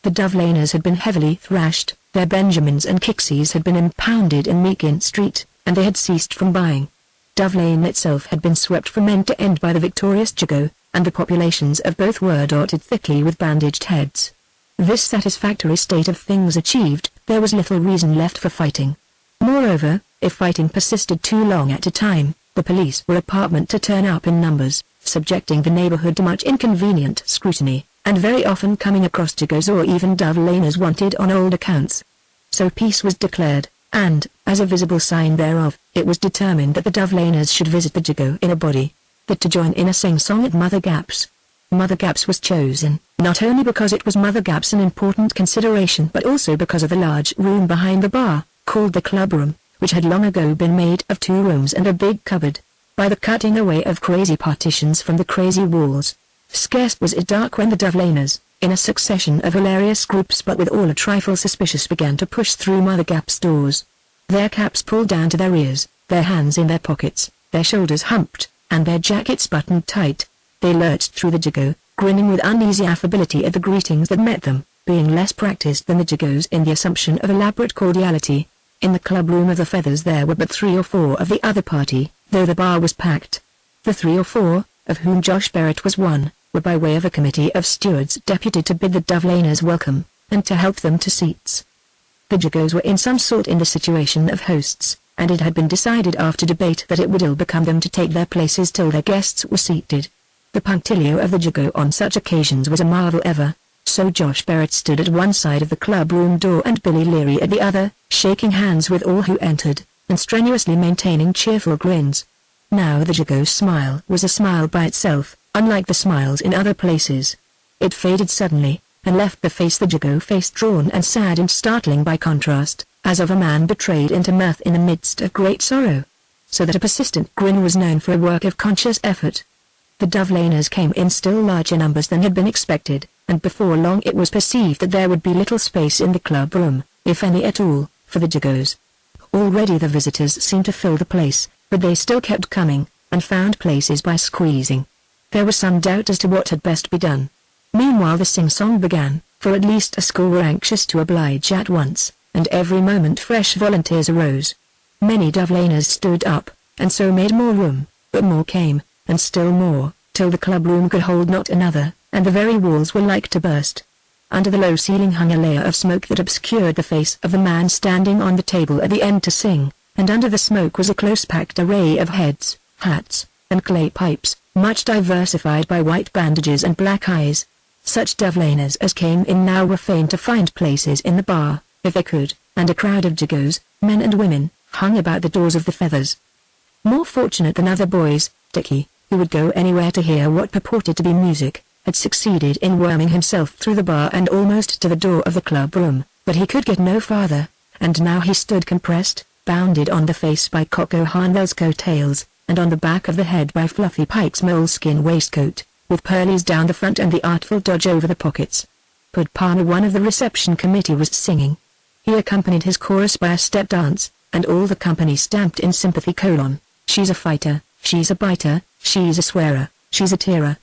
The Dove Laners had been heavily thrashed, their Benjamins and Kixies had been impounded in Meakin Street, and they had ceased from buying. Dove Lane itself had been swept from end to end by the victorious Jago, and the populations of both were dotted thickly with bandaged heads. This satisfactory state of things achieved, there was little reason left for fighting. Moreover, if fighting persisted too long at a time, the police were apartment to turn up in numbers, subjecting the neighborhood to much inconvenient scrutiny, and very often coming across Jagos or even Dove Laners wanted on old accounts. So peace was declared, and, as a visible sign thereof, it was determined that the Dove Laners should visit the Jago in a body, that to join in a sing-song at Mother Gap's. Mother Gap's was chosen, not only because it was Mother Gap's an important consideration but also because of the large room behind the bar, called the club room, which had long ago been made of 2 rooms and a big cupboard, by the cutting away of crazy partitions from the crazy walls. Scarce was it dark when the Dove Laners, in a succession of hilarious groups but with all a trifle suspicious, began to push through Mother Gap's doors. Their caps pulled down to their ears, their hands in their pockets, their shoulders humped, and their jackets buttoned tight. They lurched through the Jago, grinning with uneasy affability at the greetings that met them, being less practiced than the Jagos in the assumption of elaborate cordiality. In the club room of the Feathers there were but 3 or 4 of the other party, though the bar was packed. The 3 or 4, of whom Josh Barrett was one, were by way of a committee of stewards deputed to bid the Dove Laners welcome, and to help them to seats. The Jagos were in some sort in the situation of hosts, and it had been decided after debate that it would ill become them to take their places till their guests were seated. The punctilio of the Jago on such occasions was a marvel ever, so Josh Barrett stood at one side of the club room door and Billy Leary at the other, shaking hands with all who entered, and strenuously maintaining cheerful grins. Now the Jago's smile was a smile by itself, unlike the smiles in other places. It faded suddenly, and left the face the Jago face drawn and sad and startling by contrast, as of a man betrayed into mirth in the midst of great sorrow. So that a persistent grin was known for a work of conscious effort. The Dove Laners came in still larger numbers than had been expected, and before long it was perceived that there would be little space in the club room, if any at all, for the Jagos. Already the visitors seemed to fill the place, but they still kept coming, and found places by squeezing. There was some doubt as to what had best be done. Meanwhile the sing-song began, for at least a score were anxious to oblige at once, and every moment fresh volunteers arose. Many dove-laners stood up, and so made more room, but more came, and still more, till the club-room could hold not another, and the very walls were like to burst. Under the low ceiling hung a layer of smoke that obscured the face of the man standing on the table at the end to sing, and under the smoke was a close-packed array of heads, hats, and clay pipes, much diversified by white bandages and black eyes. Such dove-laners as came in now were fain to find places in the bar, if they could, and a crowd of Jagos, men and women, hung about the doors of the Feathers. More fortunate than other boys, Dickie, who would go anywhere to hear what purported to be music, had succeeded in worming himself through the bar and almost to the door of the club-room, but he could get no farther, and now he stood compressed, bounded on the face by Coco Harnwell's coat-tails, and on the back of the head by Fluffy Pike's moleskin waistcoat, with pearlies down the front and the artful dodge over the pockets. Pud Palmer, one of the reception committee, was singing. He accompanied his chorus by a step dance, and all the company stamped in sympathy: "She's a fighter, she's a biter, she's a swearer, she's a tearer.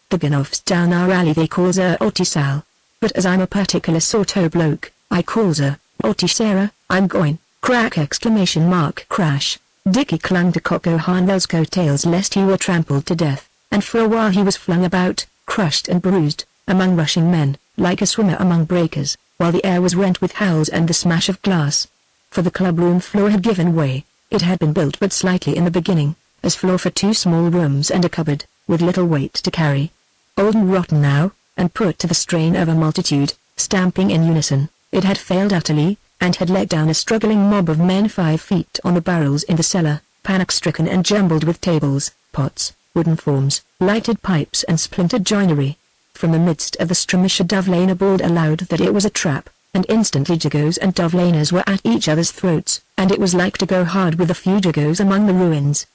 The Ganoffs down our alley they calls her Auntie Sal, but as I'm a particular sort o' bloke, I calls her Auntie Sarah. I'm going, crack ! Crash. Dickie clung to Coco Harnwell's coat-tails lest he were trampled to death, and for a while he was flung about, crushed and bruised, among rushing men, like a swimmer among breakers, while the air was rent with howls and the smash of glass. For the club-room floor had given way. It had been built but slightly in the beginning, as floor for 2 small rooms and a cupboard, with little weight to carry. Old and rotten now, and put to the strain of a multitude, stamping in unison, it had failed utterly, and had let down a struggling mob of men 5 feet on the barrels in the cellar, panic-stricken and jumbled with tables, pots, wooden forms, lighted pipes and splintered joinery. From the midst of the skirmish a dove-laner bawled aloud that it was a trap, and instantly Jagos and dove-laners were at each other's throats, and it was like to go hard with a few Jagos among the ruins.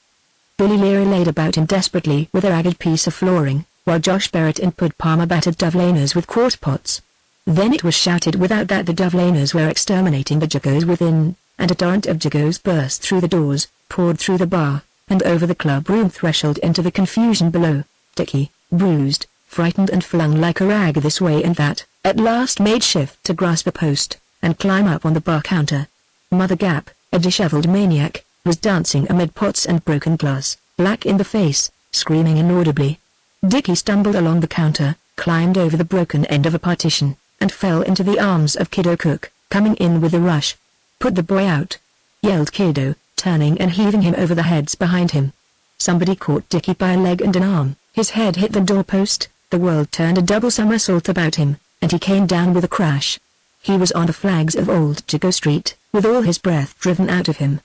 Billy Leary laid about him desperately with a ragged piece of flooring, while Josh Barrett and Pud Palmer battered dove-laners with quart pots. Then it was shouted without that the dove-laners were exterminating the Jagos within, and a torrent of Jagos burst through the doors, poured through the bar, and over the club-room threshold into the confusion below. Dickie, bruised, frightened and flung like a rag this way and that, at last made shift to grasp a post, and climb up on the bar counter. Mother Gap, a disheveled maniac, was dancing amid pots and broken glass, black in the face, screaming inaudibly. Dickie stumbled along the counter, climbed over the broken end of a partition, and fell into the arms of Kiddo Cook, coming in with a rush. "Put the boy out!" yelled Kiddo, turning and heaving him over the heads behind him. Somebody caught Dickie by a leg and an arm, his head hit the doorpost, the world turned a double somersault about him, and he came down with a crash. He was on the flags of Old Jago Street, with all his breath driven out of him.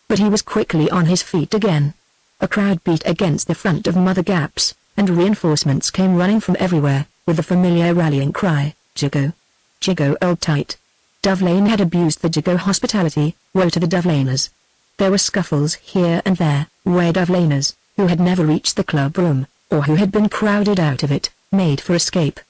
But he was quickly on his feet again. A crowd beat against the front of Mother Gap's, and reinforcements came running from everywhere, with the familiar rallying cry, "Jago! Jago, hold tight!" Dove Lane had abused the Jago hospitality, woe to the Dove Laners. There were scuffles here and there, where Dove Laners, who had never reached the club room, or who had been crowded out of it, made for escape.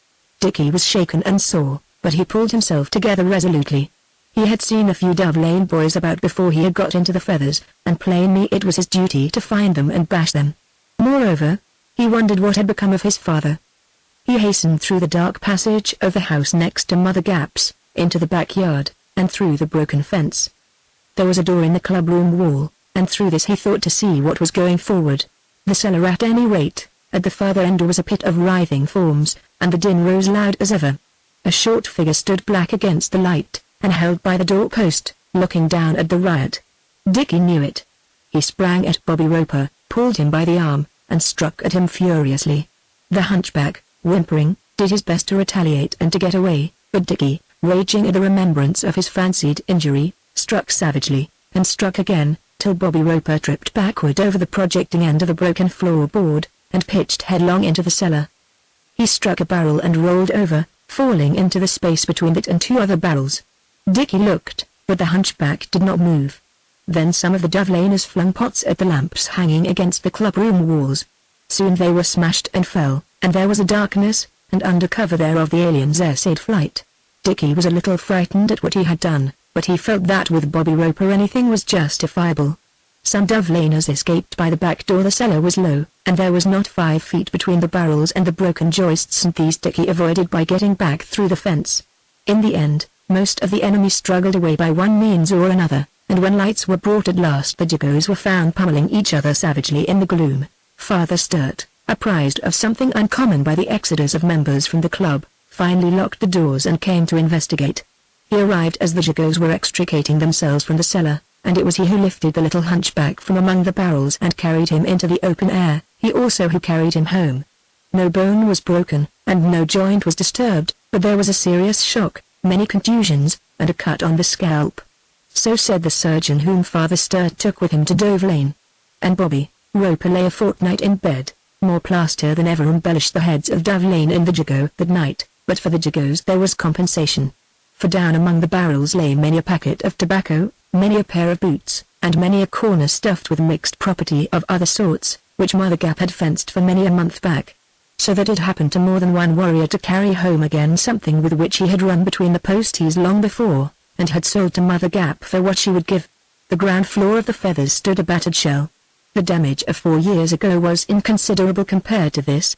Dickie was shaken and sore, but he pulled himself together resolutely. He had seen a few Dove Lane boys about before he had got into the Feathers, and plainly it was his duty to find them and bash them. Moreover, he wondered what had become of his father. He hastened through the dark passage of the house next to Mother Gap's, into the backyard, and through the broken fence. There was a door in the club-room wall, and through this he thought to see what was going forward. The cellar at any rate. At the farther end was a pit of writhing forms, and the din rose loud as ever. A short figure stood black against the light, and held by the doorpost, looking down at the riot. Dickie knew it. He sprang at Bobby Roper, pulled him by the arm, and struck at him furiously. The hunchback, whimpering, did his best to retaliate and to get away, but Dickie, raging at the remembrance of his fancied injury, struck savagely, and struck again, till Bobby Roper tripped backward over the projecting end of the broken floorboard, and pitched headlong into the cellar. He struck a barrel and rolled over, falling into the space between it and 2 other barrels. Dickie looked, but the hunchback did not move. Then some of the Dove Laners flung pots at the lamps hanging against the clubroom walls. Soon they were smashed and fell, and there was a darkness, and under cover thereof the aliens essayed flight. Dickie was a little frightened at what he had done, but he felt that with Bobby Roper anything was justifiable. Some Dove laners escaped by the back door. The cellar was low, and there was not 5 feet between the barrels and the broken joists, and these Dickie avoided by getting back through the fence. In the end, most of the enemy struggled away by one means or another, and when lights were brought at last the Jagos were found pummeling each other savagely in the gloom. Father Sturt, apprised of something uncommon by the exodus of members from the club, finally locked the doors and came to investigate. He arrived as the Jagos were extricating themselves from the cellar, and it was he who lifted the little hunchback from among the barrels and carried him into the open air. He also who carried him home. No bone was broken, and no joint was disturbed, but there was a serious shock, many contusions, and a cut on the scalp. So said the surgeon whom Father Sturt took with him to Dove Lane. And Bobby Roper lay a fortnight in bed. More plaster than ever embellished the heads of Dove Lane and the Jago that night, but for the Jagos there was compensation. For down among the barrels lay many a packet of tobacco, many a pair of boots, and many a corner stuffed with mixed property of other sorts, which Mother Gap had fenced for many a month back. So that it happened to more than one warrior to carry home again something with which he had run between the posties long before, and had sold to Mother Gap for what she would give. The ground floor of the Feathers stood a battered shell. The damage of 4 years ago was inconsiderable compared to this.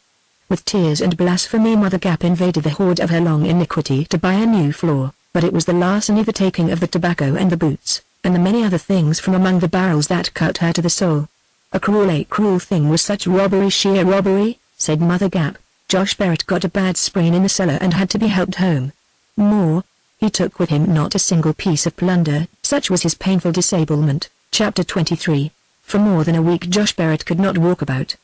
With tears and blasphemy Mother Gap invaded the hoard of her long iniquity to buy a new floor, but it was the larceny, the taking of the tobacco and the boots, and the many other things from among the barrels that cut her to the soul. A cruel thing was such robbery, sheer robbery, said Mother Gap. Josh Barrett got a bad sprain in the cellar and had to be helped home. More, he took with him not a single piece of plunder, such was his painful disablement. Chapter 23. For more than a week Josh Barrett could not walk about.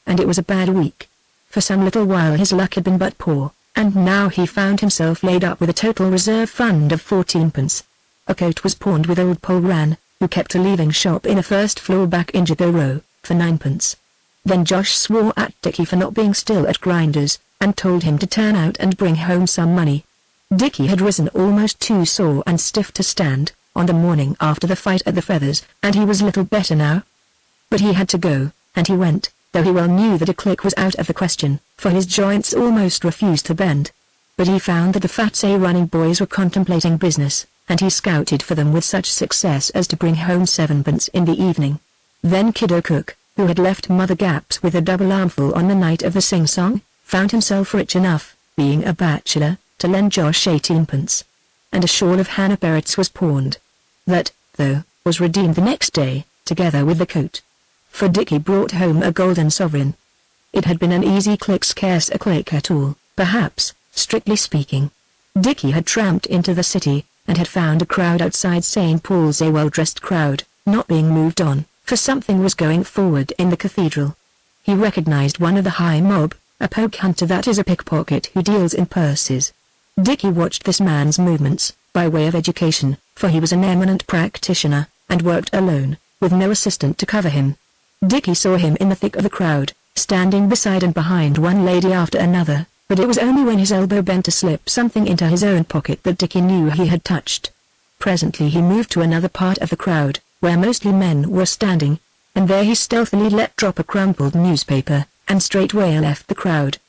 And it was a bad week. For some little while his luck had been but poor, and now he found himself laid up with a total reserve fund of 14p. A coat was pawned with old Pole Ran, who kept a leaving shop in a first-floor back in Jago Row, for 9p. Then Josh swore at Dickie for not being still at Grinders, and told him to turn out and bring home some money. Dickie had risen almost too sore and stiff to stand, on the morning after the fight at the Feathers, and he was little better now. But he had to go, and he went, though he well knew that a click was out of the question, for his joints almost refused to bend. But he found that the Fat Say running boys were contemplating business, and he scouted for them with such success as to bring home 7p in the evening. Then Kiddo Cook, who had left Mother Gap's with a double armful on the night of the sing-song, found himself rich enough, being a bachelor, to lend Josh 18p. And a shawl of Hannah Barrett's was pawned. That, though, was redeemed the next day, together with the coat. For Dickie brought home a golden sovereign. It had been an easy click, scarce a click at all, perhaps, strictly speaking. Dickie had tramped into the city, and had found a crowd outside St. Paul's, a well-dressed crowd, not being moved on, for something was going forward in the cathedral. He recognized one of the high mob, a poke hunter, that is a pickpocket who deals in purses. Dickie watched this man's movements, by way of education, for he was an eminent practitioner, and worked alone, with no assistant to cover him. Dickie saw him in the thick of the crowd, standing beside and behind one lady after another, but it was only when his elbow bent to slip something into his own pocket that Dickie knew he had touched. Presently he moved to another part of the crowd, where mostly men were standing, and there he stealthily let drop a crumpled newspaper, and straightway left the crowd.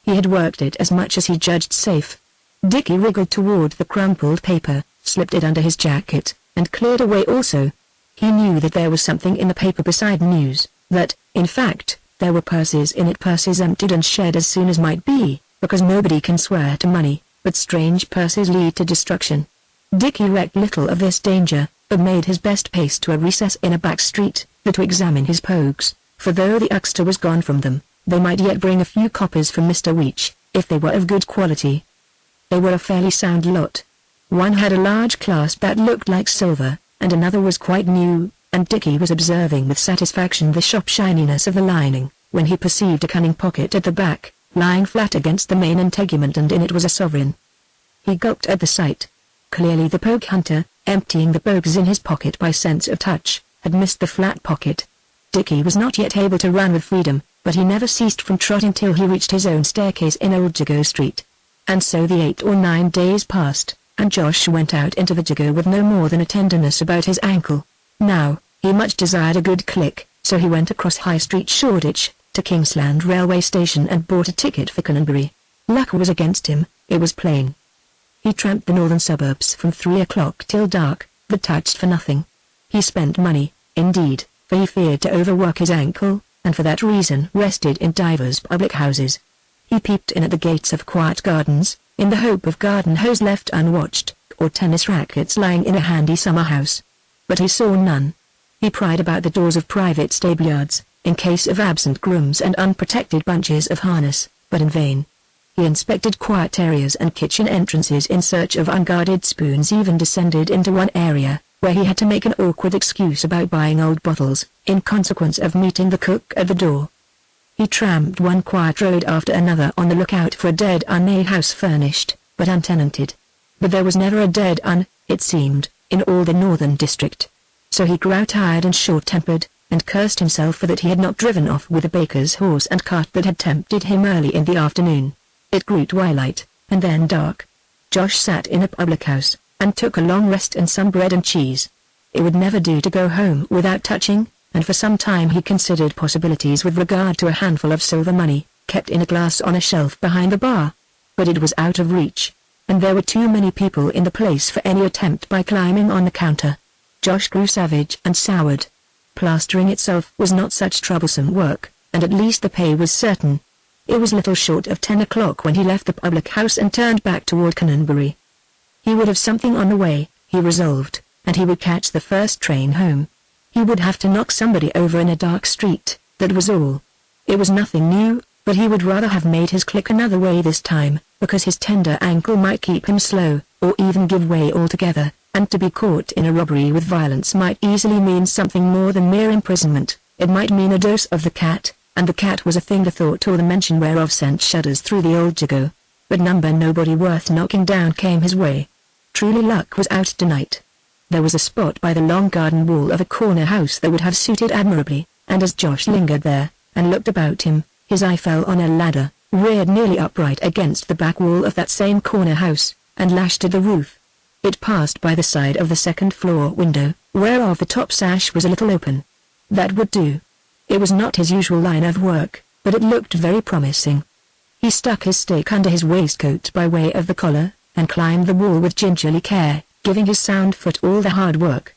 He had worked it as much as he judged safe. Dickie wriggled toward the crumpled paper, slipped it under his jacket, and cleared away also. He knew that there was something in the paper beside news, that, in fact, there were purses in it, purses emptied and shared as soon as might be, because nobody can swear to money, but strange purses lead to destruction. Dickie recked little of this danger, but made his best pace to a recess in a back street, to examine his pogues, for though the huckster was gone from them, they might yet bring a few coppers from Mr. Weech, if they were of good quality. They were a fairly sound lot. One had a large clasp that looked like silver, and another was quite new, and Dickie was observing with satisfaction the shop shininess of the lining, when he perceived a cunning pocket at the back, lying flat against the main integument, and in it was a sovereign. He gulped at the sight. Clearly the poke hunter, emptying the pogues in his pocket by sense of touch, had missed the flat pocket. Dickie was not yet able to run with freedom, but he never ceased from trotting till he reached his own staircase in Old Jago Street. And so the 8 or 9 days passed, and Josh went out into the Jago with no more than a tenderness about his ankle. Now, he much desired a good click, so he went across High Street, Shoreditch, to Kingsland Railway Station and bought a ticket for Canonbury. Luck was against him, it was plain. He tramped the northern suburbs from 3 o'clock till dark, but touched for nothing. He spent money, indeed, for he feared to overwork his ankle, and for that reason rested in divers public houses. He peeped in at the gates of quiet gardens, in the hope of garden hose left unwatched, or tennis rackets lying in a handy summer house. But he saw none. He pried about the doors of private stableyards, in case of absent grooms and unprotected bunches of harness, but in vain. He inspected quiet areas and kitchen entrances in search of unguarded spoons, even descended into one area, where he had to make an awkward excuse about buying old bottles, in consequence of meeting the cook at the door. He tramped one quiet road after another on the lookout for a dead-a house furnished, but untenanted. But there was never a dead-un, it seemed, in all the northern district. So he grew tired and short-tempered, and cursed himself for that he had not driven off with the baker's horse and cart that had tempted him early in the afternoon. It grew twilight, and then dark. Josh sat in a public house, and took a long rest and some bread and cheese. It would never do to go home without touching, and for some time he considered possibilities with regard to a handful of silver money, kept in a glass on a shelf behind the bar. But it was out of reach, and there were too many people in the place for any attempt by climbing on the counter. Josh grew savage and soured. Plastering itself was not such troublesome work, and at least the pay was certain. It was little short of 10 o'clock when he left the public house and turned back toward Canonbury. He would have something on the way, he resolved, and he would catch the first train home. He would have to knock somebody over in a dark street, that was all. It was nothing new, but he would rather have made his click another way this time, because his tender ankle might keep him slow, or even give way altogether, and to be caught in a robbery with violence might easily mean something more than mere imprisonment. It might mean a dose of the cat, and the cat was a thing the thought or the mention whereof sent shudders through the old Jago. But nobody worth knocking down came his way. Truly luck was out tonight. There was a spot by the long garden wall of a corner house that would have suited admirably, and as Josh lingered there, and looked about him, his eye fell on a ladder, reared nearly upright against the back wall of that same corner house, and lashed to the roof. It passed by the side of the second-floor window, whereof the top sash was a little open. That would do. It was not his usual line of work, but it looked very promising. He stuck his stick under his waistcoat by way of the collar, and climbed the wall with gingerly care, giving his sound foot all the hard work.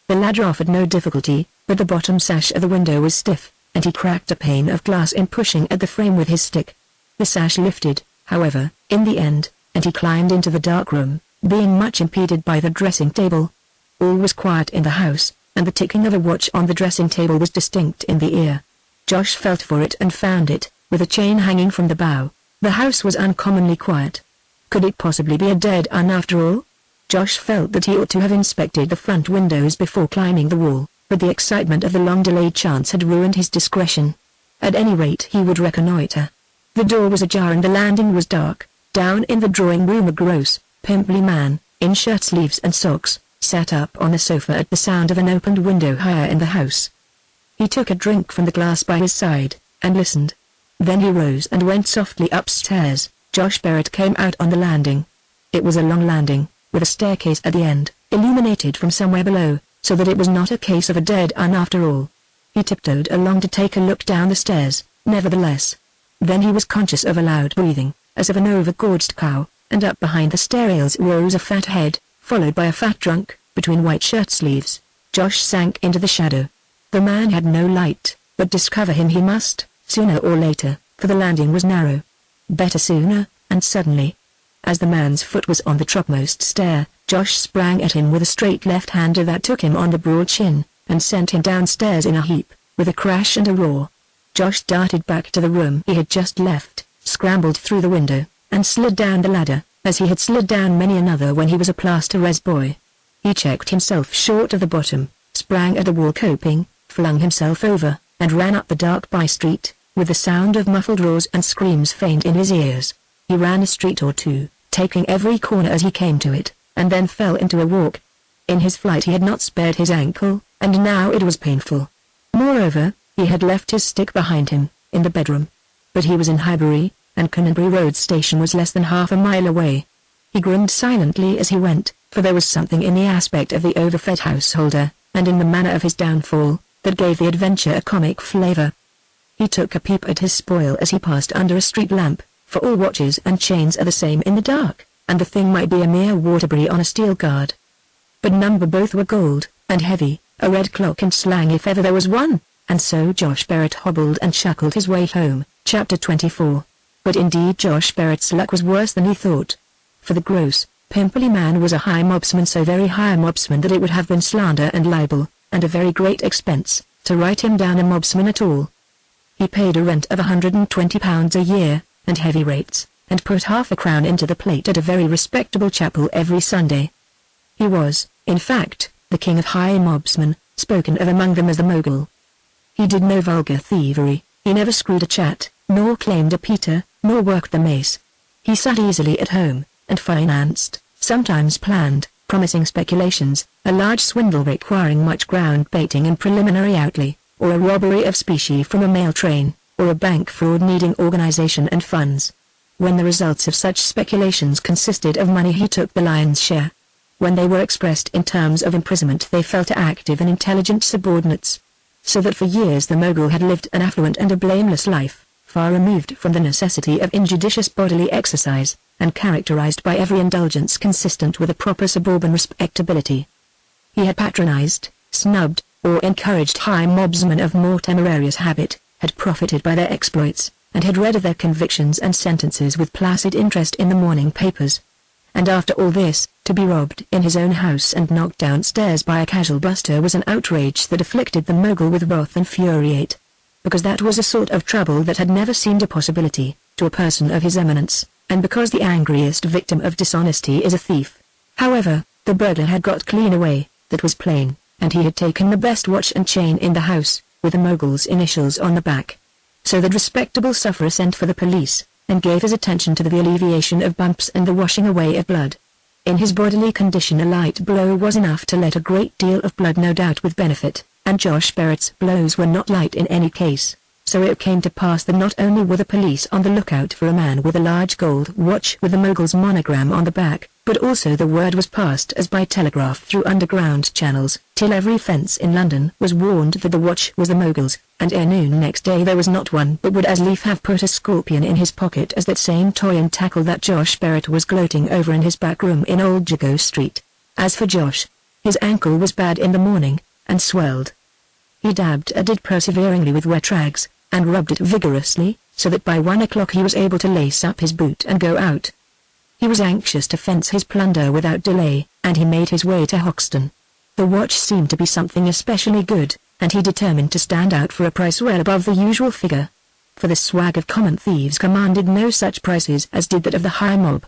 The ladder offered no difficulty, but the bottom sash of the window was stiff, and he cracked a pane of glass in pushing at the frame with his stick. The sash lifted, however, in the end, and he climbed into the dark room, being much impeded by the dressing table. All was quiet in the house, and the ticking of a watch on the dressing table was distinct in the ear. Josh felt for it and found it, with a chain hanging from the bow. The house was uncommonly quiet. Could it possibly be a dead-un after all? Josh felt that he ought to have inspected the front windows before climbing the wall, but the excitement of the long-delayed chance had ruined his discretion. At any rate he would reconnoiter. The door was ajar and the landing was dark. Down in the drawing-room a gross, pimply man, in shirt-sleeves and socks, sat up on the sofa at the sound of an opened window higher in the house. He took a drink from the glass by his side, and listened. Then he rose and went softly upstairs. Josh Barrett came out on the landing. It was a long landing, with a staircase at the end, illuminated from somewhere below, so that it was not a case of a dead-un after all. He tiptoed along to take a look down the stairs, nevertheless. Then he was conscious of a loud breathing, as of an overgorged cow, and up behind the stair-rails rose a fat head, followed by a fat trunk, between white shirt-sleeves. Josh sank into the shadow. The man had no light, but discover him he must, sooner or later, for the landing was narrow. Better sooner, and suddenly. As the man's foot was on the topmost stair, Josh sprang at him with a straight left-hander that took him on the broad chin, and sent him downstairs in a heap, with a crash and a roar. Josh darted back to the room he had just left, scrambled through the window, and slid down the ladder, as he had slid down many another when he was a plaster-res boy. He checked himself short of the bottom, sprang at the wall coping, flung himself over, and ran up the dark by-street, with the sound of muffled roars and screams faint in his ears. He ran a street or two, taking every corner as he came to it, and then fell into a walk. In his flight he had not spared his ankle, and now it was painful. Moreover, he had left his stick behind him, in the bedroom. But he was in Highbury, and Canonbury Road station was less than half a mile away. He grinned silently as he went, for there was something in the aspect of the overfed householder, and in the manner of his downfall, that gave the adventure a comic flavor. He took a peep at his spoil as he passed under a street lamp, for all watches and chains are the same in the dark, and the thing might be a mere Waterbury on a steel guard. but number both were gold, and heavy, a red clock and slang if ever there was one, and so Josh Barrett hobbled and chuckled his way home. Chapter 24. But indeed Josh Barrett's luck was worse than he thought. For the gross, pimply man was a high mobsman, so very high a mobsman that it would have been slander and libel, and a very great expense, to write him down a mobsman at all. He paid a rent of £120 a year, and heavy rates, and put half a crown into the plate at a very respectable chapel every Sunday. He was, in fact, the king of high mobsmen, spoken of among them as the mogul. He did no vulgar thievery, he never screwed a chat, nor claimed a Peter, nor worked the mace. He sat easily at home, and financed, sometimes planned, promising speculations, a large swindle requiring much ground baiting and preliminary outlay, or a robbery of specie from a mail train, or a bank fraud needing organization and funds. When the results of such speculations consisted of money, he took the lion's share. When they were expressed in terms of imprisonment, they fell to active and intelligent subordinates. So that for years the mogul had lived an affluent and a blameless life, far removed from the necessity of injudicious bodily exercise, and characterized by every indulgence consistent with a proper suburban respectability. He had patronized, snubbed, or encouraged high mobsmen of more temerarious habit, had profited by their exploits, and had read of their convictions and sentences with placid interest in the morning papers. And after all this, to be robbed in his own house and knocked downstairs by a casual buster was an outrage that afflicted the mogul with wrath and infuriate. Because that was a sort of trouble that had never seemed a possibility, to a person of his eminence, and because the angriest victim of dishonesty is a thief. However, the burglar had got clean away, that was plain, and he had taken the best watch and chain in the house, with the mogul's initials on the back. So the respectable sufferer sent for the police, and gave his attention to the alleviation of bumps and the washing away of blood. In his bodily condition a light blow was enough to let a great deal of blood, no doubt with benefit, and Josh Barrett's blows were not light in any case. So it came to pass that not only were the police on the lookout for a man with a large gold watch with the mogul's monogram on the back, but also the word was passed as by telegraph through underground channels, till every fence in London was warned that the watch was the mogul's, and ere noon next day there was not one but would as lief have put a scorpion in his pocket as that same toy and tackle that Josh Barrett was gloating over in his back room in Old Jago Street. As for Josh, his ankle was bad in the morning, and swelled. He dabbed at it perseveringly with wet rags, and rubbed it vigorously, so that by 1 o'clock he was able to lace up his boot and go out. He was anxious to fence his plunder without delay, and he made his way to Hoxton. The watch seemed to be something especially good, and he determined to stand out for a price well above the usual figure. For the swag of common thieves commanded no such prices as did that of the high mob.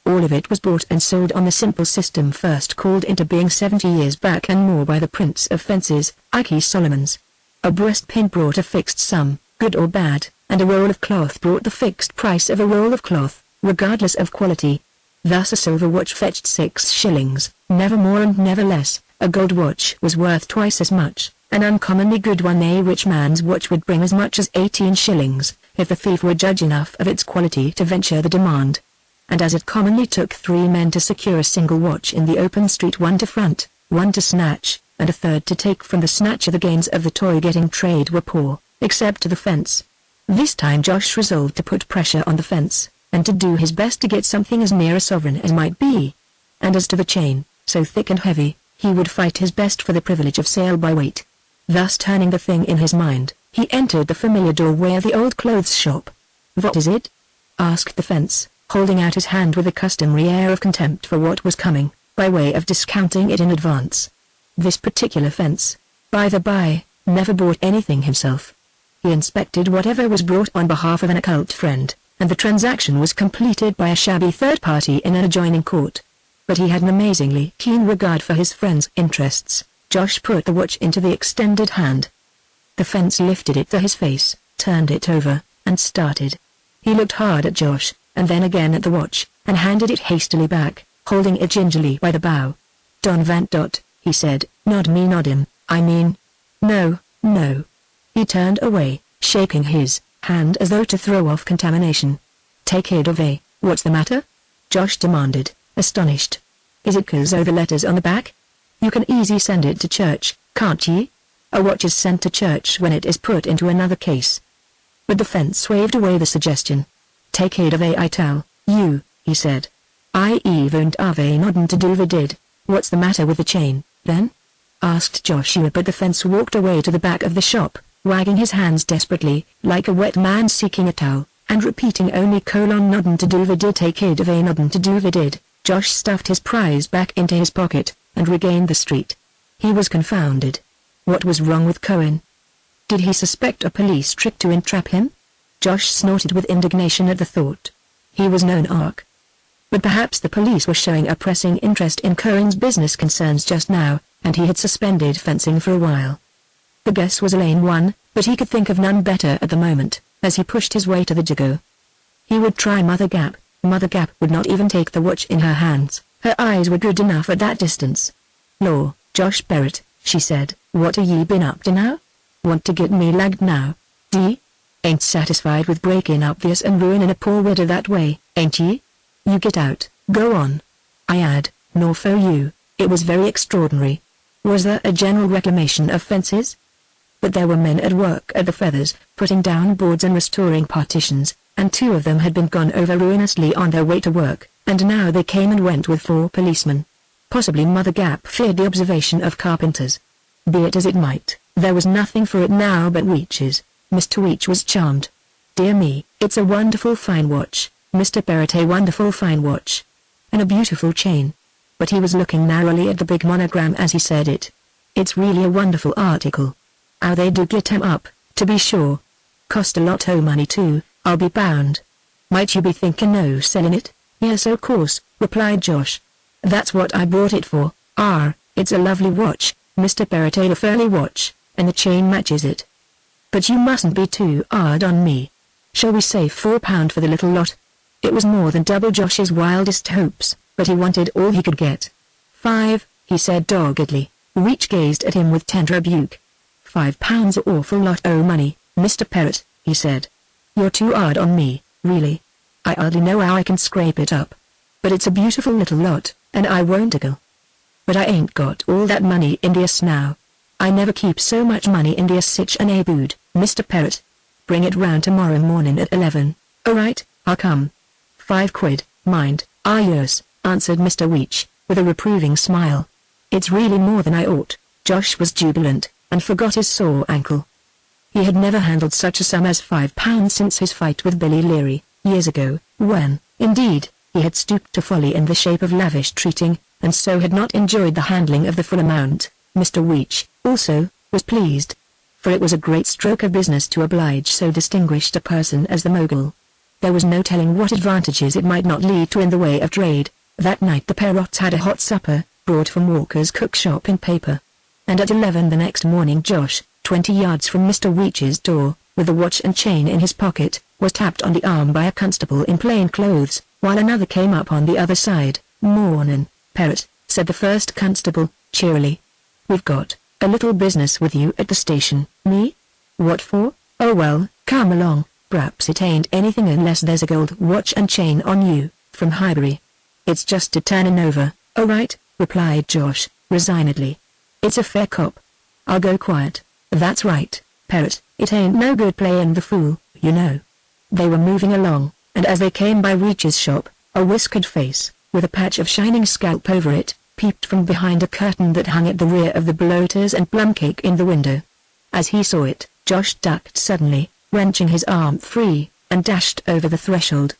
All of it was bought and sold on the simple system first called into being 70 years back and more by the Prince of Fences, Ike Solomons. A breastpin brought a fixed sum, good or bad, and a roll of cloth brought the fixed price of a roll of cloth, regardless of quality. Thus a silver watch fetched 6 shillings, never more and never less. A gold watch was worth twice as much. An uncommonly good one, a rich man's watch, would bring as much as 18 shillings, if the thief were judge enough of its quality to venture the demand. And as it commonly took 3 men to secure a single watch in the open street, 1 to front, 1 to snatch, and a third to take from the snatcher, the gains of the toy-getting trade were poor, except to the fence. This time Josh resolved to put pressure on the fence, and to do his best to get something as near a sovereign as might be. And as to the chain, so thick and heavy, he would fight his best for the privilege of sale by weight. Thus turning the thing in his mind, he entered the familiar doorway of the old clothes shop. "What is it?" asked the fence, holding out his hand with a customary air of contempt for what was coming, by way of discounting it in advance. This particular fence, by the by, never bought anything himself. He inspected whatever was brought on behalf of an occult friend, and the transaction was completed by a shabby third party in an adjoining court. But he had an amazingly keen regard for his friend's interests. Josh put the watch into the extended hand. The fence lifted it to his face, turned it over, and started. He looked hard at Josh, and then again at the watch, and handed it hastily back, holding it gingerly by the bow. "Don Vant Dot," he said, "nod me nod him, I mean." "No, no." He turned away, shaking his hand as though to throw off contamination. "Take heed of a, what's the matter?" Josh demanded, astonished. "Is it 'cause o' the letters on the back? You can easy send it to church, can't ye? A watch is sent to church when it is put into another case." But the fence waved away the suggestion. "Take heed of a, I tell you," he said. "I won't have a noddin' to do with did. What's the matter with the chain, then? Asked Joshua, but the fence walked away to the back of the shop, wagging his hands desperately, like a wet man seeking a towel, and repeating only nodden to do vidid take kid of a nodden to do vidid. Josh stuffed his prize back into his pocket, and regained the street. He was confounded. What was wrong with Cohen? Did he suspect a police trick to entrap him? Josh snorted with indignation at the thought. He was no narc. But perhaps the police were showing a pressing interest in Cohen's business concerns just now, and he had suspended fencing for a while. The guess was a lame one, but he could think of none better at the moment, as he pushed his way to the Jago. He would try Mother Gap. Mother Gap would not even take the watch in her hands. Her eyes were good enough at that distance. "Law, Josh Barrett," she said, "what are ye been up to now? Want to get me lagged now, d? Ain't satisfied with breaking up this and ruining a poor widow that way, ain't ye? You get out, go on. I add, nor for you, it was very extraordinary. Was there a general reclamation of fences?" But there were men at work at the Feathers, putting down boards and restoring partitions, and 2 of them had been gone over ruinously on their way to work, and now they came and went with 4 policemen. Possibly Mother Gap feared the observation of carpenters. Be it as it might, there was nothing for it now but Weech's. Mr. Weech was charmed. "Dear me, it's a wonderful fine watch, Mr. Barrett, a wonderful fine watch. And a beautiful chain." But he was looking narrowly at the big monogram as he said it. "It's really a wonderful article. 'Ow they do get 'em up, to be sure. Cost a lot o' money too, I'll be bound. Might you be thinking o' selling it?" "Yes, o' course," replied Josh. "That's what I bought it for. It's a lovely watch, Mr. Barrett, a furly watch, and the chain matches it. But you mustn't be too hard on me. Shall we say £4 for the little lot?" It was more than double Josh's wildest hopes, but he wanted all he could get. "5, he said doggedly. Weech gazed at him with tender rebuke. £5 an awful lot o' money, Mr. Barrett," he said. "You're too hard on me, really. I hardly know how I can scrape it up. But it's a beautiful little lot, and I won't go. But I ain't got all that money in this now. I never keep so much money in this sich an abood, Mr. Barrett. Bring it round tomorrow morning at 11, all right, I'll come. £5, mind." "Ah yes," answered Mr. Weech, with a reproving smile. "It's really more than I ought." Josh was jubilant, and forgot his sore ankle. He had never handled such a sum as £5 since his fight with Billy Leary, years ago, when, indeed, he had stooped to folly in the shape of lavish treating, and so had not enjoyed the handling of the full amount. Mr. Weech, also, was pleased. For it was a great stroke of business to oblige so distinguished a person as the mogul. There was no telling what advantages it might not lead to in the way of trade. That night the Perrots had a hot supper, brought from Walker's cook shop in paper. And at 11 the next morning Josh, 20 yards from Mr. Weech's door, with the watch and chain in his pocket, was tapped on the arm by a constable in plain clothes, while another came up on the other side. "Mornin', Parrot," said the first constable, cheerily. "We've got a little business with you at the station." "Me? What for?" "Oh well, come along, p'raps it ain't anything unless there's a gold watch and chain on you, from Highbury. It's just a turnin' over." "All right," replied Josh, resignedly. "It's a fair cop. I'll go quiet." "That's right, Parrot, it ain't no good playin' the fool, you know." They were moving along, and as they came by Weech's shop, a whiskered face, with a patch of shining scalp over it, peeped from behind a curtain that hung at the rear of the bloaters and plumcake in the window. As he saw it, Josh ducked suddenly, wrenching his arm free, and dashed over the threshold.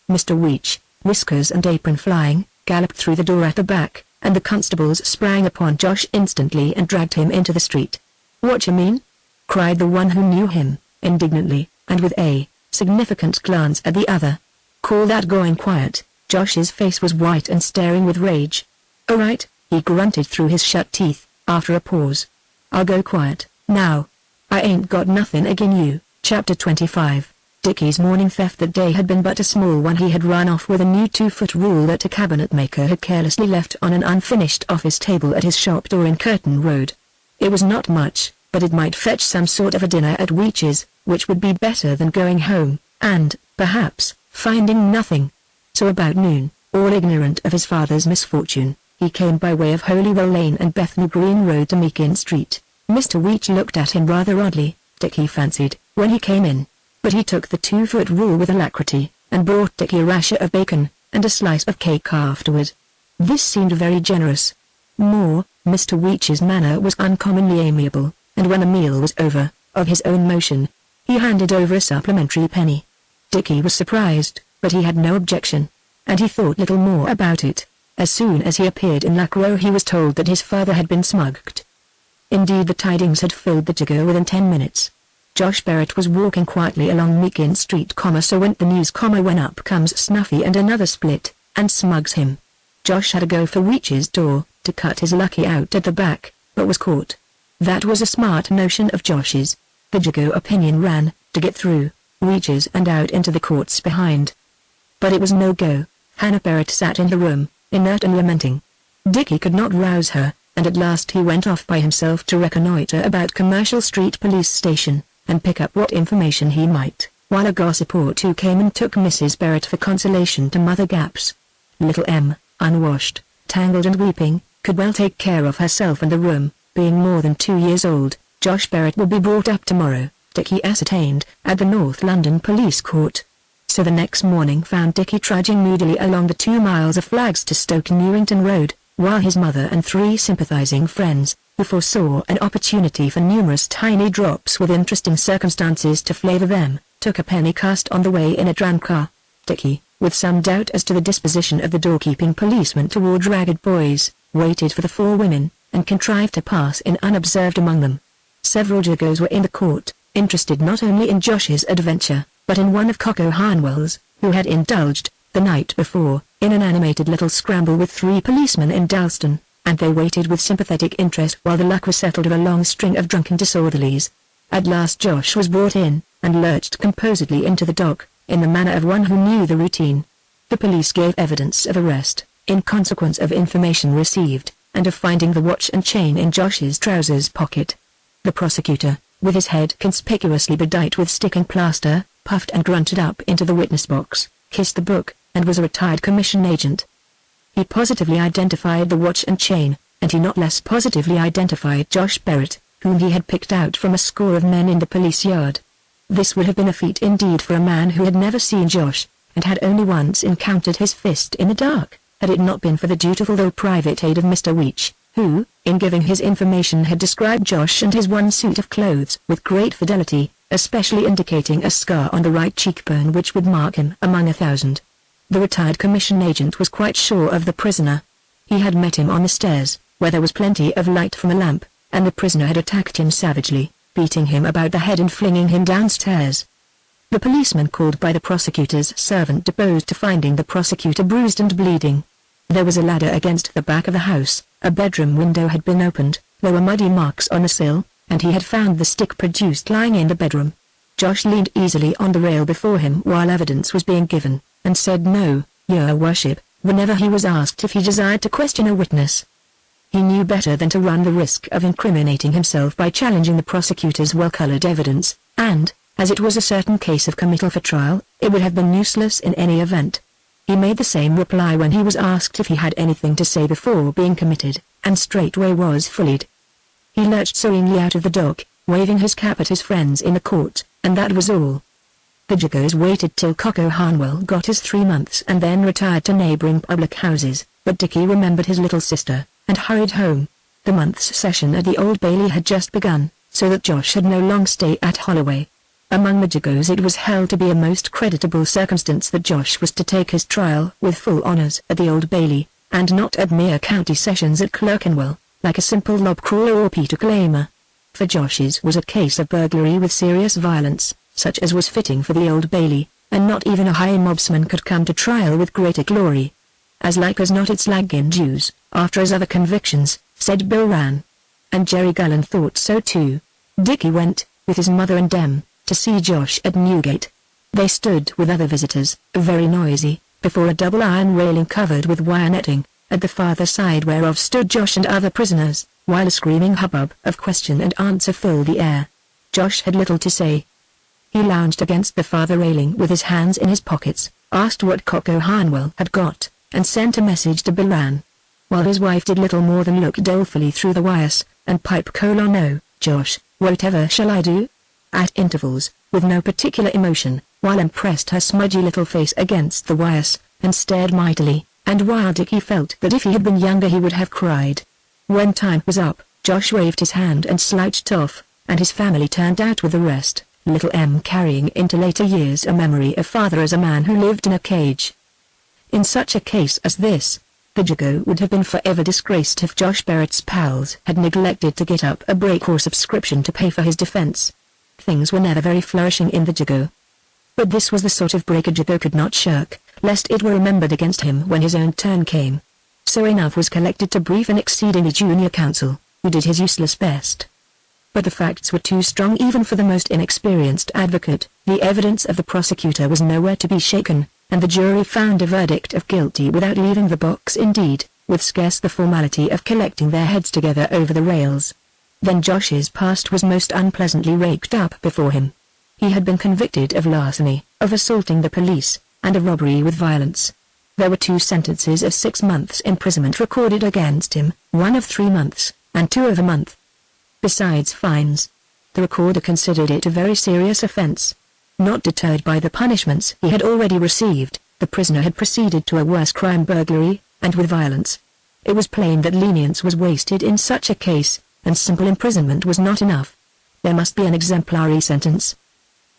Mr. Weech, whiskers and apron flying, galloped through the door at the back, and the constables sprang upon Josh instantly and dragged him into the street. "What you mean?" cried the one who knew him, indignantly, and with a significant glance at the other. "Call that going quiet?" Josh's face was white and staring with rage. "All right," he grunted through his shut teeth, after a pause. "I'll go quiet, now. I ain't got nothing agin you." Chapter 25. Dickie's morning theft that day had been but a small one. He had run off with a new 2-foot rule that a cabinet maker had carelessly left on an unfinished office table at his shop door in Curtain Road. It was not much, but it might fetch some sort of a dinner at Weech's, which would be better than going home, and, perhaps, finding nothing. So about noon, all ignorant of his father's misfortune, he came by way of Holywell Lane and Bethnal Green Road to Meakin Street. Mr. Weech looked at him rather oddly, Dickie fancied, when he came in. But he took the 2-foot rule with alacrity, and brought Dickie a rasher of bacon, and a slice of cake afterward. This seemed very generous. More, Mr. Weech's manner was uncommonly amiable, and when the meal was over, of his own motion, he handed over a supplementary penny. Dickie was surprised, but he had no objection, and he thought little more about it. As soon as he appeared in Luck Row he was told that his father had been smugged. Indeed, the tidings had filled the Jago within 10 minutes. Josh Barrett was walking quietly along Meakin Street, so went the news, when up comes Snuffy and another split, and smugs him. Josh had to go for Weech's door, to cut his lucky out at the back, but was caught. That was a smart notion of Josh's. The Jago opinion ran, to get through Weech's and out into the courts behind. But it was no go. Hannah Barrett sat in the room, inert and lamenting. Dickie could not rouse her, and at last he went off by himself to reconnoiter about Commercial Street Police Station, and pick up what information he might, while a gossip or two came and took Mrs. Barrett for consolation to Mother Gaps. Little Em, unwashed, tangled and weeping, could well take care of herself and the room. Being more than 2 years old, Josh Barrett will be brought up tomorrow, Dickie ascertained, at the North London Police Court. So the next morning found Dickie trudging moodily along the 2 miles of flags to Stoke Newington Road, while his mother and 3 sympathizing friends, who foresaw an opportunity for numerous tiny drops with interesting circumstances to flavor them, took a penny cast on the way in a tramcar. Dickie, with some doubt as to the disposition of the doorkeeping policeman toward ragged boys, waited for the 4 women, and contrived to pass in unobserved among them. Several Jagos were in the court, interested not only in Josh's adventure, but in one of Coco Harnwell's, who had indulged, the night before, in an animated little scramble with 3 policemen in Dalston, and they waited with sympathetic interest while the luck was settled of a long string of drunken disorderlies. At last Josh was brought in, and lurched composedly into the dock, in the manner of one who knew the routine. The police gave evidence of arrest, in consequence of information received, and of finding the watch and chain in Josh's trousers pocket. The prosecutor, with his head conspicuously bedight with sticking plaster, puffed and grunted up into the witness box, kissed the book, and was a retired commission agent. He positively identified the watch and chain, and he not less positively identified Josh Barrett, whom he had picked out from a score of men in the police yard. This would have been a feat indeed for a man who had never seen Josh, and had only once encountered his fist in the dark, had it not been for the dutiful though private aid of Mr. Weech, who, in giving his information had described Josh and his one suit of clothes with great fidelity, especially indicating a scar on the right cheekbone which would mark him among 1,000. The retired commission agent was quite sure of the prisoner. He had met him on the stairs, where there was plenty of light from a lamp, and the prisoner had attacked him savagely, beating him about the head and flinging him downstairs. The policeman called by the prosecutor's servant deposed to finding the prosecutor bruised and bleeding. There was a ladder against the back of the house, a bedroom window had been opened, there were muddy marks on the sill, and he had found the stick produced lying in the bedroom. Josh leaned easily on the rail before him while evidence was being given, and said no, your worship, whenever he was asked if he desired to question a witness. He knew better than to run the risk of incriminating himself by challenging the prosecutor's well-colored evidence, and, as it was a certain case of committal for trial, it would have been useless in any event. He made the same reply when he was asked if he had anything to say before being committed, and straightway was fullied. He lurched serenely out of the dock, waving his cap at his friends in the court, and that was all. The Jagos waited till Coco Harnwell got his 3 months and then retired to neighboring public houses, but Dickie remembered his little sister, and hurried home. The month's session at the Old Bailey had just begun, so that Josh had no long stay at Holloway. Among the Jagos it was held to be a most creditable circumstance that Josh was to take his trial with full honours at the Old Bailey, and not at mere county sessions at Clerkenwell, like a simple lob-crawler or Peter Claimer. For Josh's was a case of burglary with serious violence, such as was fitting for the Old Bailey, and not even a high mobsman could come to trial with greater glory. As like as not it's lagging Jews, after his other convictions, said Bill Rann. And Jerry Gullen thought so too. Dickie went, with his mother and Dem, to see Josh at Newgate. They stood with other visitors, very noisy, before a double iron railing covered with wire netting, at the farther side whereof stood Josh and other prisoners, while a screaming hubbub of question and answer filled the air. Josh had little to say. He lounged against the farther railing with his hands in his pockets, asked what Coco Harnwell had got, and sent a message to Bill Rann, while his wife did little more than look dolefully through the wires, and pipe "No, Josh, whatever shall I do?" at intervals, with no particular emotion, while Em pressed her smudgy little face against the wires, and stared mightily, and while Dickie felt that if he had been younger he would have cried. When time was up, Josh waved his hand and slouched off, and his family turned out with the rest, little M carrying into later years a memory of father as a man who lived in a cage. In such a case as this, the Jago would have been forever disgraced if Josh Barrett's pals had neglected to get up a break or subscription to pay for his defense. Things were never very flourishing in the Jago. But this was the sort of break a Jago could not shirk, lest it were remembered against him when his own turn came. So enough was collected to brief an exceedingly junior counsel, who did his useless best. But the facts were too strong even for the most inexperienced advocate. The evidence of the prosecutor was nowhere to be shaken, and the jury found a verdict of guilty without leaving the box, indeed, with scarce the formality of collecting their heads together over the rails. Then Josh's past was most unpleasantly raked up before him. He had been convicted of larceny, of assaulting the police, and of robbery with violence. There were 2 sentences of 6 months' imprisonment recorded against him, 1 of 3 months, and 2 of a month. Besides fines. The recorder considered it a very serious offense. Not deterred by the punishments he had already received, the prisoner had proceeded to a worse crime, burglary, and with violence. It was plain that lenience was wasted in such a case, and simple imprisonment was not enough. There must be an exemplary sentence.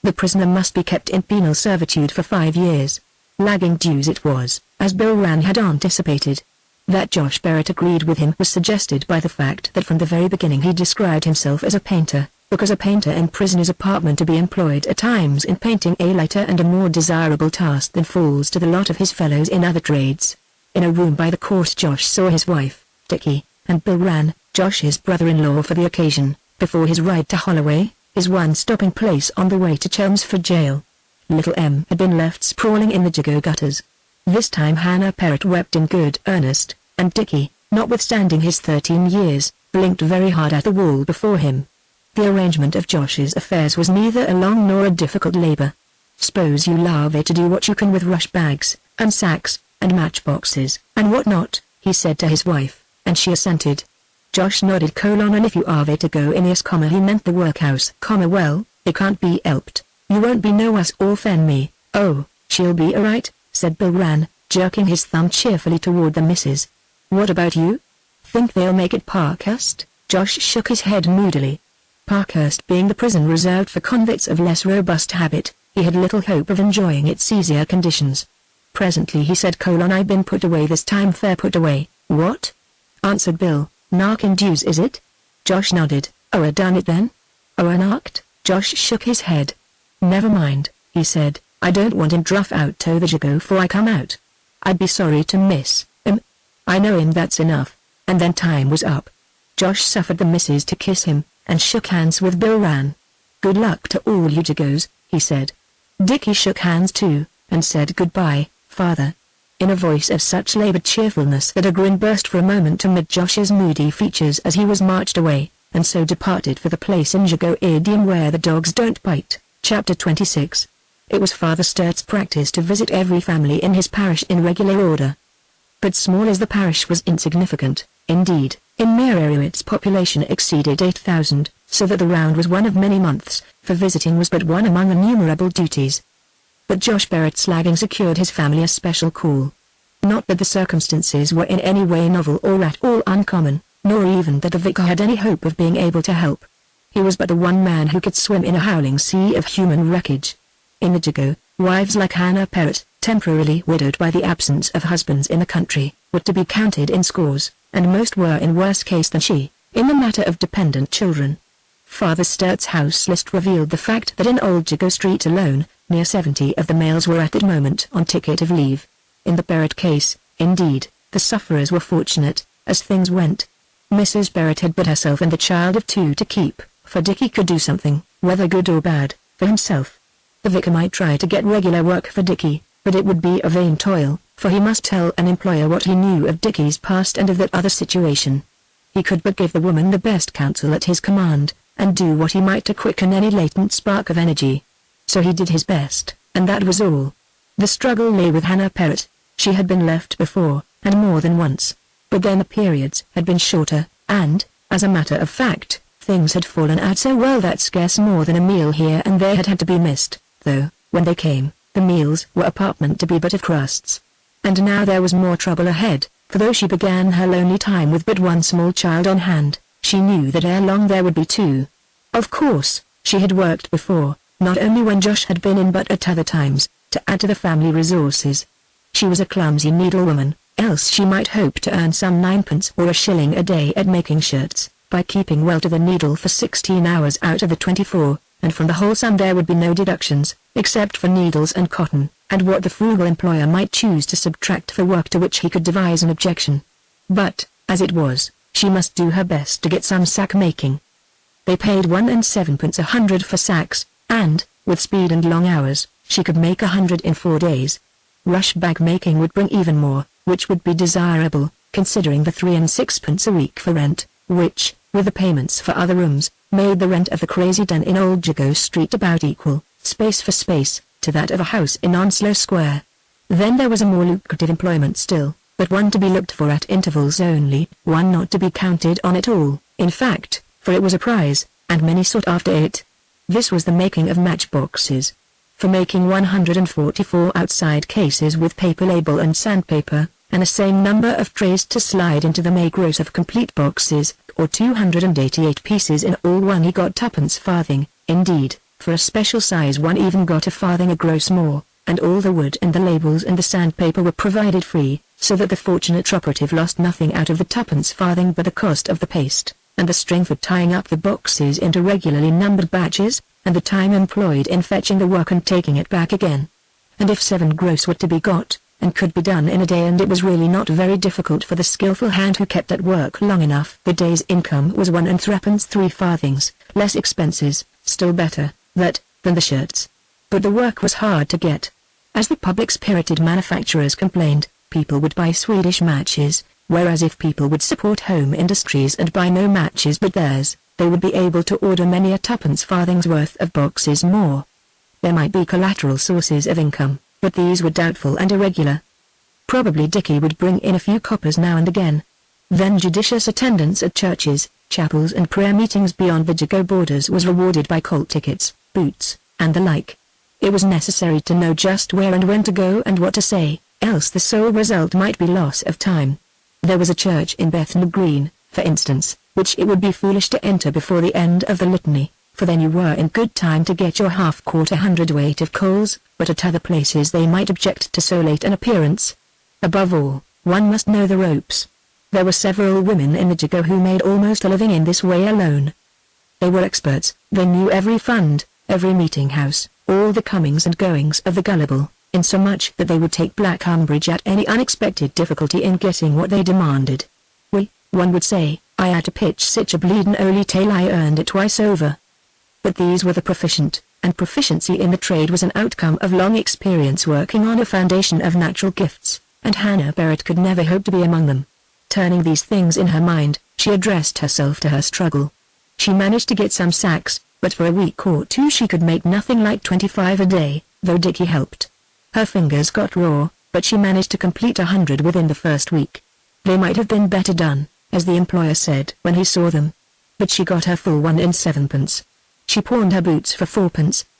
The prisoner must be kept in penal servitude for 5 years. Lagging dues it was, as Bill Rann had anticipated. That Josh Barrett agreed with him was suggested by the fact that from the very beginning he described himself as a painter, because a painter in prison is apartment to be employed at times in painting a lighter and a more desirable task than falls to the lot of his fellows in other trades. In a room by the court Josh saw his wife, Dickie, and Bill Rann, Josh's brother-in-law for the occasion, before his ride to Holloway, his one stopping place on the way to Chelmsford jail. Little M had been left sprawling in the Jago gutters. This time Hannah Perrott wept in good earnest, and Dickie, notwithstanding his 13 years, blinked very hard at the wall before him. The arrangement of Josh's affairs was neither a long nor a difficult labor. "Suppose you larvae to do what you can with rush bags, and sacks, and matchboxes, and what not," he said to his wife, and she assented. Josh nodded: "And if you are to go in this, he meant the workhouse, well, it can't be helped. You won't be no worse off than me." "Oh, she'll be alright," said Bill Rann, jerking his thumb cheerfully toward the missus. "What about you? Think they'll make it Parkhurst?" Josh shook his head moodily. Parkhurst being the prison reserved for convicts of less robust habit, he had little hope of enjoying its easier conditions. Presently he said: "I've been put away this time." "Fair put away, what?" answered Bill. "Narking dues, is it?" Josh nodded. "Oh, I done it then?" "Oh, I narked?" Josh shook his head. "Never mind," he said. "I don't want him druff out to the Jago 'fore I come out. I'd be sorry to miss him. I know him, that's enough." And then time was up. Josh suffered the missus to kiss him, and shook hands with Bill Rann. "Good luck to all you Jagos," he said. Dickie shook hands too, and said goodbye, father, in a voice of such labored cheerfulness that a grin burst for a moment amid Josh's moody features as he was marched away, and so departed for the place in Jago idiom where the dogs don't bite. Chapter 26. It was Father Sturt's practice to visit every family in his parish in regular order. But small as the parish was, insignificant, indeed, in mere area its population exceeded 8,000, so that the round was one of many months, for visiting was but one among innumerable duties. But Josh Barrett's lagging secured his family a special call. Not that the circumstances were in any way novel or at all uncommon, nor even that the vicar had any hope of being able to help. He was but the one man who could swim in a howling sea of human wreckage. In the Jago, wives like Hannah Perrott, temporarily widowed by the absence of husbands in the country, were to be counted in scores, and most were in worse case than she, in the matter of dependent children. Father Sturt's house list revealed the fact that in Old Jago Street alone, near 70 of the males were at that moment on ticket of leave. In the Barrett case, indeed, the sufferers were fortunate, as things went. Mrs. Barrett had but herself and the child of 2 to keep, for Dickie could do something, whether good or bad, for himself. The vicar might try to get regular work for Dickie, but it would be a vain toil, for he must tell an employer what he knew of Dickie's past and of that other situation. He could but give the woman the best counsel at his command, and do what he might to quicken any latent spark of energy. So he did his best, and that was all. The struggle lay with Hannah Perrott. She had been left before, and more than once, but then the periods had been shorter, and, as a matter of fact, things had fallen out so well that scarce more than a meal here and there had to be missed, though, when they came, the meals were apartment to be but of crusts. And now there was more trouble ahead, For though she began her lonely time with but one small child on hand, she knew that ere long there would be two. Of course, she had worked before, not only when Josh had been in but at other times, to add to the family resources. She was a clumsy needlewoman, else she might hope to earn some 9 pence or a shilling a day at making shirts, by keeping well to the needle for 16 hours out of the 24, and from the whole sum there would be no deductions, except for needles and cotton, and what the frugal employer might choose to subtract for work to which he could devise an objection. But, as it was, she must do her best to get some sack making. They paid 1 7 a hundred for sacks, and, with speed and long hours, she could make 100 in 4 days. Rush bag making would bring even more, which would be desirable, considering the 3 6 a week for rent, which, with the payments for other rooms, made the rent of the crazy den in Old Jago Street about equal, space for space, to that of a house in Onslow Square. Then there was a more lucrative employment still, but one to be looked for at intervals only, one not to be counted on at all, in fact, for it was a prize, and many sought after it. This was the making of matchboxes. For making 144 outside cases with paper label and sandpaper, and the same number of trays to slide into the make gross of complete boxes, or 288 pieces in all, one he got 2 farthing, indeed, for a special size one even got a farthing a gross more, and all the wood and the labels and the sandpaper were provided free, so that the fortunate operative lost nothing out of the 2 farthing but the cost of the paste, and the string for tying up the boxes into regularly numbered batches, and the time employed in fetching the work and taking it back again. And if 7 gross were to be got, and could be done in a day, and it was really not very difficult for the skillful hand who kept at work long enough, the day's income was 1 3 farthings, less expenses, still better, that, than the shirts. But the work was hard to get. As the public-spirited manufacturers complained, people would buy Swedish matches, whereas if people would support home industries and buy no matches but theirs, they would be able to order many a 2 farthings worth of boxes more. There might be collateral sources of income, but these were doubtful and irregular. Probably Dickie would bring in a few coppers now and again. Then judicious attendance at churches, chapels and prayer meetings beyond the Jago borders was rewarded by colt tickets, boots, and the like. It was necessary to know just where and when to go and what to say, else the sole result might be loss of time. There was a church in Bethnal Green, for instance, which it would be foolish to enter before the end of the litany, for then you were in good time to get your half-quarter hundredweight of coals, but at other places they might object to so late an appearance. Above all, one must know the ropes. There were several women in the Jago who made almost a living in this way alone. They were experts, they knew every fund, every meeting house, all the comings and goings of the gullible, insomuch that they would take black umbrage at any unexpected difficulty in getting what they demanded. One would say, I had to pitch sich a bleedin' early tale I earned it twice over. But these were the proficient, and proficiency in the trade was an outcome of long experience working on a foundation of natural gifts, and Hannah Barrett could never hope to be among them. Turning these things in her mind, she addressed herself to her struggle. She managed to get some sacks, but for a week or two she could make nothing like 25 a day, though Dickie helped. Her fingers got raw, but she managed to complete 100 within the first week. They might have been better done, as the employer said when he saw them. But she got her full 1 7. She pawned her boots for 4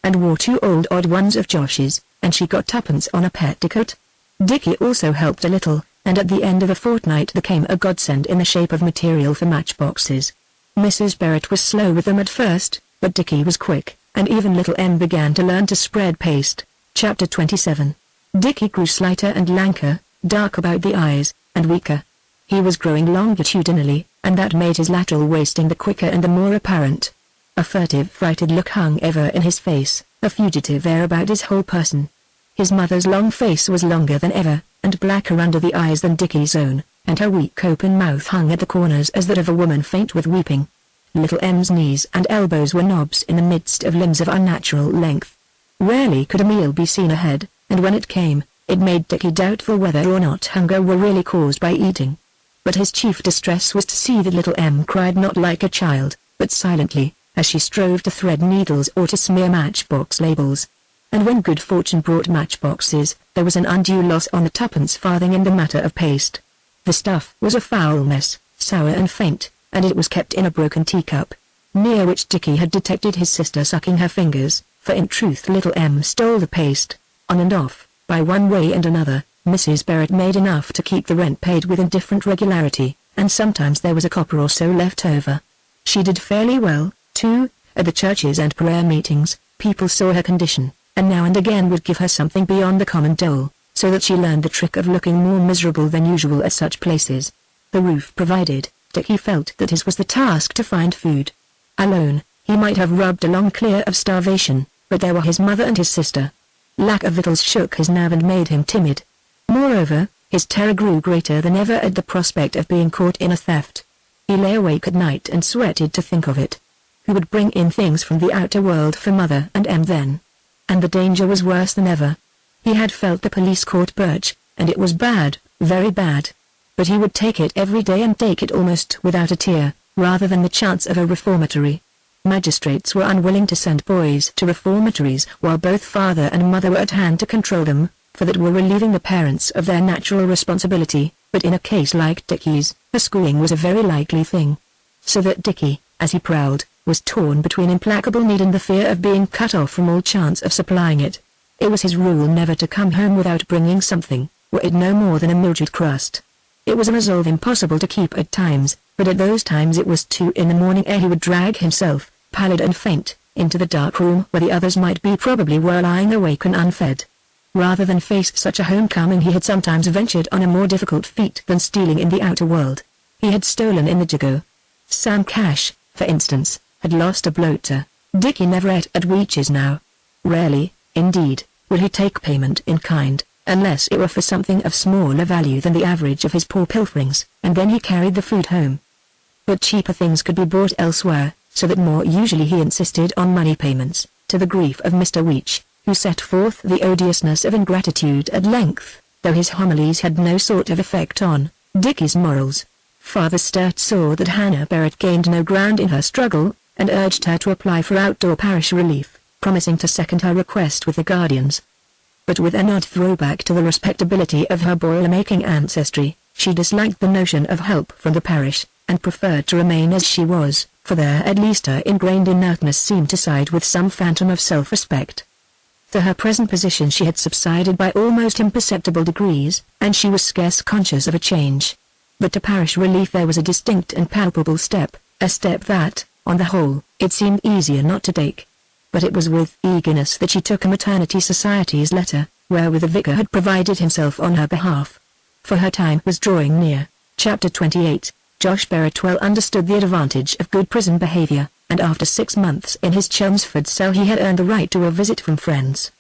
and wore 2 old odd ones of Josh's, and she got 2 on a petticoat. Dickie also helped a little, and at the end of a fortnight there came a godsend in the shape of material for matchboxes. Mrs. Barrett was slow with them at first, but Dickie was quick, and even little Em began to learn to spread paste. Chapter 27. Dickie grew slighter and lanker, dark about the eyes, and weaker. He was growing longitudinally, and that made his lateral wasting the quicker and the more apparent. A furtive, frightened look hung ever in his face, a fugitive air about his whole person. His mother's long face was longer than ever, and blacker under the eyes than Dickie's own, and her weak open mouth hung at the corners as that of a woman faint with weeping. Little Em's knees and elbows were knobs in the midst of limbs of unnatural length. Rarely could a meal be seen ahead, and when it came, it made Dickie doubtful whether or not hunger were really caused by eating. But his chief distress was to see that little Em cried not like a child, but silently, as she strove to thread needles or to smear matchbox labels. And when good fortune brought matchboxes, there was an undue loss on the 2 farthing in the matter of paste. The stuff was a foul mess, sour and faint, and it was kept in a broken teacup, near which Dickie had detected his sister sucking her fingers, for in truth little Em stole the paste, on and off, by one way and another, Mrs. Barrett made enough to keep the rent paid with indifferent regularity, and sometimes there was a copper or so left over. She did fairly well, too. At the churches and prayer meetings, people saw her condition, and now and again would give her something beyond the common dole, so that she learned the trick of looking more miserable than usual at such places. The roof provided, Dickie felt that his was the task to find food. Alone, he might have rubbed along clear of starvation, but there were his mother and his sister. Lack of victuals shook his nerve and made him timid. Moreover, his terror grew greater than ever at the prospect of being caught in a theft. He lay awake at night and sweated to think of it. Who would bring in things from the outer world for Mother and Em then? And the danger was worse than ever. He had felt the police caught Birch, and it was bad, very bad. But he would take it every day and take it almost without a tear, rather than the chance of a reformatory. Magistrates were unwilling to send boys to reformatories while both father and mother were at hand to control them, for that were relieving the parents of their natural responsibility, but in a case like Dickie's, a schooling was a very likely thing. So that Dickie, as he prowled, was torn between implacable need and the fear of being cut off from all chance of supplying it. It was his rule never to come home without bringing something, were it no more than a mildewed crust. It was a resolve impossible to keep at times, but at those times it was 2 in the morning ere he would drag himself, pallid and faint, into the dark room where the others might be probably were lying awake and unfed. Rather than face such a homecoming he had sometimes ventured on a more difficult feat than stealing in the outer world. He had stolen in the Jago. Sam Cash, for instance, had lost a bloater. Dickie never ate at Weech's now. Rarely, indeed, would he take payment in kind, unless it were for something of smaller value than the average of his poor pilferings, and then he carried the food home. But cheaper things could be bought elsewhere, so that more usually he insisted on money payments, to the grief of Mr. Weech, who set forth the odiousness of ingratitude at length, though his homilies had no sort of effect on Dickie's morals. Father Sturt saw that Hannah Barrett gained no ground in her struggle, and urged her to apply for outdoor parish relief, promising to second her request with the guardians. But with an odd throwback to the respectability of her boiler-making ancestry, she disliked the notion of help from the parish, and preferred to remain as she was, for there at least her ingrained inertness seemed to side with some phantom of self-respect. To her present position she had subsided by almost imperceptible degrees, and she was scarce conscious of a change. But to parish relief there was a distinct and palpable step, a step that, on the whole, it seemed easier not to take. But it was with eagerness that she took a maternity society's letter, wherewith the vicar had provided himself on her behalf. For her time was drawing near. Chapter 28. Josh Barrett well understood the advantage of good prison behavior, and after 6 months in his Chelmsford cell he had earned the right to a visit from friends.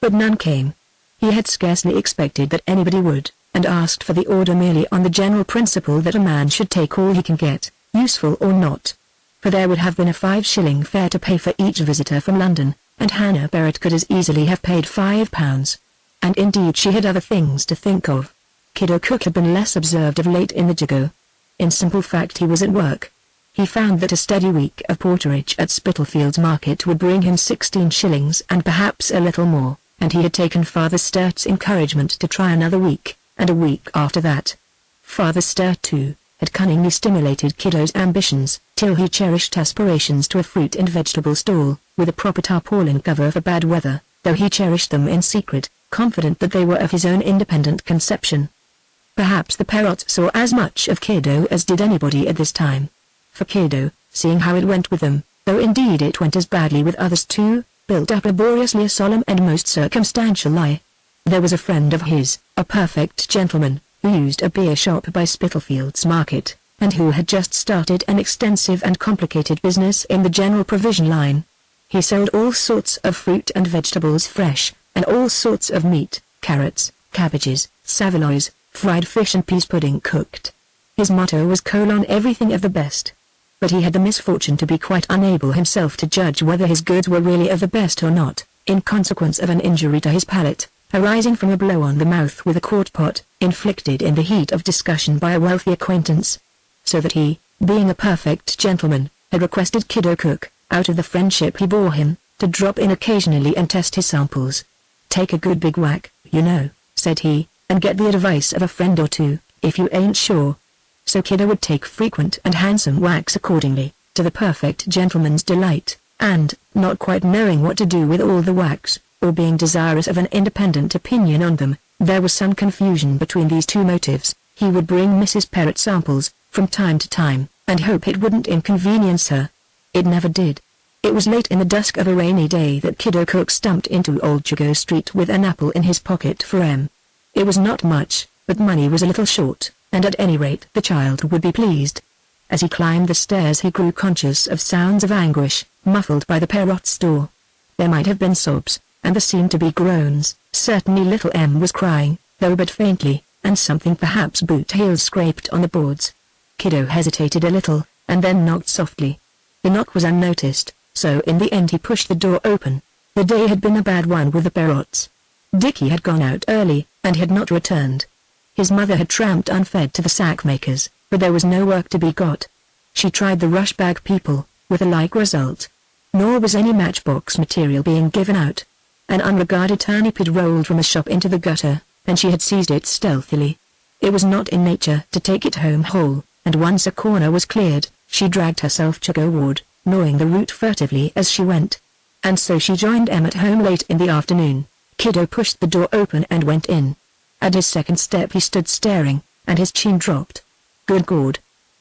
But none came. He had scarcely expected that anybody would, and asked for the order merely on the general principle that a man should take all he can get, useful or not. For there would have been a 5-shilling fare to pay for each visitor from London, and Hannah Barrett could as easily have paid £5. And indeed she had other things to think of. Kiddo Cook had been less observed of late in the Jago. In simple fact he was at work. He found that a steady week of porterage at Spitalfields Market would bring him 16 shillings and perhaps a little more, and he had taken Father Sturt's encouragement to try another week, and a week after that. Father Sturt, too, had cunningly stimulated Kiddo's ambitions, till he cherished aspirations to a fruit and vegetable stall, with a proper tarpaulin cover for bad weather, though he cherished them in secret, confident that they were of his own independent conception. Perhaps the Perrots saw as much of Kiddo as did anybody at this time. For Kiddo, seeing how it went with them, though indeed it went as badly with others too, built up laboriously a solemn and most circumstantial lie. There was a friend of his, a perfect gentleman, who used a beer shop by Spitalfields Market, and who had just started an extensive and complicated business in the general provision line. He sold all sorts of fruit and vegetables fresh, and all sorts of meat, carrots, cabbages, saveloys, fried fish and peas pudding cooked. His motto was everything of the best. But he had the misfortune to be quite unable himself to judge whether his goods were really of the best or not, in consequence of an injury to his palate, arising from a blow on the mouth with a quart pot, inflicted in the heat of discussion by a wealthy acquaintance. So that he, being a perfect gentleman, had requested Kiddo Cook, out of the friendship he bore him, to drop in occasionally and test his samples. "Take a good big whack, you know," said he, "and get the advice of a friend or two, if you ain't sure." So Kiddo would take frequent and handsome whacks accordingly, to the perfect gentleman's delight, and, not quite knowing what to do with all the whacks, or being desirous of an independent opinion on them, There was some confusion between these two motives. He would bring Mrs. Parrot samples, from time to time, and hope it wouldn't inconvenience her. It never did. It was late in the dusk of a rainy day that Kiddo Cook stumped into Old Jago Street with an apple in his pocket for M. It was not much, but money was a little short, and at any rate the child would be pleased. As he climbed the stairs he grew conscious of sounds of anguish, muffled by the Parrot's door. There might have been sobs, and there seemed to be groans. Certainly little M was crying, though but faintly, and something perhaps boot heels scraped on the boards. Kiddo hesitated a little, and then knocked softly. The knock was unnoticed, so in the end he pushed the door open. The day had been a bad one with the Parrots. Dickie had gone out early, and had not returned. His mother had tramped unfed to the sack-makers, but there was no work to be got. She tried the rush-bag people, with a like result. Nor was any matchbox material being given out. An unregarded turnip had rolled from a shop into the gutter, and she had seized it stealthily. It was not in nature to take it home whole, and once a corner was cleared, she dragged herself Chagoward, gnawing the root furtively as she went. And so she joined Em at home late in the afternoon. Kiddo pushed the door open and went in. At his second step he stood staring, and his chin dropped. "Good God,"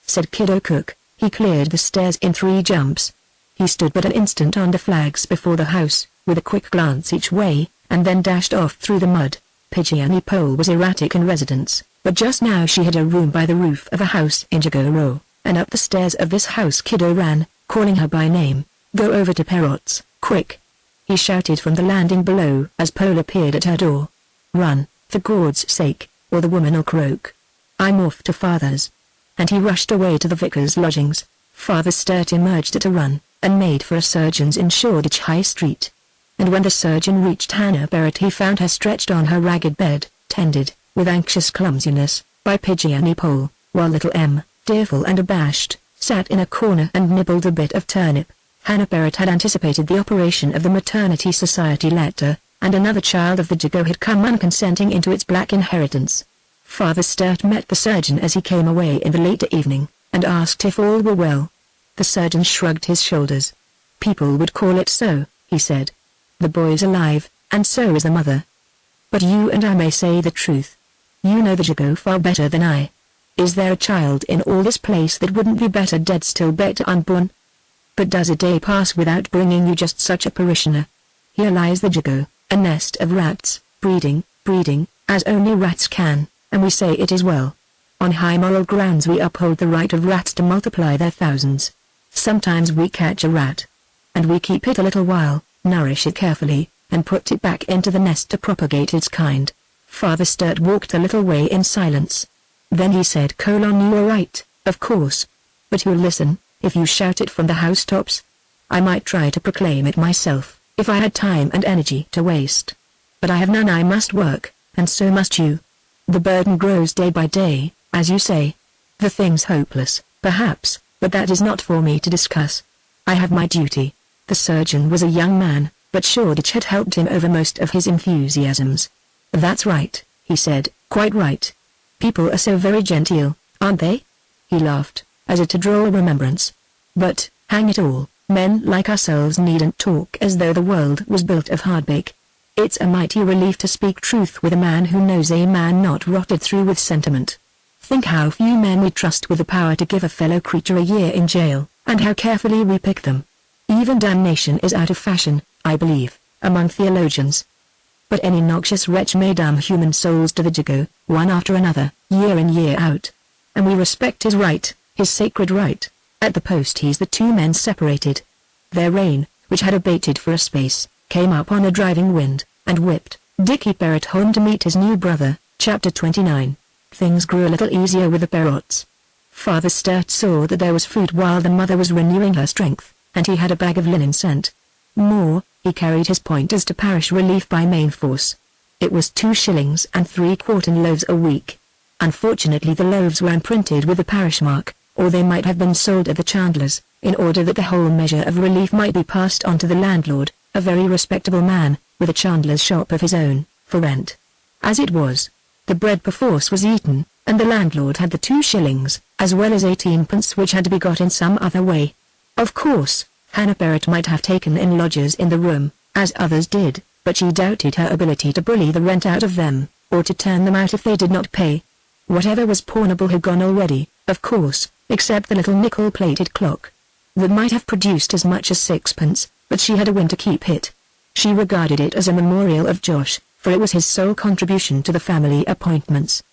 said Kiddo Cook. He cleared the stairs in 3 jumps. He stood but an instant on the flags before the house, with a quick glance each way, and then dashed off through the mud. Pigeony Pole was erratic in residence, but just now she had a room by the roof of a house in Jago Row, and up the stairs of this house Kiddo ran, calling her by name. "Go over to Parrot's, quick!" he shouted from the landing below as Pole appeared at her door. "Run, for God's sake, or the woman'll croak. I'm off to Father's." And he rushed away to the vicar's lodgings. Father Sturt emerged at a run, and made for a surgeon's in Shoreditch High Street. And when the surgeon reached Hannah Barrett he found her stretched on her ragged bed, tended, with anxious clumsiness, by Pigeony Pole, while little M, tearful and abashed, sat in a corner and nibbled a bit of turnip. Hannah Barrett had anticipated the operation of the Maternity Society letter, and another child of the Jago had come unconsenting into its black inheritance. Father Sturt met the surgeon as he came away in the later evening, and asked if all were well. The surgeon shrugged his shoulders. "People would call it so," he said. "The boy's alive, and so is the mother. But you and I may say the truth. You know the Jago far better than I. Is there a child in all this place that wouldn't be better dead still better unborn? But does a day pass without bringing you just such a parishioner? Here lies the Jago, a nest of rats, breeding, as only rats can, and we say it is well. On high moral grounds we uphold the right of rats to multiply their thousands. Sometimes we catch a rat, and we keep it a little while, nourish it carefully, and put it back into the nest to propagate its kind." Father Sturt walked a little way in silence. Then he said, "You are right, of course. But you'll listen, if you shout it from the housetops? I might try to proclaim it myself, if I had time and energy to waste. But I have none. I must work, and so must you. The burden grows day by day, as you say. The thing's hopeless, perhaps, but that is not for me to discuss. I have my duty." The surgeon was a young man, but Shoreditch had helped him over most of his enthusiasms. "That's right," he said, "quite right. People are so very genteel, aren't they?" He laughed, as if to draw a remembrance. "But, hang it all, men like ourselves needn't talk as though the world was built of hardbake. It's a mighty relief to speak truth with a man who knows a man, not rotted through with sentiment. Think how few men we trust with the power to give a fellow creature a year in jail, and how carefully we pick them. Even damnation is out of fashion, I believe, among theologians. But any noxious wretch may damn human souls to the Jago, one after another, year in year out. And we respect his right, his sacred right. At the post he's the 2 men separated. Their rain, which had abated for a space, came up on a driving wind, and whipped Dickie Parrot home to meet his new brother. Chapter 29. Things grew a little easier with the Parrots. Father Sturt saw that there was food while the mother was renewing her strength, and he had a bag of linen sent. More, he carried his pointers to parish relief by main force. It was 2 shillings and 3/4 loaves a week. Unfortunately the loaves were imprinted with the parish mark, or they might have been sold at the chandler's, in order that the whole measure of relief might be passed on to the landlord, a very respectable man, with a chandler's shop of his own, for rent. As it was, the bread perforce was eaten, and the landlord had the 2 shillings, as well as 18p which had to be got in some other way. Of course, Hannah Barrett might have taken in lodgers in the room, as others did, but she doubted her ability to bully the rent out of them. or to turn them out if they did not pay. Whatever was pawnable had gone already, of course, except the little nickel-plated clock. That might have produced as much as 6pence, but she had a win to keep it. She regarded it as a memorial of Josh, for it was his sole contribution to the family appointments.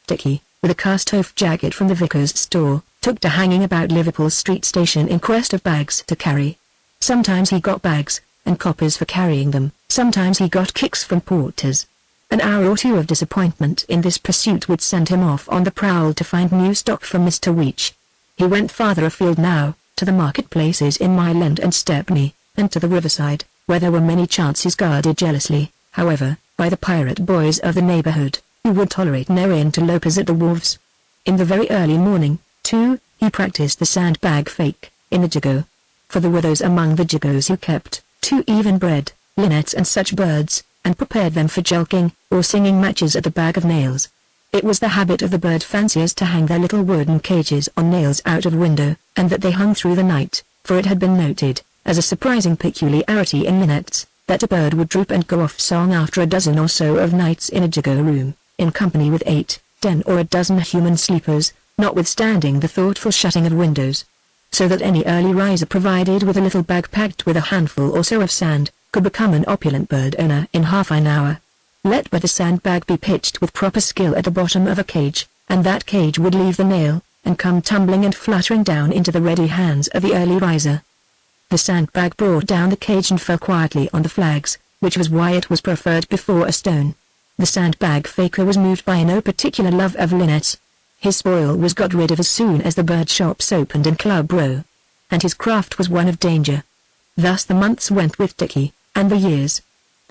Dickie, with a cast-off jacket from the vicar's store, took to hanging about Liverpool Street Station in quest of bags to carry. Sometimes he got bags, and coppers for carrying them, sometimes he got kicks from porters. An hour or two of disappointment in this pursuit would send him off on the prowl to find new stock from Mr. Weech. He went farther afield now, to the marketplaces in Mile End and Stepney, and to the riverside, where there were many chances guarded jealously, however, by the pirate boys of the neighborhood, who would tolerate no interlopers at the wharves. In the very early morning, too, he practiced the sandbag fake, in the Jago. For there were those among the Jagos who kept, too, even bred, linnets and such birds, and prepared them for jelking, or singing matches at the Bag of Nails. It was the habit of the bird fanciers to hang their little wooden cages on nails out of window, and that they hung through the night, for it had been noted, as a surprising peculiarity in linnets, that a bird would droop and go off song after a dozen or so of nights in a Jago room, in company with 8, 10 or a dozen human sleepers, notwithstanding the thoughtful shutting of windows. So that any early riser provided with a little bag packed with a handful or so of sand, could become an opulent bird owner in half an hour. Let but the sandbag be pitched with proper skill at the bottom of a cage, and that cage would leave the nail, and come tumbling and fluttering down into the ready hands of the early riser. The sandbag brought down the cage and fell quietly on the flags, which was why it was preferred before a stone. The sandbag faker was moved by no particular love of linnets. His spoil was got rid of as soon as the bird shops opened in Club Row. And his craft was one of danger. Thus the months went with Dickie, and the years.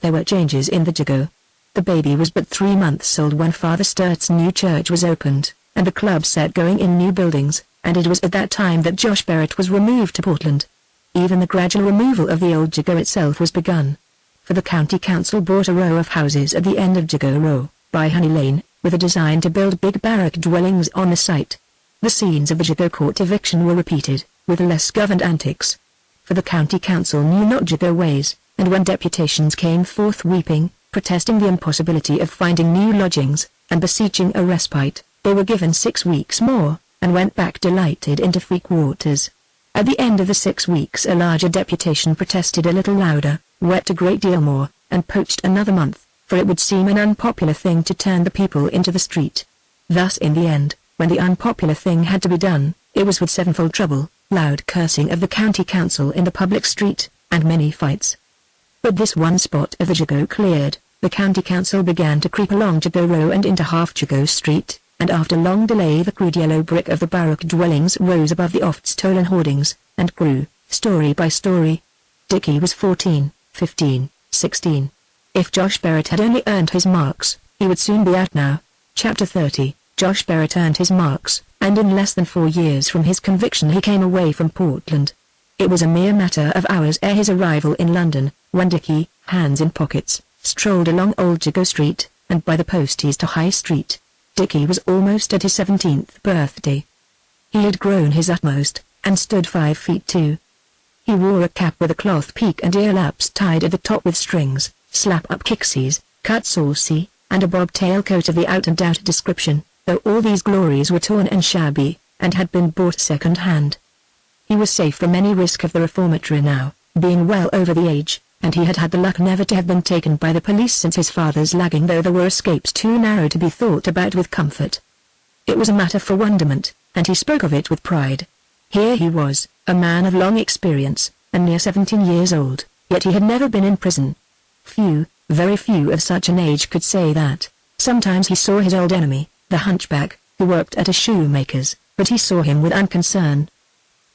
There were changes in the Jago. The baby was but 3 months old when Father Sturt's new church was opened, and the club set going in new buildings, and it was at that time that Josh Barrett was removed to Portland. Even the gradual removal of the old Jago itself was begun. For the county council bought a row of houses at the end of Jago Row, by Honey Lane, with a design to build big barrack dwellings on the site. The scenes of the Jago court eviction were repeated, with less governed antics. For the county council knew not Jago ways, and when deputations came forth weeping, protesting the impossibility of finding new lodgings, and beseeching a respite, they were given 6 weeks more, and went back delighted into free quarters. At the end of the 6 weeks a larger deputation protested a little louder, wept a great deal more, and poached another month, for it would seem an unpopular thing to turn the people into the street. Thus in the end, when the unpopular thing had to be done, it was with sevenfold trouble, loud cursing of the county council in the public street, and many fights. But this one spot of the Jago cleared, the county council began to creep along Jago Row and into half Jago Street, and after long delay the crude yellow brick of the barrack dwellings rose above the oft-stolen hoardings, and grew, story by story. Dickie was 14, 15, 16. If Josh Barrett had only earned his marks, he would soon be out now. Chapter 30. Josh Barrett earned his marks, and in less than 4 years from his conviction he came away from Portland. It was a mere matter of hours ere his arrival in London, when Dickie, hands in pockets, strolled along Old Jago Street, and by the posties to High Street. Dickie was almost at his 17th birthday. He had grown his utmost, and stood 5 feet 2. He wore a cap with a cloth peak and ear-laps tied at the top with strings, slap-up kicksies, cut saucy, and a bobtail coat of the out-and-out description, though all these glories were torn and shabby, and had been bought second-hand. He was safe from any risk of the reformatory now, being well over the age, and he had had the luck never to have been taken by the police since his father's lagging, though there were escapes too narrow to be thought about with comfort. It was a matter for wonderment, and he spoke of it with pride. Here he was, a man of long experience, and near 17 years old, yet he had never been in prison. Few, very few of such an age could say that. Sometimes he saw his old enemy, the hunchback, who worked at a shoemaker's, but he saw him with unconcern.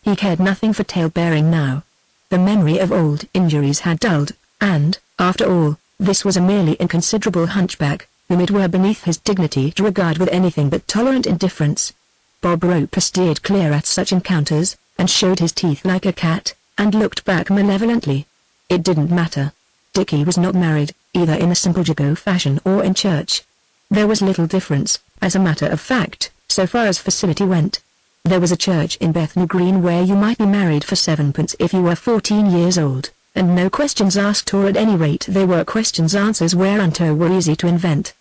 He cared nothing for tale-bearing now. The memory of old injuries had dulled, and, after all, this was a merely inconsiderable hunchback, whom it were beneath his dignity to regard with anything but tolerant indifference. Bob Roper steered clear at such encounters, and showed his teeth like a cat, and looked back malevolently. It didn't matter. Dickie was not married, either in a simple Jago fashion or in church. There was little difference, as a matter of fact, so far as facility went. There was a church in Bethnal Green where you might be married for 7pence if you were 14 years old, and no questions asked, or at any rate there were questions answers whereunto were easy to invent.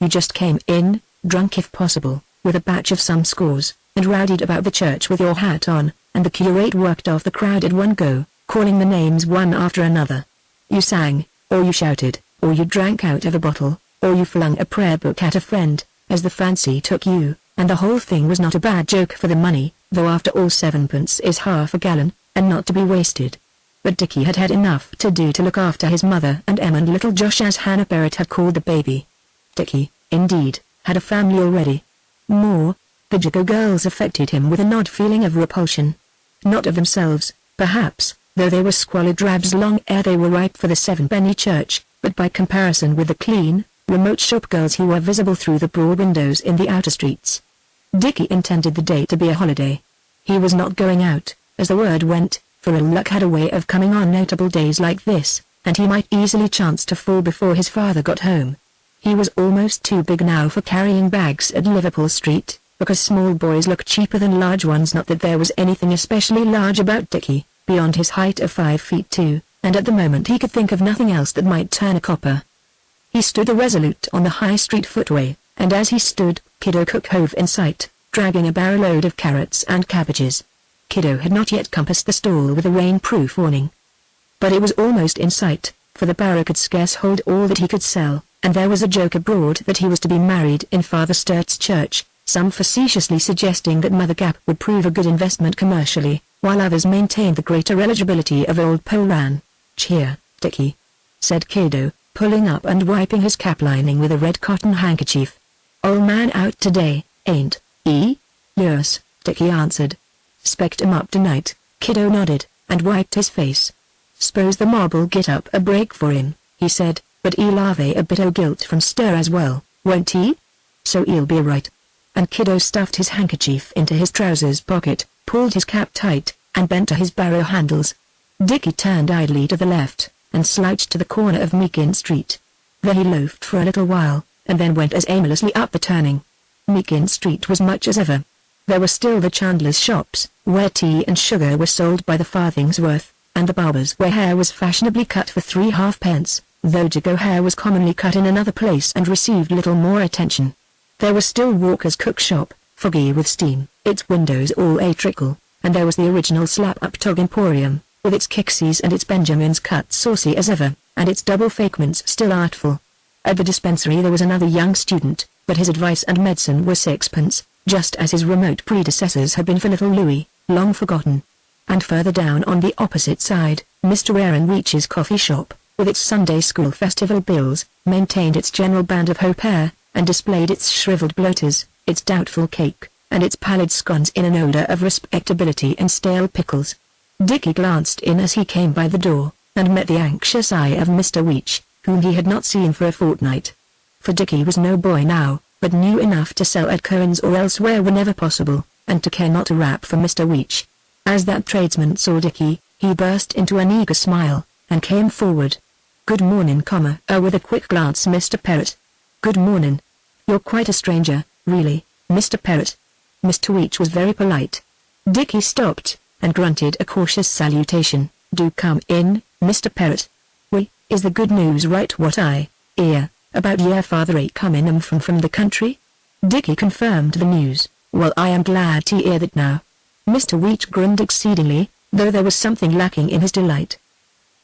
You just came in, drunk if possible, with a batch of some scores, and rowdied about the church with your hat on, and the curate worked off the crowd at one go, calling the names one after another. You sang, or you shouted, or you drank out of a bottle, or you flung a prayer book at a friend, as the fancy took you, and the whole thing was not a bad joke for the money, though after all 7p is half a gallon, and not to be wasted. But Dickie had had enough to do to look after his mother and Em and little Josh, as Hannah Barrett had called the baby. Dickie, indeed, had a family already. More, the Jago girls affected him with an odd feeling of repulsion. Not of themselves, perhaps, though they were squalid drabs long ere they were ripe for the sevenpenny church, but by comparison with the clean, remote shop girls who were visible through the broad windows in the outer streets. Dickie intended the day to be a holiday. He was not going out, as the word went, for ill luck had a way of coming on notable days like this, and he might easily chance to fall before his father got home. He was almost too big now for carrying bags at Liverpool Street, because small boys look cheaper than large ones. Not that there was anything especially large about Dickie, beyond his height of 5 feet 2, and at the moment he could think of nothing else that might turn a copper. He stood irresolute on the High Street footway, and as he stood, Kiddo Cook hove in sight, dragging a barrow load of carrots and cabbages. Kiddo had not yet compassed the stall with a rain-proof awning. But it was almost in sight, for the barrow could scarce hold all that he could sell, and there was a joke abroad that he was to be married in Father Sturt's church, some facetiously suggesting that Mother Gap would prove a good investment commercially, while others maintained the greater eligibility of old Poran. "Cheer, Dickie," said Kiddo, pulling up and wiping his cap lining with a red cotton handkerchief. "Old man out today, ain't he?" "Yes," Dickie answered. "'Spect him up tonight." Kiddo nodded, and wiped his face. "S'pose the mob'll get up a break for him," he said, "but he'll have a bit o' guilt from stir as well, won't he? So he'll be right." And Kiddo stuffed his handkerchief into his trousers pocket, pulled his cap tight, and bent to his barrow handles. Dickie turned idly to the left, and slouched to the corner of Meakin Street. There he loafed for a little while, and then went as aimlessly up the turning. Meakin Street was much as ever. There were still the chandlers' shops, where tea and sugar were sold by the farthing's worth, and the barbers where hair was fashionably cut for 3 halfpence, though Jago hair was commonly cut in another place and received little more attention. There was still Walker's cook shop, foggy with steam, its windows all a trickle, and there was the original slap-up Tog Emporium, with its Kicksies and its Benjamins cut saucy as ever, and its double fakements still artful. At the dispensary there was another young student, but his advice and medicine were 6p, just as his remote predecessors had been for little Louis, long forgotten. And further down on the opposite side, Mr. Aaron Weech's coffee shop, with its Sunday school festival bills, maintained its general band of hope air, and displayed its shriveled bloaters, its doubtful cake, and its pallid scones in an odor of respectability and stale pickles. Dickie glanced in as he came by the door, and met the anxious eye of Mr. Weech, whom he had not seen for a fortnight. For Dickie was no boy now, but knew enough to sell at Cohen's or elsewhere whenever possible, and to care not a rap for Mr. Weech. As that tradesman saw Dickie, he burst into an eager smile, and came forward. "Good mornin', with a quick glance, Mr. Perrott." "Good mornin'. You're quite a stranger, really, Mr. Perrott." Mr. Weech was very polite. Dickie stopped, and grunted a cautious salutation. "Do come in, Mr. Perrott. Is the good news right what I hear, about your father comin' from the country?" Dickie confirmed the news. "Well, I am glad to hear that now." Mr. Weech grinned exceedingly, though there was something lacking in his delight.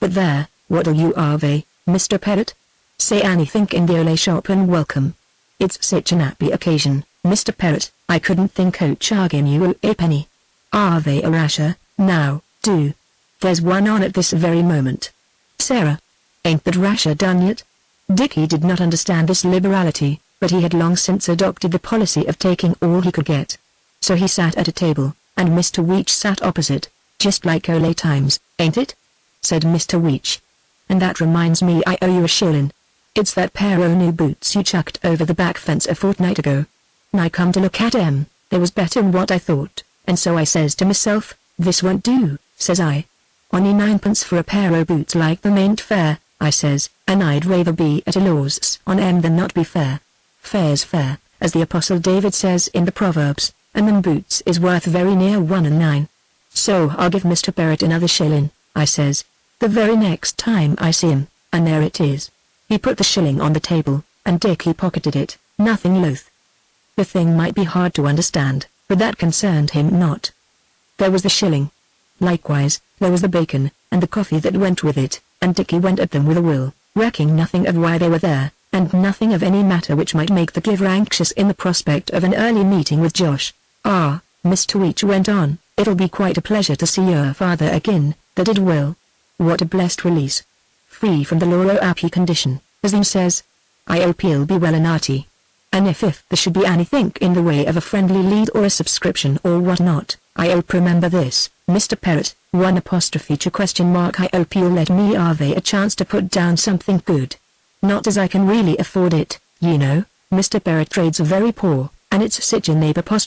"But there, what'll you have, Mr. Perrott? Say anything in the ole shop and welcome. It's such an happy occasion, Mr. Perrott, I couldn't think o' charging you a penny. Have a rasher, now, do. There's one on at this very moment. Sarah. Ain't that rasher done yet?" Dickie did not understand this liberality, but he had long since adopted the policy of taking all he could get. So he sat at a table, and Mr. Weech sat opposite, just like ole times, ain't it? Said Mr. Weech. "And that reminds me I owe you a shillin'. It's that pair o' new boots you chucked over the back fence a fortnight ago. And I come to look at 'em, they was better'n what I thought, and so I says to myself, this won't do, says I. Only 9p for a pair o' boots like them ain't fair, I says, and I'd rather be at a loss on 'em than not be fair. Fair's fair, as the Apostle David says in the Proverbs, and them boots is worth very near 1 and 9. So I'll give Mr. Barrett another shillin', I says, the very next time I see him, and there it is." He put the shilling on the table, and Dickie pocketed it, nothing loath. The thing might be hard to understand, but that concerned him not. There was the shilling. Likewise, there was the bacon, and the coffee that went with it, and Dickie went at them with a will, recking nothing of why they were there, and nothing of any matter which might make the giver anxious in the prospect of an early meeting with Josh. "Ah," Mr. Weech went on, "it'll be quite a pleasure to see your father again, that it will. What a blessed release. Free from the law o' happy condition, as them says. I hope he'll be well and hearty. And if there should be anything in the way of a friendly lead or a subscription or what not, I hope remember this, Mr. Parrot, I hope you'll let me have a chance to put down something good. Not as I can really afford it, you know, Mr. Parrot trades very poor, and it's sich a name but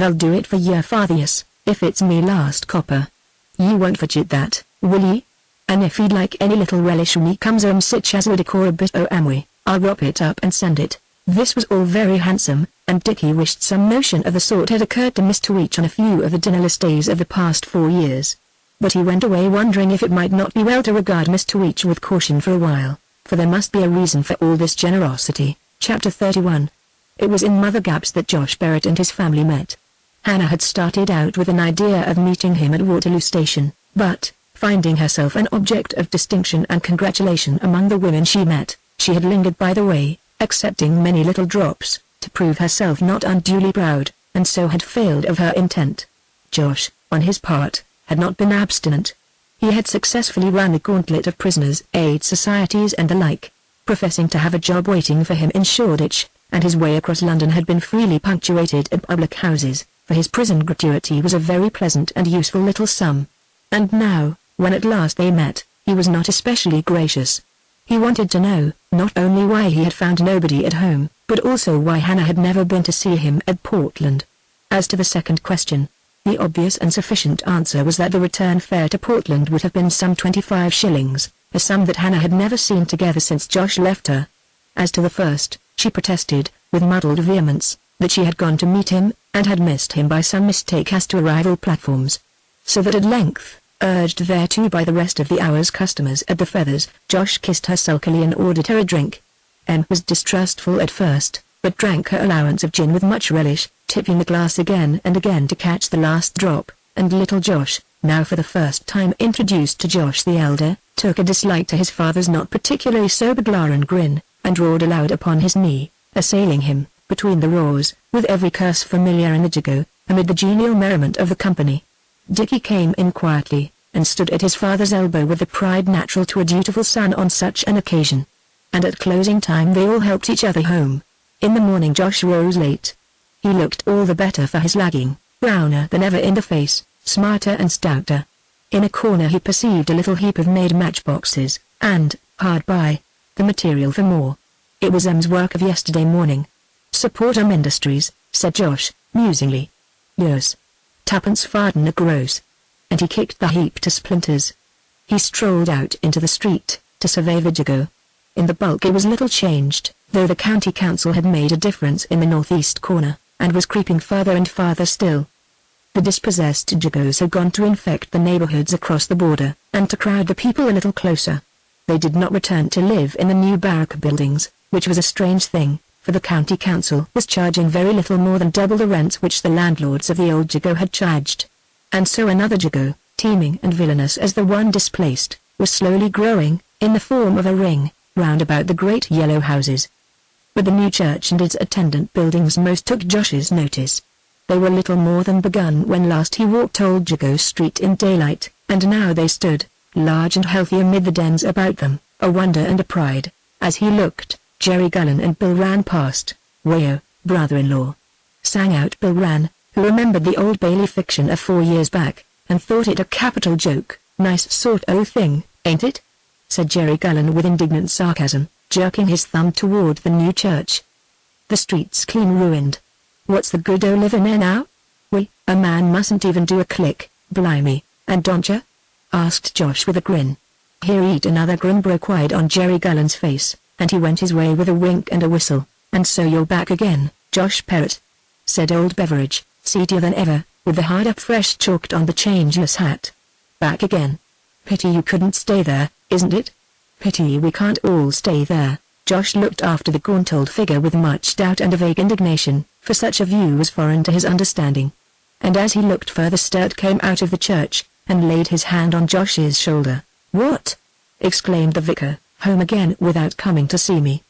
I'll do it for your father yes, if it's me last copper. You won't forget that, will ye? And if he'd like any little relish when he comes home sich as would a bit o' amway, I'll wrap it up and send it." This was all very handsome, and Dickie wished some notion of the sort had occurred to Mr. Weech on a few of the dinnerless days of the past 4 years. But he went away wondering if it might not be well to regard Mr. Weech with caution for a while, for there must be a reason for all this generosity. Chapter 31. It was in Mother Gaps that Josh Barrett and his family met. Hannah had started out with an idea of meeting him at Waterloo Station, but, finding herself an object of distinction and congratulation among the women she met, she had lingered by the way, accepting many little drops, to prove herself not unduly proud, and so had failed of her intent. Josh, on his part, had not been abstinent. He had successfully run the gauntlet of prisoners' aid societies and the like, professing to have a job waiting for him in Shoreditch, and his way across London had been freely punctuated at public houses, for his prison gratuity was a very pleasant and useful little sum. And now, when at last they met, he was not especially gracious. He wanted to know, not only why he had found nobody at home, but also why Hannah had never been to see him at Portland. As to the second question, the obvious and sufficient answer was that the return fare to Portland would have been some 25 shillings, a sum that Hannah had never seen together since Josh left her. As to the first, she protested, with muddled vehemence, that she had gone to meet him, and had missed him by some mistake as to arrival platforms. So that at length, urged thereto by the rest of the hour's customers at the Feathers, Josh kissed her sulkily and ordered her a drink. Em was distrustful at first, but drank her allowance of gin with much relish, tipping the glass again and again to catch the last drop, and little Josh, now for the first time introduced to Josh the elder, took a dislike to his father's not particularly sober glare and grin, and roared aloud upon his knee, assailing him, between the roars, with every curse familiar in the Jago, amid the genial merriment of the company. Dickie came in quietly, and stood at his father's elbow with the pride natural to a dutiful son on such an occasion. And at closing time they all helped each other home. In the morning Josh rose late. He looked all the better for his lagging, browner than ever in the face, smarter and stouter. In a corner he perceived a little heap of made matchboxes, and, hard by, the material for more. It was Em's work of yesterday morning. "Support industries," said Josh, musingly. "Yes. Tuppence farden a gross." And he kicked the heap to splinters. He strolled out into the street, to survey the Jago. In the bulk it was little changed, though the county council had made a difference in the northeast corner, and was creeping farther and farther still. The dispossessed Jagos had gone to infect the neighborhoods across the border, and to crowd the people a little closer. They did not return to live in the new barrack buildings, which was a strange thing, for the county council was charging very little more than double the rents which the landlords of the old Jago had charged. And so another Jago, teeming and villainous as the one displaced, was slowly growing, in the form of a ring, round about the great yellow houses. But the new church and its attendant buildings most took Josh's notice. They were little more than begun when last he walked Old Jago Street in daylight, and now they stood, large and healthy amid the dens about them, a wonder and a pride. As he looked, Jerry Gullen and Bill ran past. "Wayo, brother-in-law," sang out Bill Rann, who remembered the Old Bailey fiction of 4 years back, and thought it a capital joke. "Nice sort o' thing, ain't it?" said Jerry Gullen with indignant sarcasm, jerking his thumb toward the new church. "The street's clean ruined. What's the good o' living there now? Why, a man mustn't even do a click, blimey, and don't ya?" asked Josh with a grin. Here yet another grin broke wide on Jerry Gullen's face, and he went his way with a wink and a whistle. "And so you're back again, Josh Parrott," said old Beveridge, seedier than ever, with the hard-up fresh chalked on the changeless hat. "Back again? Pity you couldn't stay there, isn't it? Pity we can't all stay there. Josh looked after the gaunt old figure with much doubt and a vague indignation, for such a view was foreign to his understanding. And as he looked further, Sturt came out of the church, and laid his hand on Josh's shoulder. "What?" exclaimed the vicar. "Home again without coming to see me?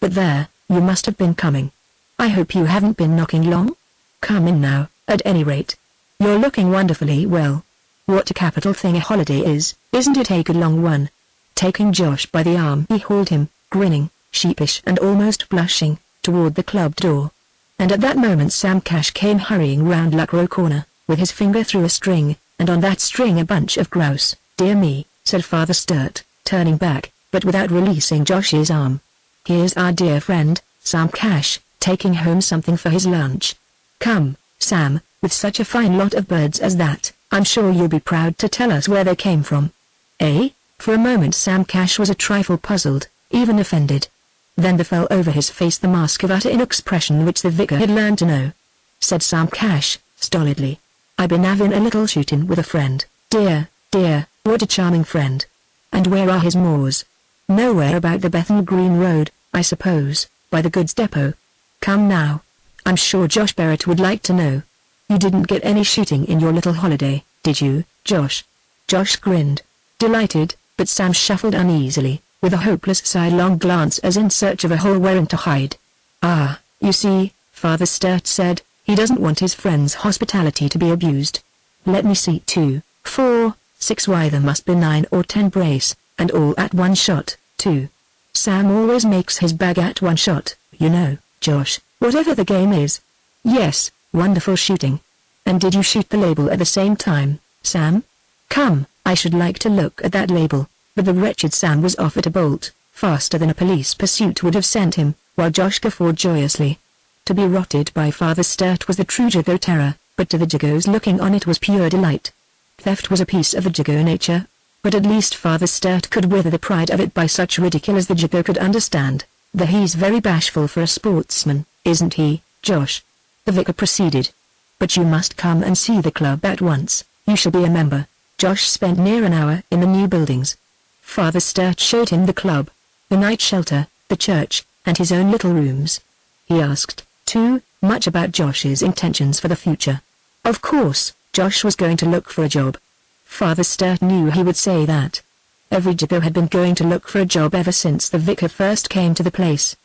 But there, you must have been coming. I hope you haven't been knocking long? Come in now, at any rate. You're looking wonderfully well. What a capital thing a holiday is, isn't it? A good long one." Taking Josh by the arm, he hauled him, grinning, sheepish and almost blushing, toward the club door. And at that moment Sam Cash came hurrying round Luckrow Corner, with his finger through a string, and on that string a bunch of grouse. "Dear me," said Father Sturt, turning back, but without releasing Josh's arm. "Here's our dear friend, Sam Cash, taking home something for his lunch. Come, Sam, with such a fine lot of birds as that, I'm sure you'll be proud to tell us where they came from." "Eh?" For a moment Sam Cash was a trifle puzzled, even offended. Then there fell over his face the mask of utter inexpression which the vicar had learned to know. Said Sam Cash, stolidly, "I been having a little shooting with a friend." "Dear, dear, what a charming friend. And where are his moors?" "Nowhere about the Bethnal Green Road, I suppose, by the goods depot." "Come now. I'm sure Josh Barrett would like to know. You didn't get any shooting in your little holiday, did you, Josh?" Josh grinned, delighted, but Sam shuffled uneasily, with a hopeless sidelong glance as in search of a hole wherein to hide. "Ah, you see," Father Sturt said, "he doesn't want his friend's hospitality to be abused. Let me see, 2, 4, 6, why there must be 9 or 10 brace, and all at one shot, too. Sam always makes his bag at one shot, you know, Josh, whatever the game is." "Yes, wonderful shooting. And did you shoot the label at the same time, Sam?" "Come, I should like to look at that label." But the wretched Sam was off at a bolt, faster than a police pursuit would have sent him, while Josh guffawed joyously. To be rotted by Father Sturt was the true Jago terror, but to the Jagos looking on it was pure delight. Theft was a piece of the Jago nature, but at least Father Sturt could wither the pride of it by such ridicule as the Jago could understand. "Though he's very bashful for a sportsman, isn't he, Josh?" the vicar proceeded. "But you must come and see the club at once. You shall be a member." Josh spent near an hour in the new buildings. Father Sturt showed him the club, the night shelter, the church, and his own little rooms. He asked, too, much about Josh's intentions for the future. Of course, Josh was going to look for a job. Father Sturt knew he would say that. Every Jago had been going to look for a job ever since the vicar first came to the place.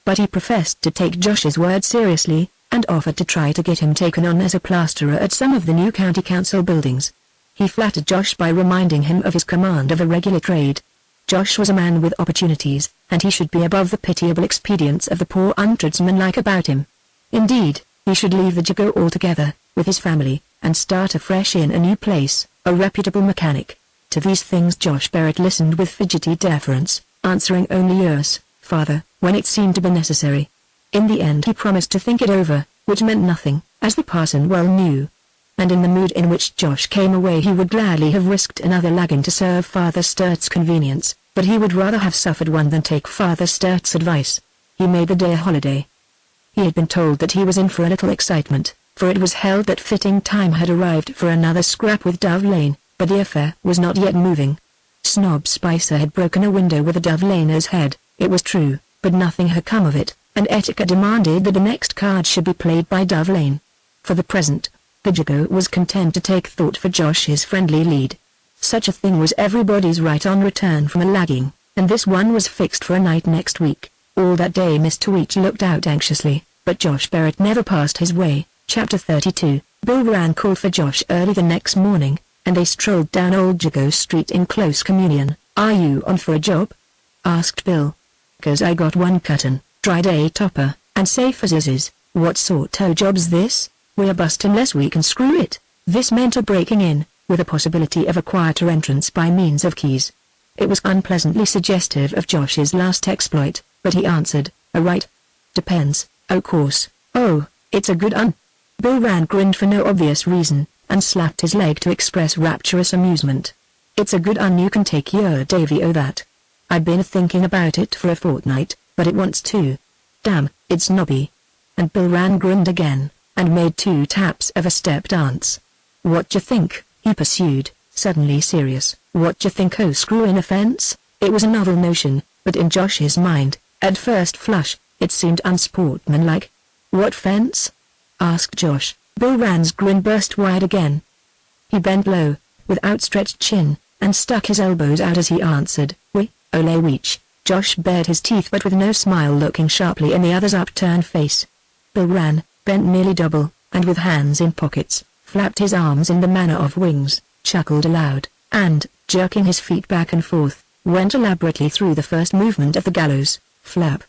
But he professed to take Josh's word seriously, and offered to try to get him taken on as a plasterer at some of the new county council buildings. He flattered Josh by reminding him of his command of a regular trade. Josh was a man with opportunities, and he should be above the pitiable expedients of the poor untradesman-like about him. Indeed, he should leave the Jago altogether, with his family, and start afresh in a new place, a reputable mechanic. To these things Josh Barrett listened with fidgety deference, answering only "Yes, Father," when it seemed to be necessary. In the end he promised to think it over, which meant nothing, as the parson well knew. And in the mood in which Josh came away he would gladly have risked another lagging to serve Father Sturt's convenience, but he would rather have suffered one than take Father Sturt's advice. He made the day a holiday. He had been told that he was in for a little excitement, for it was held that fitting time had arrived for another scrap with Dove Lane, but the affair was not yet moving. Snob Spicer had broken a window with a Dove Laner's head, it was true, but nothing had come of it, and etiquette demanded that the next card should be played by Dove Lane. For the present, the Jago was content to take thought for Josh's friendly lead. Such a thing was everybody's right on return from a lagging, and this one was fixed for a night next week. All that day Mr. Weech looked out anxiously, but Josh Barrett never passed his way. Chapter 32. Bill Ran called for Josh early the next morning, and they strolled down Old Jago Street in close communion. "Are you on for a job?" asked Bill. "'Cause I got one cuttin', tried a topper, and safe as is. What sort o' job's this? We're bust unless we can screw it." This meant a breaking in, with a possibility of a quieter entrance by means of keys. It was unpleasantly suggestive of Josh's last exploit, but he answered, "All right. Depends, o' course." "Oh, it's a good un." Bill Ran grinned for no obvious reason, and slapped his leg to express rapturous amusement. "It's a good un you can take your Davy o' that. I've been thinking about it for a fortnight, but it wants to. Damn, it's nobby." And Bill Ran grinned again, and made 2 taps of a step dance. "What d'you think?" he pursued, suddenly serious. "What d'you think o' screwing a fence?" It was a novel notion, but in Josh's mind, At first flush, it seemed unsportsmanlike. "What fence?" asked Josh. Bill Rand's grin burst wide again. He bent low, with outstretched chin, and stuck his elbows out as he answered, "We, ole weech." Josh bared his teeth but with no smile, looking sharply in the other's upturned face. Bill Rand, bent nearly double, and with hands in pockets, flapped his arms in the manner of wings, chuckled aloud, and, jerking his feet back and forth, went elaborately through the first movement of the gallows, flap.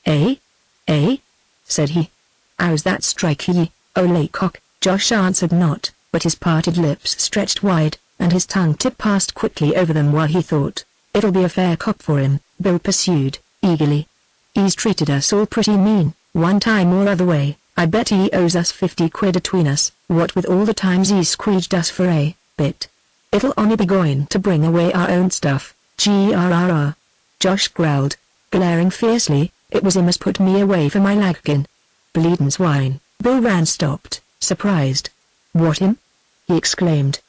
"Eh? Eh?" said he. "How's that strike ye, ole cock?" Josh answered not, but his parted lips stretched wide, and his tongue tip passed quickly over them while he thought. "It'll be a fair cop for him," Bill pursued, eagerly. "He's treated us all pretty mean, one time or other way. I bet he owes us 50 quid atween us, what with all the times he's squeeged us for a bit. It'll only be going to bring away our own stuff, grrr." Josh growled, glaring fiercely. "It was him as put me away for my lagkin. Bleedin' swine." Bill Rand stopped, surprised. "What him?" he exclaimed.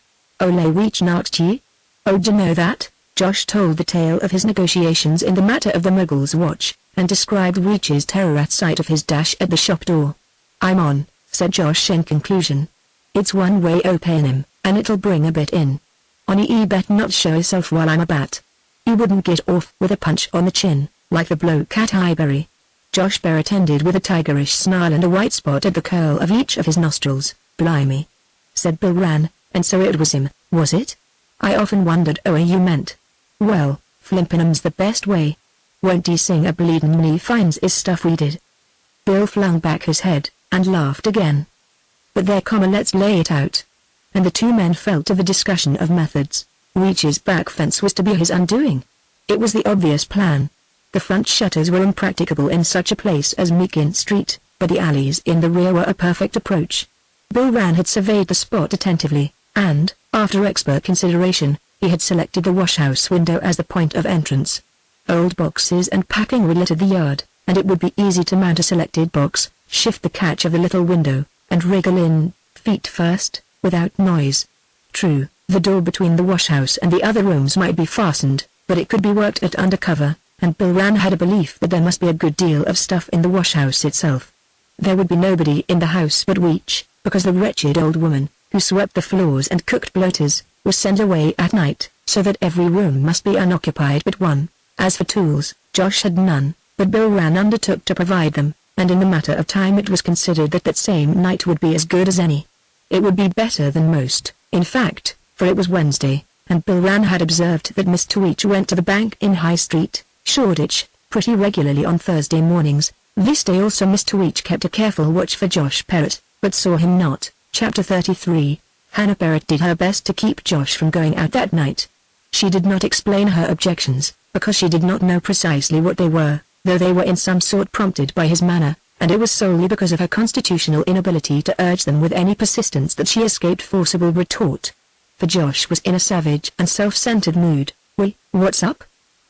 "Ole weech knocked ye? Oh, d'you know that?" Josh told the tale of his negotiations in the matter of the Muggles' watch, and described Weech's terror at sight of his dash at the shop door. "I'm on," said Josh in conclusion. "It's one way o' paying him, and it'll bring a bit in. Only he bet not show hisself while I'm about. He wouldn't get off with a punch on the chin, like the bloke at Highbury." Josh attended with a tigerish snarl and a white spot at the curl of each of his nostrils. "Blimey," said Bill Rand, "and so it was him, was it? I often wondered you meant. Well, flimpin' 'em's the best way. Won't he sing a bleedin' when he finds his stuff we did?" Bill flung back his head, and laughed again. "But there, let's lay it out." And the two men fell to the discussion of methods. Weech's back fence was to be his undoing. It was the obvious plan. The front shutters were impracticable in such a place as Meakin Street, but the alleys in the rear were a perfect approach. Bill Rand had surveyed the spot attentively, and, after expert consideration, he had selected the washhouse window as the point of entrance. Old boxes and packing would litter the yard, and it would be easy to mount a selected box, shift the catch of the little window, and wriggle in, feet first, without noise. True, the door between the washhouse and the other rooms might be fastened, but it could be worked at undercover, and Bill Rand had a belief that there must be a good deal of stuff in the washhouse itself. There would be nobody in the house but Weech, because the wretched old woman, who swept the floors and cooked bloaters, was sent away at night, so that every room must be unoccupied but one. As for tools, Josh had none, but Bill Rand undertook to provide them, and in the matter of time it was considered that that same night would be as good as any. It would be better than most, in fact, for it was Wednesday, and Bill Rand had observed that Mr. Weech went to the bank in High Street, Shoreditch, pretty regularly on Thursday mornings. This day also Mr. Weech kept a careful watch for Josh Perrott, but saw him not. Chapter 33. Hannah Perrott did her best to keep Josh from going out that night. She did not explain her objections, because she did not know precisely what they were, though they were in some sort prompted by his manner, and it was solely because of her constitutional inability to urge them with any persistence that she escaped forcible retort. For Josh was in a savage and self-centered mood. What's up?"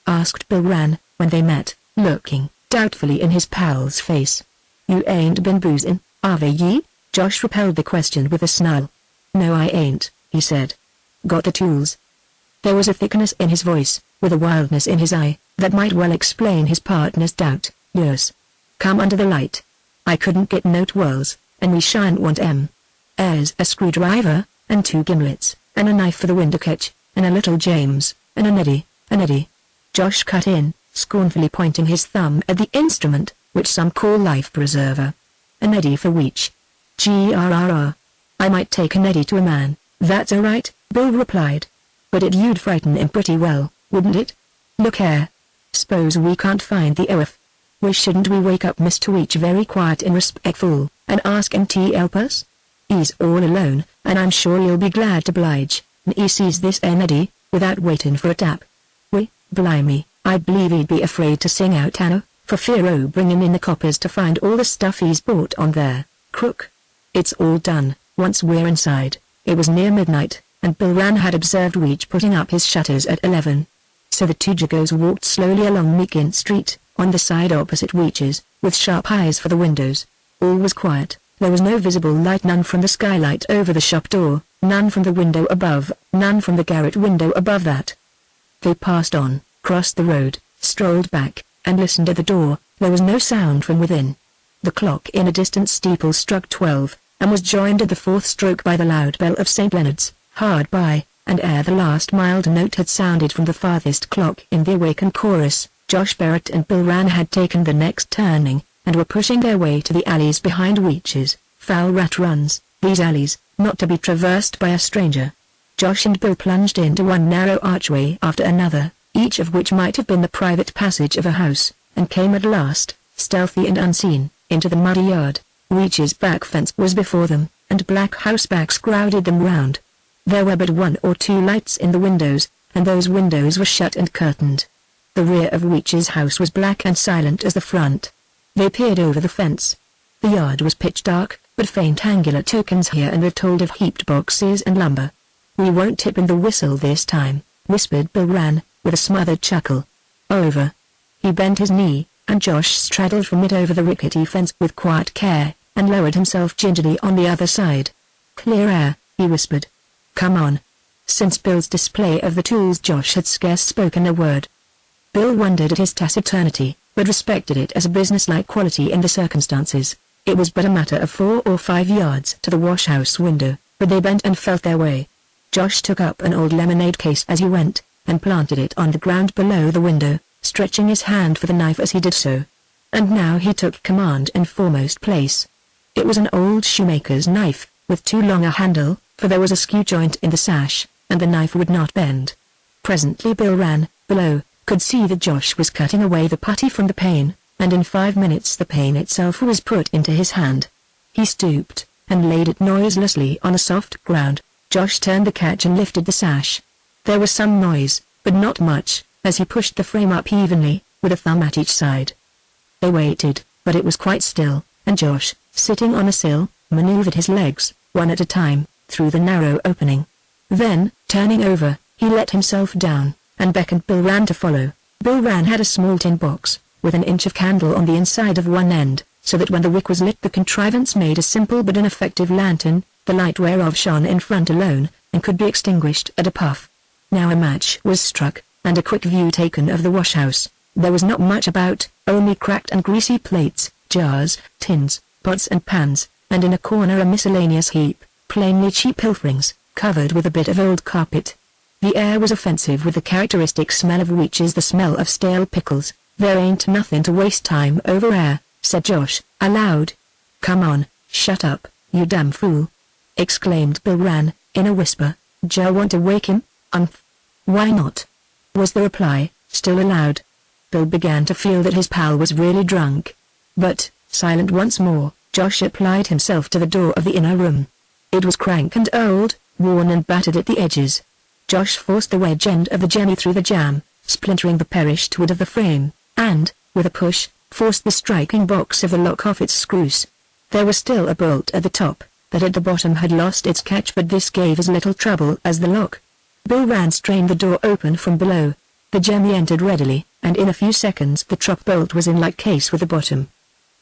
asked Bill Rand, when they met, looking doubtfully in his pal's face. "You ain't been boozin', have ye?" Josh repelled the question with a snarl. "No, I ain't," he said. "Got the tools?" There was a thickness in his voice, with a wildness in his eye, that might well explain his partner's doubt. "Yes. Come under the light. I couldn't get no twirls, and we shan't want 'em. There's a screwdriver, and 2 gimlets, and a knife for the window catch, and a little James, and an eddy. Josh cut in, scornfully pointing his thumb at the instrument, which some call life preserver. "An eddy for Weech. Grrr. I might take an eddy to a man, that's all right," Bill replied. "But you'd frighten him pretty well, wouldn't it? Look here. S'pose we can't find the oaf. Shouldn't we wake up Mr. Weech very quiet and respectful, and ask him to help us? He's all alone, and I'm sure he'll be glad to oblige, and he sees this eddy, without waiting for a tap. Blimey, I believe he'd be afraid to sing out Anno, for fear o' bringing in the coppers to find all the stuff he's bought on there, crook. It's all done, once we're inside." It was near midnight, and Bill Rand had observed Weech putting up his shutters at 11. So the two Jagos walked slowly along Meakin Street, on the side opposite Weech's, with sharp eyes for the windows. All was quiet. There was no visible light, none from the skylight over the shop door, none from the window above, none from the garret window above that. They passed on, crossed the road, strolled back, and listened at the door, There was no sound from within. The clock in a distant steeple struck 12, and was joined at the fourth stroke by the loud bell of St. Leonard's, hard by, and ere the last mild note had sounded from the farthest clock in the awakened chorus, Josh Barrett and Bill Rann had taken the next turning, and were pushing their way to the alleys behind Weech's foul rat runs, these alleys, not to be traversed by a stranger. Josh and Bill plunged into one narrow archway after another, each of which might have been the private passage of a house, and came at last, stealthy and unseen, into the muddy yard. Weech's back fence was before them, and black housebacks crowded them round. There were but one or two lights in the windows, and those windows were shut and curtained. The rear of Weech's house was black and silent as the front. They peered over the fence. The yard was pitch dark, but faint angular tokens here and there told of heaped boxes and lumber. "We won't tip in the whistle this time," whispered Bill Rann, with a smothered chuckle. "Over." He bent his knee, and Josh straddled from it over the rickety fence with quiet care, and lowered himself gingerly on the other side. "Clear air," he whispered. "Come on." Since Bill's display of the tools Josh had scarce spoken a word. Bill wondered at his taciturnity, but respected it as a businesslike quality in the circumstances. It was but a matter of 4 or 5 yards to the wash-house window, but they bent and felt their way. Josh took up an old lemonade case as he went, and planted it on the ground below the window, stretching his hand for the knife as he did so. And now he took command in foremost place. It was an old shoemaker's knife, with too long a handle, for there was a skew joint in the sash, and the knife would not bend. Presently Bill Rann, below, could see that Josh was cutting away the putty from the pane, and in 5 minutes the pane itself was put into his hand. He stooped, and laid it noiselessly on the soft ground. Josh turned the catch and lifted the sash. There was some noise, but not much, as he pushed the frame up evenly, with a thumb at each side. They waited, but it was quite still, and Josh, sitting on a sill, maneuvered his legs, one at a time, through the narrow opening. Then, turning over, he let himself down, and beckoned Bill Rann to follow. Bill Rann had a small tin box, with an inch of candle on the inside of one end, so that when the wick was lit the contrivance made a simple but ineffective lantern, the light whereof shone in front alone, and could be extinguished at a puff. Now a match was struck, and a quick view taken of the wash-house. There was not much about, only cracked and greasy plates, jars, tins, pots and pans, and in a corner a miscellaneous heap, plainly cheap pilferings, covered with a bit of old carpet. The air was offensive with the characteristic smell of Weech's, the smell of stale pickles. "There ain't nothing to waste time over air," said Josh, aloud. "Come on, shut up, you damn fool," exclaimed Bill Rann, in a whisper. "Joe want to wake him?" "Why not?" was the reply, still aloud. Bill began to feel that his pal was really drunk. But, silent once more, Josh applied himself to the door of the inner room. It was crank and old, worn and battered at the edges. Josh forced the wedge end of the jemmy through the jamb, splintering the perished wood of the frame, and, with a push, forced the striking box of the lock off its screws. There was still a bolt at the top, that at the bottom had lost its catch, but this gave as little trouble as the lock. Bill Rann strained the door open from below. The jemmy entered readily, and in a few seconds the trap bolt was in like case with the bottom.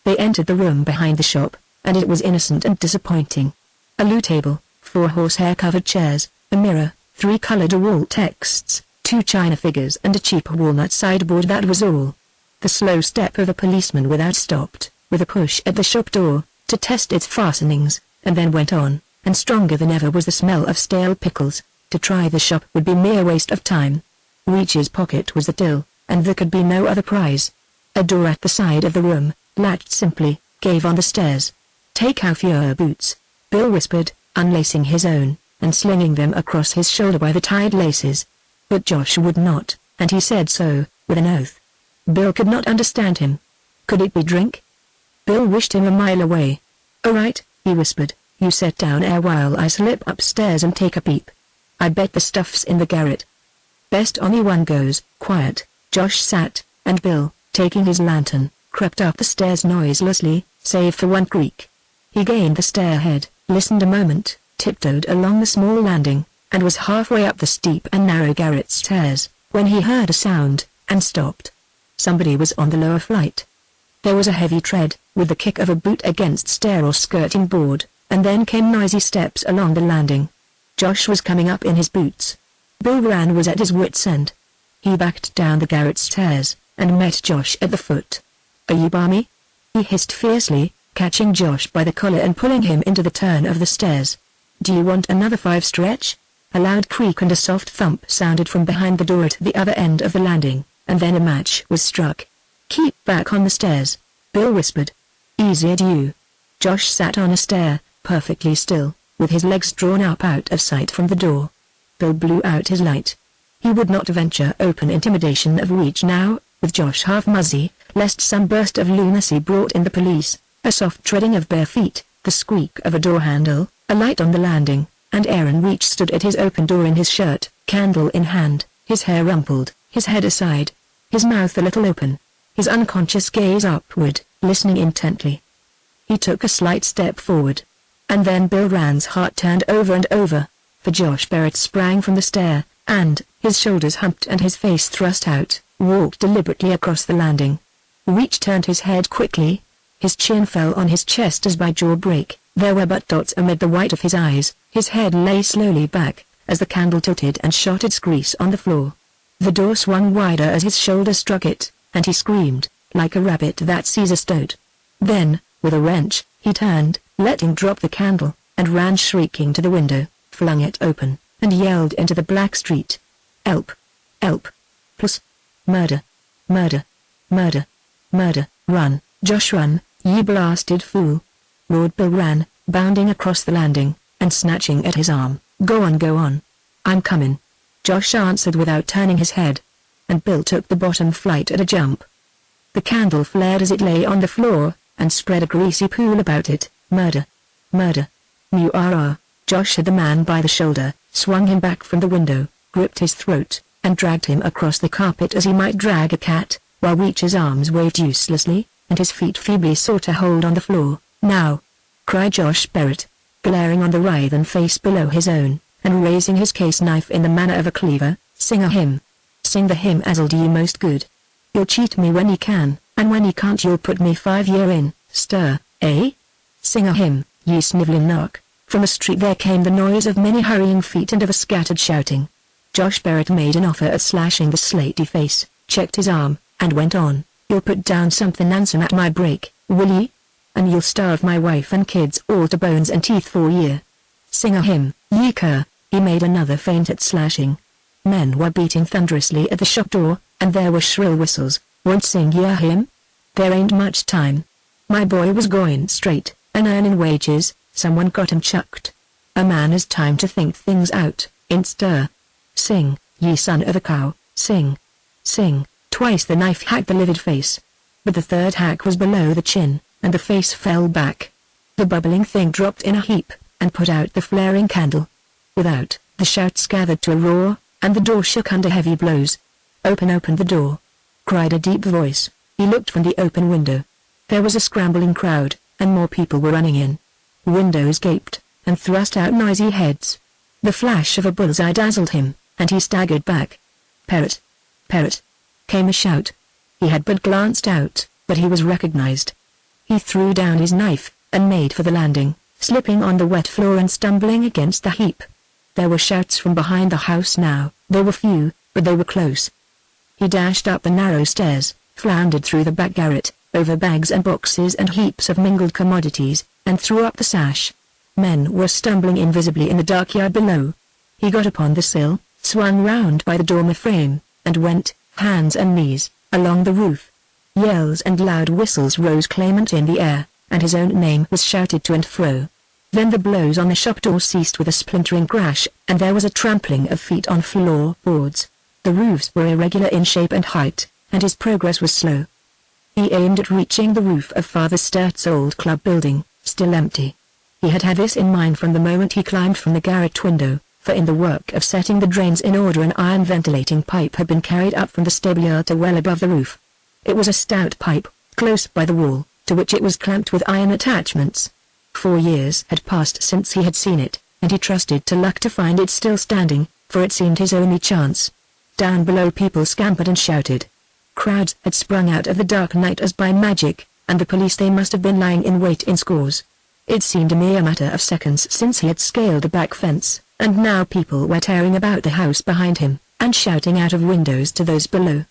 They entered the room behind the shop, and it was innocent and disappointing. A loo table, 4 horsehair-covered chairs, a mirror, 3 colored wall texts, 2 china figures and a cheap walnut sideboard, that was all. The slow step of a policeman without stopped, with a push at the shop door, to test its fastenings, and then went on, and stronger than ever was the smell of stale pickles. To try the shop would be mere waste of time. Weech's pocket was the till, and there could be no other prize. A door at the side of the room, latched simply, gave on the stairs. "Take off your boots," Bill whispered, unlacing his own, and slinging them across his shoulder by the tied laces. But Josh would not, and he said so, with an oath. Bill could not understand him. Could it be drink? Bill wished him a mile away. "All right," he whispered, "you set down air while I slip upstairs and take a peep. I bet the stuff's in the garret." Best only one goes. Quiet. Josh sat, and Bill, taking his lantern, crept up the stairs noiselessly, save for one creak. He gained the stairhead, listened a moment, tiptoed along the small landing, and was halfway up the steep and narrow garret stairs, when he heard a sound, and stopped. Somebody was on the lower flight. There was a heavy tread, with the kick of a boot against stair or skirting board, and then came noisy steps along the landing. Josh was coming up in his boots. Bill Rann was at his wits' end. He backed down the garret stairs, and met Josh at the foot. Are you balmy? He hissed fiercely, catching Josh by the collar and pulling him into the turn of the stairs. Do you want another 5 stretch? A loud creak and a soft thump sounded from behind the door at the other end of the landing, and then a match was struck. Keep back on the stairs, Bill whispered. Easier to you. Josh sat on a stair, perfectly still, with his legs drawn up out of sight from the door. Bill blew out his light. He would not venture open intimidation of reach now, with Josh half muzzy, lest some burst of lunacy brought in the police. A soft treading of bare feet, the squeak of a door handle, a light on the landing, and Aaron Reach stood at his open door in his shirt, candle in hand, his hair rumpled, his head aside, his mouth a little open, his unconscious gaze upward, listening intently. He took a slight step forward. And then Bill Rand's heart turned over and over, for Josh Barrett sprang from the stair, and, his shoulders humped and his face thrust out, walked deliberately across the landing. Reach turned his head quickly. His chin fell on his chest as by jaw break. There were but dots amid the white of his eyes. His head lay slowly back, as the candle tilted and shot its grease on the floor. The door swung wider as his shoulder struck it, and he screamed, like a rabbit that sees a stoat. Then, with a wrench, he turned, letting drop the candle, and ran shrieking to the window, flung it open, and yelled into the black street. Help! Help! Plus! Murder! Murder! Murder! Murder! Run, Josh, run, ye blasted fool! Lord Bill ran, bounding across the landing, and snatching at his arm. Go on, I'm coming. Josh answered without turning his head. And Bill took the bottom flight at a jump. The candle flared as it lay on the floor, and spread a greasy pool about it. Murder! Murder! Mu-ah-ah! Josh had the man by the shoulder, swung him back from the window, gripped his throat, and dragged him across the carpet as he might drag a cat, while Reach's arms waved uselessly, and his feet feebly sought a hold on the floor. Now! Cried Josh Barrett, glaring on the writhen face below his own, and raising his case knife in the manner of a cleaver. Sing a hymn. Sing the hymn as'll do you most good. You'll cheat me when you can, and when you can't you'll put me 5 year in, stir, eh? Sing a hymn, ye snivelling nark. From a street there came the noise of many hurrying feet and of a scattered shouting. Josh Barrett made an offer at slashing the slaty face, checked his arm, and went on. You'll put down something handsome at my break, will ye? And you'll starve my wife and kids all to bones and teeth for a year. Sing a hymn, ye cur. He made another feint at slashing. Men were beating thunderously at the shop door, and there were shrill whistles. Won't sing ye a hymn? There ain't much time. My boy was going straight, and earning wages. Someone got him chucked. A man has time to think things out, in stir. Sing, ye son of a cow, sing. Sing. Twice the knife hacked the livid face. But the third hack was below the chin, and the face fell back. The bubbling thing dropped in a heap, and put out the flaring candle. Without, the shouts gathered to a roar, and the door shook under heavy blows. Open the door! Cried a deep voice. He looked from the open window. There was a scrambling crowd, and more people were running in. Windows gaped, and thrust out noisy heads. The flash of a bullseye dazzled him, and he staggered back. Parrot! Parrot! Came a shout. He had but glanced out, but he was recognized. He threw down his knife, and made for the landing, slipping on the wet floor and stumbling against the heap. There were shouts from behind the house now. They were few, but they were close. He dashed up the narrow stairs, floundered through the back garret, over bags and boxes and heaps of mingled commodities, and threw up the sash. Men were stumbling invisibly in the dark yard below. He got upon the sill, swung round by the dormer frame, and went, hands and knees, along the roof. Yells and loud whistles rose clamant in the air, and his own name was shouted to and fro. Then the blows on the shop door ceased with a splintering crash, and there was a trampling of feet on floorboards. The roofs were irregular in shape and height, and his progress was slow. He aimed at reaching the roof of Father Sturt's old club building, still empty. He had had this in mind from the moment he climbed from the garret window, for in the work of setting the drains in order an iron ventilating pipe had been carried up from the stableyard to well above the roof. It was a stout pipe, close by the wall, to which it was clamped with iron attachments. 4 years had passed since he had seen it, and he trusted to luck to find it still standing, for it seemed his only chance. Down below people scampered and shouted. Crowds had sprung out of the dark night as by magic, and the police they must have been lying in wait in scores. It seemed a mere matter of seconds since he had scaled the back fence, and now people were tearing about the house behind him, and shouting out of windows to those below.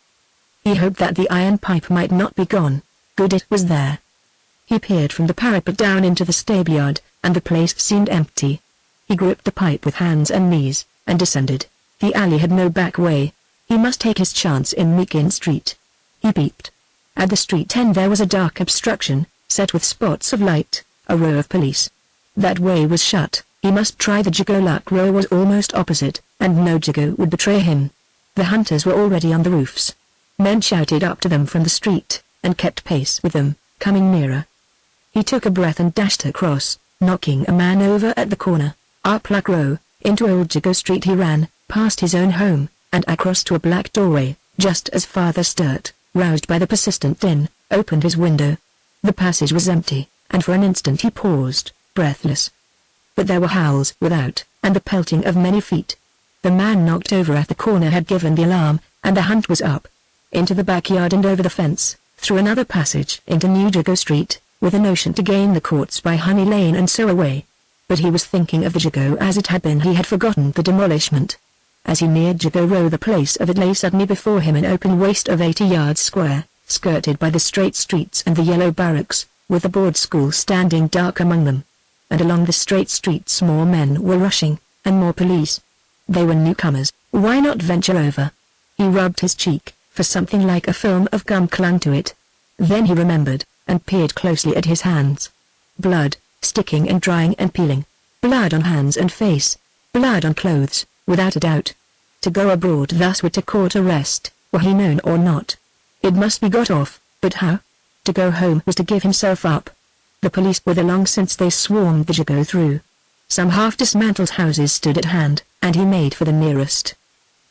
He hoped that the iron pipe might not be gone. Good, it was there. He peered from the parapet down into the stableyard, and the place seemed empty. He gripped the pipe with hands and knees, and descended. The alley had no back way. He must take his chance in Meakin Street. He peeped. At the street end there was a dark obstruction, set with spots of light, a row of police. That way was shut. He must try the Jago. Luck row was almost opposite, and no Jago would betray him. The hunters were already on the roofs. Men shouted up to them from the street, and kept pace with them, coming nearer. He took a breath and dashed across, knocking a man over at the corner. Up Luck row, into Old Jago Street he ran, past his own home, and across to a black doorway, just as Father Sturt, roused by the persistent din, opened his window. The passage was empty, and for an instant he paused, breathless. But there were howls without, and the pelting of many feet. The man knocked over at the corner had given the alarm, and the hunt was up. Into the backyard and over the fence, through another passage into New Jago Street, with a notion to gain the courts by Honey Lane and so away. But he was thinking of the Jago as it had been. He had forgotten the demolishment. As he neared Jago Row, the place of it lay suddenly before him, an open waste of 80 yards square, skirted by the straight streets and the yellow barracks, with the board school standing dark among them. And along the straight streets more men were rushing, and more police. They were newcomers. Why not venture over? He rubbed his cheek, for something like a film of gum clung to it. Then he remembered, and peered closely at his hands. Blood, sticking and drying and peeling. Blood on hands and face. Blood on clothes, without a doubt. To go abroad thus would to court arrest, were he known or not. It must be got off, but how? To go home was to give himself up. The police were there long since. They swarmed the Jago through. Some half-dismantled houses stood at hand, and he made for the nearest.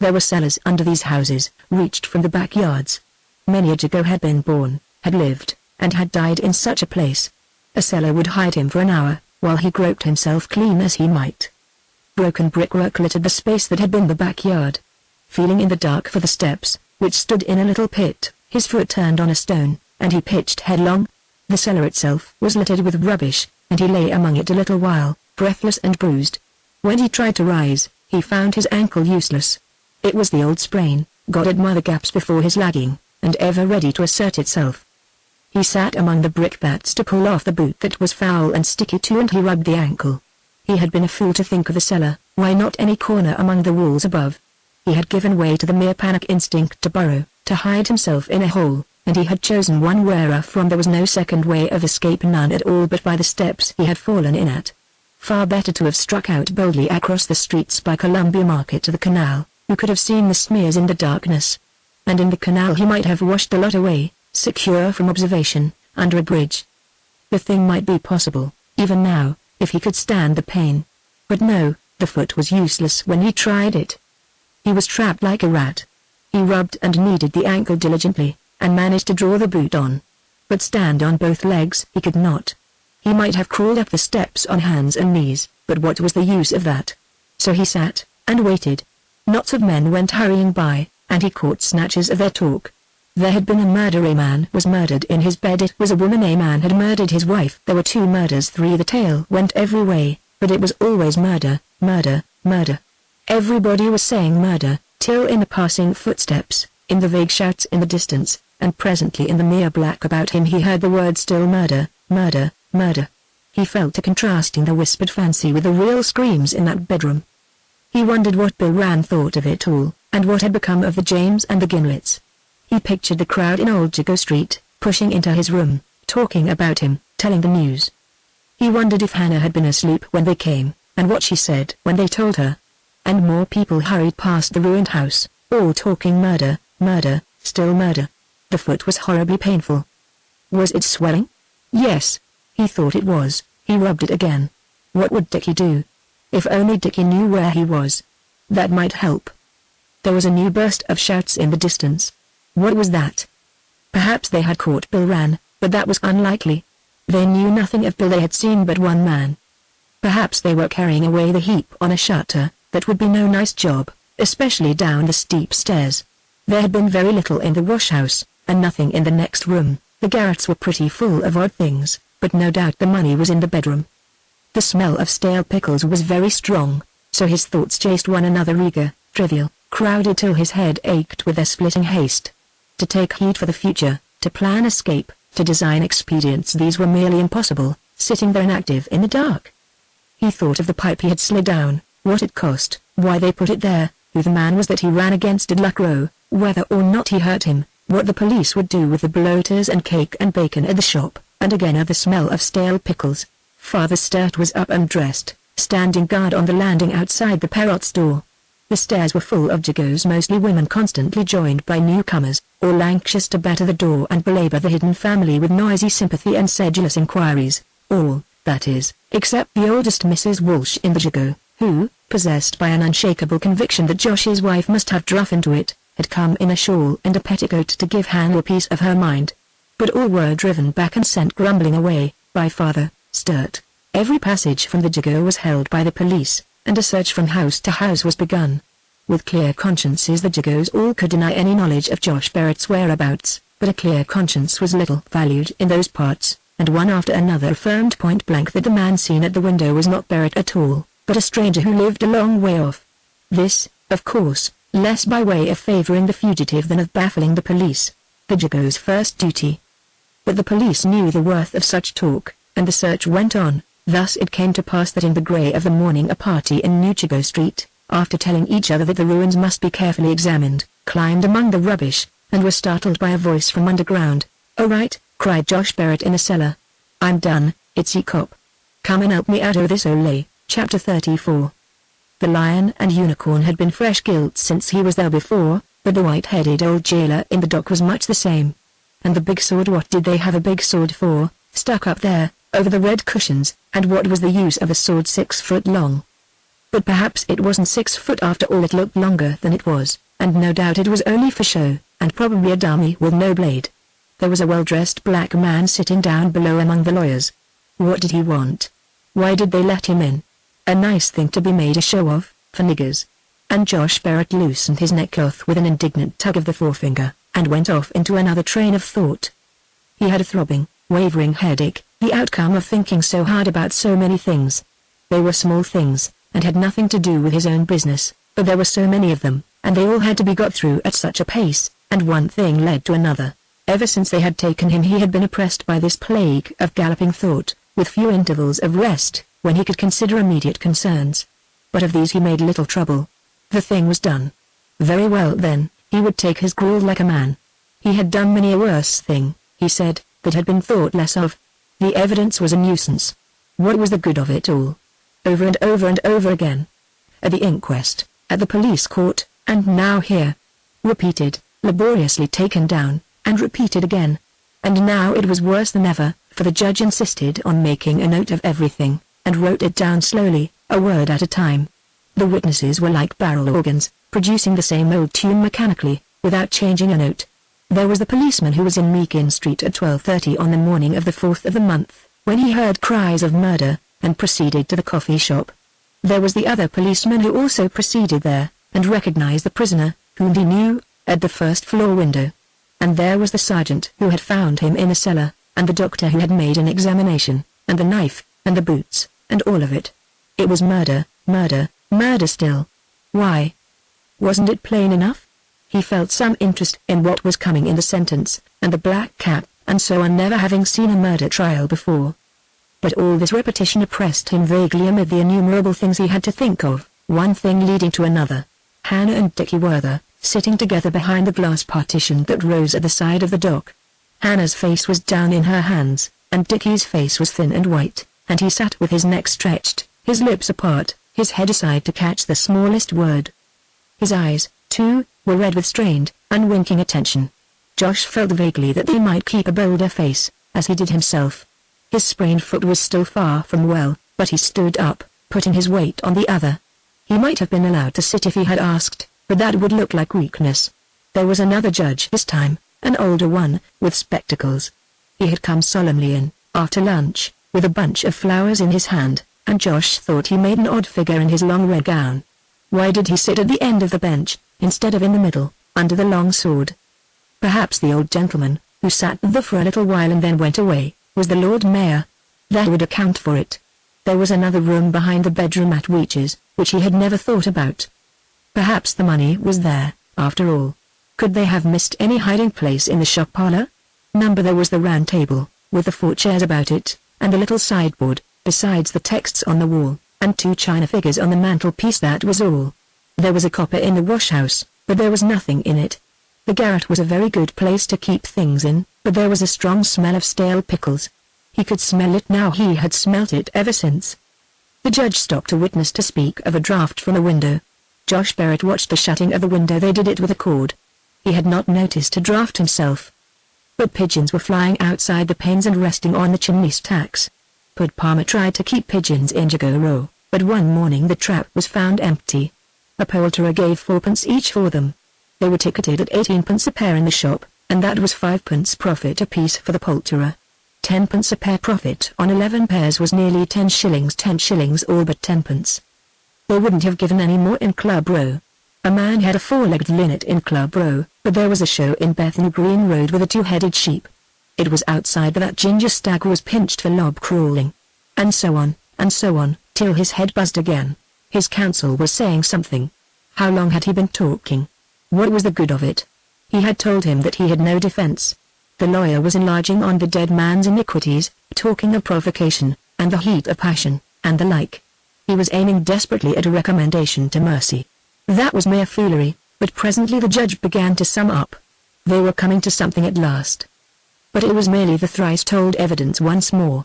There were cellars under these houses, reached from the backyards. Many a Jago had been born, had lived, and had died in such a place. A cellar would hide him for an hour, while he groped himself clean as he might. Broken brickwork littered the space that had been the backyard. Feeling in the dark for the steps, which stood in a little pit, his foot turned on a stone, and he pitched headlong. The cellar itself was littered with rubbish, and he lay among it a little while, breathless and bruised. When he tried to rise, he found his ankle useless. It was the old sprain, got at mother gaps before his lagging, and ever ready to assert itself. He sat among the brickbats to pull off the boot that was foul and sticky too, and he rubbed the ankle. He had been a fool to think of the cellar. Why not any corner among the walls above? He had given way to the mere panic instinct to burrow, to hide himself in a hole, and he had chosen one wherefrom there was no second way of escape, none at all but by the steps he had fallen in at. Far better to have struck out boldly across the streets by Columbia Market to the canal, who could have seen the smears in the darkness. And in the canal he might have washed the lot away, secure from observation, under a bridge. The thing might be possible, even now, if he could stand the pain. But no, the foot was useless when he tried it. He was trapped like a rat. He rubbed and kneaded the ankle diligently, and managed to draw the boot on. But stand on both legs he could not. He might have crawled up the steps on hands and knees, but what was the use of that? So he sat, and waited. Knots of men went hurrying by, and he caught snatches of their talk. There had been a murder. A man was murdered in his bed. It was a woman. A man had murdered his wife. There were 2 murders. 3. The tale went every way, but it was always murder, murder, murder. Everybody was saying murder, till in the passing footsteps, in the vague shouts in the distance, and presently in the mere black about him he heard the word still: murder, murder, murder. He fell to contrasting the whispered fancy with the real screams in that bedroom. He wondered what Bill Rann thought of it all, and what had become of the James and the Ginlets. He pictured the crowd in Old Jago Street, pushing into his room, talking about him, telling the news. He wondered if Hannah had been asleep when they came, and what she said when they told her. And more people hurried past the ruined house, all talking murder, murder, still murder. The foot was horribly painful. Was it swelling? Yes, he thought it was. He rubbed it again. What would Dickie do? If only Dickie knew where he was. That might help. There was a new burst of shouts in the distance. What was that? Perhaps they had caught Bill Rann, but that was unlikely. They knew nothing of Bill. They had seen but one man. Perhaps they were carrying away the heap on a shutter. That would be no nice job, especially down the steep stairs. There had been very little in the washhouse, and nothing in the next room. The garrets were pretty full of odd things, but no doubt the money was in the bedroom. The smell of stale pickles was very strong, so his thoughts chased one another, eager, trivial, crowded till his head ached with their splitting haste. To take heed for the future, to plan escape, To design expedients these were merely impossible, sitting there inactive in the dark. He thought of the pipe he had slid down, what it cost, why they put it there, who the man was that he ran against at Luck Row, whether or not he hurt him, what the police would do with the bloaters and cake and bacon at the shop, and again of the smell of stale pickles. Father Sturt was up and dressed, standing guard on the landing outside the Perrotts' door. The stairs were full of Jagos, mostly women, constantly joined by newcomers, all anxious to batter the door and belabor the hidden family with noisy sympathy and sedulous inquiries. All, that is, except the oldest Mrs. Walsh in the Jago, who, possessed by an unshakable conviction that Josh's wife must have druff into it, had come in a shawl and a petticoat to give Hannah a piece of her mind. But all were driven back and sent grumbling away, by Father Sturt. Every passage from the Jago was held by the police, and a search from house to house was begun. With clear consciences the Jagos all could deny any knowledge of Josh Barrett's whereabouts, but a clear conscience was little valued in those parts, and one after another affirmed point blank that the man seen at the window was not Barrett at all, but a stranger who lived a long way off. This, of course, less by way of favoring the fugitive than of baffling the police, the Jagos' first duty. But the police knew the worth of such talk, and the search went on. Thus it came to pass that in the grey of the morning a party in New Jago Street, after telling each other that the ruins must be carefully examined, climbed among the rubbish, and were startled by a voice from underground. "Oh right," cried Josh Barrett in the cellar. "I'm done, it's ye cop. Come and help me out o' this ole." Chapter 34. The Lion and Unicorn had been fresh guilt since he was there before, but the white-headed old jailer in the dock was much the same. And the big sword, what did they have a big sword for, stuck up there, over the red cushions, and what was the use of a sword 6 foot long? But perhaps it wasn't 6 foot after all, it looked longer than it was, and no doubt it was only for show, and probably a dummy with no blade. There was a well-dressed black man sitting down below among the lawyers. What did he want? Why did they let him in? A nice thing to be made a show of, for niggers. And Josh Barrett loosened his neckcloth with an indignant tug of the forefinger, and went off into another train of thought. He had a throbbing, wavering headache, the outcome of thinking so hard about so many things. They were small things, and had nothing to do with his own business, but there were so many of them, and they all had to be got through at such a pace, and one thing led to another. Ever since they had taken him he had been oppressed by this plague of galloping thought, with few intervals of rest, when he could consider immediate concerns. But of these he made little trouble. The thing was done. Very well then, he would take his gruel like a man. He had done many a worse thing, he said, that had been thought less of. The evidence was a nuisance. What was the good of it all? Over and over and over again. At the inquest, at the police court, and now here. Repeated, laboriously taken down, and repeated again. And now it was worse than ever, for the judge insisted on making a note of everything, and wrote it down slowly, a word at a time. The witnesses were like barrel organs, producing the same old tune mechanically, without changing a note. There was the policeman who was in Meakin Street at 12:30 on the morning of the 4th of the month, when he heard cries of murder, and proceeded to the coffee shop. There was the other policeman who also proceeded there, and recognized the prisoner, whom he knew, at the first-floor window. And there was the sergeant who had found him in the cellar, and the doctor who had made an examination, and the knife, and the boots, and all of it. It was murder, murder, murder still. Why? Wasn't it plain enough? He felt some interest in what was coming in the sentence, and the black cap, and so on, never having seen a murder trial before. But all this repetition oppressed him vaguely amid the innumerable things he had to think of, one thing leading to another. Hannah and Dickie were there, sitting together behind the glass partition that rose at the side of the dock. Hannah's face was down in her hands, and Dickie's face was thin and white, and he sat with his neck stretched, his lips apart, his head aside to catch the smallest word. His eyes, too, were red with strained, unwinking attention. Josh felt vaguely that they might keep a bolder face, as he did himself. His sprained foot was still far from well, but he stood up, putting his weight on the other. He might have been allowed to sit if he had asked, but that would look like weakness. There was another judge this time, an older one, with spectacles. He had come solemnly in, after lunch, with a bunch of flowers in his hand, and Josh thought he made an odd figure in his long red gown. Why did he sit at the end of the bench, instead of in the middle, under the long sword? Perhaps the old gentleman, who sat there for a little while and then went away, was the Lord Mayor. That would account for it. There was another room behind the bedroom at Weech's, which he had never thought about. Perhaps the money was there, after all. Could they have missed any hiding place in the shop parlor? Number there was the round table, with the 4 chairs about it, and the little sideboard, besides the texts on the wall, and 2 china figures on the mantelpiece. That was all. There was a copper in the washhouse, but there was nothing in it. The garret was a very good place to keep things in, but there was a strong smell of stale pickles. He could smell it now. He had smelt it ever since. The judge stopped a witness to speak of a draught from a window. Josh Barrett watched the shutting of the window. They did it with a cord. He had not noticed a draught himself. But pigeons were flying outside the panes and resting on the chimney stacks. Pud Palmer tried to keep pigeons in Jago row, but one morning the trap was found empty. A poulterer gave 4p each for them. They were ticketed at 18p a pair in the shop, and that was 5p profit apiece for the poulterer. 10p a pair profit on 11 pairs was nearly 10 shillings. 10 shillings all but 10p. They wouldn't have given any more in Club Row. A man had a 4-legged linnet in Club Row, but there was a show in Bethnal Green Road with a 2-headed sheep. It was outside that ginger stag was pinched for lob crawling. And so on, till his head buzzed again. His counsel was saying something. How long had he been talking? What was the good of it? He had told him that he had no defense. The lawyer was enlarging on the dead man's iniquities, talking of provocation, and the heat of passion, and the like. He was aiming desperately at a recommendation to mercy. That was mere foolery, but presently the judge began to sum up. They were coming to something at last. But it was merely the thrice-told evidence once more.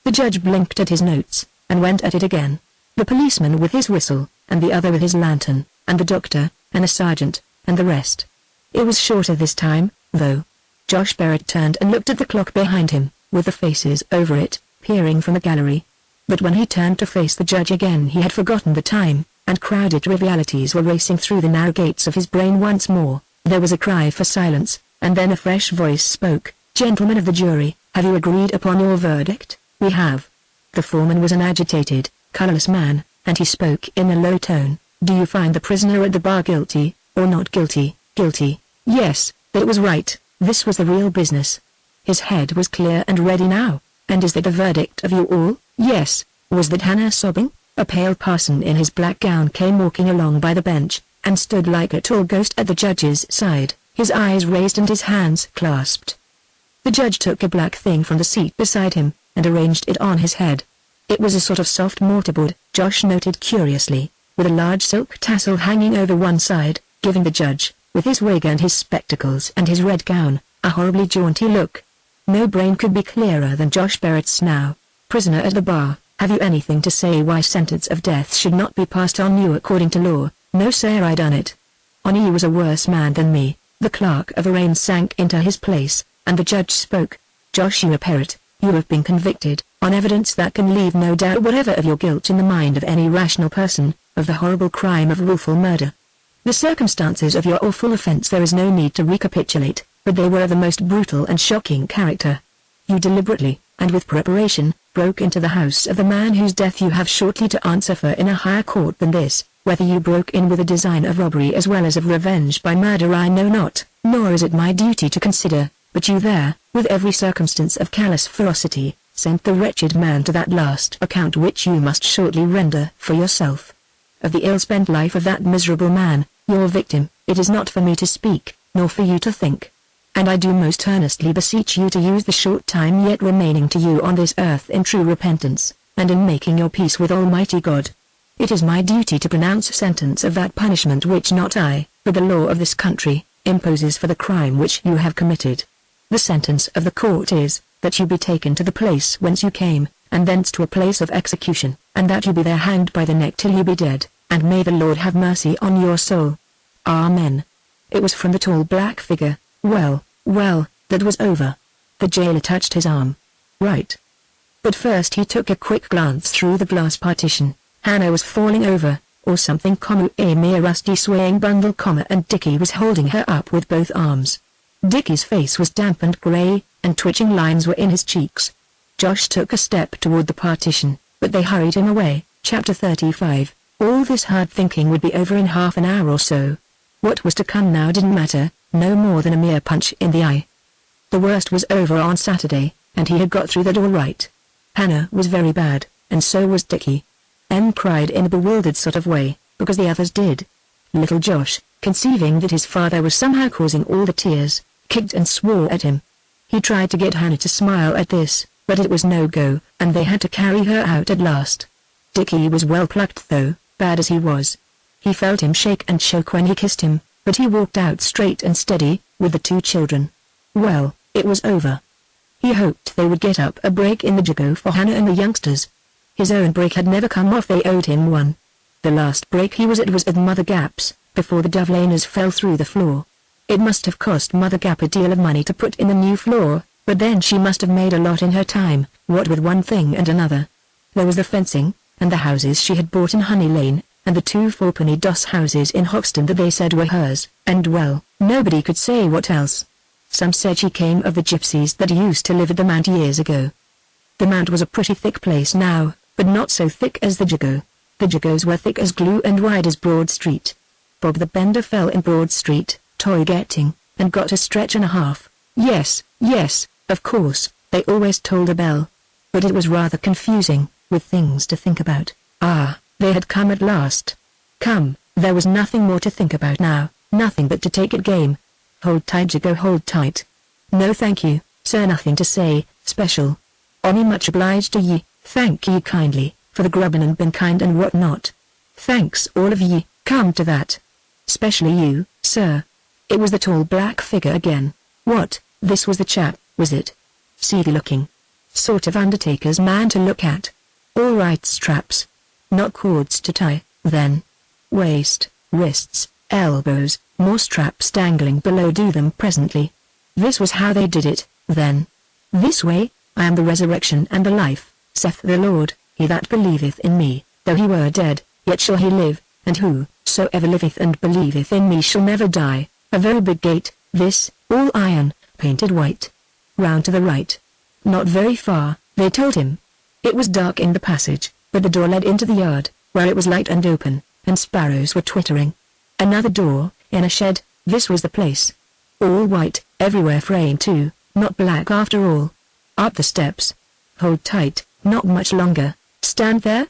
The judge blinked at his notes, and went at it again. The policeman with his whistle, and the other with his lantern, and the doctor, and a sergeant, and the rest. It was shorter this time, though. Josh Barrett turned and looked at the clock behind him, with the faces over it, peering from the gallery. But when he turned to face the judge again he had forgotten the time, and crowded trivialities were racing through the narrow gates of his brain once more. There was a cry for silence, and then a fresh voice spoke. "Gentlemen of the jury, have you agreed upon your verdict?" "We have." The foreman was an agitated, colorless man, and he spoke in a low tone. "Do you find the prisoner at the bar guilty, or not guilty?" "Guilty." "Yes, that was right, this was the real business." His head was clear and ready now. "And is that the verdict of you all?" "Yes." Was that Hannah sobbing? A pale parson in his black gown came walking along by the bench, and stood like a tall ghost at the judge's side, his eyes raised and his hands clasped. The judge took a black thing from the seat beside him, and arranged it on his head. It was a sort of soft mortarboard, Josh noted curiously, with a large silk tassel hanging over one side, giving the judge, with his wig and his spectacles and his red gown, a horribly jaunty look. No brain could be clearer than Josh Barrett's now. "Prisoner at the bar, have you anything to say why sentence of death should not be passed on you according to law?" "No sir, I done it." "On he was a worse man than me." The clerk of arraign sank into his place, and the judge spoke. "Josh, you a parrot, you have been convicted, on evidence that can leave no doubt whatever of your guilt in the mind of any rational person, of the horrible crime of wilful murder. The circumstances of your awful offense there is no need to recapitulate, but they were of the most brutal and shocking character. You deliberately, and with preparation, broke into the house of the man whose death you have shortly to answer for in a higher court than this. Whether you broke in with a design of robbery as well as of revenge by murder I know not, nor is it my duty to consider, but you there, with every circumstance of callous ferocity, sent the wretched man to that last account which you must shortly render for yourself. Of the ill-spent life of that miserable man, your victim, it is not for me to speak, nor for you to think. And I do most earnestly beseech you to use the short time yet remaining to you on this earth in true repentance, and in making your peace with Almighty God. It is my duty to pronounce sentence of that punishment which not I, but the law of this country, imposes for the crime which you have committed. The sentence of the court is, that you be taken to the place whence you came, and thence to a place of execution, and that you be there hanged by the neck till you be dead, and may the Lord have mercy on your soul. Amen. It was from the tall black figure. Well, that was over. The jailer touched his arm. Right. But first he took a quick glance through the glass partition. Hannah was falling over, or something, a mere rusty swaying bundle, and Dickie was holding her up with both arms. Dickie's face was damp and grey, and twitching lines were in his cheeks. Josh took a step toward the partition, but they hurried him away. Chapter 35. All this hard thinking would be over in half an hour or so. What was to come now didn't matter, no more than a mere punch in the eye. The worst was over on Saturday, and he had got through that all right. Hannah was very bad, and so was Dickie. Em cried in a bewildered sort of way, because the others did. Little Josh, conceiving that his father was somehow causing all the tears, kicked and swore at him. He tried to get Hannah to smile at this, but it was no go, and they had to carry her out at last. Dickie was well plucked though, bad as he was. He felt him shake and choke when he kissed him, but he walked out straight and steady, with the two children. Well, it was over. He hoped they would get up a break in the Jago for Hannah and the youngsters. His own break had never come off. They owed him one. The last break he was at Mother Gap's, before the dove-laners fell through the floor. It must have cost Mother Gap a deal of money to put in the new floor, but then she must have made a lot in her time, what with one thing and another. There was the fencing, and the houses she had bought in Honey Lane, and the two fourpenny doss houses in Hoxton that they said were hers, and well, nobody could say what else. Some said she came of the gypsies that used to live at the Mount years ago. The Mount was a pretty thick place now, but not so thick as the Jago. The Jagos were thick as glue and wide as Broad Street. Bob the Bender fell in Broad Street, toy-getting, and got a stretch and a half. Yes, of course, they always told a bell. But it was rather confusing, with things to think about. They had come at last. Come, there was nothing more to think about now, nothing but to take it game. Hold tight, Jago, hold tight. No thank you, sir, nothing to say, special. Only much obliged to ye, thank ye kindly, for the grubbin' and been kind and what not. Thanks all of ye, come to that. Specially you, sir. It was the tall black figure again. What, this was the chap, was it? Seedy looking. Sort of undertaker's man to look at. All right straps. Not cords to tie, then. Waist, wrists, elbows, more straps dangling below. Do them presently. This was how they did it, then. This way, I am the resurrection and the life, saith the Lord, he that believeth in me, though he were dead, yet shall he live, and whosoever liveth and believeth in me shall never die. A very big gate, this, all iron, painted white. Round to the right. Not very far, they told him. It was dark in the passage, but the door led into the yard, where it was light and open, and sparrows were twittering. Another door, in a shed, this was the place. All white, everywhere framed too, not black after all. Up the steps. Hold tight, not much longer. Stand there?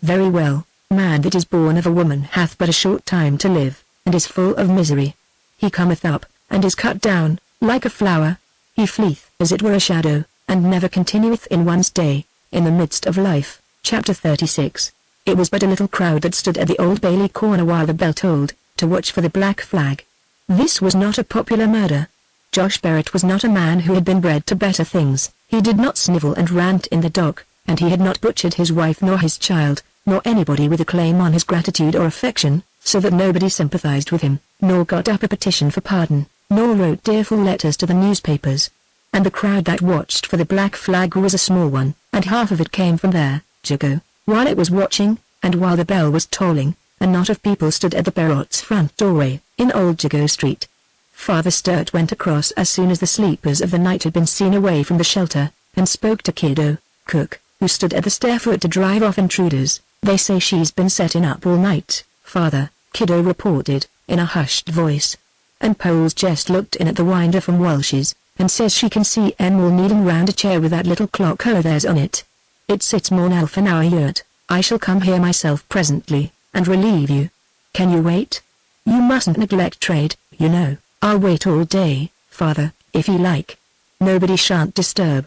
Very well, man that is born of a woman hath but a short time to live, and is full of misery. He cometh up, and is cut down, like a flower. He fleeth as it were a shadow, and never continueth in one's day, in the midst of life. Chapter 36. It was but a little crowd that stood at the Old Bailey corner while the bell tolled, to watch for the black flag. This was not a popular murder. Josh Barrett was not a man who had been bred to better things. He did not snivel and rant in the dock, and he had not butchered his wife nor his child, nor anybody with a claim on his gratitude or affection, so that nobody sympathized with him, nor got up a petition for pardon, nor wrote tearful letters to the newspapers. And the crowd that watched for the black flag was a small one, and half of it came from there, Jago. While it was watching, and while the bell was tolling, a knot of people stood at the Barrett's front doorway, in Old Jago Street. Father Sturt went across as soon as the sleepers of the night had been seen away from the shelter, and spoke to Kiddo, cook, who stood at the stairfoot to drive off intruders. They say she's been setting up all night, Father, Kiddo reported, in a hushed voice. And Poles just looked in at the winder from Walsh's, and says she can see Emil kneeling round a chair with that little clock o' theirs on it. It sits more than half an hour yet. I shall come here myself presently, and relieve you. Can you wait? You mustn't neglect trade, you know. I'll wait all day, Father, if you like. Nobody shan't disturb,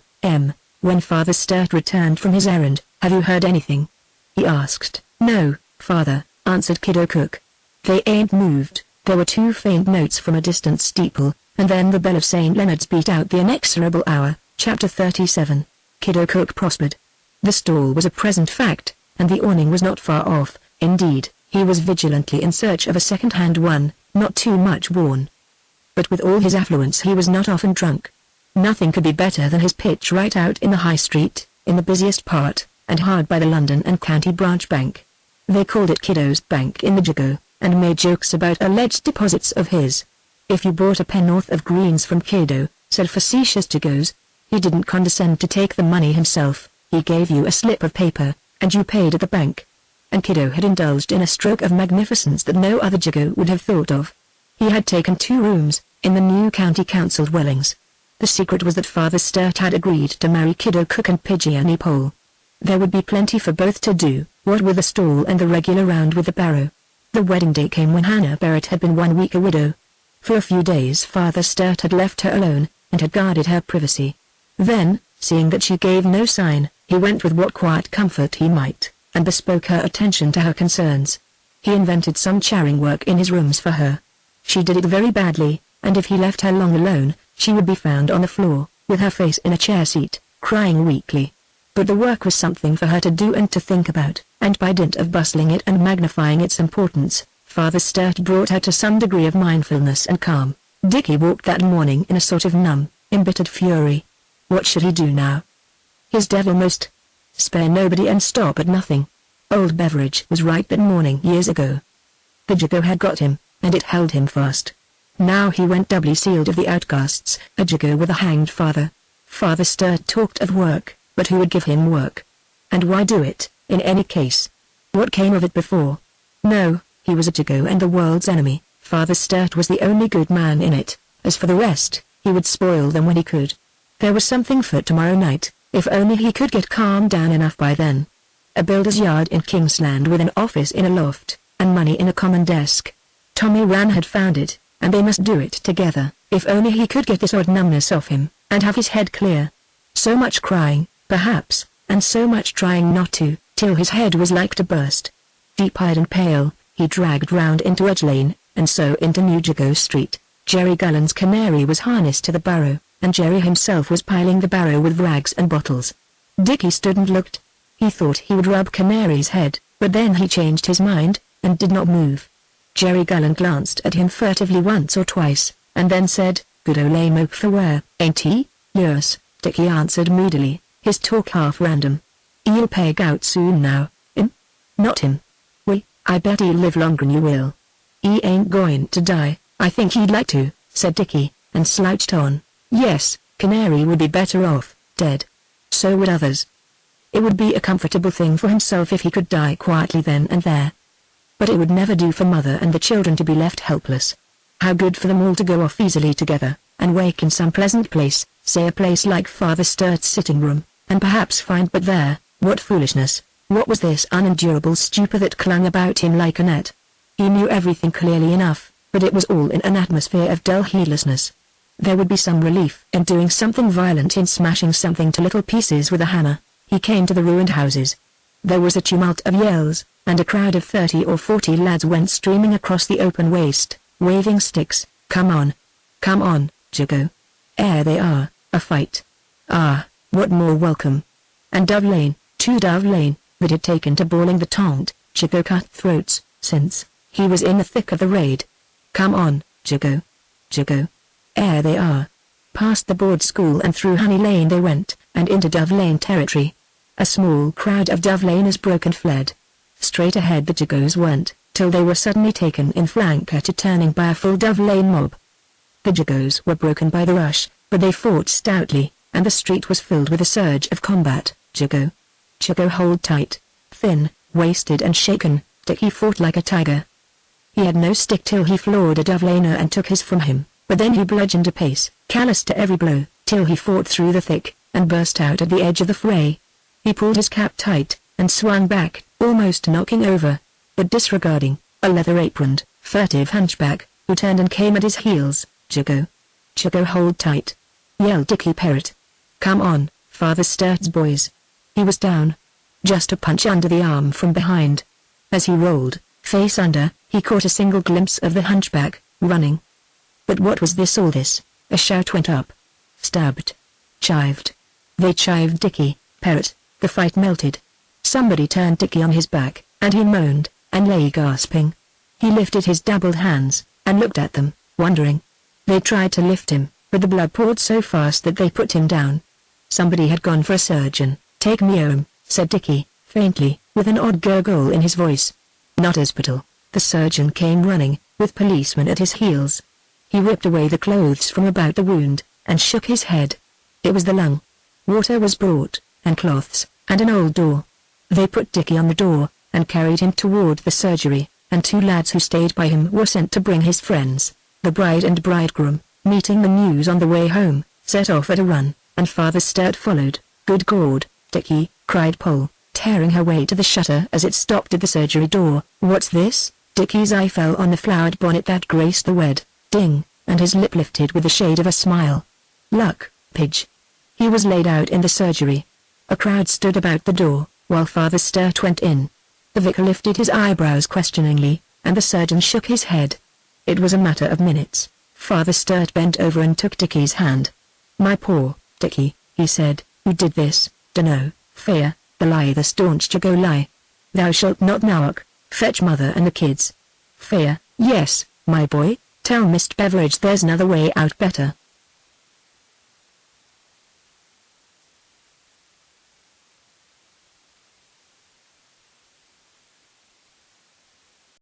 When Father Sturt returned from his errand, have you heard anything? He asked. No, Father, answered Kiddo cook. They ain't moved. There were two faint notes from a distant steeple, and then the bell of St. Leonard's beat out the inexorable hour. Chapter 37. Kiddo cook prospered. The stall was a present fact, and the awning was not far off. Indeed, he was vigilantly in search of a second-hand one, not too much worn. But with all his affluence he was not often drunk. Nothing could be better than his pitch right out in the High Street, in the busiest part, and hard by the London and County Branch Bank. They called it Kiddo's Bank in the Jago, and made jokes about alleged deposits of his. If you bought a penn'orth of greens from Kiddo, said facetious Jagos, he didn't condescend to take the money himself, he gave you a slip of paper, and you paid at the bank. And Kiddo had indulged in a stroke of magnificence that no other Jago would have thought of. He had taken 2 rooms, in the new county council dwellings. The secret was that Father Sturt had agreed to marry Kiddo cook and Pigeony Pole. There would be plenty for both to do, what with the stall and the regular round with the barrow. The wedding day came when Hannah Barrett had been 1 week a widow. For a few days Father Sturt had left her alone, and had guarded her privacy. Then, seeing that she gave no sign, he went with what quiet comfort he might, and bespoke her attention to her concerns. He invented some charing work in his rooms for her. She did it very badly, and if he left her long alone, she would be found on the floor, with her face in a chair seat, crying weakly. But the work was something for her to do and to think about, and by dint of bustling it and magnifying its importance, Father Sturt brought her to some degree of mindfulness and calm. Dickie walked that morning in a sort of numb, embittered fury. What should he do now? His devilmost. Spare nobody and stop at nothing. Old Beveridge was right that morning years ago. The Jago had got him, and it held him fast. Now he went doubly sealed of the outcasts, a Jago with a hanged father. Father Sturt talked of work, but who would give him work? And why do it, in any case? What came of it before? No, he was a Jago and the world's enemy. Father Sturt was the only good man in it. As for the rest, he would spoil them when he could. There was something for tomorrow night, if only he could get calmed down enough by then. A builder's yard in Kingsland with an office in a loft, and money in a common desk. Tommy Rann had found it, and they must do it together, if only he could get this odd numbness off him, and have his head clear. So much crying, perhaps, and so much trying not to, till his head was like to burst. Deep-eyed and pale, he dragged round into Edge Lane, and so into New Jago Street. Jerry Gullen's canary was harnessed to the barrow, and Jerry himself was piling the barrow with rags and bottles. Dickie stood and looked. He thought he would rub Canary's head, but then he changed his mind, and did not move. Jerry Gullen glanced at him furtively once or twice, and then said, "Good ole moke for where, ain't he?" "Yes," Dickie answered moodily, his talk half random. "He'll peg out soon now." "Him?" "Not him." "Well, I bet he'll live longer'n you will." "He ain't going to die, I think he'd like to," said Dickie, and slouched on. Yes, Canary would be better off, dead. So would others. It would be a comfortable thing for himself if he could die quietly then and there. But it would never do for Mother and the children to be left helpless. How good for them all to go off easily together, and wake in some pleasant place, say a place like Father Sturt's sitting room, and perhaps find but there, what foolishness, what was this unendurable stupor that clung about him like a net? He knew everything clearly enough, but it was all in an atmosphere of dull heedlessness. There would be some relief in doing something violent, in smashing something to little pieces with a hammer. He came to the ruined houses. There was a tumult of yells, and a crowd of 30 or 40 lads went streaming across the open waste, waving sticks. Come on, Jago. There they are, a fight. Ah, what more welcome. And Dove Lane, to Dove Lane, that had taken to bawling the taunt, Jago cut throats, since he was in the thick of the raid. Come on, Jago. There they are. Past the board school and through Honey Lane they went, and into Dove Lane territory. A small crowd of Dove Laners broke and fled. Straight ahead the Jagos went, till they were suddenly taken in flank at a turning by a full Dove Lane mob. The Jagos were broken by the rush, but they fought stoutly, and the street was filled with a surge of combat. Jago, hold tight. Thin, wasted and shaken, Dickie fought like a tiger. He had no stick till he floored a Dove Laner and took his from him, but then he bludgeoned apace, callous to every blow, till he fought through the thick, and burst out at the edge of the fray. He pulled his cap tight, and swung back, almost knocking over, but disregarding, a leather-aproned, furtive hunchback, who turned and came at his heels. Jago, hold tight, yelled Dickie Perrott. Come on, Father Sturt's boys. He was down. Just a punch under the arm from behind. As he rolled, face under, he caught a single glimpse of the hunchback, running. But what was all this? A shout went up. Stabbed. Chived. They chived Dickie Perrott. The fight melted. Somebody turned Dickie on his back, and he moaned, and lay gasping. He lifted his dabbled hands, and looked at them, wondering. They tried to lift him, but the blood poured so fast that they put him down. Somebody had gone for a surgeon. Take me home, said Dickie, faintly, with an odd gurgle in his voice. Not hospital. The surgeon came running, with policemen at his heels. He ripped away the clothes from about the wound, and shook his head. It was the lung. Water was brought, and cloths, and an old door. They put Dickie on the door, and carried him toward the surgery, and 2 lads who stayed by him were sent to bring his friends. The bride and bridegroom, meeting the news on the way home, set off at a run, and Father Sturt followed. Good God, Dickie, cried Poll, tearing her way to the shutter as it stopped at the surgery door. What's this? Dickie's eye fell on the flowered bonnet that graced the wed. Ding, and his lip lifted with the shade of a smile. Luck, Pidge. He was laid out in the surgery. A crowd stood about the door, while Father Sturt went in. The vicar lifted his eyebrows questioningly, and the surgeon shook his head. It was a matter of minutes. Father Sturt bent over and took Dickie's hand. "My poor Dickie," he said, "who did this? Dunno, fear, the lie the staunch Jago lie. Thou shalt not Nowack, fetch mother and the kids. Fear, yes, my boy, tell Mist Beveridge there's another way out better."